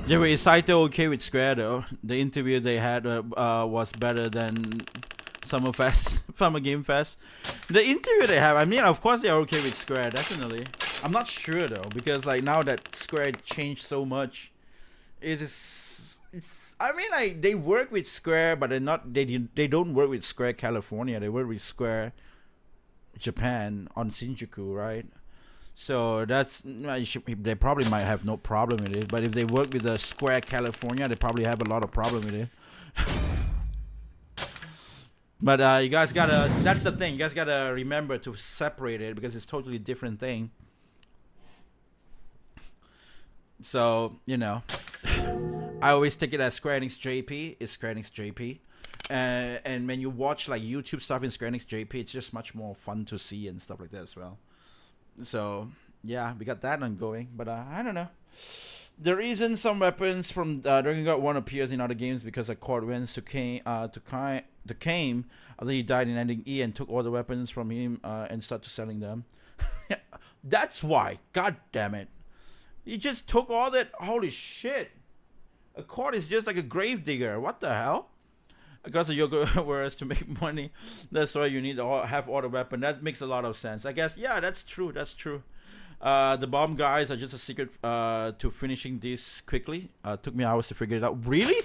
is Saito okay with Square though? The interview they had was better than Summer Game Fest. The interview they have, I mean, of course they're okay with Square, definitely. I'm not sure though, because like now that Square changed so much, I mean, like, they work with Square, but they don't work with Square California. They work with Square Japan on Shinjuku, right? So that's, they probably might have no problem with it. But if they work with the Square California, they probably have a lot of problem with it. But you guys gotta, that's the thing. You guys gotta remember to separate it because it's totally different thing. So, you know. I always take it as Square Enix JP. It's Square Enix JP. And when you watch like YouTube stuff in Square Enix JP, it's just much more fun to see and stuff like that as well. So yeah, we got that ongoing. But I don't know. The reason some weapons from Drakengard 1 appears in other games because Accord went to Kame after he died in ending E and took all the weapons from him and started selling them. That's why. God damn it. He just took all that. Holy shit. Accord is just like a grave digger. What the hell? Because of yoga whereas to make money, that's why you need to have all the weapon. That makes a lot of sense. I guess, yeah, that's true. That's true. The bomb guys are just a secret to finishing this quickly. Took me hours to figure it out. Really?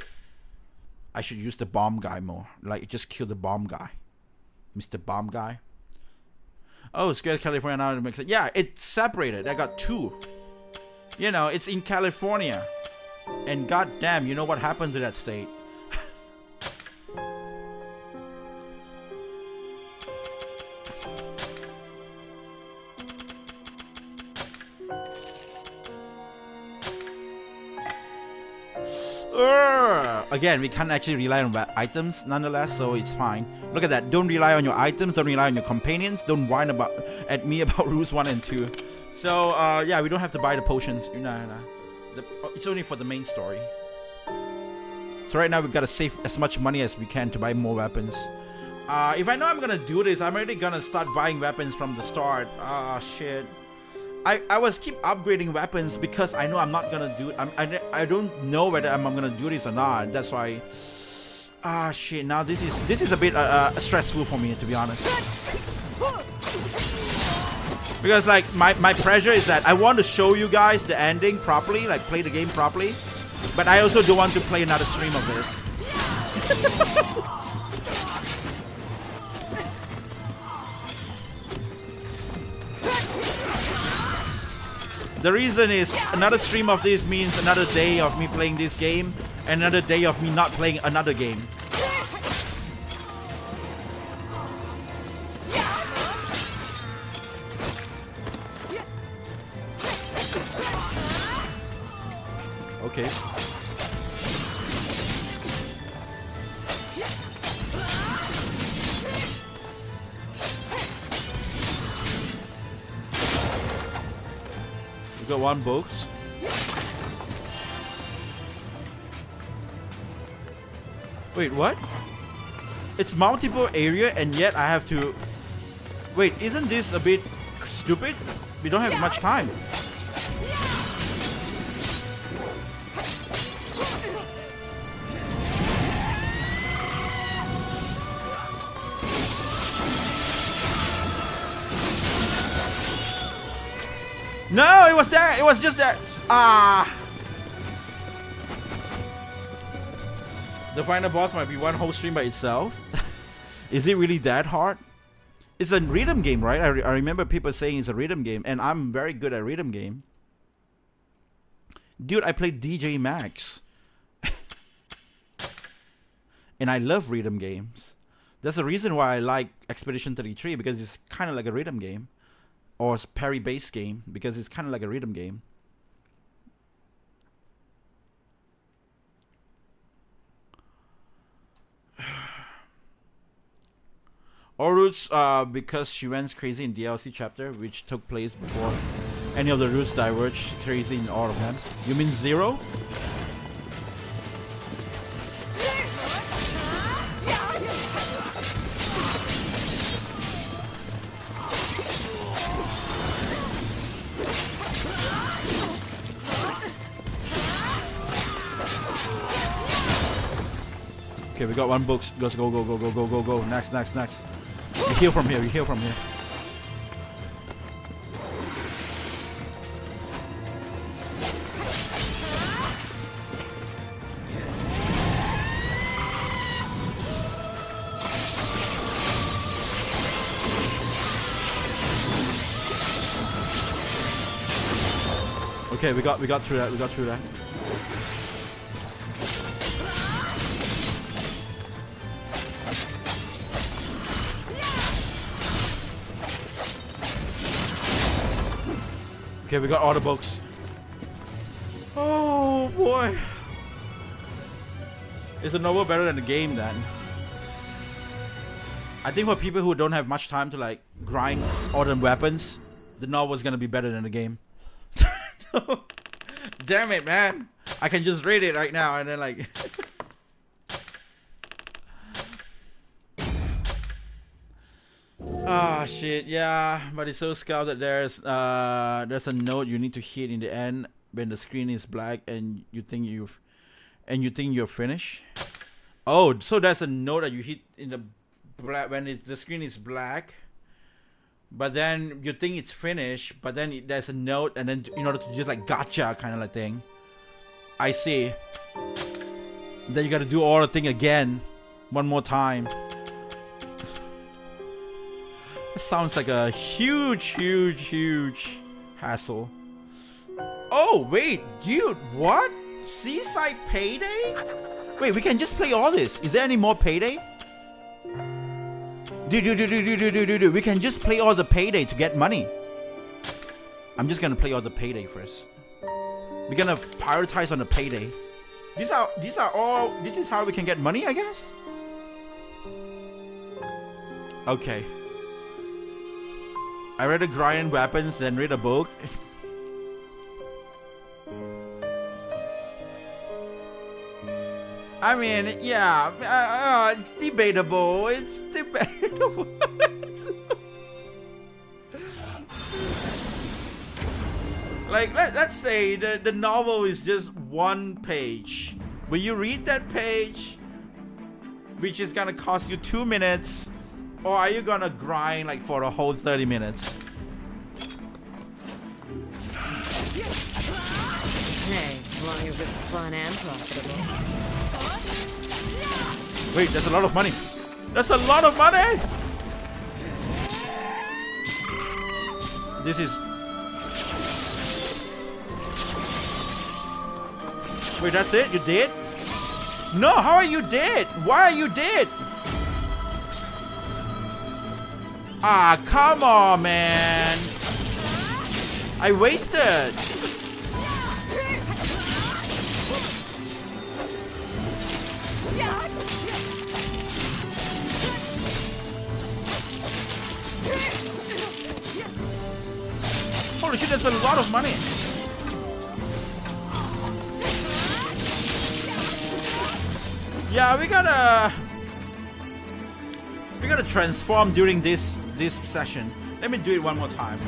I should use the bomb guy more. Like, just kill the bomb guy. Mr. Bomb Guy. Oh, Square California now it makes it. Yeah, it's separated. I got two. You know, it's in California. And goddamn, you know what happened to that state? Again, we can't actually rely on items nonetheless, so it's fine. Look at that. Don't rely on your items. Don't rely on your companions. Don't whine at me about rules 1 and 2. So, yeah, we don't have to buy the potions. Nah. It's only for the main story. So right now we've got to save as much money as we can to buy more weapons. If I know I'm gonna do this, I'm already gonna start buying weapons from the start. Shit. I was keep upgrading weapons because I know I'm not gonna do it. I don't know whether I'm gonna do this or not. That's why. Shit. Now this is a bit stressful for me, to be honest. Because like my pressure is that I want to show you guys the ending properly, like play the game properly, but I also don't want to play another stream of this. The reason is another stream of this means another day of me playing this game and another day of me not playing another game. Okay. We got one box. Wait, what? It's multiple area and yet I have to... Wait, isn't this a bit stupid? We don't have much time. No, it was there. It was just there. Ah. The final boss might be one whole stream by itself. Is it really that hard? It's a rhythm game, right? I remember people saying it's a rhythm game, and I'm very good at rhythm game. Dude, I played DJ Max. And I love rhythm games. That's the reason why I like Expedition 33, because it's kind of like a rhythm game. Or parry-based game, because it's kind of like a rhythm game. All roots, because she went crazy in DLC chapter, which took place before any of the roots diverged crazy in all of them. You mean Zero? Okay, we got one book. Let's go, go, go, go, go, go, go. Next, next, next. We heal from here. We heal from here. Okay, we got through that. We got through that. Okay, we got all the books. Oh boy. Is the novel better than the game then? I think for people who don't have much time to like grind all the weapons, the novel is gonna be better than the game. Damn it, man. I can just read it right now and then like ah shit, yeah, but it's so scout that there's a note you need to hit in the end when the screen is black and you think you're finished. Oh, so there's a note that you hit in the black when the screen is black, but then you think it's finished, but then there's a note, and then in order to just like gotcha kind of like thing. I see. Then you got to do all the thing again, one more time. It sounds like a huge hassle. Oh, wait, dude, what? Seaside Payday? Wait, we can just play all this. Is there any more Payday? Dude, we can just play all the Payday to get money. I'm just gonna play all the Payday first. We're gonna prioritize on the Payday. This is how we can get money, I guess? Okay. I rather grind weapons than read a book. I mean, yeah, it's debatable. It's debatable. Like, let's say the novel is just one page. Will you read that page, which is gonna cost you 2 minutes? Or are you gonna grind like for a whole 30 minutes? Hey, as long as it's fun and profitable. Wait, that's a lot of money. That's a lot of money! This is... Wait, that's it? You dead? No, how are you dead? Why are you dead? Ah, come on, man. I wasted. that's a lot of money. Yeah, we gotta transform during this session. Let me do it one more time.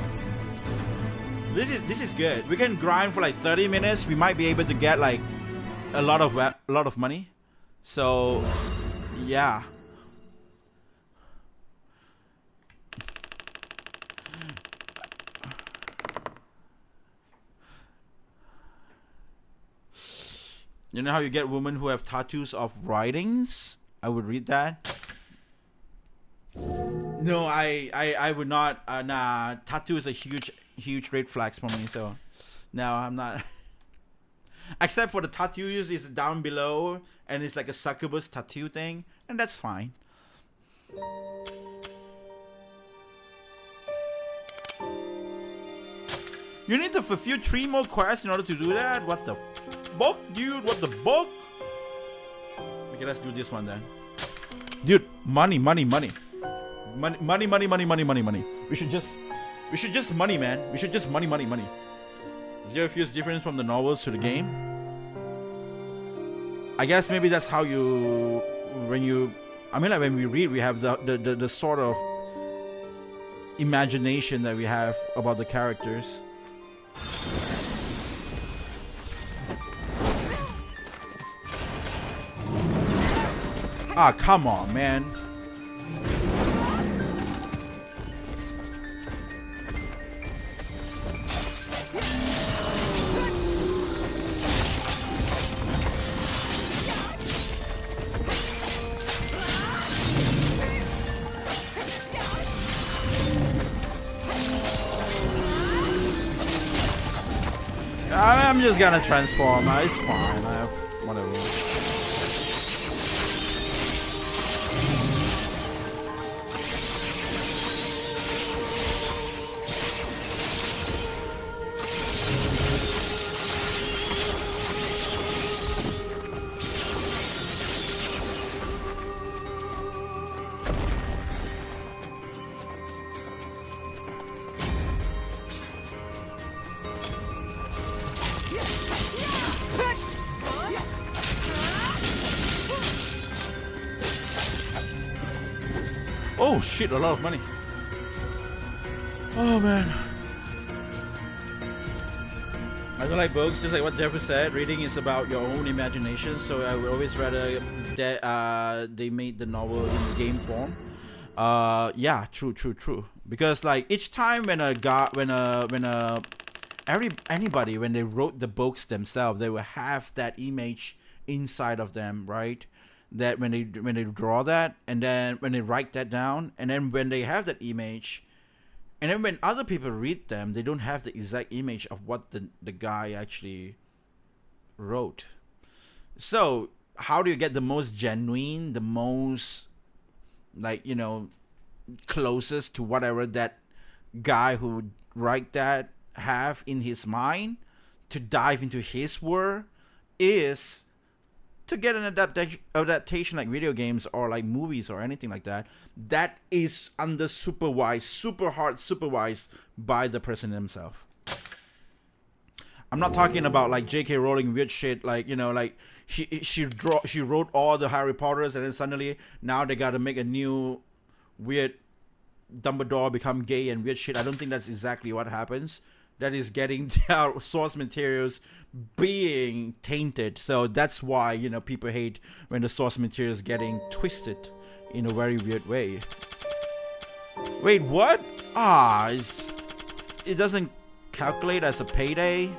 This is good. We can grind for like 30 minutes. We might be able to get like a lot of money. So yeah. You know how you get women who have tattoos of writings? I would read that. No, I would not. Nah, tattoo is a huge red flags for me. So, no, I'm not. Except for the tattoos is down below, and it's like a succubus tattoo thing, and that's fine. You need to fulfill 3 more quests in order to do that? What the fuck, dude? What the fuck? Okay, let's do this one then. Dude, money. Money. We should just money, man. We should just money. Zero feels different from the novels to the game. I guess maybe that's how when we read, we have the sort of imagination that we have about the characters. Ah, come on, man. I'm just gonna transform. It's fine. Whatever. Oh shit, a lot of money. Oh man. I don't like books, just like what Jeffu said. Reading is about your own imagination, so I would always rather that they made the novel in the game form. Yeah, true. Because like each time when anybody when they wrote the books themselves, they will have that image inside of them, right? That when they draw that, and then when they write that down, and then when they have that image, and then when other people read them, they don't have the exact image of what the guy actually wrote. So how do you get the most genuine, the most like, you know, closest to whatever that guy who write that have in his mind to dive into his world is to get an adaptation like video games or like movies or anything like that, that is under super hard supervised by the person himself. I'm not talking about like J.K. Rowling weird shit, like, you know, like she wrote all the Harry Potters and then suddenly now they gotta make a new weird Dumbledore become gay and weird shit. I don't think that's exactly what happens. That is getting their source materials being tainted. So that's why, you know, people hate when the source material is getting twisted in a very weird way. Wait, what? It doesn't calculate as a payday?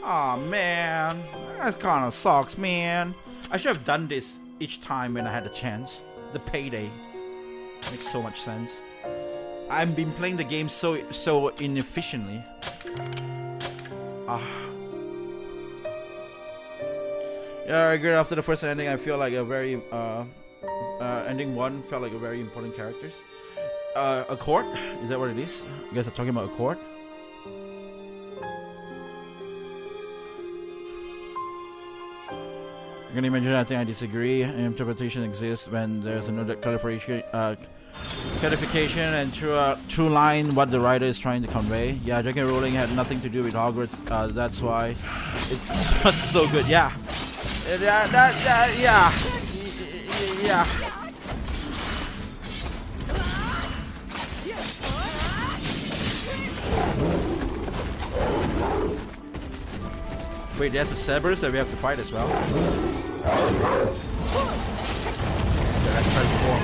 Aw, man. That kind of sucks, man. I should have done this each time when I had a chance. The payday. Makes so much sense. I've been playing the game so inefficiently. Yeah, I agree. After the first ending, I feel like a very ending 1 felt like a very important characters. A court? Is that what it is? You guys are talking about a court? I'm gonna imagine. I think I disagree. Interpretation exists when there's another clarification. clarification and true line what the writer is trying to convey. Yeah, J.K. Rowling had nothing to do with Hogwarts. That's why it's so good. Yeah, yeah. Wait, there's a Cerberus that we have to fight as well. So let's transform.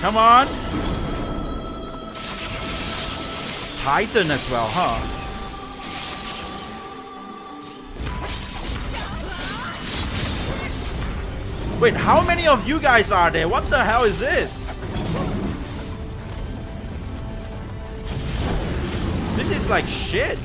Come on! Titan as well, huh? Wait, how many of you guys are there? What the hell is this? This is like shit.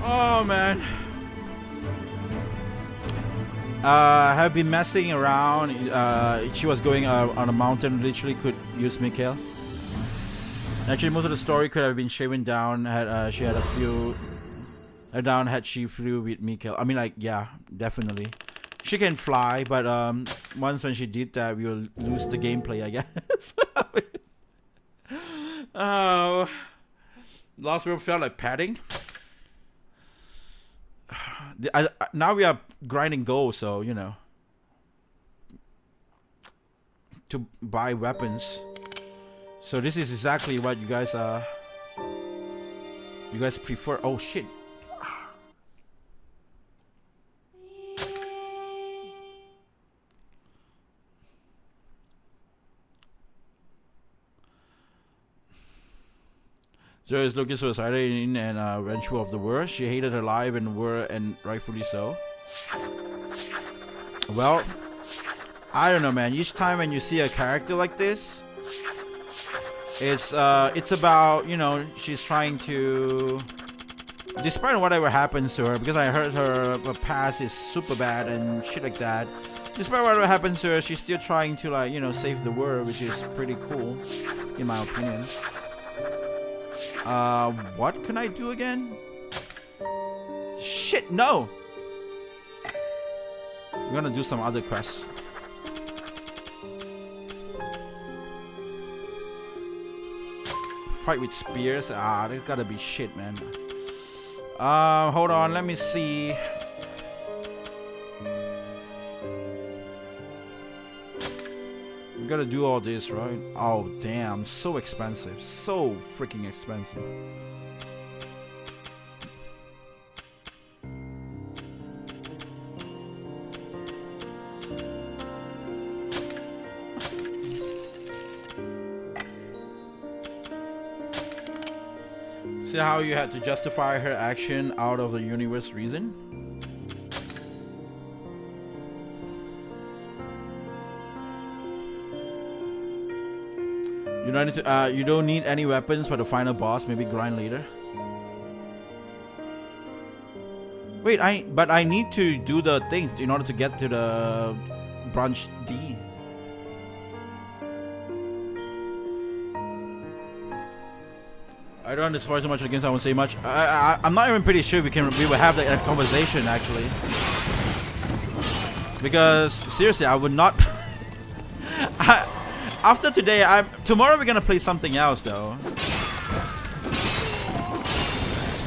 Oh man. Have been messing around. She was going on a mountain, literally could use Mikhail. Actually, most of the story could have been shaven down had she had a few down had she flew with Mikhail. I mean, like, yeah, definitely. She can fly, but once when she did that, we will lose the gameplay, I guess. Oh, Lost World felt like padding. Now we are grinding gold, so you know, to buy weapons. So this is exactly what you guys prefer. Oh shit. Zero is looking suicidal and vengeful of the world. She hated her life and world, and rightfully so. Well, I don't know, man. Each time when you see a character like this, it's about, you know, she's trying to, despite whatever happens to her, because I heard her past is super bad and shit like that. Despite whatever happens to her, she's still trying to, like, you know, save the world, which is pretty cool, in my opinion. What can I do again? Shit, no! I'm gonna do some other quests. Fight with spears? Ah, there's gotta be shit, man. Hold on, let me see. We gotta do all this, right? Oh, damn. So expensive. So freaking expensive. See how you had to justify her action out of the universe reason? You don't need any weapons for the final boss. Maybe grind later. Wait, but I need to do the things in order to get to the branch D. I don't want to spoil too much against. I won't say much. I'm not even pretty sure we will have that conversation actually. Because seriously, I would not. After today, tomorrow we're gonna play something else though.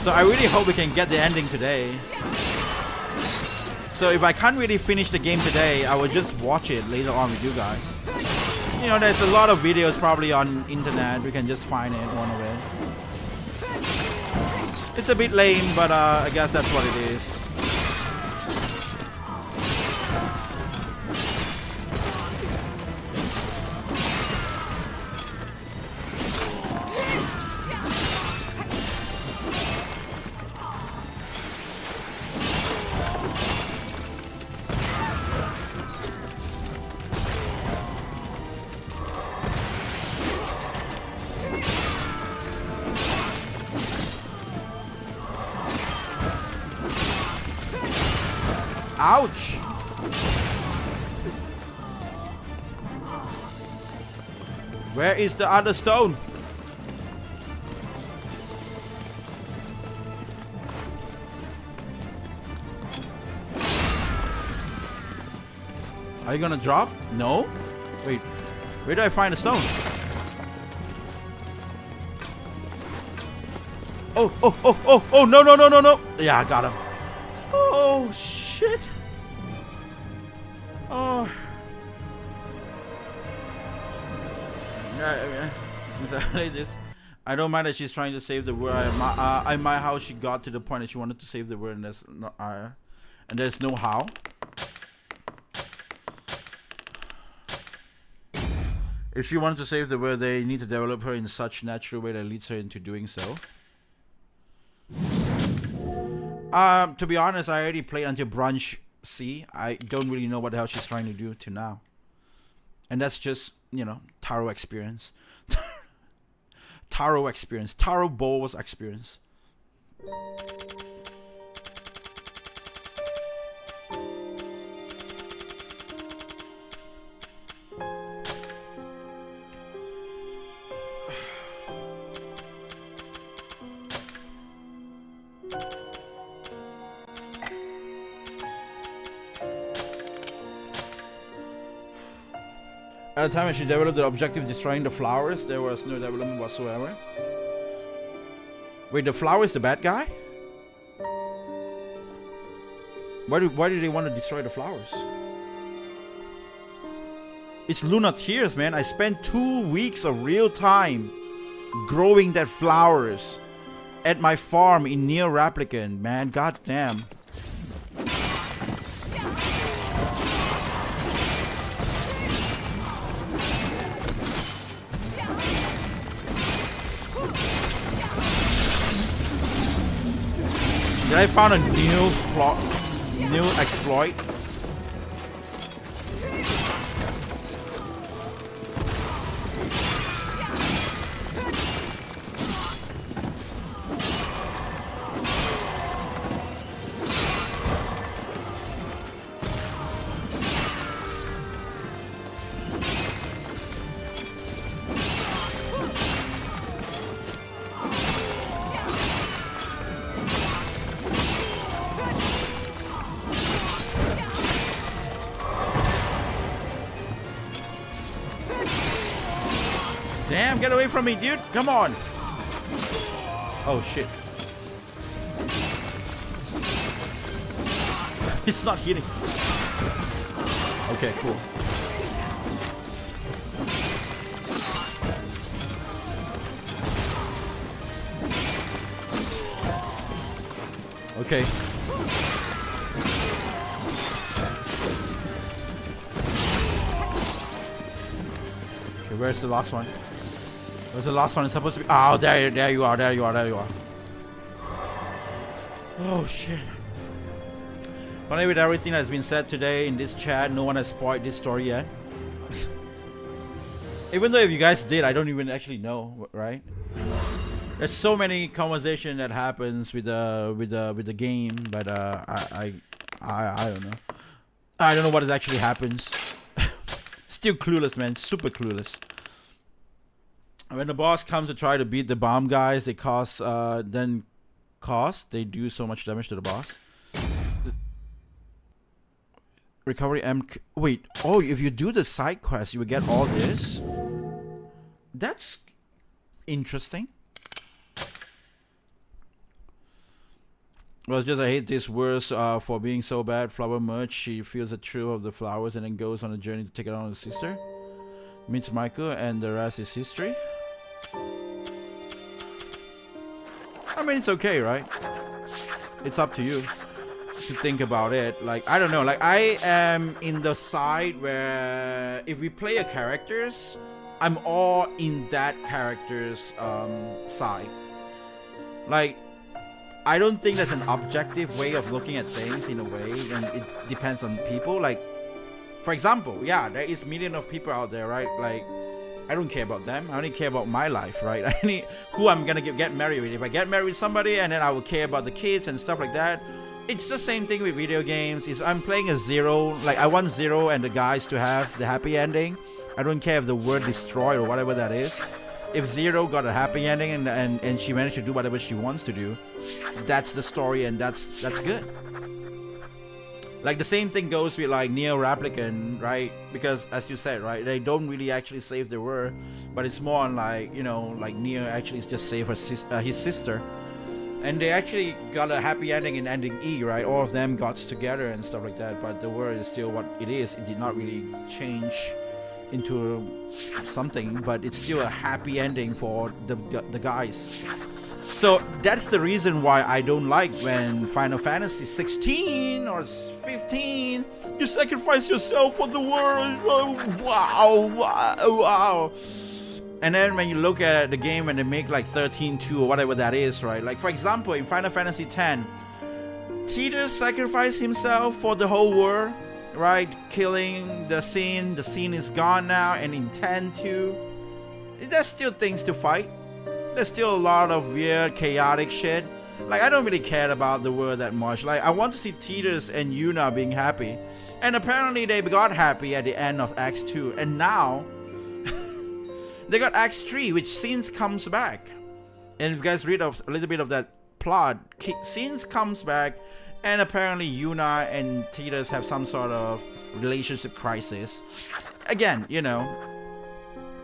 So I really hope we can get the ending today. So if I can't really finish the game today, I will just watch it later on with you guys. You know, there's a lot of videos probably on internet. We can just find it, one of it. It's a bit lame, but I guess that's what it is. Ouch! Where is the other stone? Are you gonna drop? No? Wait, where do I find the stone? Oh, no. Yeah, I got him. Oh, shit. Oh. Yeah. Since I played this, I don't mind that she's trying to save the world. I mind how she got to the point that she wanted to save the world, and there's no how. If she wanted to save the world, they need to develop her in such natural way that leads her into doing so. To be honest, I already played until Branch C. I don't really know what the hell she's trying to do to now. And that's just, you know, Taro experience. Taro experience. Taro Bowls experience. At the time when she developed the objective destroying the flowers, there was no development whatsoever. Wait, the flower is the bad guy? Why do they want to destroy the flowers? It's Luna Tears, man. I spent 2 weeks of real time growing that flowers at my farm in Nier Replicant, man. God damn. Did I found a new exploit? Damn, get away from me, dude. Come on. Oh, shit. It's not hitting. Okay, cool. Okay. Okay, where's the last one? Where's the last one? It's supposed to be. Oh, there you are. Oh shit. But with everything that's been said today in this chat, no one has spoiled this story yet. Even though if you guys did, I don't even actually know, right? There's so many conversation that happens with the game, but I don't know. I don't know what actually happens. Still clueless, man. Super clueless. When the boss comes to try to beat the bomb guys, they they do so much damage to the boss. Recovery M. Wait, oh, if you do the side quest, you will get all this? That's interesting. Well, it's just I hate this worse for being so bad. Flower merch. She feels the thrill of the flowers and then goes on a journey to take it on with her sister. Meets Michael and the rest is history. I mean, it's okay, right? It's up to you to think about it. Like, I don't know. Like, I am in the side where if we play a characters, I'm all in that character's side. Like, I don't think there's an objective way of looking at things in a way, and it depends on people. Like, for example, yeah, there is millions of people out there, right? Like, I don't care about them. I only care about my life, right? I need who I'm gonna get married with. If I get married with somebody, and then I will care about the kids and stuff like that. it's the same thing with video games. If I'm playing a Zero, like I want Zero and the guys to have the happy ending. I don't care if the word destroy or whatever that is. If Zero got a happy ending and she managed to do whatever she wants to do, that's the story and that's good. Like the same thing goes with like Nier Replicant, right? Because as you said, right, they don't really actually save the world, but it's more on like, you know, like Nier actually just saved his sister. And they actually got a happy ending in ending E, right? All of them got together and stuff like that, but the world is still what it is. It did not really change into something, but it's still a happy ending for the guys. So that's the reason why I don't like when Final Fantasy 16 or 15, you sacrifice yourself for the world. Oh, wow. And then when you look at the game and they make like 13-2 or whatever that is, right? Like for example, in Final Fantasy X, Tidus sacrificed himself for the whole world, right? Killing the scene is gone now. And in 10-2, there's still things to fight. There's still a lot of weird, chaotic shit. Like, I don't really care about the world that much. Like, I want to see Tidus and Yuna being happy. And apparently they got happy at the end of Acts 2. And now, they got Acts 3, which Scenes comes back. And if you guys read a little bit of that plot, Scenes comes back. And apparently Yuna and Tidus have some sort of relationship crisis. Again, you know.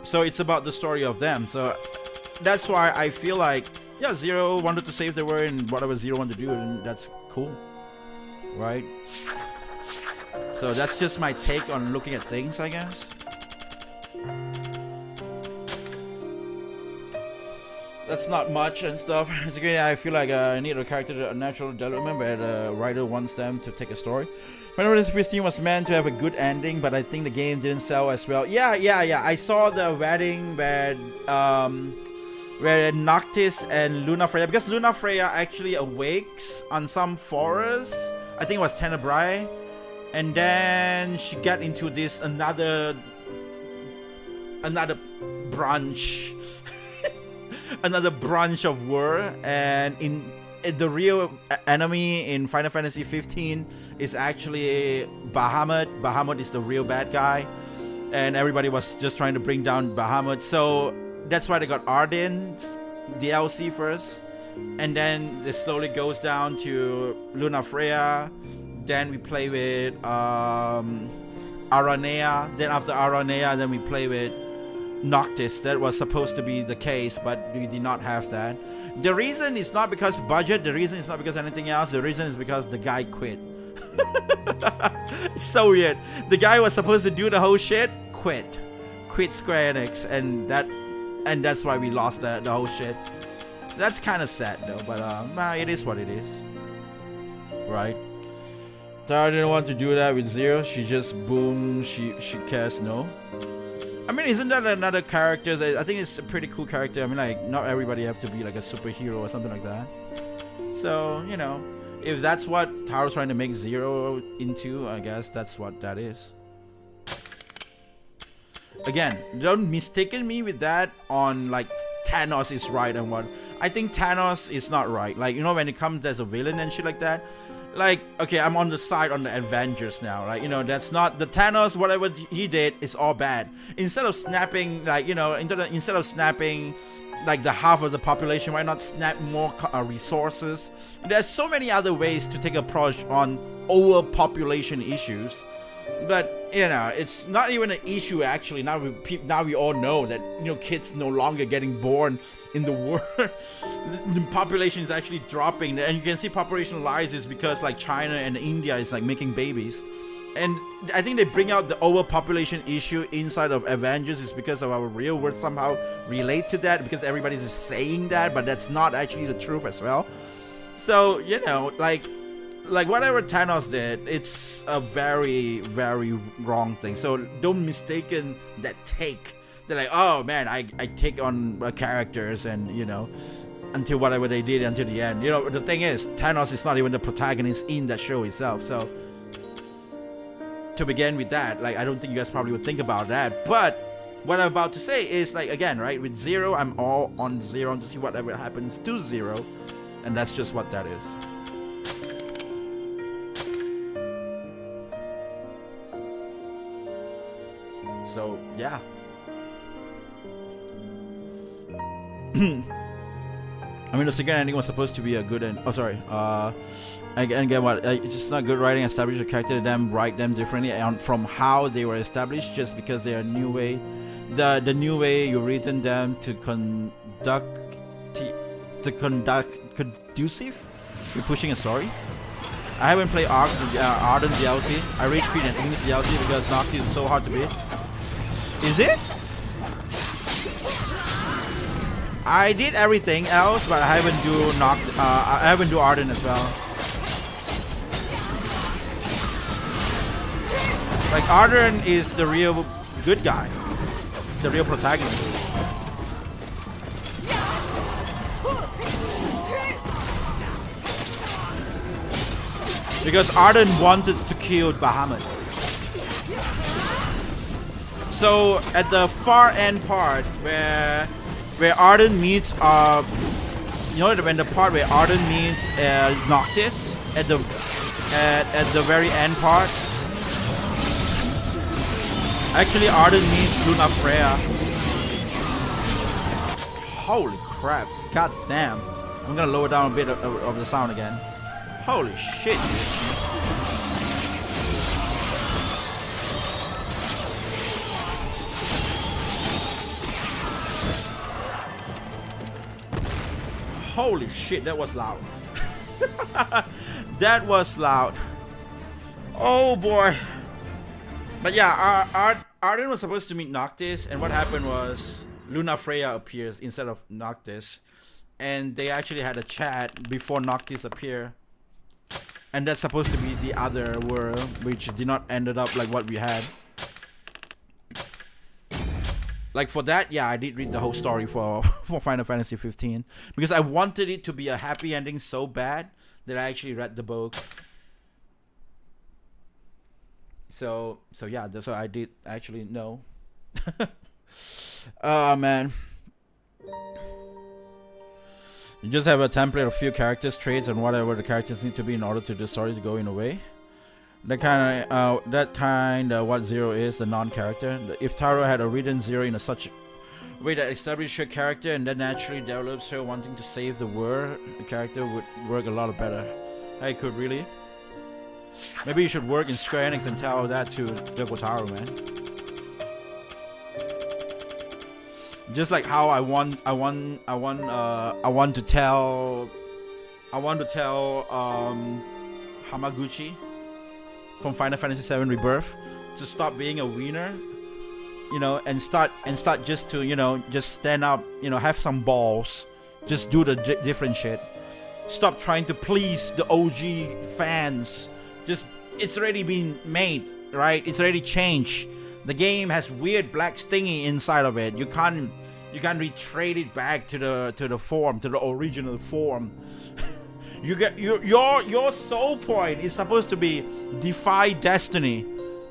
So it's about the story of them. So that's why I feel like, yeah, Zero wanted to save the world and whatever Zero wanted to do, and that's cool, right? So that's just my take on looking at things, I guess. That's not much and stuff. It's okay. I feel like I need a character natural development where the writer wants them to take a story. Final Fantasy 15 was meant to have a good ending, but I think the game didn't sell as well. Yeah. I saw the wedding where Noctis and Luna Freya, because Luna Freya actually awakes on some forest, I think it was Tenebrae, and then she got into this another branch another branch of war, and in the real enemy in Final Fantasy 15 is actually Bahamut. Bahamut is the real bad guy, and everybody was just trying to bring down Bahamut. So that's why they got Arden DLC first, and then it slowly goes down to Luna Freya. Then we play with Aranea. Then after Aranea, then we play with Noctis. That was supposed to be the case, but we did not have that. The reason is not because budget. The reason is not because anything else. The reason is because the guy quit. It's so weird. The guy was supposed to do the whole shit, quit Square Enix, and that's why we lost the whole shit. That's kind of sad though, but it is what it is, right? Tara didn't want to do that with Zero. She just boom. She cares no. I mean, isn't that another character that I think it's a pretty cool character? I mean, like, not everybody has to be like a superhero or something like that. So, you know, if that's what Taro's trying to make Zero into, I guess that's what that is. Again, don't mistaken me with that on like Thanos is right and what. I think Thanos is not right. Like, you know, when it comes as a villain and shit like that. Like, okay, I'm on the side on the Avengers now, right? You know, that's not the Thanos. Whatever he did is all bad. Instead of snapping, like, you know, instead of snapping like the half of the population, why not snap more resources? There's so many other ways to take a approach on overpopulation issues. But you know, it's not even an issue actually. Now we all know that, you know, kids no longer getting born in the world. The population is actually dropping, and you can see population rises because like China and India is like making babies. And I think they bring out the overpopulation issue inside of Avengers is because of our real world somehow relate to that, because everybody's just saying that, but that's not actually the truth as well. So, you know, like whatever Thanos did, it's a very, very wrong thing. So don't mistaken that take. They're like, oh man, I take on characters and, you know, until whatever they did until the end. You know, the thing is, Thanos is not even the protagonist in that show itself. So to begin with that, like, I don't think you guys probably would think about that. But what I'm about to say is, like, again, right, with Zero, I'm all on Zero to see whatever happens to Zero. And that's just what that is. So yeah. I mean, the second ending was supposed to be a good end. Oh, sorry. Again, what? It's just not good writing. Establish a character, then write them differently and from how they were established, just because they are new way. The new way you written them to conduct conducive. You're pushing a story. I haven't played Ardent DLC. I rage quit an English DLC because Noctis is so hard to beat. Is it? I did everything else, but I haven't do Ardent as well. Like Ardent is the real good guy, the real protagonist. Because Ardent wanted to kill Bahamut. So at the far end part where Ardent meets you know, when the part where Ardent meets Noctis at the very end part. Actually, Ardent meets Luna Freya. Holy crap! God damn! I'm gonna lower down a bit of the sound again. Holy shit! Holy shit, that was loud. That was loud. Oh boy. But yeah, Ardent was supposed to meet Noctis, and what happened was Luna Freya appears instead of Noctis. And they actually had a chat before Noctis appeared. And that's supposed to be the other world, which did not ended up like what we had. Like for that, yeah, I did read the whole story for Final Fantasy 15 because I wanted it to be a happy ending so bad that I actually read the book. So yeah, that's what I did actually know. Oh man. You just have a template of few characters, traits, and whatever the characters need to be in order to the story to go in a way. That kind of what Zero is, the non-character. If Taro had written Zero in such a way that established her character and then naturally develops her wanting to save the world, the character would work a lot better. I could really. Maybe you should work in Square Enix and tell that to Yoko Taro, man. Just like how I want to tell Hamaguchi from Final Fantasy VII Rebirth to stop being a wiener, you know, and start just to, you know, just stand up, you know, have some balls, just do the different shit. Stop trying to please the OG fans. Just, it's already been made, right? It's already changed. The game has weird black stingy inside of it. You can't retrade it back to the form, to the original form. You get your sole point is supposed to be defy destiny.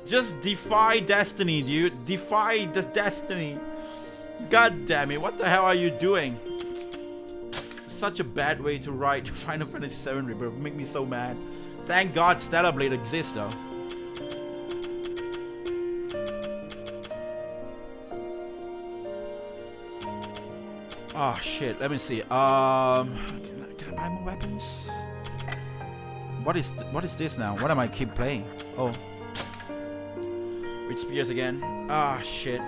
Just defy destiny, dude. Defy the destiny. God damn it! What the hell are you doing? Such a bad way to write Final Fantasy VII Rebirth. Make me so mad. Thank God Stellar Blade exists though. Oh shit, let me see. Can I buy more weapons? What is this now? What am I keep playing? Oh. With spears again. Ah shit.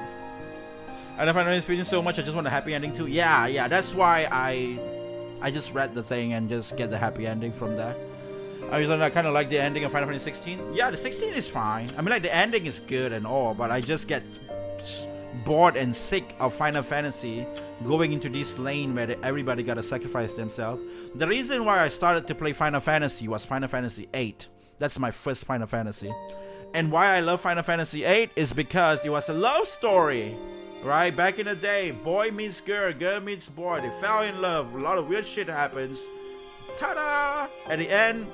And if I know it's feeling so much, I just want a happy ending too. Yeah, that's why I just read the thing and just get the happy ending from that. I kind of like the ending of Final Fantasy 16. Yeah, the 16 is fine. I mean, like the ending is good and all, but I just get bored and sick of Final Fantasy going into this lane where everybody gotta sacrifice themselves. The reason why I started to play Final Fantasy was Final Fantasy 8. That's my first Final Fantasy. And why I love Final Fantasy 8 is because it was a love story. Right? Back in the day, boy meets girl, girl meets boy. They fell in love. A lot of weird shit happens. Ta-da! At the end,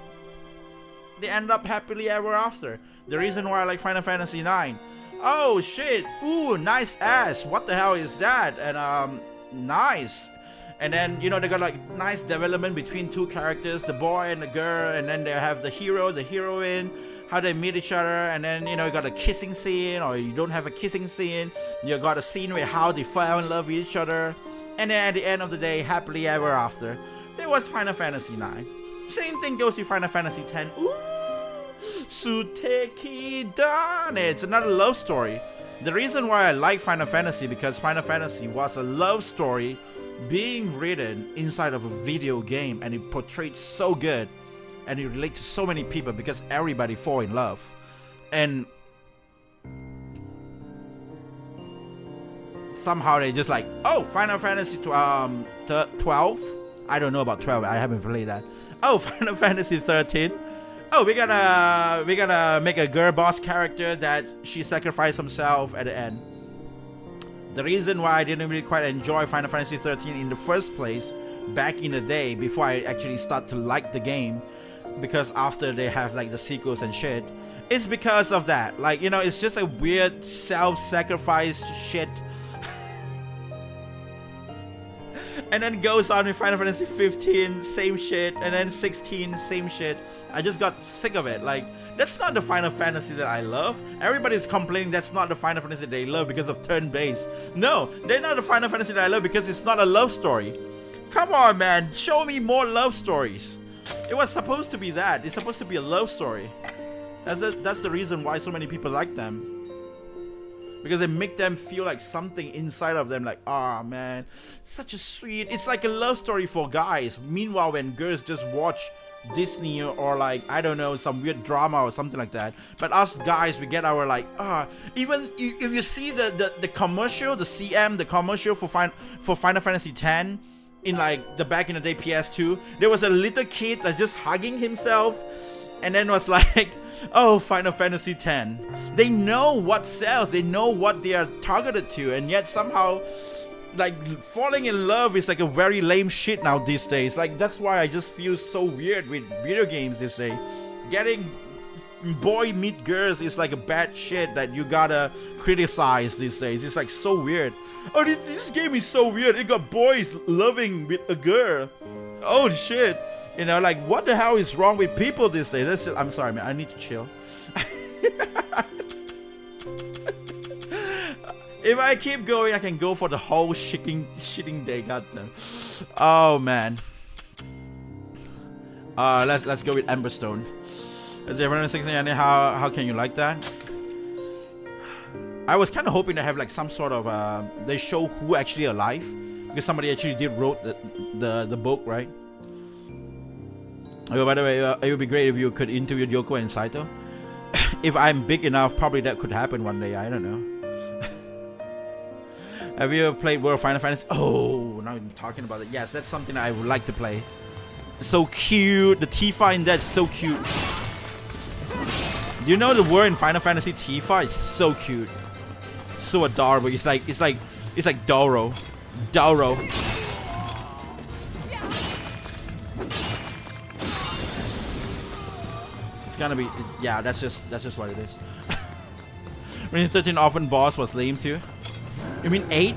they end up happily ever after. The reason why I like Final Fantasy 9. Oh shit! Ooh, nice ass! What the hell is that? And nice. And then, you know, they got like nice development between two characters, the boy and the girl, and then they have the hero, the heroine, how they meet each other, and then, you know, you got a kissing scene, or you don't have a kissing scene, you got a scene where how they fell in love with each other, and then at the end of the day, happily ever after. There was Final Fantasy 9. Same thing goes with Final Fantasy 10. Ooh, Suteki Dane. It's another love story. The reason why I like Final Fantasy, because Final Fantasy was a love story being written inside of a video game, and it portrayed so good, and it relates to so many people because everybody fall in love. And somehow they just like, oh, Final Fantasy 12. I don't know about 12. I haven't played that. Oh, Final Fantasy 13. Oh, we gotta make a girl boss character that she sacrificed herself at the end. The reason why I didn't really quite enjoy Final Fantasy 13 in the first place, back in the day, before I actually start to like the game, because after they have like the sequels and shit, is because of that. Like, you know, it's just a weird self-sacrifice shit. And then goes on with Final Fantasy 15, same shit, and then 16, same shit. I just got sick of it. Like, that's not the Final Fantasy that I love. Everybody's complaining that's not the Final Fantasy they love because of turn-based. No, they're not the Final Fantasy that I love because it's not a love story. Come on, man, show me more love stories. It was supposed to be that. It's supposed to be a love story. That's the reason why so many people like them. Because they make them feel like something inside of them, like, ah, man, such a sweet, it's like a love story for guys. Meanwhile, when girls just watch Disney or like, I don't know, some weird drama or something like that, but us guys, we get our like, even if you see the commercial, the CM, the commercial for Final Fantasy 10 in like the back in the day PS2, there was a little kid that's just hugging himself, and then was like, oh, Final Fantasy 10. They know what sells, they know what they are targeted to, and yet somehow, like, falling in love is like a very lame shit now these days. Like, that's why I just feel so weird with video games these days. Getting boy meet girls is like a bad shit that you gotta criticize these days. It's like so weird. Oh, this game is so weird. It got boys loving with a girl. Oh shit. You know, like, what the hell is wrong with people these days? I'm sorry, man. I need to chill. If I keep going, I can go for the whole shitting day. Goddamn. Oh man. Let's go with Emberstone. Is everyone saying how can you like that? I was kind of hoping to have like some sort of they show who actually alive, because somebody actually did wrote the book, right? Oh, by the way, it would be great if you could interview Yoko and Saito. If I'm big enough, probably that could happen one day. I don't know. Have you ever played World of Final Fantasy? Oh, now I'm talking about it. Yes, that's something I would like to play. It's so cute. The Tifa in that is so cute. Do you know the word in Final Fantasy Tifa is so cute, so adorable. It's like Doro. It's gonna be, yeah. That's just what it is. Reign 13 Orphan boss was lame too. You mean 8?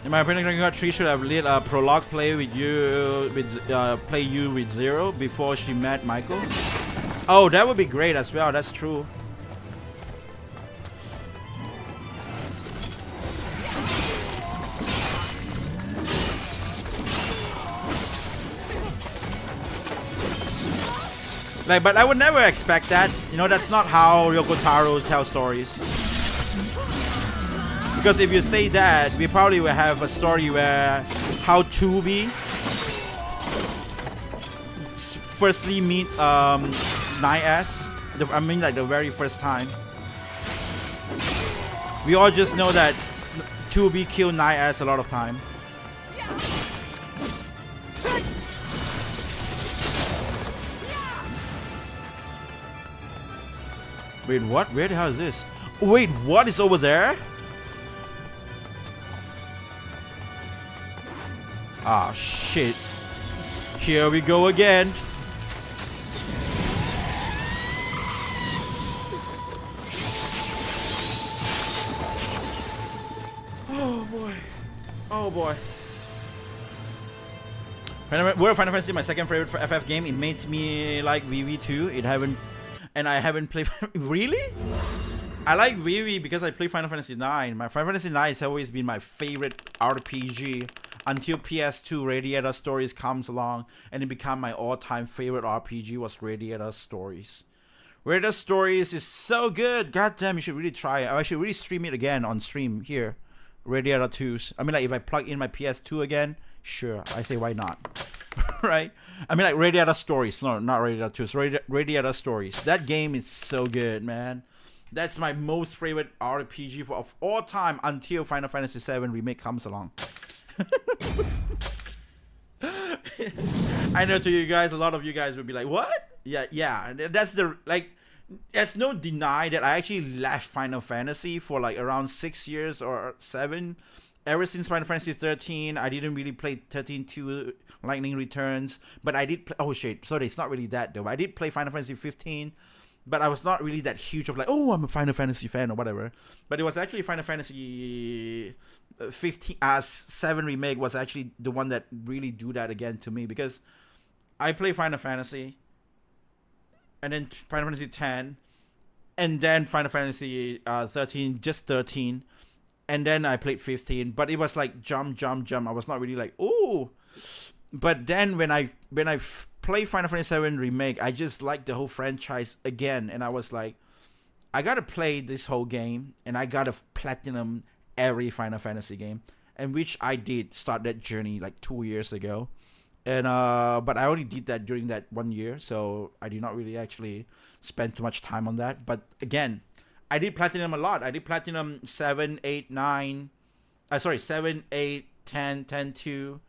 In my opinion, Drakengard 3 should have led a prologue play with you with Zero before she met Michael. Oh, that would be great as well. That's true. Like, but I would never expect that. You know, that's not how Yoko Taro tells stories. Because if you say that, we probably will have a story where how 2B firstly meet 9S. I mean, like the very first time. We all just know that 2B killed 9S a lot of time. Wait, what? Where the hell is this? Wait, what is over there? Ah, shit. Here we go again. Oh boy. Oh boy. World of Final Fantasy, my second favorite for FF game. It makes me like VV2. I haven't played. Really? I like VV because I play Final Fantasy 9. My Final Fantasy 9 has always been my favorite RPG until PS2 Radiator Stories comes along, and it became my all-time favorite RPG was Radiator Stories. Radiator Stories is so good. God damn, you should really try it. I should really stream it again on stream here. Radiator 2s. I mean, like if I plug in my PS2 again, sure. I say why not, right? I mean, like Radiator Stories. No, not Radiator 2s. Radiator Stories. That game is so good, man. That's my most favorite RPG of all time until Final Fantasy 7 Remake comes along. I know to you guys, a lot of you guys would be like, what? Yeah. That's the, like, there's no deny that I actually left Final Fantasy for like around 6 years or 7. Ever since Final Fantasy 13, I didn't really play 13-2 Lightning Returns, but I did play, oh shit, sorry, it's not really that though. I did play Final Fantasy 15, but I was not really that huge of like, oh, I'm a Final Fantasy fan or whatever. But it was actually Final Fantasy 7 Remake was actually the one that really do that again to me, because I play Final Fantasy, and then Final Fantasy 10, and then Final Fantasy 13, just 13, and then I played 15. But it was like jump. I was not really like, ooh. But then when I play Final Fantasy 7 Remake, I just like the whole franchise again, and I was like, I gotta play this whole game, and I gotta platinum every Final Fantasy game, and which I did start that journey like 2 years ago, and but I only did that during that 1 year, so I did not really actually spend too much time on that. But again, I did platinum a lot. I did platinum 7, 8, 9, 7, 8, 10, 10-2.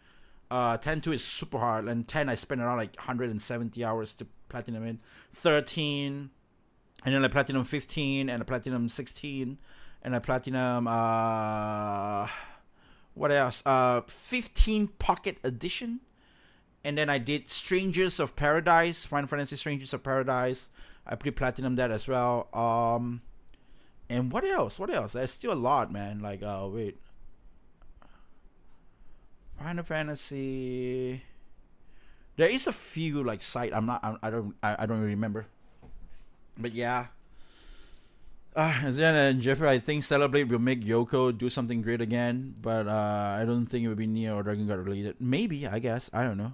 10-2 is super hard, and 10 I spent around like 170 hours to platinum in. 13, and then I platinum 15, and I platinum 16, and I platinum what else? 15 Pocket Edition, and then I did Strangers of Paradise, Final Fantasy Strangers of Paradise. I platinum that as well. And what else? There's still a lot, man. Like wait. Final Fantasy. There is a few like site. I don't really remember. But yeah. And then Jeffrey, I think Celebrate will make Yoko do something great again, but I don't think it will be Nier or Drakengard related. Maybe, I guess. I don't know.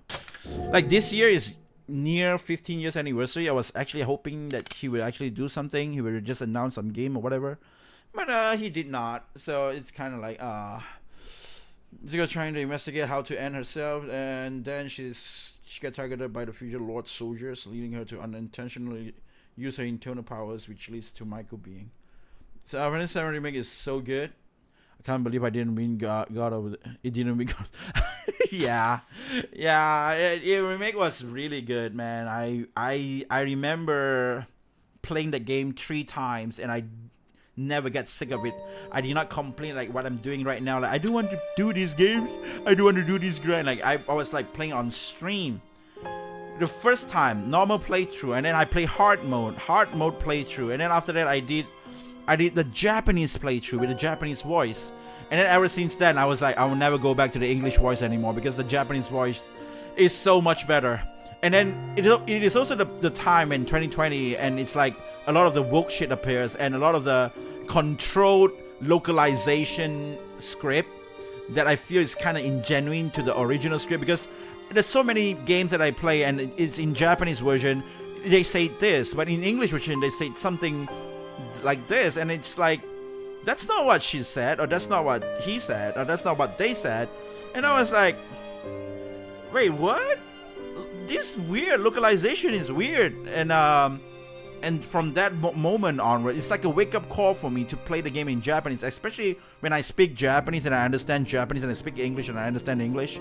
Like this year is Nier 15 years anniversary. I was actually hoping that he would actually do something. He would just announce some game or whatever, but he did not. So it's kind of like Zika trying to investigate how to end herself, and then she got targeted by the future Lord soldiers, leading her to unintentionally use her internal powers, which leads to Michael being. So Final Fantasy 7 Remake is so good. I can't believe I didn't win God over it didn't win God. yeah. Remake was really good, man. I remember playing the game 3 times, and I never get sick of it. I did not complain like what I'm doing right now. Like, I do want to do these games. I do want to do this grind. Like I was like playing on stream. The first time, normal playthrough, and then I play hard mode playthrough, and then after that I did the Japanese playthrough with the Japanese voice. And then ever since then, I was like, I will never go back to the English voice anymore, because the Japanese voice is so much better. And then it is also the time in 2020, and it's like a lot of the woke shit appears, and a lot of the controlled localization script that I feel is kind of ingenuine to the original script, because there's so many games that I play and it's in Japanese version, they say this, but in English version they say something like this, and it's like, that's not what she said, or that's not what he said, or that's not what they said. And I was like, wait, what? This weird localization is weird. And from that moment onward, it's like a wake-up call for me to play the game in Japanese, especially when I speak Japanese and I understand Japanese, and I speak English and I understand English.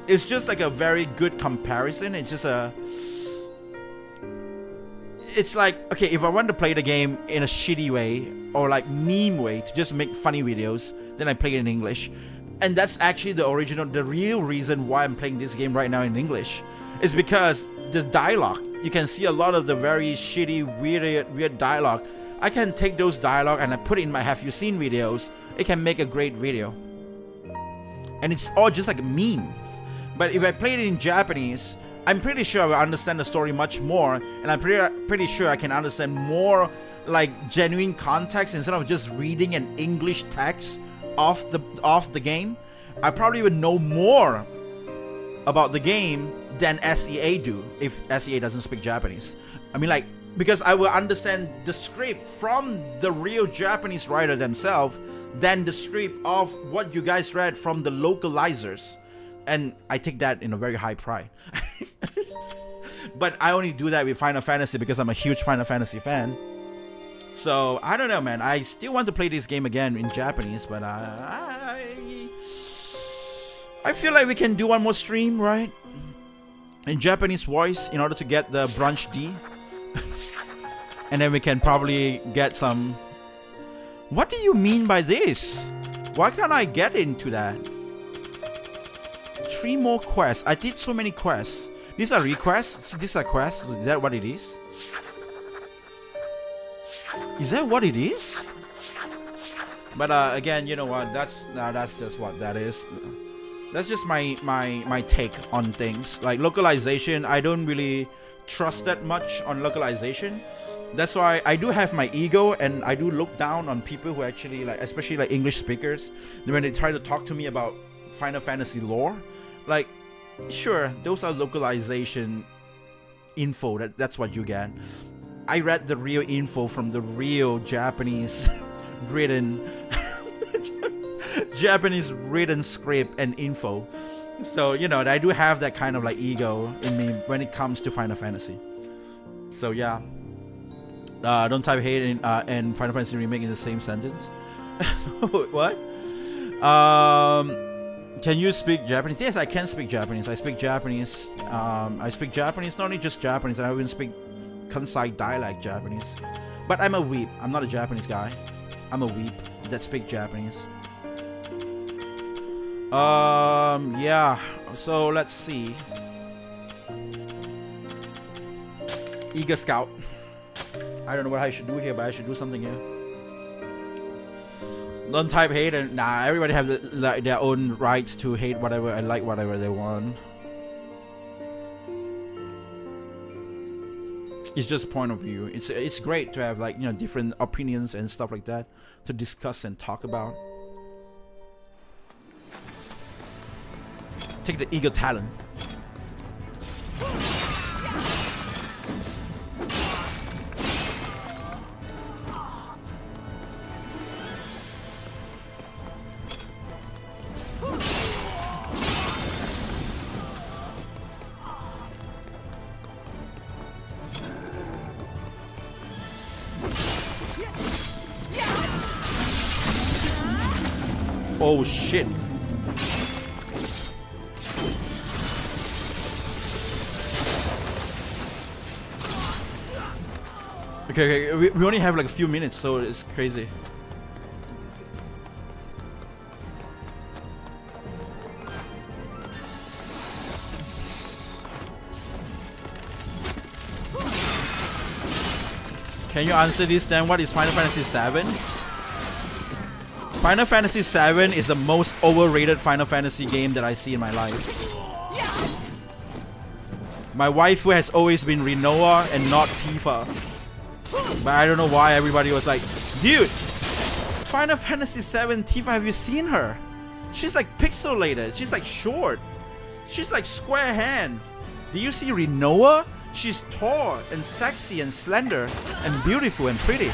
It's just like a very good comparison. It's like, okay, if I want to play the game in a shitty way, or like meme way, to just make funny videos, then I play it in English. And that's actually the real reason why I'm playing this game right now in English. Is because the dialogue, you can see a lot of the very shitty, weird dialogue. I can take those dialogue and I put it in my have you seen videos. It can make a great video. And it's all just like memes. But if I play it in Japanese, I'm pretty sure I will understand the story much more, and I'm pretty sure I can understand more like genuine context instead of just reading an English text off the game. I probably would know more about the game than SEA do if SEA doesn't speak Japanese. I mean, like, because I will understand the script from the real Japanese writer themselves than the script of what you guys read from the localizers. And I take that in a very high pride. But I only do that with Final Fantasy because I'm a huge Final Fantasy fan. So, I don't know, man. I still want to play this game again in Japanese, but I feel like we can do one more stream, right? In Japanese voice in order to get the Brunch D. And then we can probably get some... What do you mean by this? Why can't I get into that? 3 more quests. I did so many quests. These are requests? These are quests? Is that what it is? Is that what it is? But again, you know what? That's just what that is. That's just my take on things. Like localization, I don't really trust that much on localization. That's why I do have my ego, and I do look down on people who actually, like, especially like English speakers, when they try to talk to me about Final Fantasy lore. Like, sure, those are localization info. That's what you get. I read the real info from the real Japanese written script and info. So, you know, I do have that kind of like ego in me when it comes to Final Fantasy. So yeah. Don't type hate and Final Fantasy Remake in the same sentence. What? Can you speak Japanese? Yes, I can speak Japanese. I speak Japanese. I speak Japanese, not only just Japanese, I even speak Kansai dialect Japanese. But I'm a weeb. I'm not a Japanese guy. I'm a weeb that speak Japanese. Yeah. So let's see. Eager Scout. I don't know what I should do here, but I should do something here. Don't type hate and nah. Everybody have their own rights to hate whatever and like whatever they want. It's just point of view. It's great to have, like, you know, different opinions and stuff like that to discuss and talk about. Take the ego talent. Oh shit. Okay, we only have like a few minutes, so it's crazy. Can you answer this then? What is Final Fantasy VII? Final Fantasy VII is the most overrated Final Fantasy game that I see in my life. My waifu has always been Rinoa and not Tifa. But I don't know why everybody was like, dude, Final Fantasy VII Tifa, have you seen her? She's like pixelated, she's like short, she's like square hand. Do you see Rinoa? She's tall and sexy and slender and beautiful and pretty.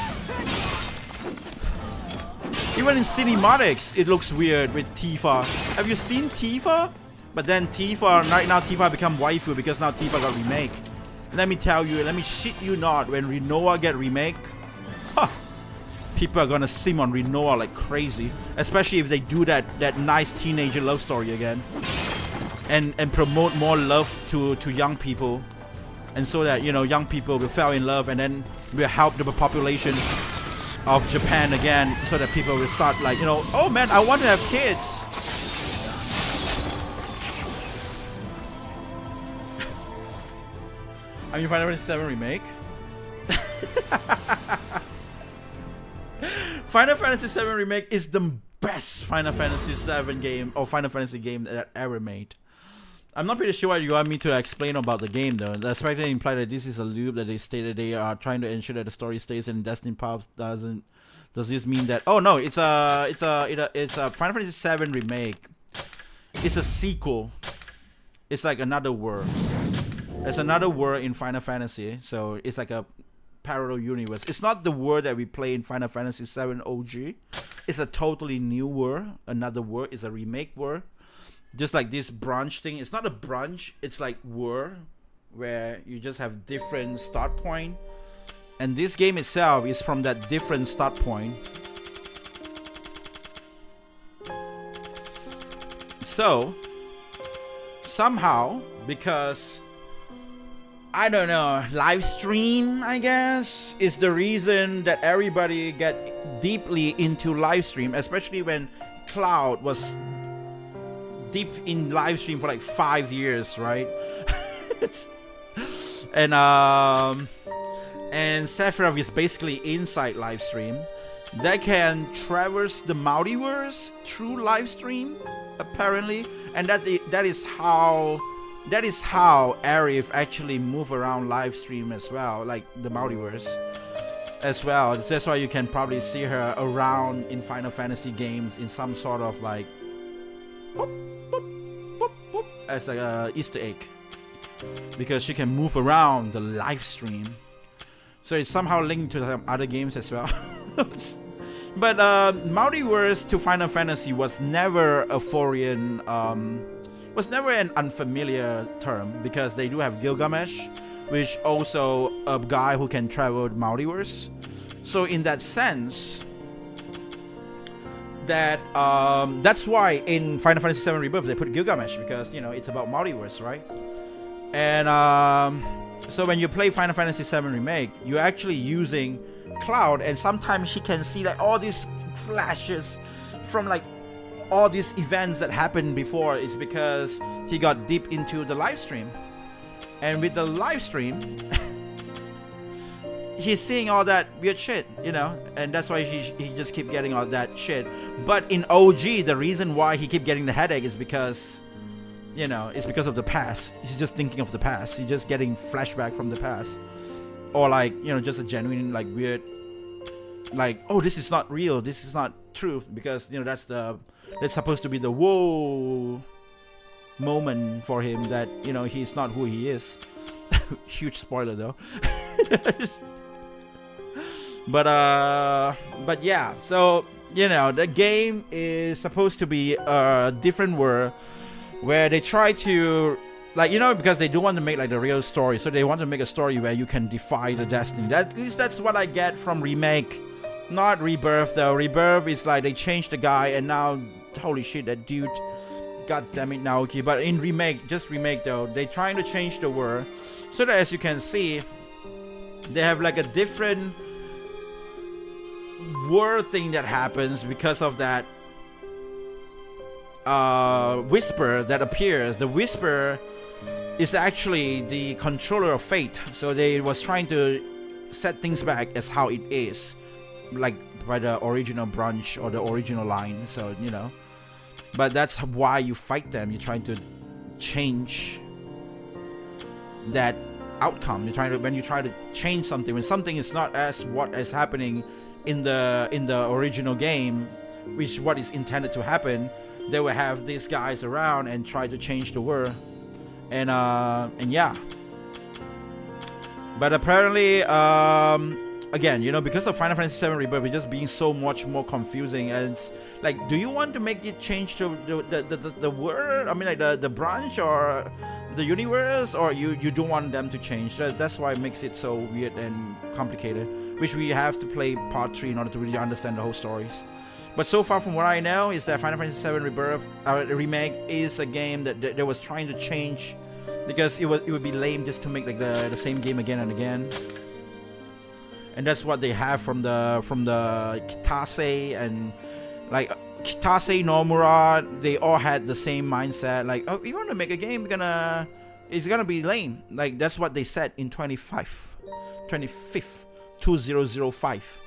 Even in cinematics, it looks weird with Tifa. Have you seen Tifa? But then Tifa, right now Tifa become waifu because now Tifa got remake. Let me tell you, let me shit you not, when Rinoa get remake, huh, people are gonna sim on Rinoa like crazy. Especially if they do that nice teenager love story again. And promote more love to young people. And so that, you know, young people will fall in love and then will help the population of Japan again, so that people will start like, you know, oh man, I want to have kids. I mean, Final Fantasy VII Remake. Final Fantasy VII Remake is the best Final Fantasy VII game or Final Fantasy game that ever made. I'm not pretty sure what you want me to explain about the game though. The spectator implied that this is a loop that they stated they are trying to ensure that the story stays in Destiny Pubs. Does this mean that? Oh no, it's a Final Fantasy VII Remake. It's a sequel. It's like another world. It's another world in Final Fantasy, so it's like a parallel universe. It's not the world that we play in Final Fantasy VII OG. It's a totally new world. Another world. It's a remake world. Just like this branch thing. It's not a branch. It's like world where you just have different start point. And this game itself is from that different start point. So somehow, because I don't know, live stream, I guess, is the reason that everybody get deeply into live stream, especially when Cloud was deep in live stream for like 5 years, right? and Sephiroth is basically inside live stream. They can traverse the multiverse through live stream, apparently, and that is how Aerith actually move around live stream as well, like the multiverse as well. That's why you can probably see her around in Final Fantasy games in some sort of like boop, boop, boop, boop, as like a Easter egg, because she can move around the live stream. So it's somehow linked to some other games as well. But multiverse to Final Fantasy was never a foreign, was never an unfamiliar term, because they do have Gilgamesh, which also a guy who can travel multiverse. So in that sense, that that's why in Final Fantasy VII Rebirth they put Gilgamesh, because you know it's about multiverse, right? And so when you play Final Fantasy VII Remake, you're actually using Cloud, and sometimes he can see like all these flashes from like all these events that happened before. Is because he got deep into the live stream, and with the live stream he's seeing all that weird shit, you know, and that's why he just keep getting all that shit. But in OG, the reason why he keep getting the headache is because, you know, it's because of the past. He's just thinking of the past. He's just getting flashback from the past, or like, you know, just a genuine like weird, like, oh, this is not real, this is not truth, because you know that's supposed to be the whoa moment for him, that you know he's not who he is. Huge spoiler though. But yeah, so you know the game is supposed to be a different world where they try to, like, you know, because they do want to make like the real story, so they want to make a story where you can defy the destiny. At least that's what I get from Remake, not Rebirth though. Rebirth is like they changed the guy, and now holy shit, that dude, god damn it, Naoki. But in Remake, just Remake though, they trying to change the world so that, as you can see, they have like a different word thing that happens because of that whisper that appears. The whisper is actually the controller of fate, so they was trying to set things back as how it is, like by the original branch or the original line. So you know, but that's why you fight them. You're trying to change that outcome. You're trying to, when you try to change something, when something is not as what is happening in the original game, which what is intended to happen, they will have these guys around and try to change the world, and yeah. But apparently, again, you know, because of Final Fantasy VII Rebirth, it's just being so much more confusing. And it's like, do you want to make it change to the world? I mean, like the branch or the universe, or you don't want them to change? That's why it makes it so weird and complicated, which we have to play part 3 in order to really understand the whole stories. But so far from what I know is that Final Fantasy VII Rebirth Remake is a game that they was trying to change, because it would be lame just to make like the same game again and again. And that's what they have from the Kitase, and like Kitase, Nomura, they all had the same mindset, like, oh, we want to make a game, we're gonna it's gonna be lame. Like that's what they said in 25th 2005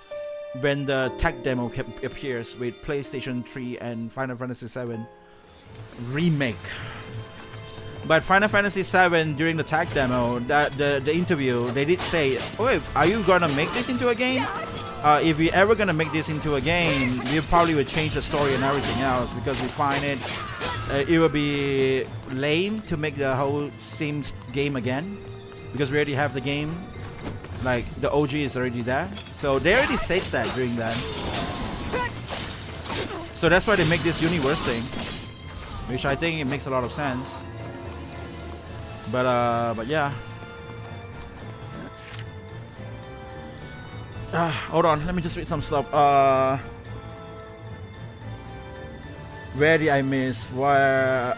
when the tech demo appears with PlayStation 3 and Final Fantasy 7 remake. But Final Fantasy 7 during the tech demo, the interview, they did say, "Oh, are you gonna make this into a game? If we ever gonna make this into a game, we probably would change the story and everything else because we find it would be lame to make the whole same game again because we already have the game. Like the OG is already there, so they already said that during that. So that's why they make this universe thing, which I think it makes a lot of sense. But yeah. Hold on, let me just read some stuff. Where did I miss? Where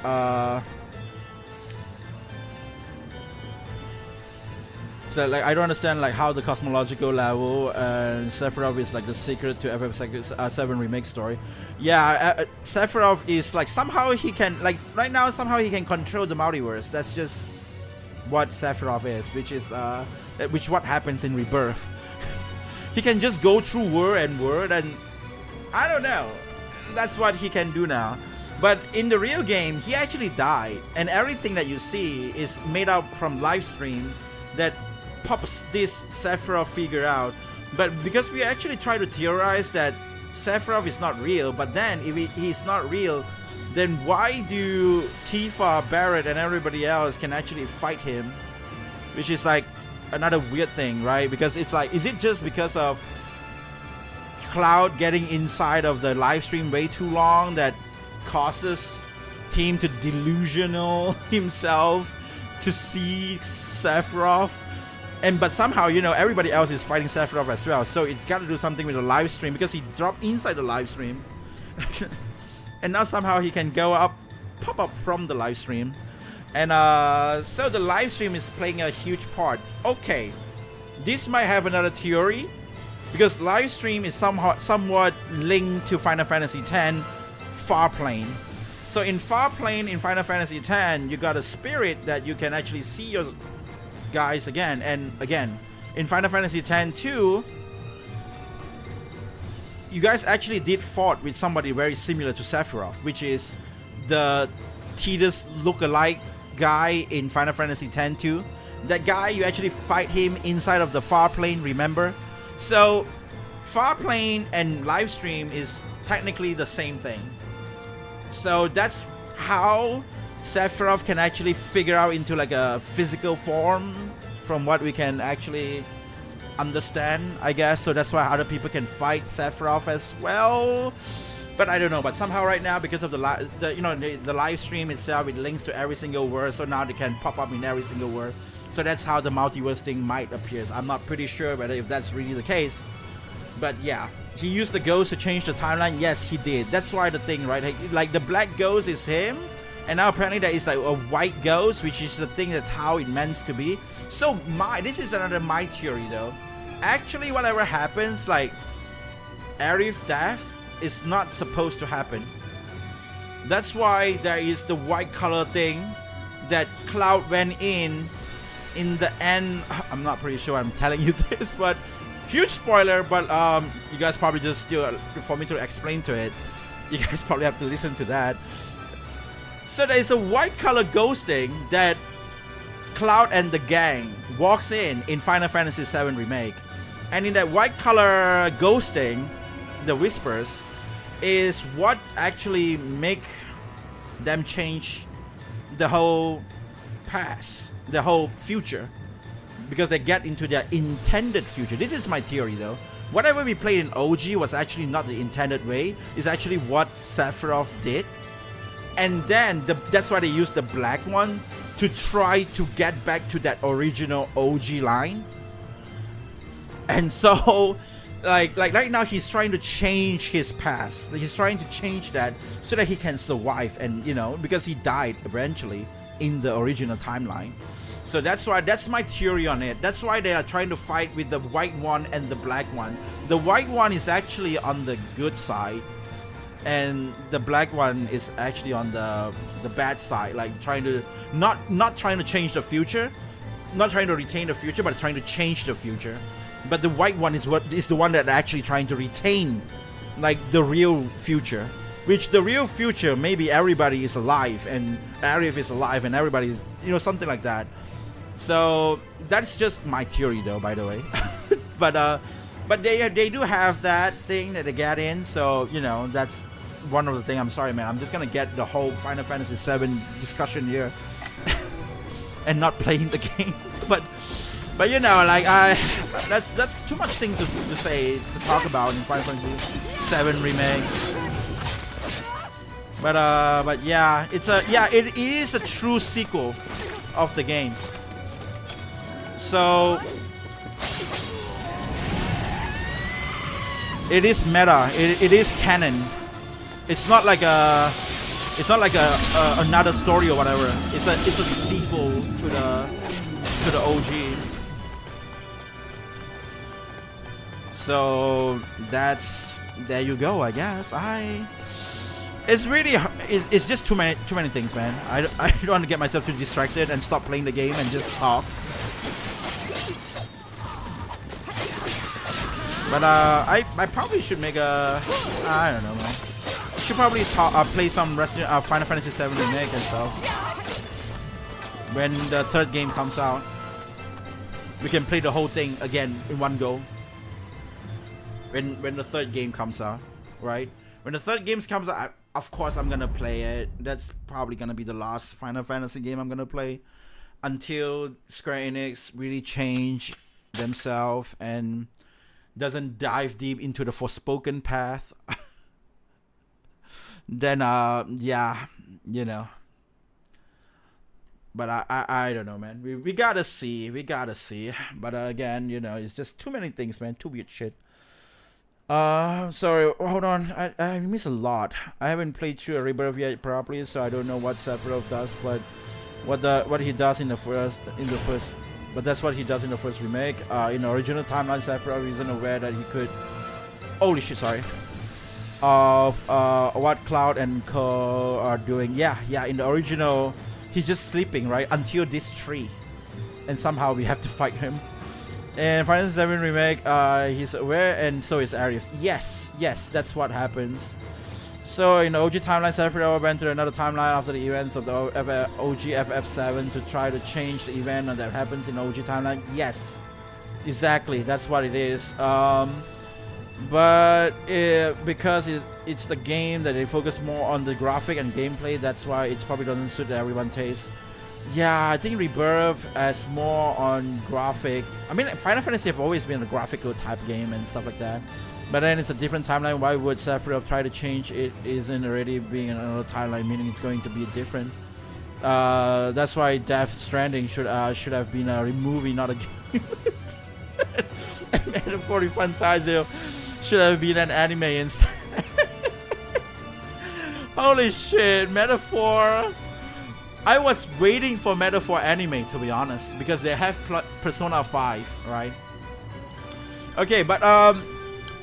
so like I don't understand like how the cosmological level and Sephiroth is like the secret to FF7 remake story. Yeah, Sephiroth is like somehow he can like right now somehow he can control the multiverse. That's just what Sephiroth is, which what happens in Rebirth. He can just go through word and I don't know. That's what he can do now. But in the real game, he actually died, and everything that you see is made up from live stream that pops this Sephiroth figure out. But because we actually try to theorize that Sephiroth is not real, but then if he's not real, then why do Tifa, Barrett, and everybody else can actually fight him? Which is like another weird thing, right? Because it's like, is it just because of Cloud getting inside of the live stream way too long that causes him to delusional himself to see Sephiroth? But somehow, you know, everybody else is fighting Sephiroth as well, so it's got to do something with the live stream because he dropped inside the live stream. And now somehow he can pop up from the live stream. And so the live stream is playing a huge part. Okay, this might have another theory because live stream is somewhat linked to Final Fantasy X Far Plane. So in Far Plane in Final Fantasy X, you got a spirit that you can actually see your guys again and again. In Final Fantasy X 2, you guys actually did fought with somebody very similar to Sephiroth, which is the Tidus look-alike guy in Final Fantasy X 2. That guy, you actually fight him inside of the Far Plane, remember? So Far Plane and live stream is technically the same thing. So that's how Sephiroth can actually figure out into like a physical form from what we can actually understand, I guess. So that's why other people can fight Sephiroth as well. But I don't know. But somehow right now, because of the live stream itself, it links to every single word. So now they can pop up in every single word. So that's how the multiverse thing might appear. I'm not pretty sure whether if that's really the case. But yeah, he used the ghost to change the timeline. Yes, he did. That's why the thing, right? Like the black ghost is him. And now apparently there is like a white ghost, which is the thing that's how it meant to be. So this is another my theory though. Actually, whatever happens, like Aerith's death is not supposed to happen. That's why there is the white color thing that Cloud went in the end. I'm not pretty sure I'm telling you this, but huge spoiler. But you guys probably just still, for me to explain to it, you guys probably have to listen to that. So there is a white color ghosting that Cloud and the gang walks in Final Fantasy VII Remake. And in that white color ghosting, the whispers, is what actually make them change the whole past, the whole future. Because they get into their intended future. This is my theory though. Whatever we played in OG was actually not the intended way. It's actually what Sephiroth did. And then that's why they used the black one to try to get back to that original OG line. And so, like right now, he's trying to change his past. He's trying to change that so that he can survive, and because he died eventually in the original timeline. So that's my theory on it. That's why they are trying to fight with the white one and the black one. The white one is actually on the good side. and the black one is actually on the bad side, like trying to not trying to change the future, not trying to retain the future, but trying to change the future. But the white one is the one that actually trying to retain like the real future, which the real future maybe everybody is alive and Arif is alive and everybody is, you know, something like that. So that's just my theory though, by the way. but they do have that thing that they get in, so you know, that's one of the things. I'm sorry man, I'm just gonna get the whole Final Fantasy VII discussion here and not playing the game. But you know, like that's too much thing to say, to talk about in Final Fantasy VII Remake. But yeah, it is a true sequel of the game. So it is meta. It is canon. It's not like another story or whatever. It's a sequel to the OG. So there you go, I guess. It's really, it's just too many things, man. I don't want to get myself too distracted and stop playing the game and just talk. But I probably should make a, I don't know, man. I should probably play some Final Fantasy VII Remake and stuff. When the third game comes out, we can play the whole thing again in one go. When the third game comes out, right? When the third game comes out, of course I'm gonna play it. That's probably gonna be the last Final Fantasy game I'm gonna play until Square Enix really change themselves and doesn't dive deep into the Forspoken path. Then yeah, you know. But I don't know, man. We gotta see. But again, you know, it's just too many things, man. Too weird shit. Sorry, hold on. I miss a lot. I haven't played through a Rebirth yet properly, so I don't know what Sephiroth does, but what he does in the first, but that's what he does in the first remake. In the original timeline, Sephiroth isn't aware that he could. Holy shit! Sorry. Of what Cloud and Co are doing. Yeah. In the original, he's just sleeping, right, until this tree, and somehow we have to fight him. And Final Fantasy VII Remake, he's aware, and so is Arif. Yes, that's what happens. So in the OG timeline, Sephiroth went to another timeline after the events of the OG FF7 to try to change the event that happens in the OG timeline. Yes, exactly, that's what it is. But because it's the game that they focus more on the graphic and gameplay, that's why it probably doesn't suit everyone's taste. Yeah, I think Rebirth as more on graphic. I mean, Final Fantasy have always been a graphical type game and stuff like that. But then it's a different timeline. Why would Sephiroth try to change it? Isn't already being another timeline, meaning it's going to be different. That's why Death Stranding should have been a movie, not a game. And Metaphor Fantasio should have been an anime instead. Holy shit, Metaphor. I was waiting for Metaphor anime, to be honest, because they have Persona 5, right? Okay, but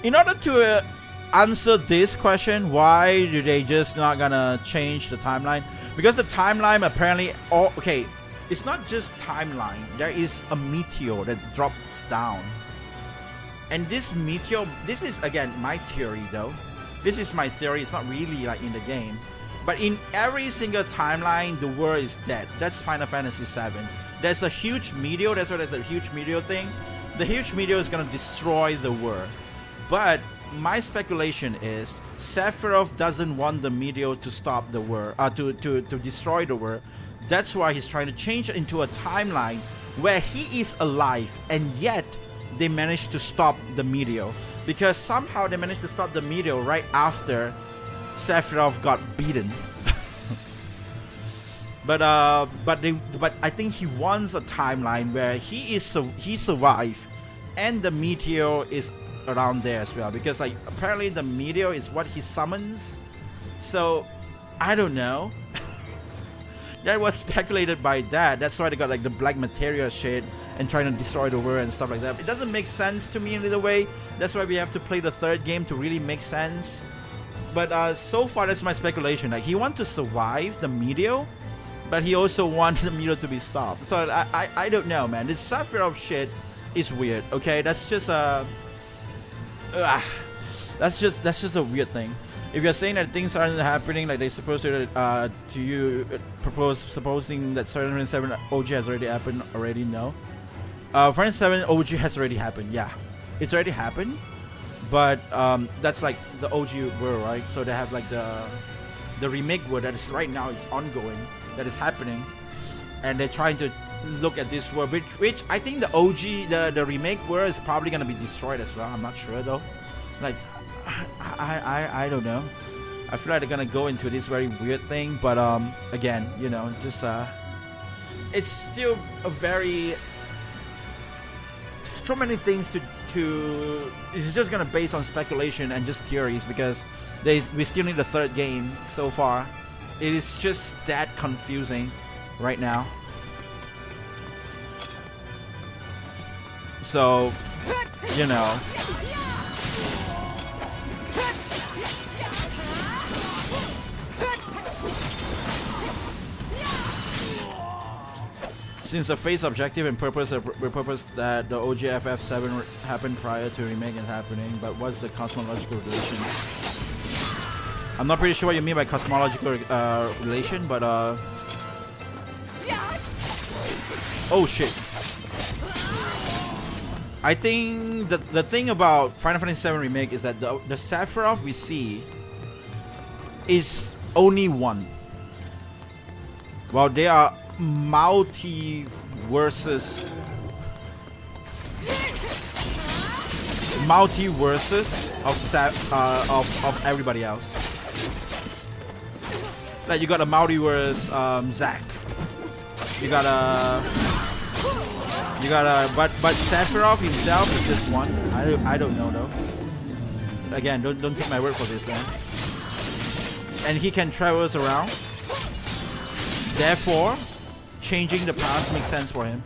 in order to answer this question, why do they just not gonna change the timeline? Because the timeline apparently, okay, it's not just timeline. There is a meteor that drops down, and this meteor. This is again my theory, though. This is my theory. It's not really like in the game. But in every single timeline, the world is dead. That's Final Fantasy VII. There's a huge meteor. That's why there's a huge meteor thing. The huge meteor is gonna destroy the world. But my speculation is Sephiroth doesn't want the meteor to stop the world, to destroy the world. That's why he's trying to change it into a timeline where he is alive, and yet they managed to stop the meteor, because somehow they managed to stop the meteor right after Sephiroth got beaten. but I think he wants a timeline where he survived and the meteor is around there as well, because like apparently the meteor is what he summons. So I don't know. That was speculated by that. That's why they got like the black materia shit and trying to destroy the world and stuff like that. It doesn't make sense to me in either way. That's why we have to play the third game to really make sense. so far that's my speculation. Like he wants to survive the meteor, but he also wants the meteor to be stopped. So I don't know, man. This Sephiroth shit is weird. Okay, that's just that's just a weird thing. If you're saying that things aren't happening like they're supposed to you, supposing that Final Fantasy 7 OG has already happened already, no. Final Fantasy 7 OG has already happened. Yeah, it's already happened. But that's like the OG world, right? So they have like the remake world that is right now is ongoing, that is happening, and they're trying to look at this world, which I think the OG, the remake world is probably gonna be destroyed as well. I'm not sure though. Like I don't know. I feel like they're gonna go into this very weird thing, but again, you know, just it's still a very so many things to it's just gonna base on speculation and just theories because we still need a third game so far. It is just that confusing right now. So, you know. Since the face objective and purpose that the OGFF7 happened prior to remake and happening, but what's the cosmological relation? I'm not pretty sure what you mean by cosmological relation, but oh shit. I think the thing about Final Fantasy 7 Remake is that the Sephiroth we see is only one. While there are multiverses of everybody else. Like you got a multiverse Zack. You got a but Sephiroth himself is just one. I don't know though. Again, don't take my word for this, man. And he can travel around. Therefore, changing the past makes sense for him.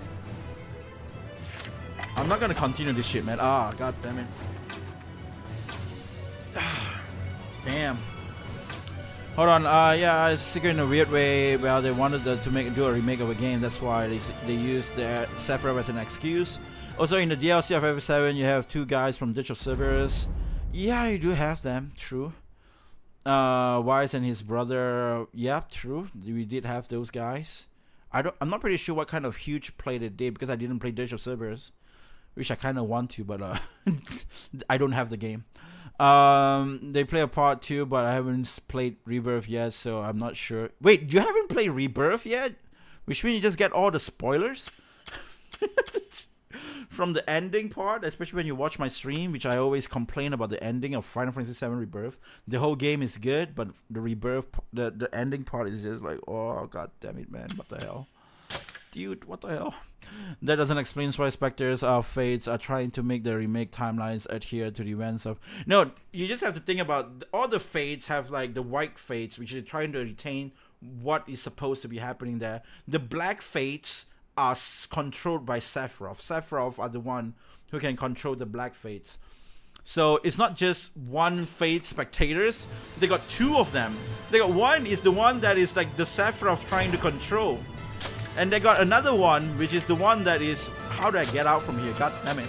I'm not gonna continue this shit, man. Ah, god damn it. Damn. Hold on. Yeah, it's figured in a weird way. Well, they wanted do a remake of a game. That's why they used their Sephiroth as an excuse. Also, in the DLC of FF7, you have two guys from Ditch of Cerberus. Yeah, you do have them. True. Wise and his brother. Yeah, true. We did have those guys. I'm not pretty sure what kind of huge play they did because I didn't play Ditch of Cerberus, which I kind of want to, but I don't have the game. They play a part too, but I haven't played Rebirth yet, so I'm not sure. Wait, you haven't played Rebirth yet? Which means you just get all the spoilers from the ending part, especially when you watch my stream, which I always complain about the ending of Final Fantasy 7 Rebirth. The whole game is good, but the Rebirth, the ending part is just like, oh god damn it, man, what the hell, dude, what the hell? That doesn't explain why Spectres of Fates are trying to make the remake timelines adhere to the events of... No, you just have to think about all the Fates have like the white Fates, which are trying to retain what is supposed to be happening there. The black Fates are controlled by Sephiroth. Sephiroth are the one who can control the black Fates. So it's not just one Fate spectators. They got two of them. They got one is the one that is like the Sephiroth trying to control. And they got another one, which is the one that is... How do I get out from here? God damn it.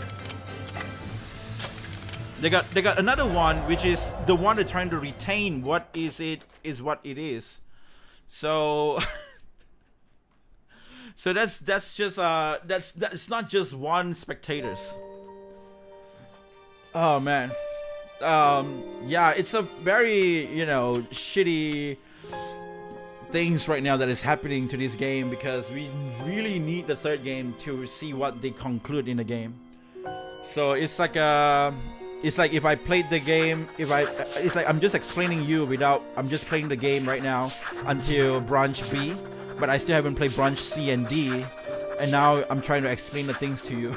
They got another one, which is the one they're trying to retain. What is it is what it is. So... so that's just... that's not just one spectators. Oh, man. Yeah, it's a very, you know, shitty... things right now that is happening to this game because we really need the third game to see what they conclude in the game. So it's like if I played the game, it's like I'm just explaining you without, I'm just playing the game right now until branch B, but I still haven't played branch C and D, and now I'm trying to explain the things to you.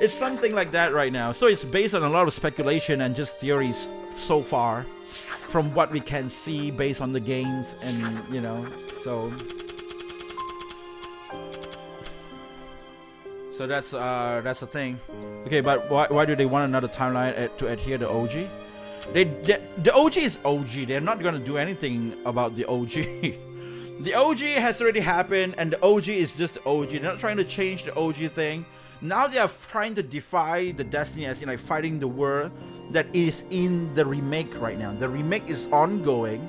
It's something like that right now. So it's based on a lot of speculation and just theories so far, from what we can see based on the games, and you know, so that's the thing. Okay, but why do they want another timeline to adhere to OG? The OG is OG. They're not gonna do anything about the OG. The OG has already happened, and the OG is just the OG. They're not trying to change the OG thing. Now they are trying to defy the destiny, as in like fighting the war that is in the remake right now. The remake is ongoing,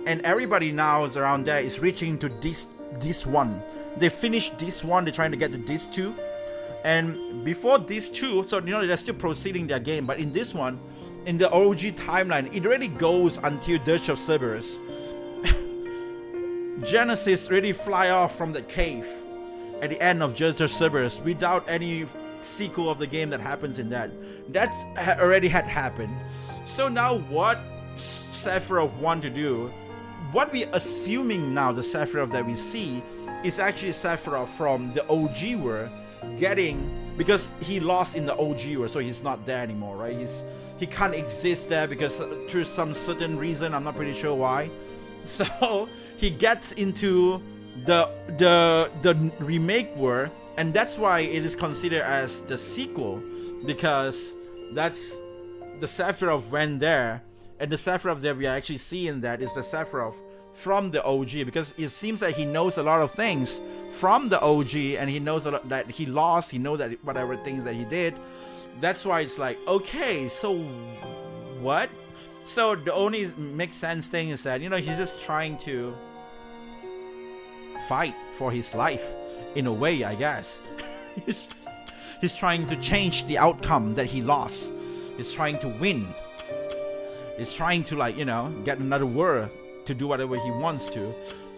and everybody now is around there is reaching to this one. They finished this one. They're trying to get to this two, and before this two, so you know they're still proceeding their game. But in this one, in the OG timeline, it already goes until Dirge of Cerberus. Genesis really fly off from the cave at the end of Dirge of Cerberus without any sequel of the game that happens in that. That already had happened. So now what Sephiroth want to do, what we assuming now the Sephiroth that we see is actually Sephiroth from the OG world getting, because he lost in the OG world, so he's not there anymore, right? He can't exist there because through some certain reason, I'm not pretty sure why. So he gets into the remake world, and that's why it is considered as the sequel, because that's the Sephiroth went there, and the Sephiroth that we are actually seeing that is the Sephiroth from the OG, because it seems that he knows a lot of things from the OG, and he knows a lot that he lost, he knows that whatever things that he did. That's why it's like, okay, so what? So the only makes sense thing is that, you know, he's just trying to fight for his life in a way, I guess. He's trying to change the outcome that he lost. He's trying to win. He's trying to, like, you know, get another world to do whatever he wants to.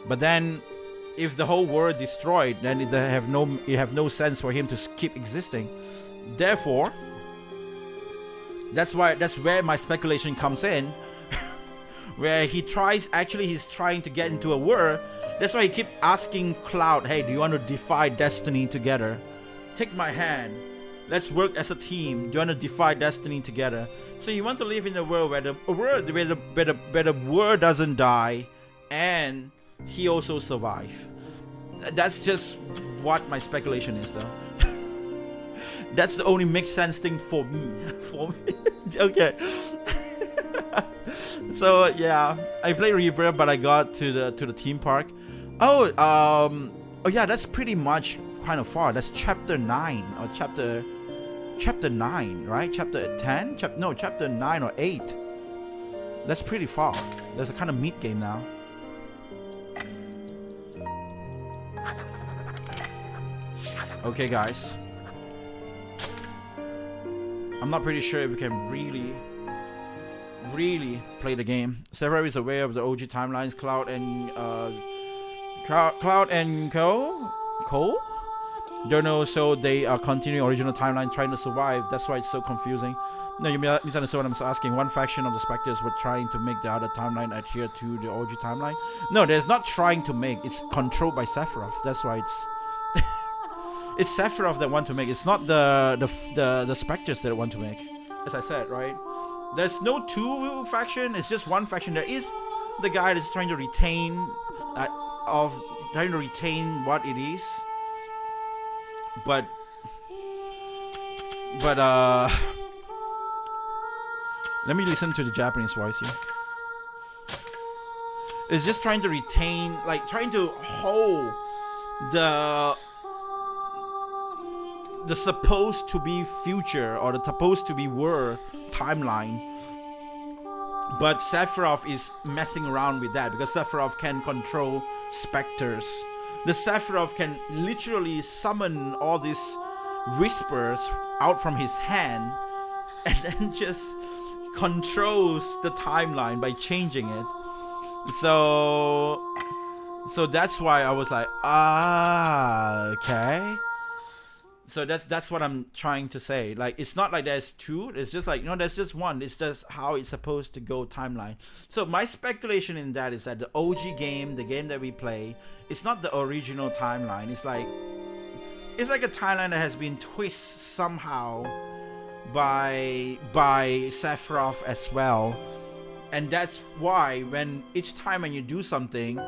But then if the whole world destroyed, then it have no sense for him to keep existing. Therefore, that's where my speculation comes in, where he's trying to get into a world. That's why he keeps asking Cloud, hey, do you want to defy destiny together? Take my hand. Let's work as a team. Do you want to defy destiny together? So you want to live in a world where the world doesn't die, and he also survive. That's just what my speculation is, though. That's the only makes sense thing for me. Okay. So yeah, I played Rebirth, but I got to the theme park. Oh yeah, that's pretty much kind of far. That's chapter 9 or chapter 9, right? Chapter 10? Chapter 9 or 8. That's pretty far. There's a kind of meat game now. Okay, guys. I'm not pretty sure if we can really play the game. Sephiroth is aware of the OG timelines. Cloud and Cole don't know, so they are continuing original timeline, trying to survive. That's why it's so confusing. No, you misunderstood what I'm asking. One faction of the Spectres were trying to make the other timeline adhere to the OG timeline. No, there's not trying to make. It's controlled by Sephiroth. That's why it's it's Sephiroth that want to make. It's not the Spectres that want to make. As I said, right? There's no two faction. It's just one faction. There is the guy that's trying to retain what it is. But let me listen to the Japanese voice here. It's just trying to retain, like trying to hold the supposed to be future or the supposed to be world timeline. But Sephiroth is messing around with that because Sephiroth can control specters. The Sephiroth can literally summon all these whispers out from his hand and then just controls the timeline by changing it. So that's why I was like, okay. So that's what I'm trying to say. Like, it's not like there's two. It's just like, there's just one. It's just how it's supposed to go timeline. So my speculation in that is that the OG game, the game that we play, it's not the original timeline. It's like a timeline that has been twisted somehow by Sephiroth as well. And that's why when each time when you do something,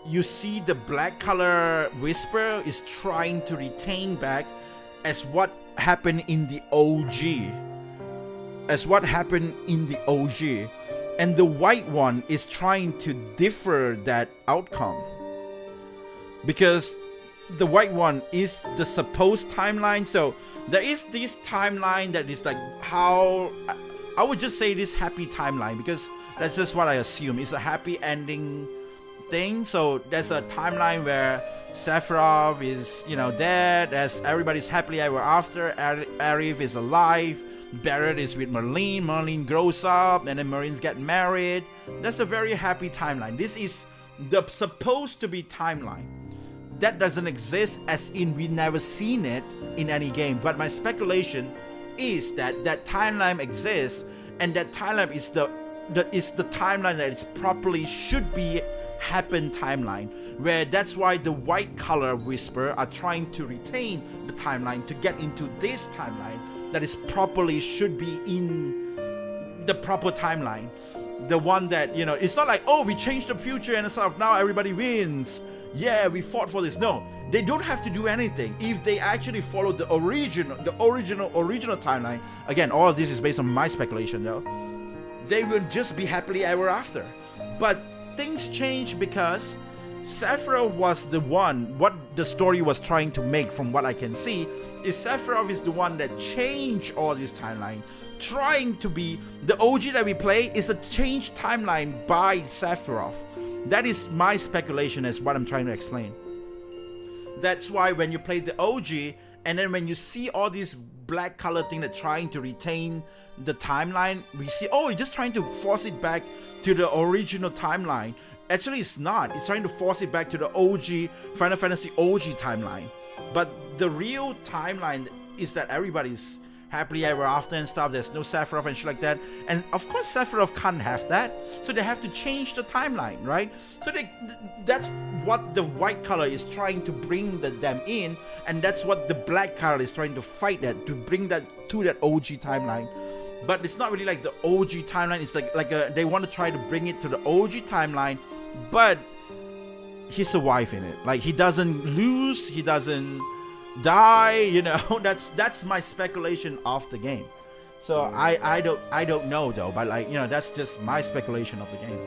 you see the black color whisper is trying to retain back as what happened in the OG. as what happened in the OG, and the white one is trying to differ that outcome, because the white one is the supposed timeline. So there is this timeline that is like how I would just say this happy timeline, because that's just what I assume. It's a happy ending thing. So there's a timeline where Sephiroth is, dead, as everybody's happily ever after. Arif is alive. Barrett is with Merlin. Merlin grows up, and then Marines get married. That's a very happy timeline. This is the supposed to be timeline. That doesn't exist, as in we never seen it in any game. But my speculation is that that timeline exists, and that timeline is the timeline that it's properly should be happen timeline, where that's why the white color Whisper are trying to retain the timeline to get into this timeline that is properly should be in the proper timeline. The one that, it's not like, oh, we changed the future and stuff, now everybody wins. Yeah, we fought for this. No, they don't have to do anything. If they actually follow the original timeline, again, all of this is based on my speculation though, they will just be happily ever after. But things change because Sephiroth was the one, what the story was trying to make from what I can see, is Sephiroth is the one that changed all this timeline. Trying to be, the OG that we play is a changed timeline by Sephiroth. That is my speculation as what I'm trying to explain. That's why when you play the OG, and then when you see all these black color thing that trying to retain the timeline, we see, oh, you're just trying to force it back to the original timeline. Actually, it's not. It's trying to force it back to the OG, Final Fantasy OG timeline. But the real timeline is that everybody's happily ever after and stuff. There's no Sephiroth and shit like that. And of course, Sephiroth can't have that. So they have to change the timeline, right? So that's what the white color is trying to bring them in. And that's what the black color is trying to fight that, to bring that to that OG timeline. But it's not really like the OG timeline. It's like they want to try to bring it to the OG timeline, but he survived in it. Like, he doesn't lose, he doesn't die, that's my speculation of the game. So I don't know though, but that's just my speculation of the game.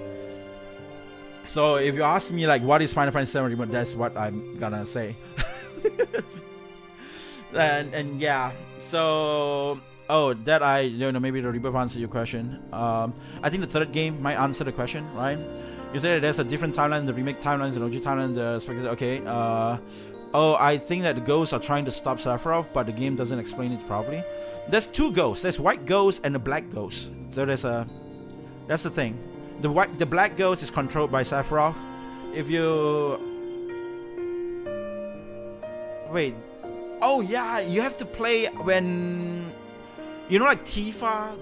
So if you ask me like what is Final Fantasy VII Remake, that's what I'm gonna say. and yeah, so maybe the rebuff answer your question. I think the third game might answer the question, right? You said there's a different timeline, the remake timelines, the OG timeline, okay. I think that the ghosts are trying to stop Sephiroth, but the game doesn't explain it properly. There's two ghosts. There's white ghost and a black ghost. So that's the thing. The black ghost is controlled by Sephiroth. If you wait, oh yeah, you have to play when like Tifa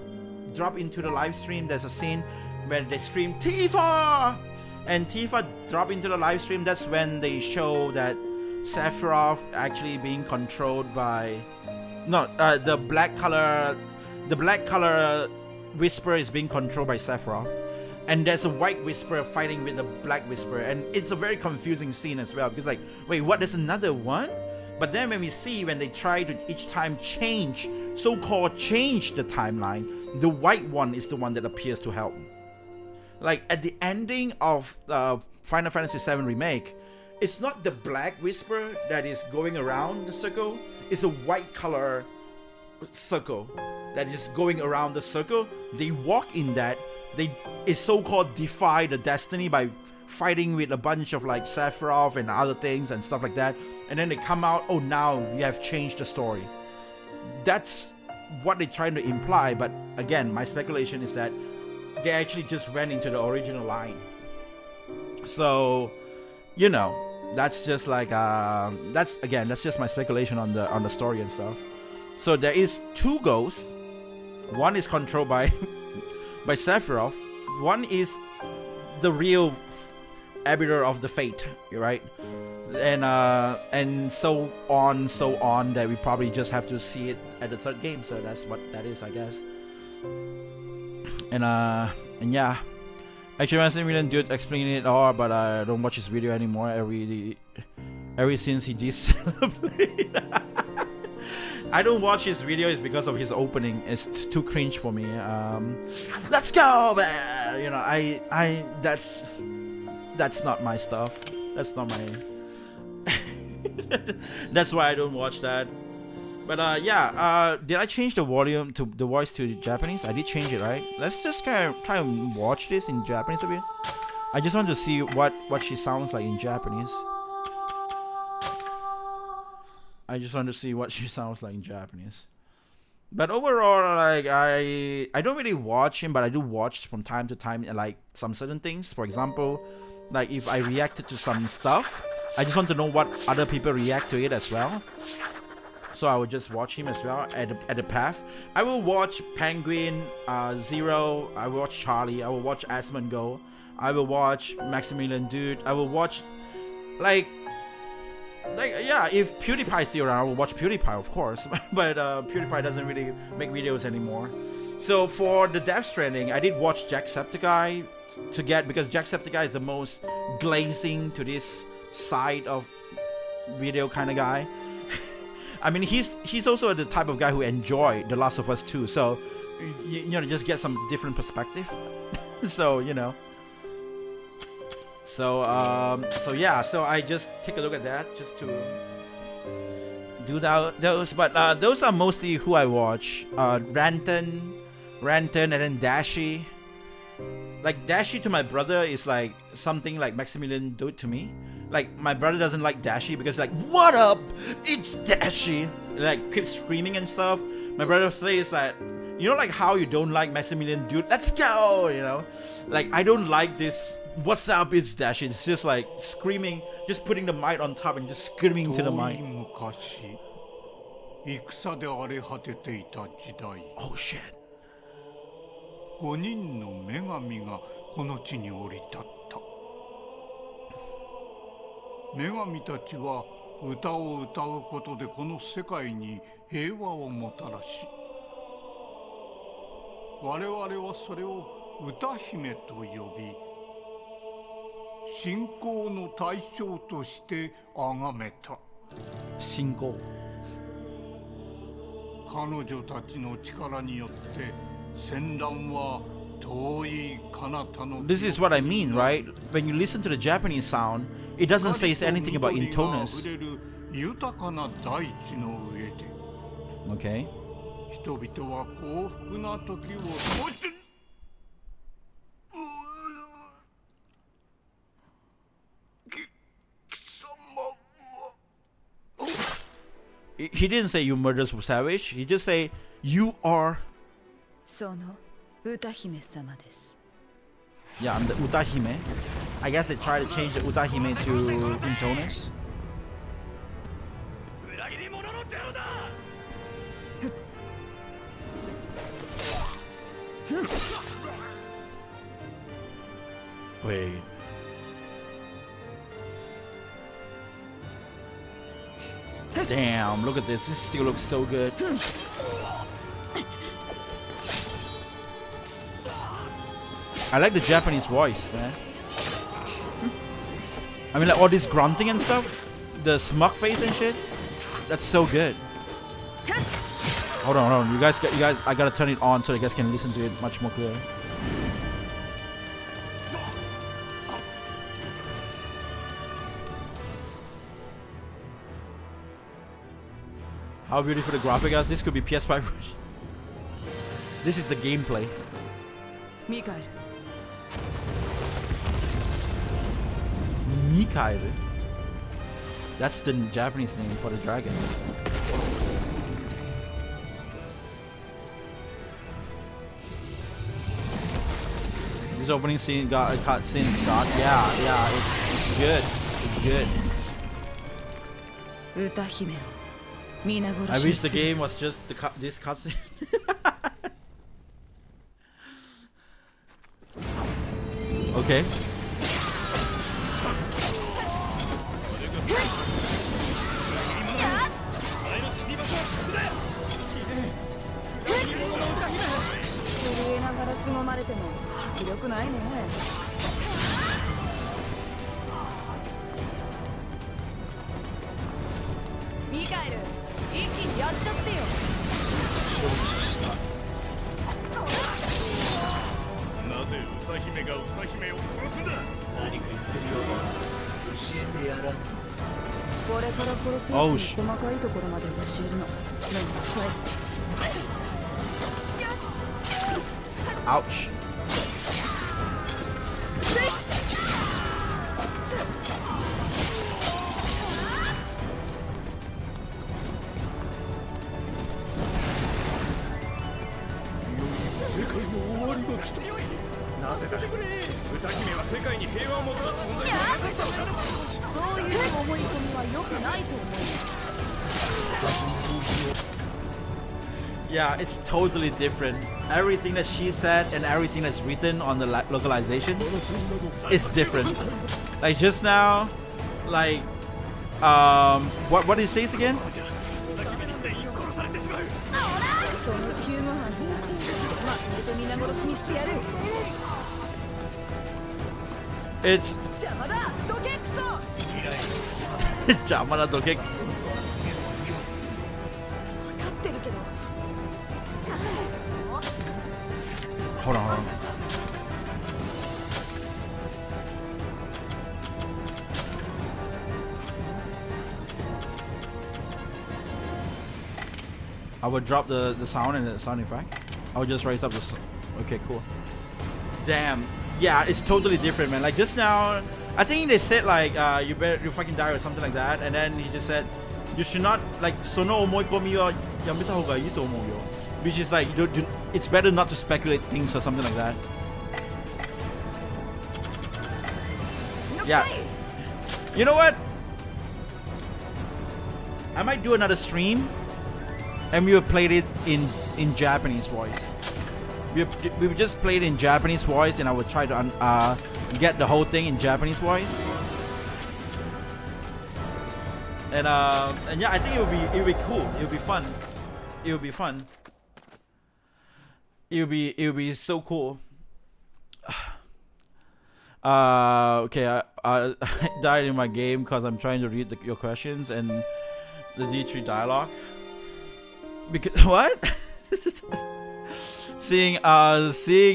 drop into the live stream. There's a scene when they scream Tifa, and Tifa drop into the live stream. That's when they show that Sephiroth actually being controlled by the black color Whisper is being controlled by Sephiroth, and there's a white Whisper fighting with the black Whisper, and it's a very confusing scene as well, because like, wait, what, there's another one? But then when they try to each time change the timeline, the white one is the one that appears to help. Like at the ending of Final Fantasy VII Remake, it's not the black Whisper that is going around the circle, it's a white color circle that is going around the circle. They walk in that, it's so-called defy the destiny by fighting with a bunch of like Sephiroth and other things and stuff like that, and then they come out, oh, now we have changed the story. That's what they're trying to imply, but again, my speculation is that they actually just went into the original line. So, that's just like that's just my speculation on the story and stuff. So there is two ghosts. One is controlled by by Sephiroth. One is the real arbiter of the fate, right? And so on that we probably just have to see it at the third game. So that's what that is, I guess. And yeah, actually, Ransom didn't do it explaining it all, but I don't watch his video anymore. Ever since he did Celebrate. I don't watch his videos because of his opening. It's too cringe for me. Let's go, man. You know, I that's not my stuff. That's not my. That's why I don't watch that. But yeah, did I change the volume to the voice to Japanese? I did change it, right? Let's just kind of try and watch this in Japanese a bit. I just want to see what she sounds like in Japanese. I just want to see what she sounds like in Japanese. But overall, like I don't really watch him, but I do watch from time to time, like some certain things. For example, like if I reacted to some stuff, I just want to know what other people react to it as well. So I would just watch him as well at the path. I will watch Penguin, Zero. I will watch Charlie. I will watch Asmongold. I will watch Maximilian Dude. I will watch like yeah. If PewDiePie is still around, I will watch PewDiePie, of course. But PewDiePie doesn't really make videos anymore. So for the Death Stranding, I did watch Jacksepticeye because Jacksepticeye is the most glazing to this side of video kind of guy. I mean, he's also the type of guy who enjoy The Last of Us 2, so you know, just get some different perspective. So you know, so yeah, so I just take a look at that just to do those. But those are mostly who I watch. Ranton, and then Dashi. Like Dashi to my brother is like something like Maximilian Dude to me. Like my brother doesn't like Dashi because like, what up? It's Dashi. Like keeps screaming and stuff. My brother says that, you know, like how you don't like Maximilian Dude. Let's go. You know, like I don't like this. What's up? It's Dashi. It's just like screaming, just putting the mic on top and just screaming to the mic. Oh shit. 5人の女神がこの地に降り立った。女神たちは歌を歌うことでこの世界に平和をもたらし、我々はそれを歌姫と呼び、信仰の対象として崇めた。信仰。彼女たちの力によって This is what I mean, right? When you listen to the Japanese sound, it doesn't say anything about intoners. Okay. He didn't say you murderous savage. He just say you are. Yeah, I'm the Utahime. I guess they try to change the Utahime to intoners. Wait. Damn, look at this. This still looks so good. I like the Japanese voice, man. I mean, like all this grunting and stuff, the smug face and shit. That's so good. Hold on. You guys, I gotta turn it on so you guys can listen to it much more clear. How beautiful the graphic is. This could be PS5 version. This is the gameplay. Mikael. Mikael. That's the Japanese name for the dragon. This opening scene got a cutscene start. Yeah, it's good. It's good. I wish the game was just this cutscene. Okay. Oh, ouch. Yeah, it's totally different. Everything that she said and everything that's written on the localization is different. Like just now, like what he says again? It's Jamana Dokeks. Hold on. I would drop the sound and the sound effect. I would just raise up the. Okay, cool. Damn. Yeah, it's totally different, man. Like just now, I think they said like you fucking die or something like that, and then he just said you should not like sono omoi komi wa yameta hoga ii to omou yo, which is like it's better not to speculate things or something like that. Yeah. You know what? I might do another stream, and we will play it in Japanese voice. We would just play it in Japanese voice, and I would try to get the whole thing in Japanese voice. And yeah, I think it would be cool. It would be fun. It would be fun. It would be so cool. Okay, I died in my game because I'm trying to read your questions and the D3 dialogue. Because what? Seeing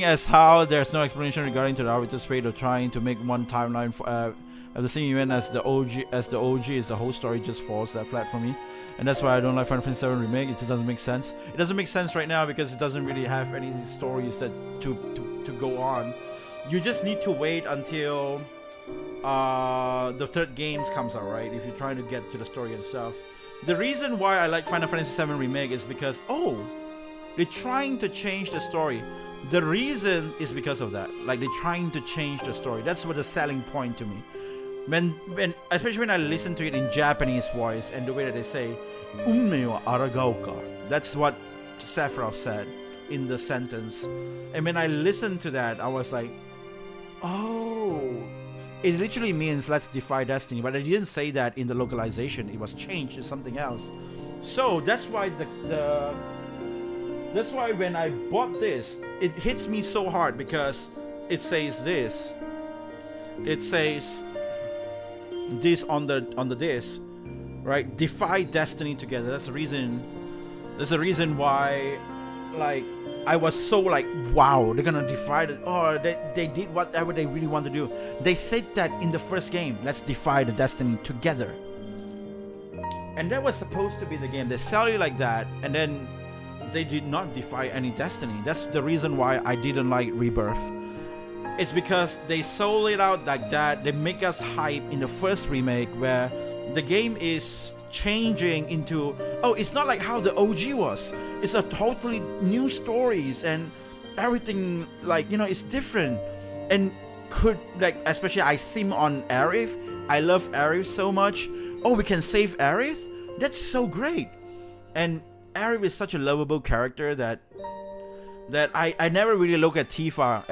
as how there's no explanation regarding to the arbitr's fate of trying to make one timeline for of the same event as the OG is the whole story just falls that flat for me, and that's why I don't like Final Fantasy VII Remake. It just doesn't make sense. It doesn't make sense right now because it doesn't really have any stories that to go on. You just need to wait until the third games comes out, right? If you're trying to get to the story and stuff. The reason why I like Final Fantasy VII Remake is because they're trying to change the story. The reason is because of that. Like they're trying to change the story. That's what the selling point to me. When especially when I listen to it in Japanese voice and the way that they say "Unme wa aragaoka." That's what Sephiroth said in the sentence. And when I listened to that, I was like, oh, it literally means let's defy destiny. But I didn't say that in the localization. It was changed to something else. So that's why that's why when I bought this, it hits me so hard because it says this. It says this on the disc, right? Defy destiny together. That's the reason. That's the reason why, like, I was so like, wow, they're gonna defy it. Oh, they did whatever they really want to do. They said that in the first game. Let's defy the destiny together. And that was supposed to be the game. They sell it like that, and then they did not defy any destiny. That's the reason why I didn't like Rebirth. It's because they sold it out like that. They make us hype in the first remake where the game is changing into, oh, it's not like how the OG was. It's a totally new stories and everything, like, you know, it's different. And could, like, especially I sim on Aerith. I love Aerith so much. Oh, we can save Aerith? That's so great. And Aerith is such a lovable character that I never really look at Tifa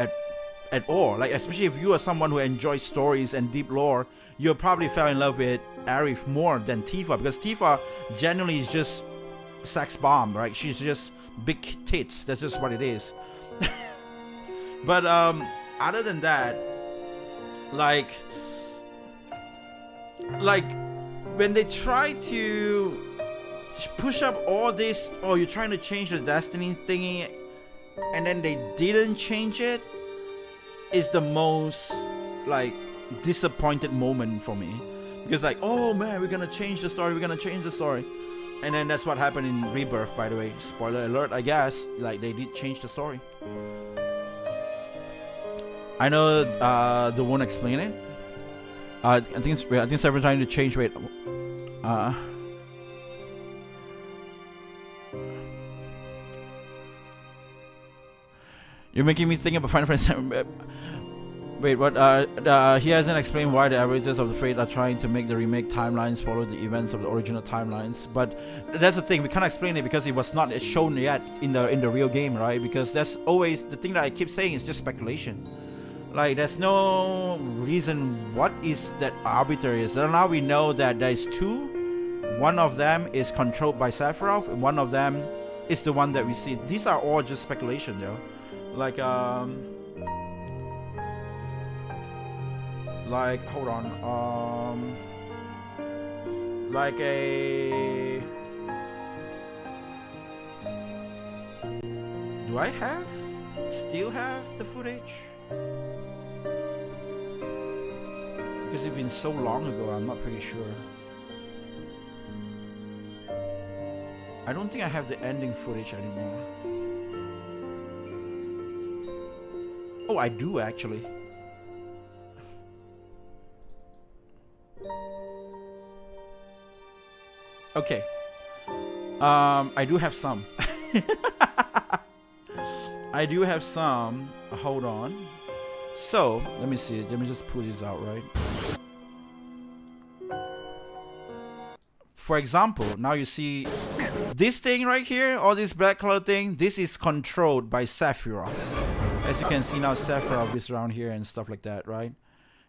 at all. Like, especially if you are someone who enjoys stories and deep lore, you'll probably fall in love with Aerith more than Tifa, because Tifa generally is just sex bomb, right? She's just big tits. That's just what it is. But other than that, like when they try to push up all this, oh, you're trying to change the destiny thingy, and then they didn't change it, is the most like disappointed moment for me. Because like, oh man, we're gonna change the story, and then that's what happened in Rebirth, by the way. Spoiler alert, I guess. Like, they did change the story. I know they won't explain it. I think several trying to change. Wait, you're making me think about Final Fantasy. Wait, what? He hasn't explained why the Avatars of the Fate are trying to make the remake timelines follow the events of the original timelines. But that's the thing, we can't explain it because it was not shown yet in the real game, right? Because that's always the thing that I keep saying is just speculation. Like, there's no reason what is that arbiter is. So now we know that there's two. One of them is controlled by Sephiroth, and one of them is the one that we see. These are all just speculation, though. Like, hold on. Like a... Do I still have the footage? Because it's been so long ago, I'm not pretty sure. I don't think I have the ending footage anymore. Oh, I do actually. Okay. I do have some. I do have some. Hold on. So, let me see. Let me just pull this out, right? For example, now you see this thing right here, all this black color thing, this is controlled by Sephiroth. As you can see now, Sephiroth is around here and stuff like that, right?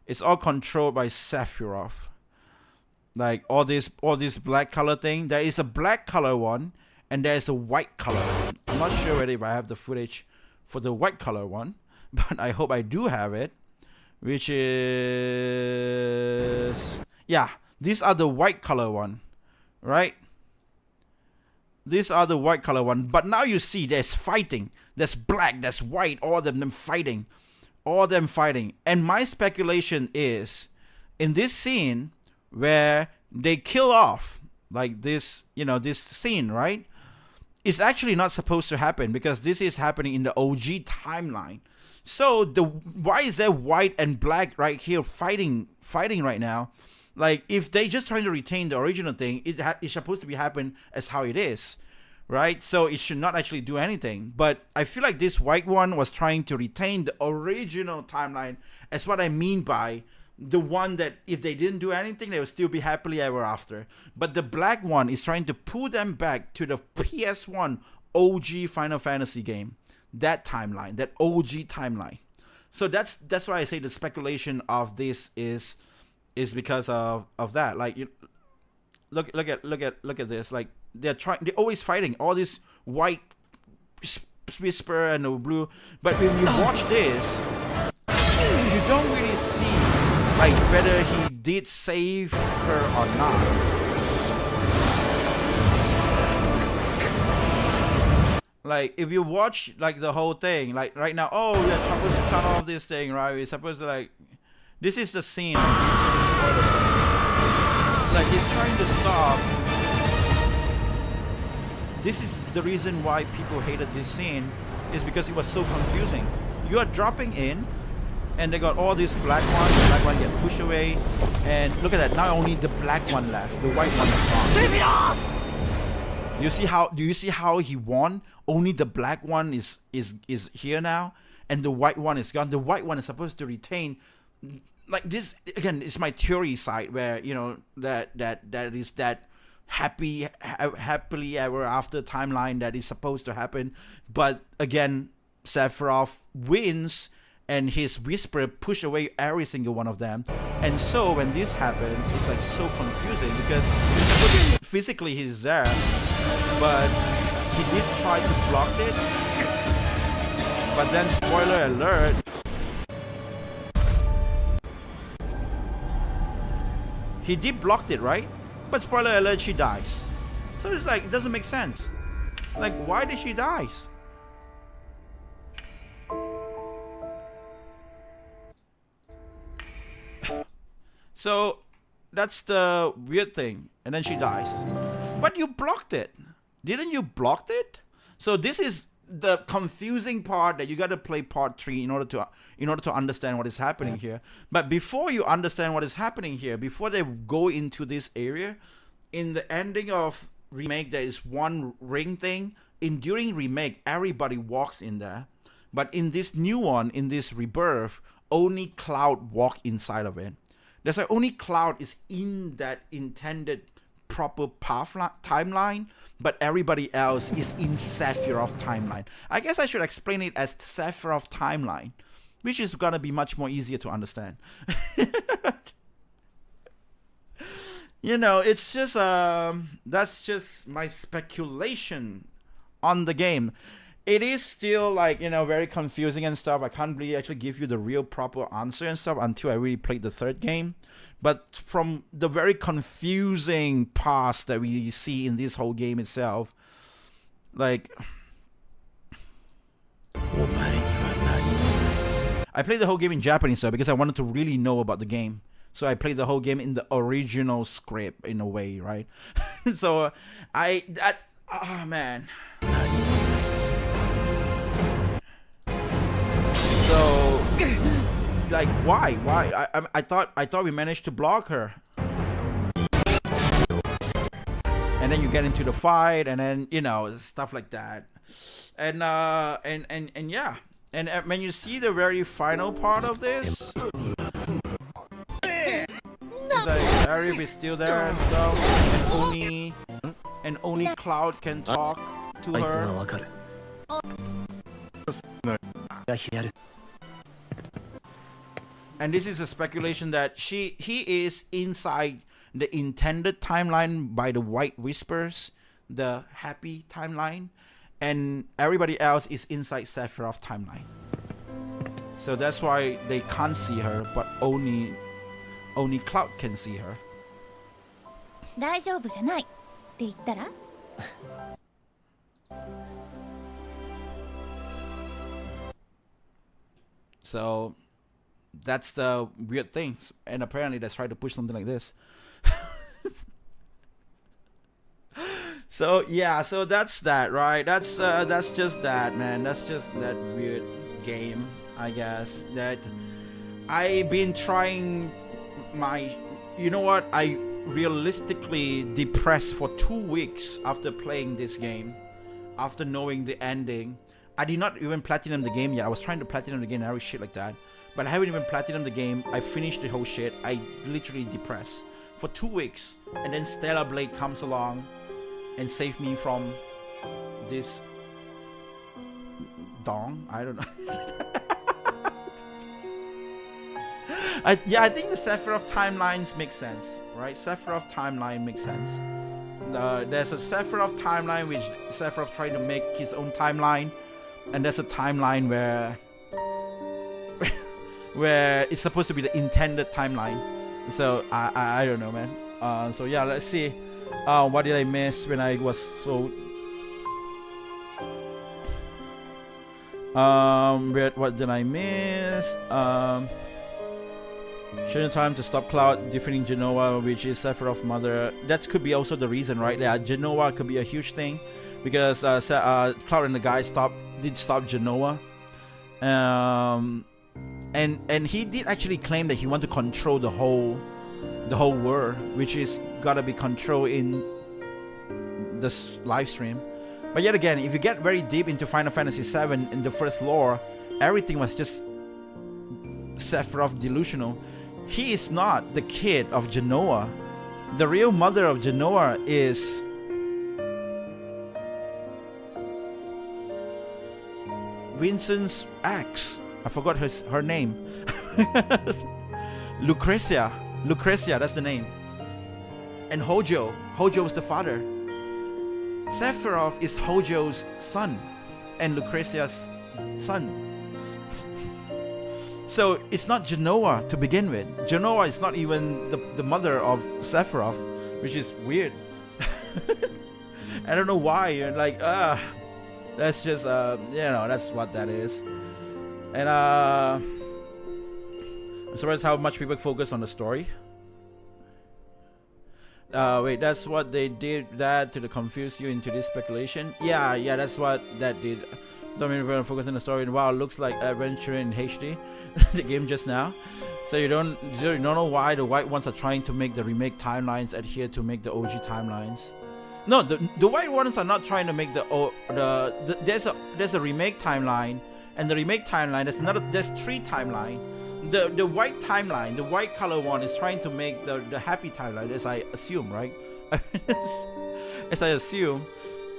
It's all controlled by Sephiroth. Like all this black color thing. There is a black color one and there is a white color one. I'm not sure whether if I have the footage for the white color one, but I hope I do have it. Which is, yeah, these are the white color one, right? These are the white color one. But now you see there's fighting. There's black, there's white, all of them fighting. All of them fighting. And my speculation is, in this scene where they kill off, like this, you know, this scene, right? It's actually not supposed to happen because this is happening in the OG timeline. So why is there white and black right here fighting right now? Like, if they just trying to retain the original thing, it's supposed to be happen as how it is, right? So it should not actually do anything. But I feel like this white one was trying to retain the original timeline. As what I mean by the one that if they didn't do anything, they would still be happily ever after. But the black one is trying to pull them back to the PS1 OG Final Fantasy game. That timeline, that OG timeline. So that's why I say the speculation of this is because of that. Like, you look at this. Like, they're always fighting. All this white whisper and the blue. But when you watch this, you don't really see like whether he did save her or not. Like, if you watch like the whole thing, like right now, oh, we're supposed to cut off this thing, right? We're supposed to like, this is the scene. Like, he's trying to stop. This is the reason why people hated this scene, is because it was so confusing. You are dropping in, and they got all this black one. The black one get pushed away, and look at that. Now only the black one left. The white one is gone. Save it off! Do you see how he won? Only the black one is here now, and the white one is gone. The white one is supposed to retain, like this again. It's my theory side where, you know, that is that happily ever after timeline that is supposed to happen. But again, Sephiroth wins, and his whisper push away every single one of them. And so when this happens, it's like so confusing because physically he's there, but he did try to block it. But then, spoiler alert, he did block it, right? But spoiler alert, she dies. So it's like, it doesn't make sense. Like, why did she die? So that's the weird thing. And then she dies. But you blocked it. Didn't you block it? So this is the confusing part that you got to play part 3 in order to understand what is happening here. But before you understand what is happening here, before they go into this area, in the ending of remake there is one ring thing. During remake everybody walks in there, but in this new one, in this rebirth, only Cloud walk inside of it. That's why only Cloud is in that intended proper path timeline, but everybody else is in Sephiroth timeline. I guess I should explain it as Sephiroth timeline, which is gonna be much more easier to understand. You know, it's just that's just my speculation on the game. It is still like, you know, very confusing and stuff. I can't really actually give you the real proper answer and stuff until I really played the third game. But from the very confusing parts that we see in this whole game itself, like, I played the whole game in Japanese though, because I wanted to really know about the game. So I played the whole game in the original script in a way, right? So man. So, like, why? I thought we managed to block her, and then you get into the fight, and then, you know, stuff like that, and yeah, and when you see the very final part of this, it's like Arif is still there and stuff, and only Cloud can talk to her. And this is a speculation that he is inside the intended timeline by the White Whispers, the happy timeline, and everybody else is inside Sephiroth timeline. So that's why they can't see her, but only Cloud can see her. 大丈夫じゃないって言ったら? So that's the weird thing, and apparently that's trying to push something like this. So yeah, so that's that, right? That's just that, man. That's just that weird game, I guess. That I've been trying my, you know what? I realistically depressed for 2 weeks after playing this game, after knowing the ending. I did not even platinum the game yet. I was trying to platinum the game and every shit like that, but I haven't even platinum the game. I finished the whole shit. I literally depressed for 2 weeks, and then Stellar Blade comes along and saved me from this dong. I don't know. I think the Sephiroth timelines make sense, right? Sephiroth timeline makes sense. There's a Sephiroth timeline which Sephiroth trying to make his own timeline, and there's a timeline where it's supposed to be the intended timeline. So I don't know, man. So yeah, let's see. What did I miss when I was so what did I miss? Shouldn't time to stop Cloud defeating Genoa, which is Sephiroth's mother. That could be also the reason, right? Yeah, Genoa could be a huge thing, because Cloud and the guy did stop Genoa, and he did actually claim that he wanted to control the whole world, which is gotta be controlled in this live stream. But yet again, if you get very deep into Final Fantasy VII in the first lore, everything was just Sephiroth delusional. He is not the kid of Genoa. The real mother of Genoa is Vincent's ex. I forgot her name. Lucrezia, that's the name. And Hojo was the father. Sephiroth is Hojo's son and Lucrezia's son. So it's not Genoa to begin with. Genoa is not even the mother of Sephiroth, which is weird. I don't know why. You're like, that's just that's what that is. And I'm surprised how much people focus on the story. Wait, that's what they did that to confuse you into this speculation? Yeah, that's what that did. So many people focus on the story. Wow, it looks like Adventure in HD, the game just now. So you don't know why the white ones are trying to make the remake timelines adhere to make the OG timelines. No, the white ones are not trying to make there's a remake timeline, and the remake timeline there's 3 timeline. The white timeline, the white color one, is trying to make the happy timeline, as I assume, right? As I assume.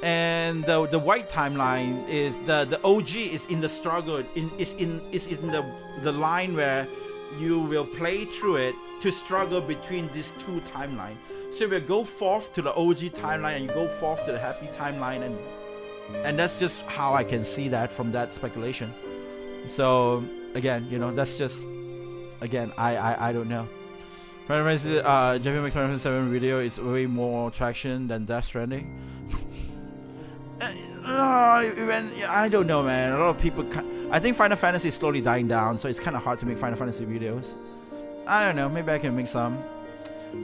And the white timeline is the OG is in the struggle, is in the line where you will play through it to struggle between these 2 timelines. So we'll go forth to the OG timeline and you go forth to the happy timeline, and that's just how I can see that from that speculation. So again, that's just, again, I don't know. Jeffu makes Final Fantasy 7 video is way more traction than Death Stranding. I don't know, man. A lot of people I think Final Fantasy is slowly dying down, so it's kind of hard to make Final Fantasy videos. I don't know, maybe I can make some.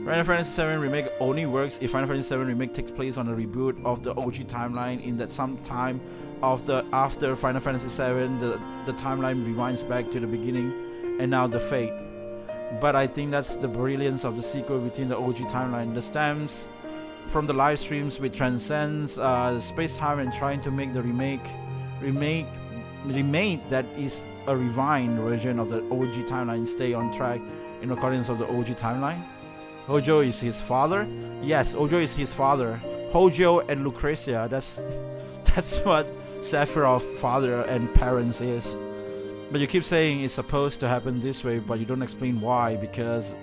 Final Fantasy 7 Remake only works if Final Fantasy 7 Remake takes place on a reboot of the OG timeline, in that some time after Final Fantasy 7 the timeline rewinds back to the beginning and now the fate. But I think that's the brilliance of the sequel between the OG timeline. The stems from the live streams which transcends space-time and trying to make the remake that is a refined version of the OG timeline stay on track in accordance of the OG timeline. Hojo is his father. Yes, Hojo is his father. Hojo and Lucrezia. That's what Sephiroth's father and parents is. But you keep saying it's supposed to happen this way, but you don't explain why, because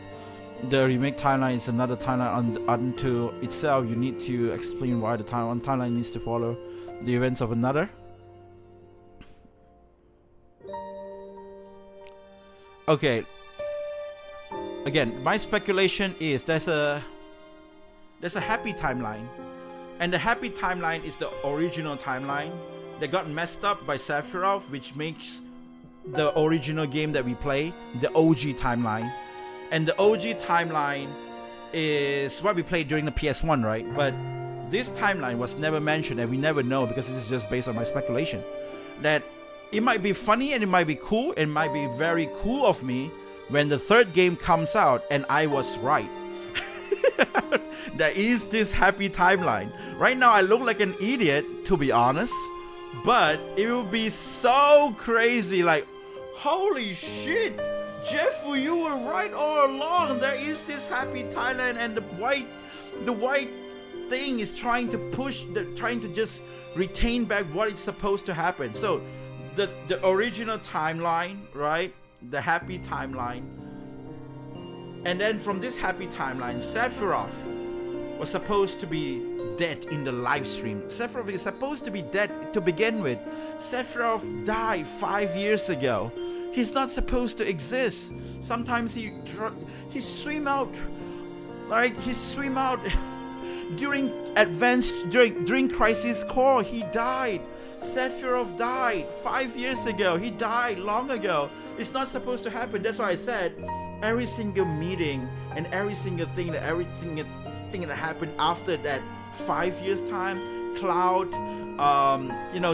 the remake timeline is another timeline unto itself. You need to explain why the timeline needs to follow the events of another. Okay. Again, my speculation is there's a happy timeline, and the happy timeline is the original timeline that got messed up by Sephiroth, which makes the original game that we play the OG timeline. And the OG timeline is what we played during the PS1, right? But this timeline was never mentioned, and we never know, because this is just based on my speculation, that it might be funny and it might be cool, and it might be very cool of me when the third game comes out and I was right. There is this happy timeline. Right now I look like an idiot, to be honest, but it will be so crazy, like, holy shit, Jeffu, you were right all along. There is this happy timeline, and the white thing is trying to trying to just retain back what is supposed to happen. So the original timeline, right? The happy timeline. And then from this happy timeline, Sephiroth was supposed to be dead in the live stream. Sephiroth is supposed to be dead to begin with. Sephiroth died 5 years ago. He's not supposed to exist. Sometimes he swim out, like he swim out during Crisis Core. He died. Sephiroth died 5 years ago. He died long ago. It's not supposed to happen. That's why I said every single meeting and every single thing that happened after that 5 years time, Cloud,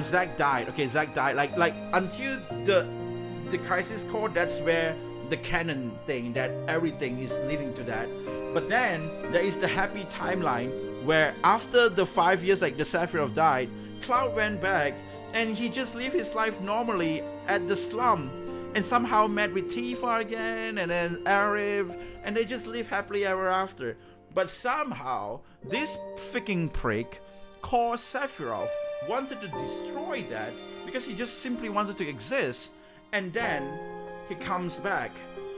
Zack died. Okay, Zack died. Like until the Crisis Core, that's where the canon thing, that everything is leading to that. But then there is the happy timeline where after the 5 years, like the Sephiroth died, Cloud went back and he just lived his life normally at the slum, and somehow met with Tifa again, and then Arif, and they just live happily ever after. But somehow this freaking prick called Sephiroth wanted to destroy that because he just simply wanted to exist. And then he comes back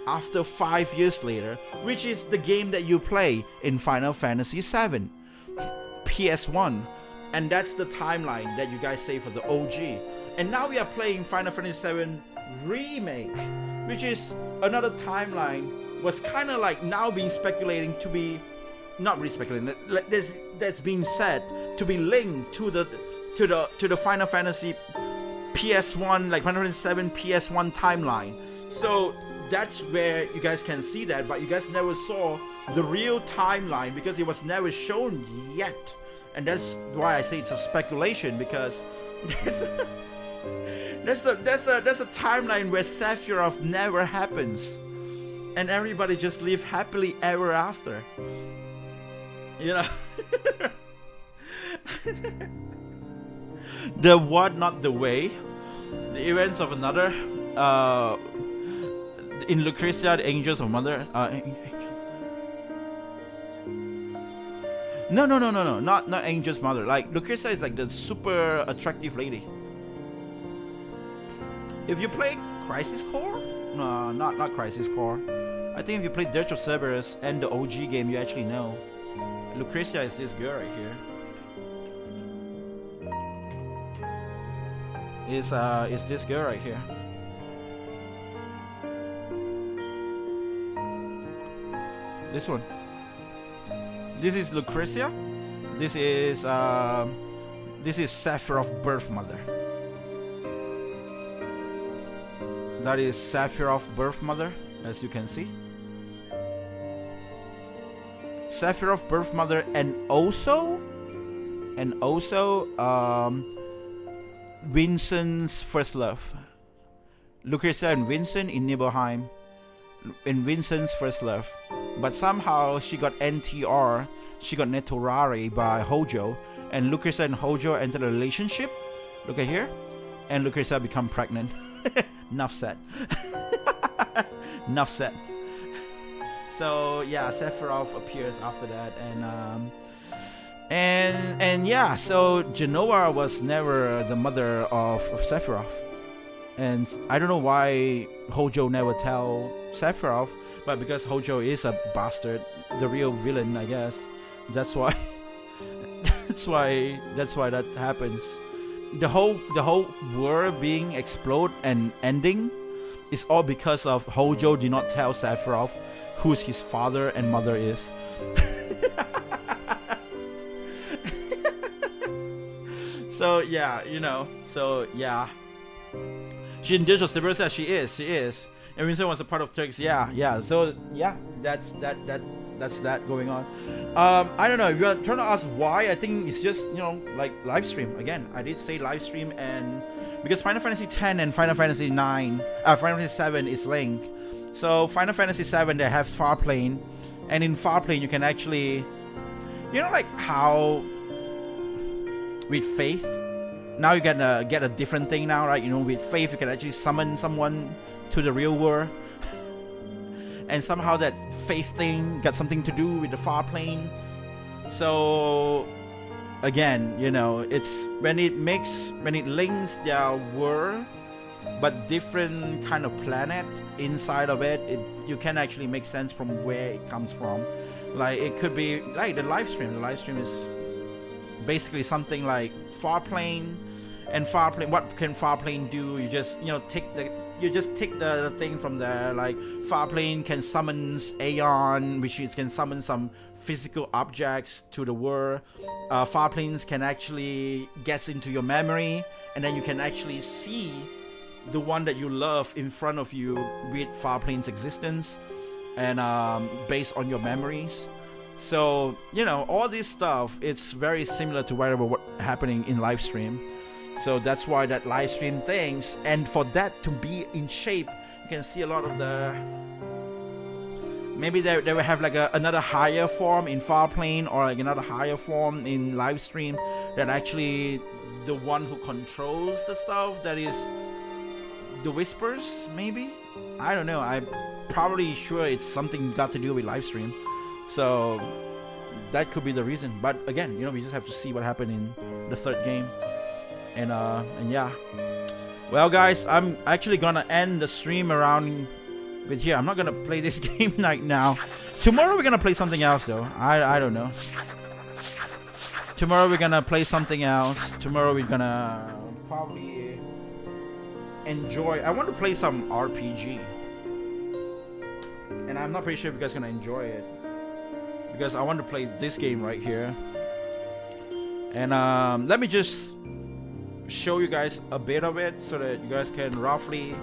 after 5 years later, which is the game that you play in Final Fantasy VII PS1. And that's the timeline that you guys say for the OG. And now we are playing Final Fantasy VII Remake, which is another timeline, was kind of like now being speculating to be, not really speculating, that's being said to be linked to the Final Fantasy PS1, like Final Fantasy VII PS1 timeline. So that's where you guys can see that, but you guys never saw the real timeline because it was never shown yet. And that's why I say it's a speculation, because there's a timeline where Sephiroth never happens and everybody just live happily ever after. You know? The what, not the way. The events of another. In Lucretia, the angels of mother. No, not Angel's mother. Like, Lucretia is like the super attractive lady. If you play Crisis Core, no, not Crisis Core. I think if you play Dirge of Cerberus and the OG game, you actually know. Lucretia is this girl right here. Is this girl right here. This one. This is Lucretia. This is Sephiroth's birth mother. That is Sephiroth's birth mother, as you can see. Sephiroth's birth mother, and also Vincent's first love. Lucretia and Vincent in Nibelheim, in Vincent's first love. But somehow she got NTR, she got Netorari by Hojo, and Lucretia and Hojo entered a relationship. Look at here. And Lucretia become pregnant. Enough said. Enough said. So yeah, Sephiroth appears after that, and yeah, so Genoa was never the mother of Sephiroth, and I don't know why Hojo never tell Sephiroth, but because Hojo is a bastard, the real villain, I guess. That's why. that's why that happens. The whole world being explode and ending is all because of Hojo did not tell Sephiroth who's his father and mother is. So yeah, you know. So yeah, she in Digital Cyber says she is. And Winston was a part of Turks. Yeah. So yeah, that's that going on. I don't know if you're trying to ask why. I think it's just, you know, like live stream again. I did say live stream, and because Final Fantasy X and Final Fantasy 9, Final Fantasy 7 is linked. So Final Fantasy 7 they have Farplane, and in Farplane you can actually, you know, like how with Faith now you get a different thing now, right? You know, with Faith you can actually summon someone to the real world. And somehow that Faith thing got something to do with the Farplane. So again, you know, it's when it links their world but different kind of planet inside of it, you can actually make sense from where it comes from. Like it could be like the live stream. The live stream is basically something like Farplane, and Farplane, what can Farplane do? You just, you know, take the thing from there. Like Farplane can summon Aeon, which is can summon some physical objects to the world. Farplanes can actually get into your memory, and then you can actually see the one that you love in front of you with Farplane's existence, and based on your memories. So, you know, all this stuff, it's very similar to whatever happening in live stream. So that's why that live stream things, and for that to be in shape, you can see a lot of the, maybe they will have like another higher form in Farplane, or like another higher form in live stream, that actually the one who controls the stuff, that is the Whispers, maybe? I don't know. I'm probably sure it's something got to do with live stream. So that could be the reason. But again, you know, we just have to see what happened in the third game. And yeah. Well guys, I'm actually gonna end the stream around with here. I'm not gonna play this game right now. Tomorrow we're gonna play something else though. I don't know. Tomorrow we're gonna play something else. Tomorrow we're gonna probably enjoy. I want to play some RPG. And I'm not pretty sure if you guys are gonna enjoy it, because I want to play this game right here. And let me just show you guys a bit of it so that you guys can roughly.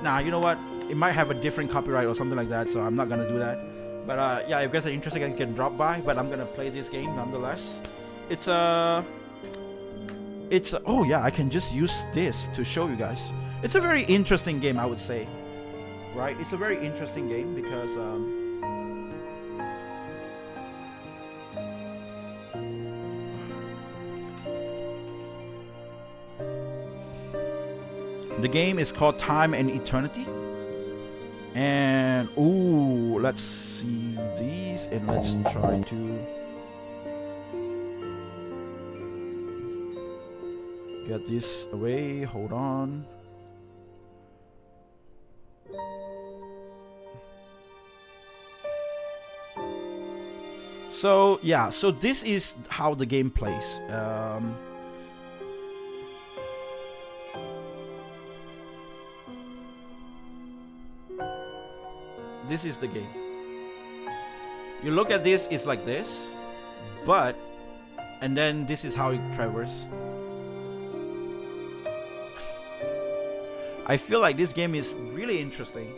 Nah, you know what? it might have a different copyright or something like that, so I'm not gonna do that. But yeah, if you guys are interested, you can drop by. But I'm gonna play this game nonetheless. It's oh yeah, I can just use this to show you guys. It's a very interesting game, I would say. Right? It's a very interesting game because the game is called Time and Eternity. And ooh, let's see these and let's try to get this away. Hold on. So yeah, so this is how the game plays. This is the game. You look at this, it's like this, but and then this is how it traverses. I feel like this game is really interesting,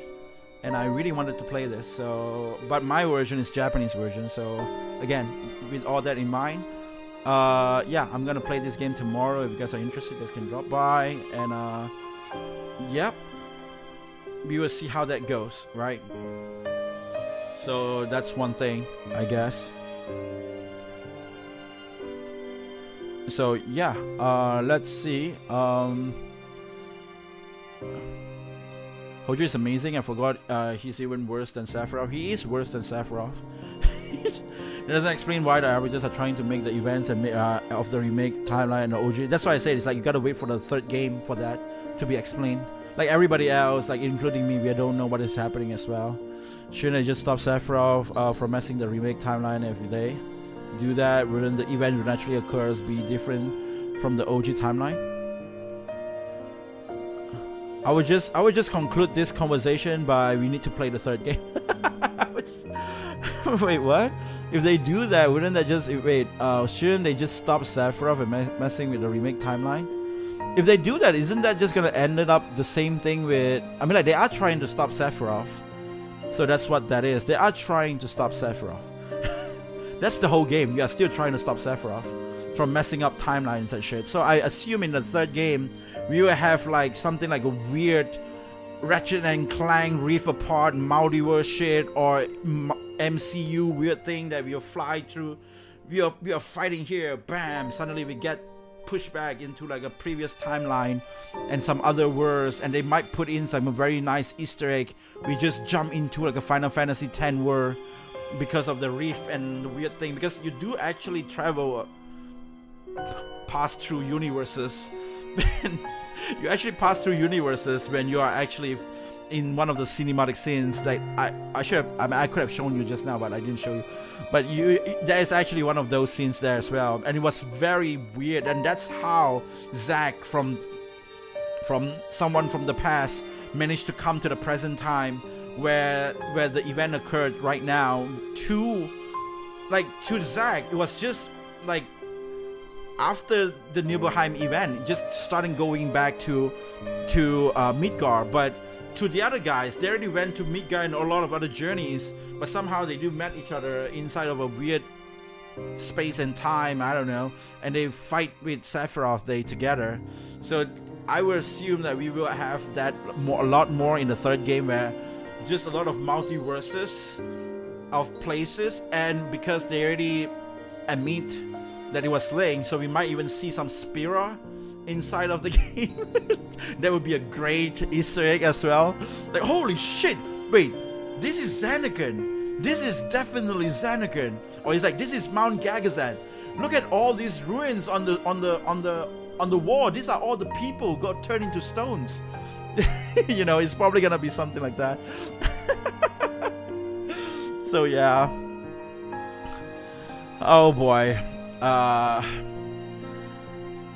and I really wanted to play this. So, but my version is Japanese version. So again, with all that in mind, yeah, I'm gonna play this game tomorrow. If you guys are interested, you guys can drop by, and yep, we will see how that goes, right? So that's one thing, I guess. So yeah, let's see. Hojo is amazing. I forgot he's even worse than Sephiroth. He is worse than Sephiroth. It doesn't explain why the averages are trying to make the events and of the remake timeline and the OG. That's why I said it's like you gotta wait for the third game for that to be explained. Like everybody else, like including me, we don't know what is happening as well. Shouldn't they just stop Sephiroth from messing the remake timeline if they do that? Wouldn't the event that actually occurs be different from the OG timeline? I would just conclude this conversation by we need to play the third game. Wait, what? If they do that, wouldn't that just wait? Shouldn't they just stop Sephiroth and messing with the remake timeline? If they do that, isn't that just gonna end it up the same thing with? I mean, like they are trying to stop Sephiroth, so that's what that is. They are trying to stop Sephiroth. That's the whole game. We are still trying to stop Sephiroth from messing up timelines and shit. So I assume in the third game we will have like something like a weird Ratchet and Clank Rift Apart multiverse shit or MCU weird thing that we'll fly through. We are fighting here, bam, suddenly we get pushed back into like a previous timeline and some other worlds, and they might put in some very nice Easter egg. We just jump into like a Final Fantasy X world because of the rift and the weird thing, because you do actually travel pass through universes. You actually pass through universes when you are actually in one of the cinematic scenes. Like I could have shown you just now, but I didn't show you. But there is actually one of those scenes there as well, and it was very weird. And that's how Zack from someone from the past managed to come to the present time where the event occurred right now. To Zack, it was just like after the Nibelheim event, just starting going back to Midgard. But to the other guys, they already went to Midgard and a lot of other journeys, but somehow they do met each other inside of a weird space and time, I don't know, and they fight with Sephiroth together. So I would assume that we will have that a lot more in the third game, where just a lot of multiverses of places, and because they already admit that it was Link, so we might even see some Spira inside of the game. That would be a great Easter egg as well. Like, holy shit, wait, this is Xanacan. This is definitely Xanacan. Or it's like, this is Mount Gagazan. Look at all these ruins on the wall. These are all the people who got turned into stones. You know, it's probably gonna be something like that. So yeah. Oh boy.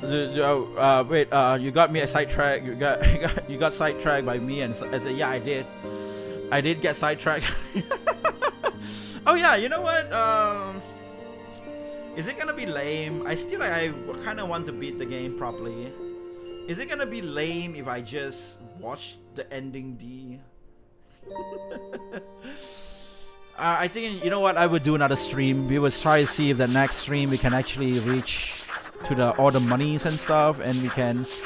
Wait, you got me a sidetrack. You got sidetracked by me, and I said, yeah, I did get sidetracked. Oh yeah, you know what? Is it gonna be lame? I kind of want to beat the game properly. Is it gonna be lame if I just watch the ending I think, you know what, I would do another stream. We would try to see if the next stream we can actually reach to all the monies and stuff, and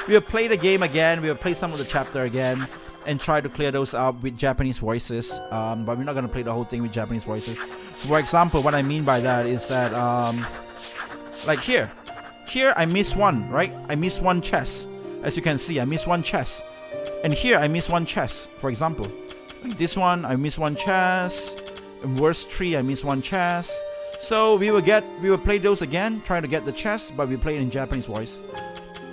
we will play the game again, we will play some of the chapter again, and try to clear those up with Japanese voices. But we're not gonna play the whole thing with Japanese voices. For example, what I mean by that is that, like here I missed one, right? I missed one chest. As you can see, I missed one chest. And here I missed one chest, for example. Like this one, I missed one chest. In verse 3, I missed one chest. So we will play those again, trying to get the chest, but we play it in Japanese voice.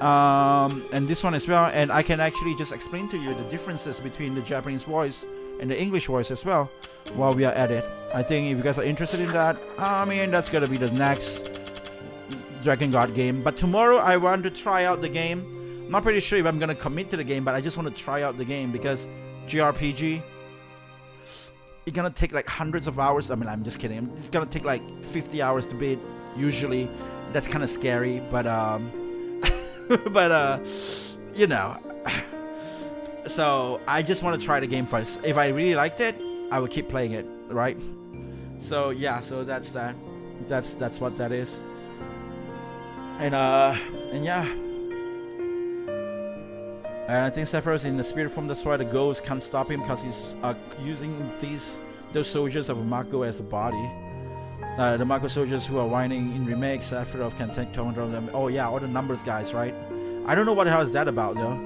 And this one as well. And I can actually just explain to you the differences between the Japanese voice and the English voice as well while we are at it. I think if you guys are interested in that, I mean, that's gonna be the next Drakengard game. But tomorrow I want to try out the game. I'm not pretty sure if I'm gonna commit to the game, but I just want to try out the game because JRPG, it's gonna take like hundreds of hours. I mean, I'm just kidding. It's gonna take like 50 hours to beat. Usually, that's kind of scary. But you know. So I just want to try the game first. If I really liked it, I will keep playing it, right? So yeah. So that's that. That's what that is. And yeah. And I think Sephiroth's in the spirit form, that's why the ghost can't stop him, because he's using those soldiers of Mako as a body. The Mako soldiers who are whining in remakes, Sephiroth can take control of them. Oh yeah, all the numbers guys, right? I don't know what the hell is that about though.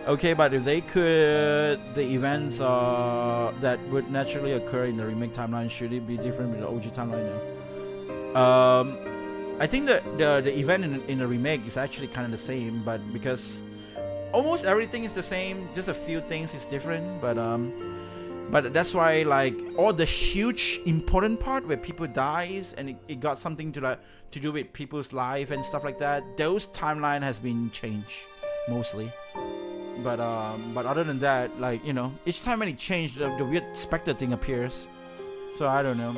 Okay, but if they could, the events that would naturally occur in the remake timeline, should it be different with the OG timeline now? I think that the event in the remake is actually kind of the same, but because almost everything is the same, just a few things is different, but that's why, like, all the huge important part where people dies and it got something to do with people's life and stuff like that, those timeline has been changed mostly. But other than that, like, you know, each time when it changed, the weird specter thing appears. So I don't know.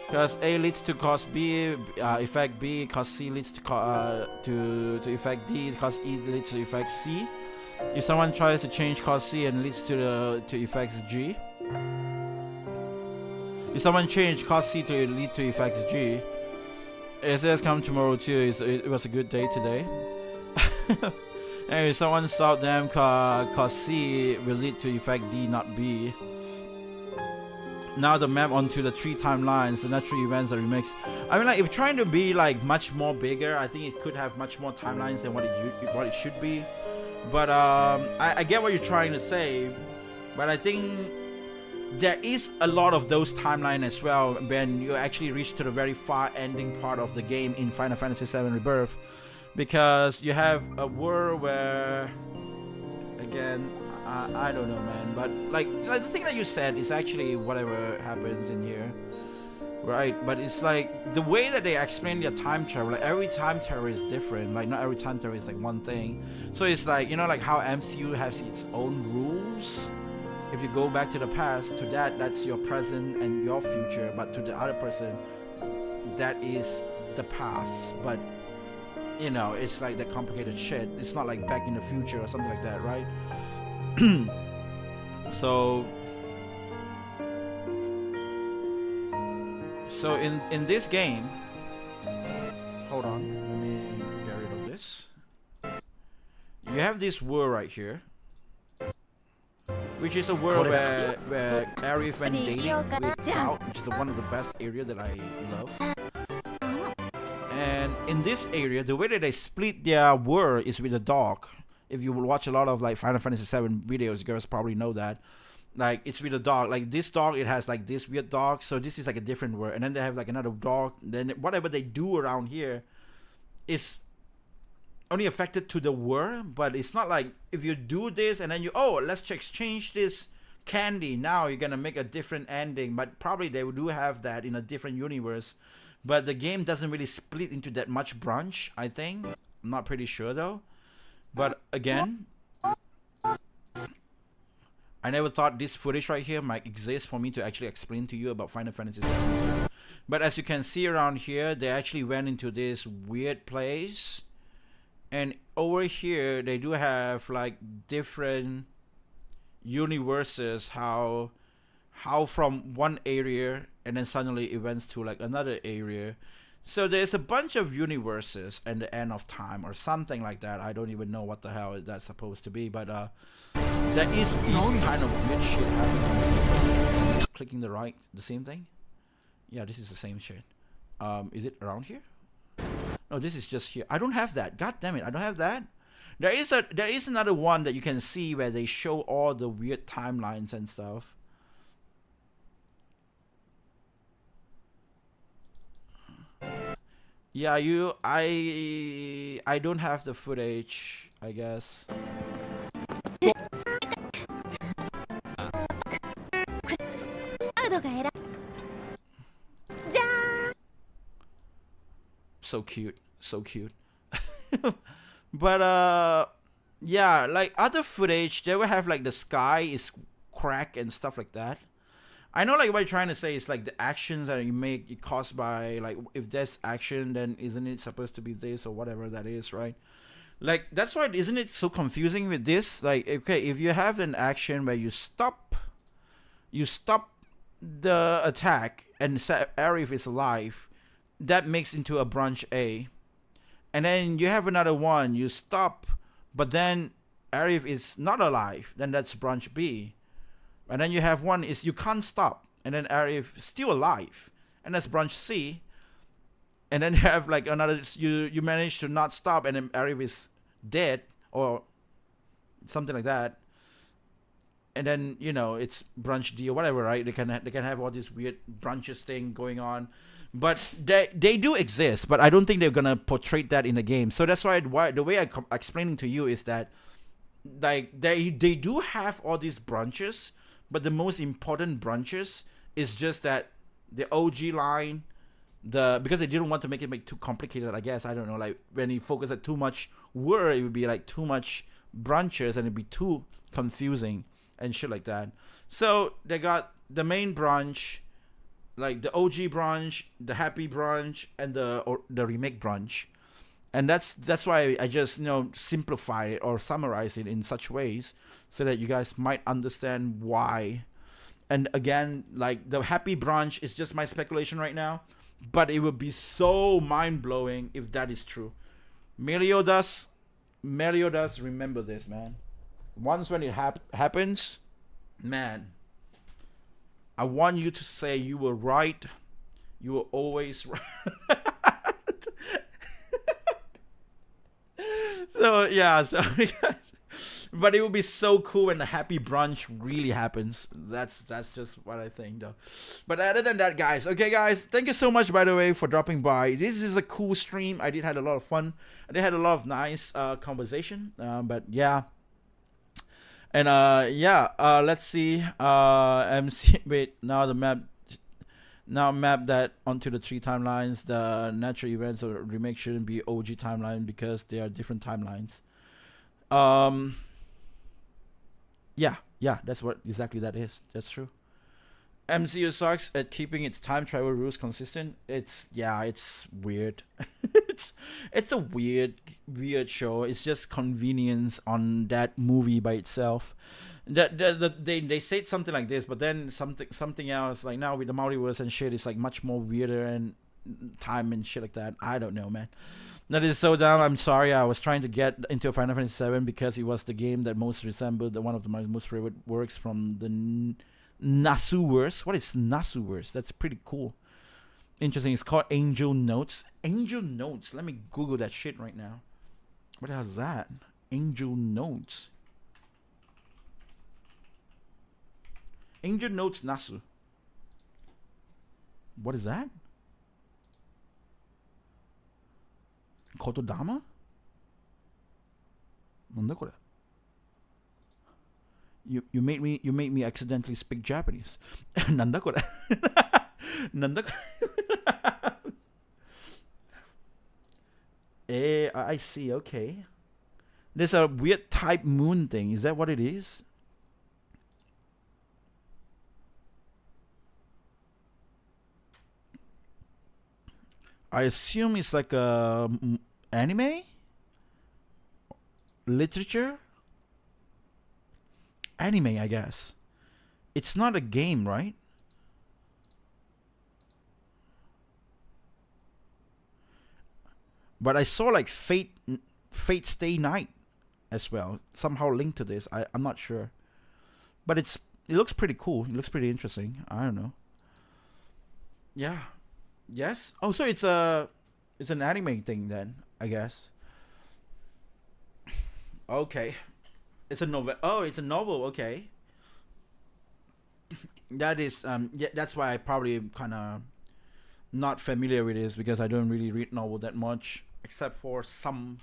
Because A leads to cause B, effect B, cause C leads to effect D, cause E leads to effect C. If someone tries to change cause C and leads to effects G. If someone change cause C to lead to effects G. It says come tomorrow too. It was a good day today. And if someone stop them, cause C will lead to effect D, not B. Now the map onto the 3 timelines, the natural events, the remix. I mean, like, if trying to be like much more bigger, I think it could have much more timelines than what it should be. But I get what you're trying to say, but I think there is a lot of those timelines as well when you actually reach to the very far ending part of the game in Final Fantasy VII Rebirth, because you have a world where, again, I don't know, man, but like the thing that you said is actually whatever happens in here, right? But it's like the way that they explain their time travel, like every time travel is different, like not every time travel is like one thing. So it's like, you know, like how MCU has its own rules. If you go back to the past, to that's your present and your future, but to the other person, that is the past. But you know, it's like the complicated shit. It's not like Back in the Future or something like that, right? So in this game, hold on, let me get rid of this. You have this world right here, which is a world where Aerith went dating with Cloud, which is one of the best area that I love. And in this area, the way that they split their world is with a dog. If you will watch a lot of like Final Fantasy VII videos, you guys probably know that. Like, it's with a dog. Like this dog, it has like this weird dog. So this is like a different world. And then they have like another dog. Then whatever they do around here is only affected to the world. But it's not like if you do this and then let's exchange this candy. Now you're gonna make a different ending. But probably they do have that in a different universe. But the game doesn't really split into that much branch, I think. I'm not pretty sure though. But again, I never thought this footage right here might exist for me to actually explain to you about Final Fantasy VII. But as you can see around here, they actually went into this weird place. And over here, they do have like different universes, how from one area and then suddenly it went to like another area. So there's a bunch of universes and the end of time or something like that. I don't even know what the hell that's supposed to be, but there is these kind of weird shit happening. Clicking the same thing. Yeah, this is the same shit. Is it around here? No, this is just here. I don't have that. God damn it, I don't have that. There is another one that you can see where they show all the weird timelines and stuff. Yeah, I don't have the footage, I guess. So cute, so cute. But yeah, like other footage, they will have like the sky is cracked and stuff like that. I know like what you're trying to say is like the actions that you make it caused by, like, if there's action, then isn't it supposed to be this or whatever that is, right? Like that's why isn't it so confusing with this? Like, okay, if you have an action where you stop the attack and Arif is alive, that makes into a branch A. And then you have another one, you stop, but then Arif is not alive, then that's branch B. And then you have one is you can't stop, and then Arif still alive, and that's branch C. And then you have like another, you manage to not stop, and then Arif is dead or something like that. And then, you know, it's branch D or whatever, right? They can have all these weird branches thing going on. But they do exist, but I don't think they're gonna portray that in the game. So that's why the way I'm explaining to you is that, like, they do have all these branches, but the most important branches is just that the OG line, because they didn't want to make it too complicated, I guess. I don't know, like when you focus at too much word, it would be like too much branches and it'd be too confusing and shit like that. So they got the main branch, like the OG branch, the happy branch, and the remake branch. And that's why I just, you know, simplify it or summarize it in such ways so that you guys might understand why. And again, like the happy branch is just my speculation right now, but it would be so mind-blowing if that is true. Meliodas, remember this, man. Once when it happens, man, I want you to say you were right. You were always right. So yeah, but it would be so cool when the happy brunch really happens. That's just what I think, though. But other than that, guys, okay, guys, thank you so much, by the way, for dropping by. This is a cool stream. I did had a lot of fun. I did had a lot of nice conversation. But yeah. And let's see. MC wait, now the map. Now map that onto the 3 timelines. The natural events or remake shouldn't be OG timeline because they are different timelines. Yeah, that's what exactly that is. That's true. MCU sucks at keeping its time travel rules consistent. It's weird. it's a weird show. It's just convenience on that movie by itself. They said something like this, but then something else, like now with the multiverse and shit, it's like much more weirder and time and shit like that. I don't know, man. That is so dumb. I'm sorry. I was trying to get into Final Fantasy VII because it was the game that most resembled one of my most favorite works from the Nasuverse. What is Nasuverse? That's pretty cool. Interesting. It's called Angel Notes. Angel Notes. Let me Google that shit right now. What the hell is that? Angel Notes. Angel Notes Nasu. What is that? Kotodama? なんだこれ? You made me accidentally speak Japanese. なんだこれ? なんだこれ? I see. Okay. There's a weird type moon thing. Is that what it is? I assume it's like a anime? Literature? anime, I guess. It's not a game, right? But I saw like Fate Stay Night as well, somehow linked to this. I'm not sure, but it looks pretty cool. It looks pretty interesting. I don't know. Yeah. Yes. Oh, so it's an anime thing then, I guess. Okay. It's a novel. Oh, it's a novel. Okay. That is yeah, that's why I probably kind of not familiar with this, because I don't really read novel that much, except for some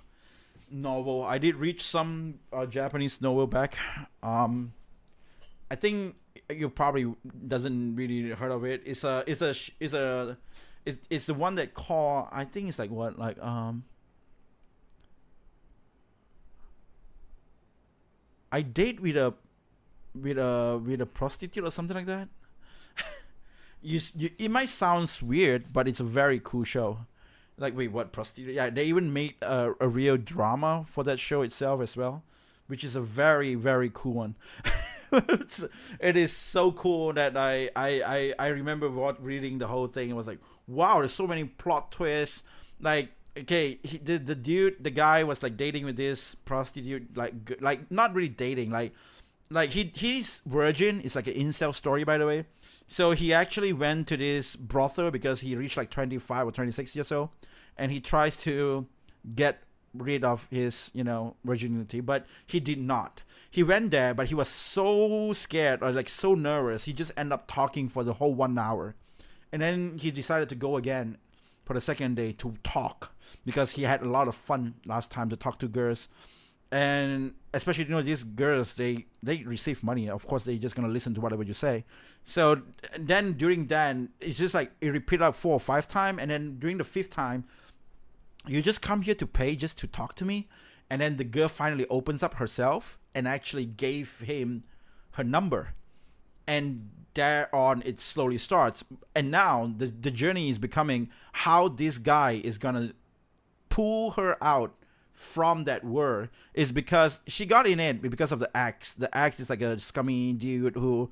novel. I did read some Japanese novel back. I think you probably doesn't really heard of it. It's the one that call, I think it's like what, like I date with a prostitute or something like that. you it might sound weird, but it's a very cool show. Like, wait, what, prostitute? Yeah, they even made a real drama for that show itself as well, which is a very, very cool one. It is so cool that I remember reading the whole thing and was like, wow, there's so many plot twists. Like, okay, the guy was like dating with this prostitute, like not really dating, like he's virgin. It's like an incel story, by the way. So he actually went to this brothel because he reached like 25 or 26 years old, and he tries to get rid of his, virginity, but he did not. He went there, but he was so scared or like so nervous, he just ended up talking for the whole 1 hour, and then he decided to go again for the second day to talk, because he had a lot of fun last time to talk to girls. And especially, these girls, they receive money. Of course, they just gonna listen to whatever you say. So then during that, it's just like it repeated like 4 or 5 times, and then during the 5th time, you just come here to pay just to talk to me. And then the girl finally opens up herself and actually gave him her number, and there on it slowly starts. And now the journey is becoming how this guy is gonna pull her out from that word, is because she got in it because of the axe. The axe is like a scummy dude who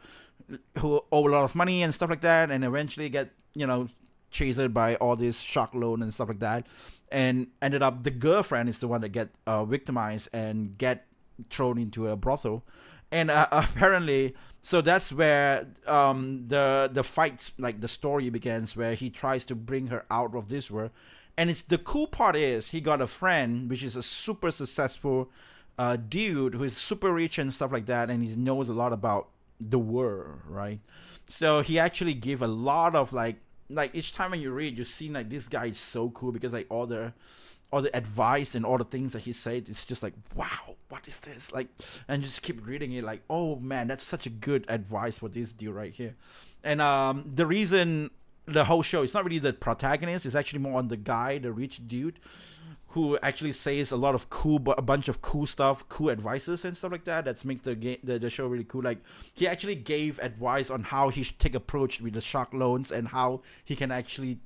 owe a lot of money and stuff like that, and eventually get chased by all this shark loan and stuff like that, and ended up the girlfriend is the one that get victimized and get thrown into a brothel. And apparently, so that's where the fights, like the story begins, where he tries to bring her out of this world. And it's the cool part is he got a friend, which is a super successful dude who is super rich and stuff like that, and he knows a lot about the world, right? So he actually gave a lot of like each time when you read, you see like this guy is so cool, because like all the advice and all the things that he said, it's just like, wow, what is this? Like, and just keep reading it like, oh man, that's such a good advice for this dude right here. And the reason the whole show, it's not really the protagonist, it's actually more on the guy, the rich dude, who actually says a lot of a bunch of cool stuff, cool advices and stuff like that. That makes the show really cool. Like, he actually gave advice on how he should take approach with the shark loans and how he can actually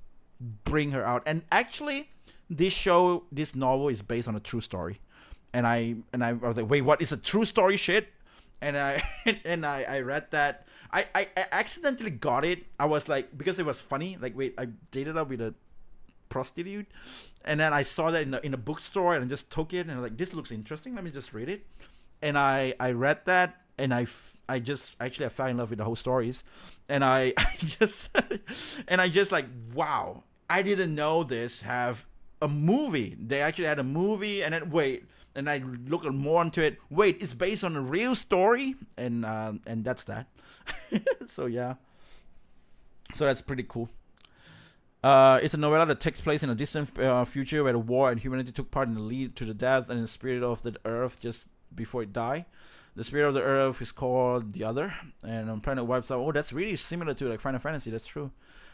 bring her out. And actually, this novel is based on a true story. And I was like, wait, what is a true story shit? And I read that. I accidentally got it. I was like, because it was funny. Like, wait, I dated up with a prostitute, and then I saw that in a bookstore, and I just took it, and I was like, this looks interesting. Let me just read it. And I read that, and I fell in love with the whole stories, and I just like, wow, I didn't know this have a movie. They actually had a movie, and then wait. And I looked more into it. Wait, it's based on a real story, and that's that. So yeah, so that's pretty cool. It's a novella that takes place in a distant future where the war and humanity took part in the lead to the death and the spirit of the earth just before it died. The spirit of the earth is called the Other, and planet wipes out. Oh, that's really similar to like Final Fantasy. That's true.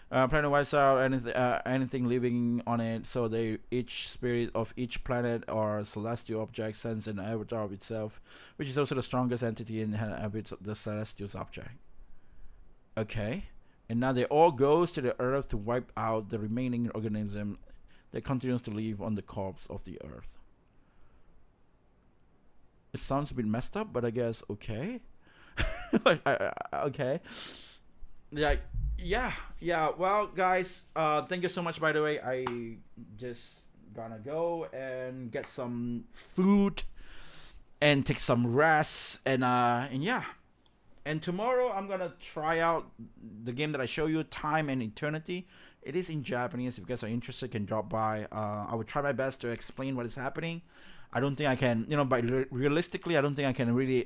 Planet wipes out anything living on it, so each spirit of each planet or celestial object sends an avatar of itself, which is also the strongest entity in the celestial object. Okay, and now they all goes to the Earth to wipe out the remaining organism that continues to live on the corpse of the Earth. It sounds a bit messed up, but I guess okay. Okay. Like, yeah. Well, guys, thank you so much. By the way, I just gonna go and get some food and take some rest, and yeah. And tomorrow I'm gonna try out the game that I show you, Time and Eternity. It is in Japanese. If you guys are interested, can drop by. I will try my best to explain what is happening. I don't think I can, but realistically, I don't think I can really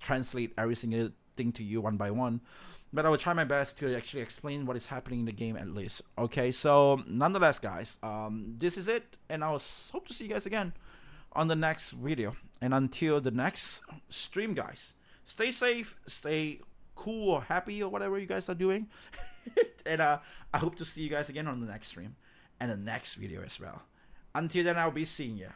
translate every single thing to you one by one. But I will try my best to actually explain what is happening in the game at least. Okay, so nonetheless, guys, this is it, and I hope to see you guys again on the next video. And until the next stream, guys, stay safe, stay cool or happy or whatever you guys are doing. And I hope to see you guys again on the next stream and the next video as well. Until then, I'll be seeing you.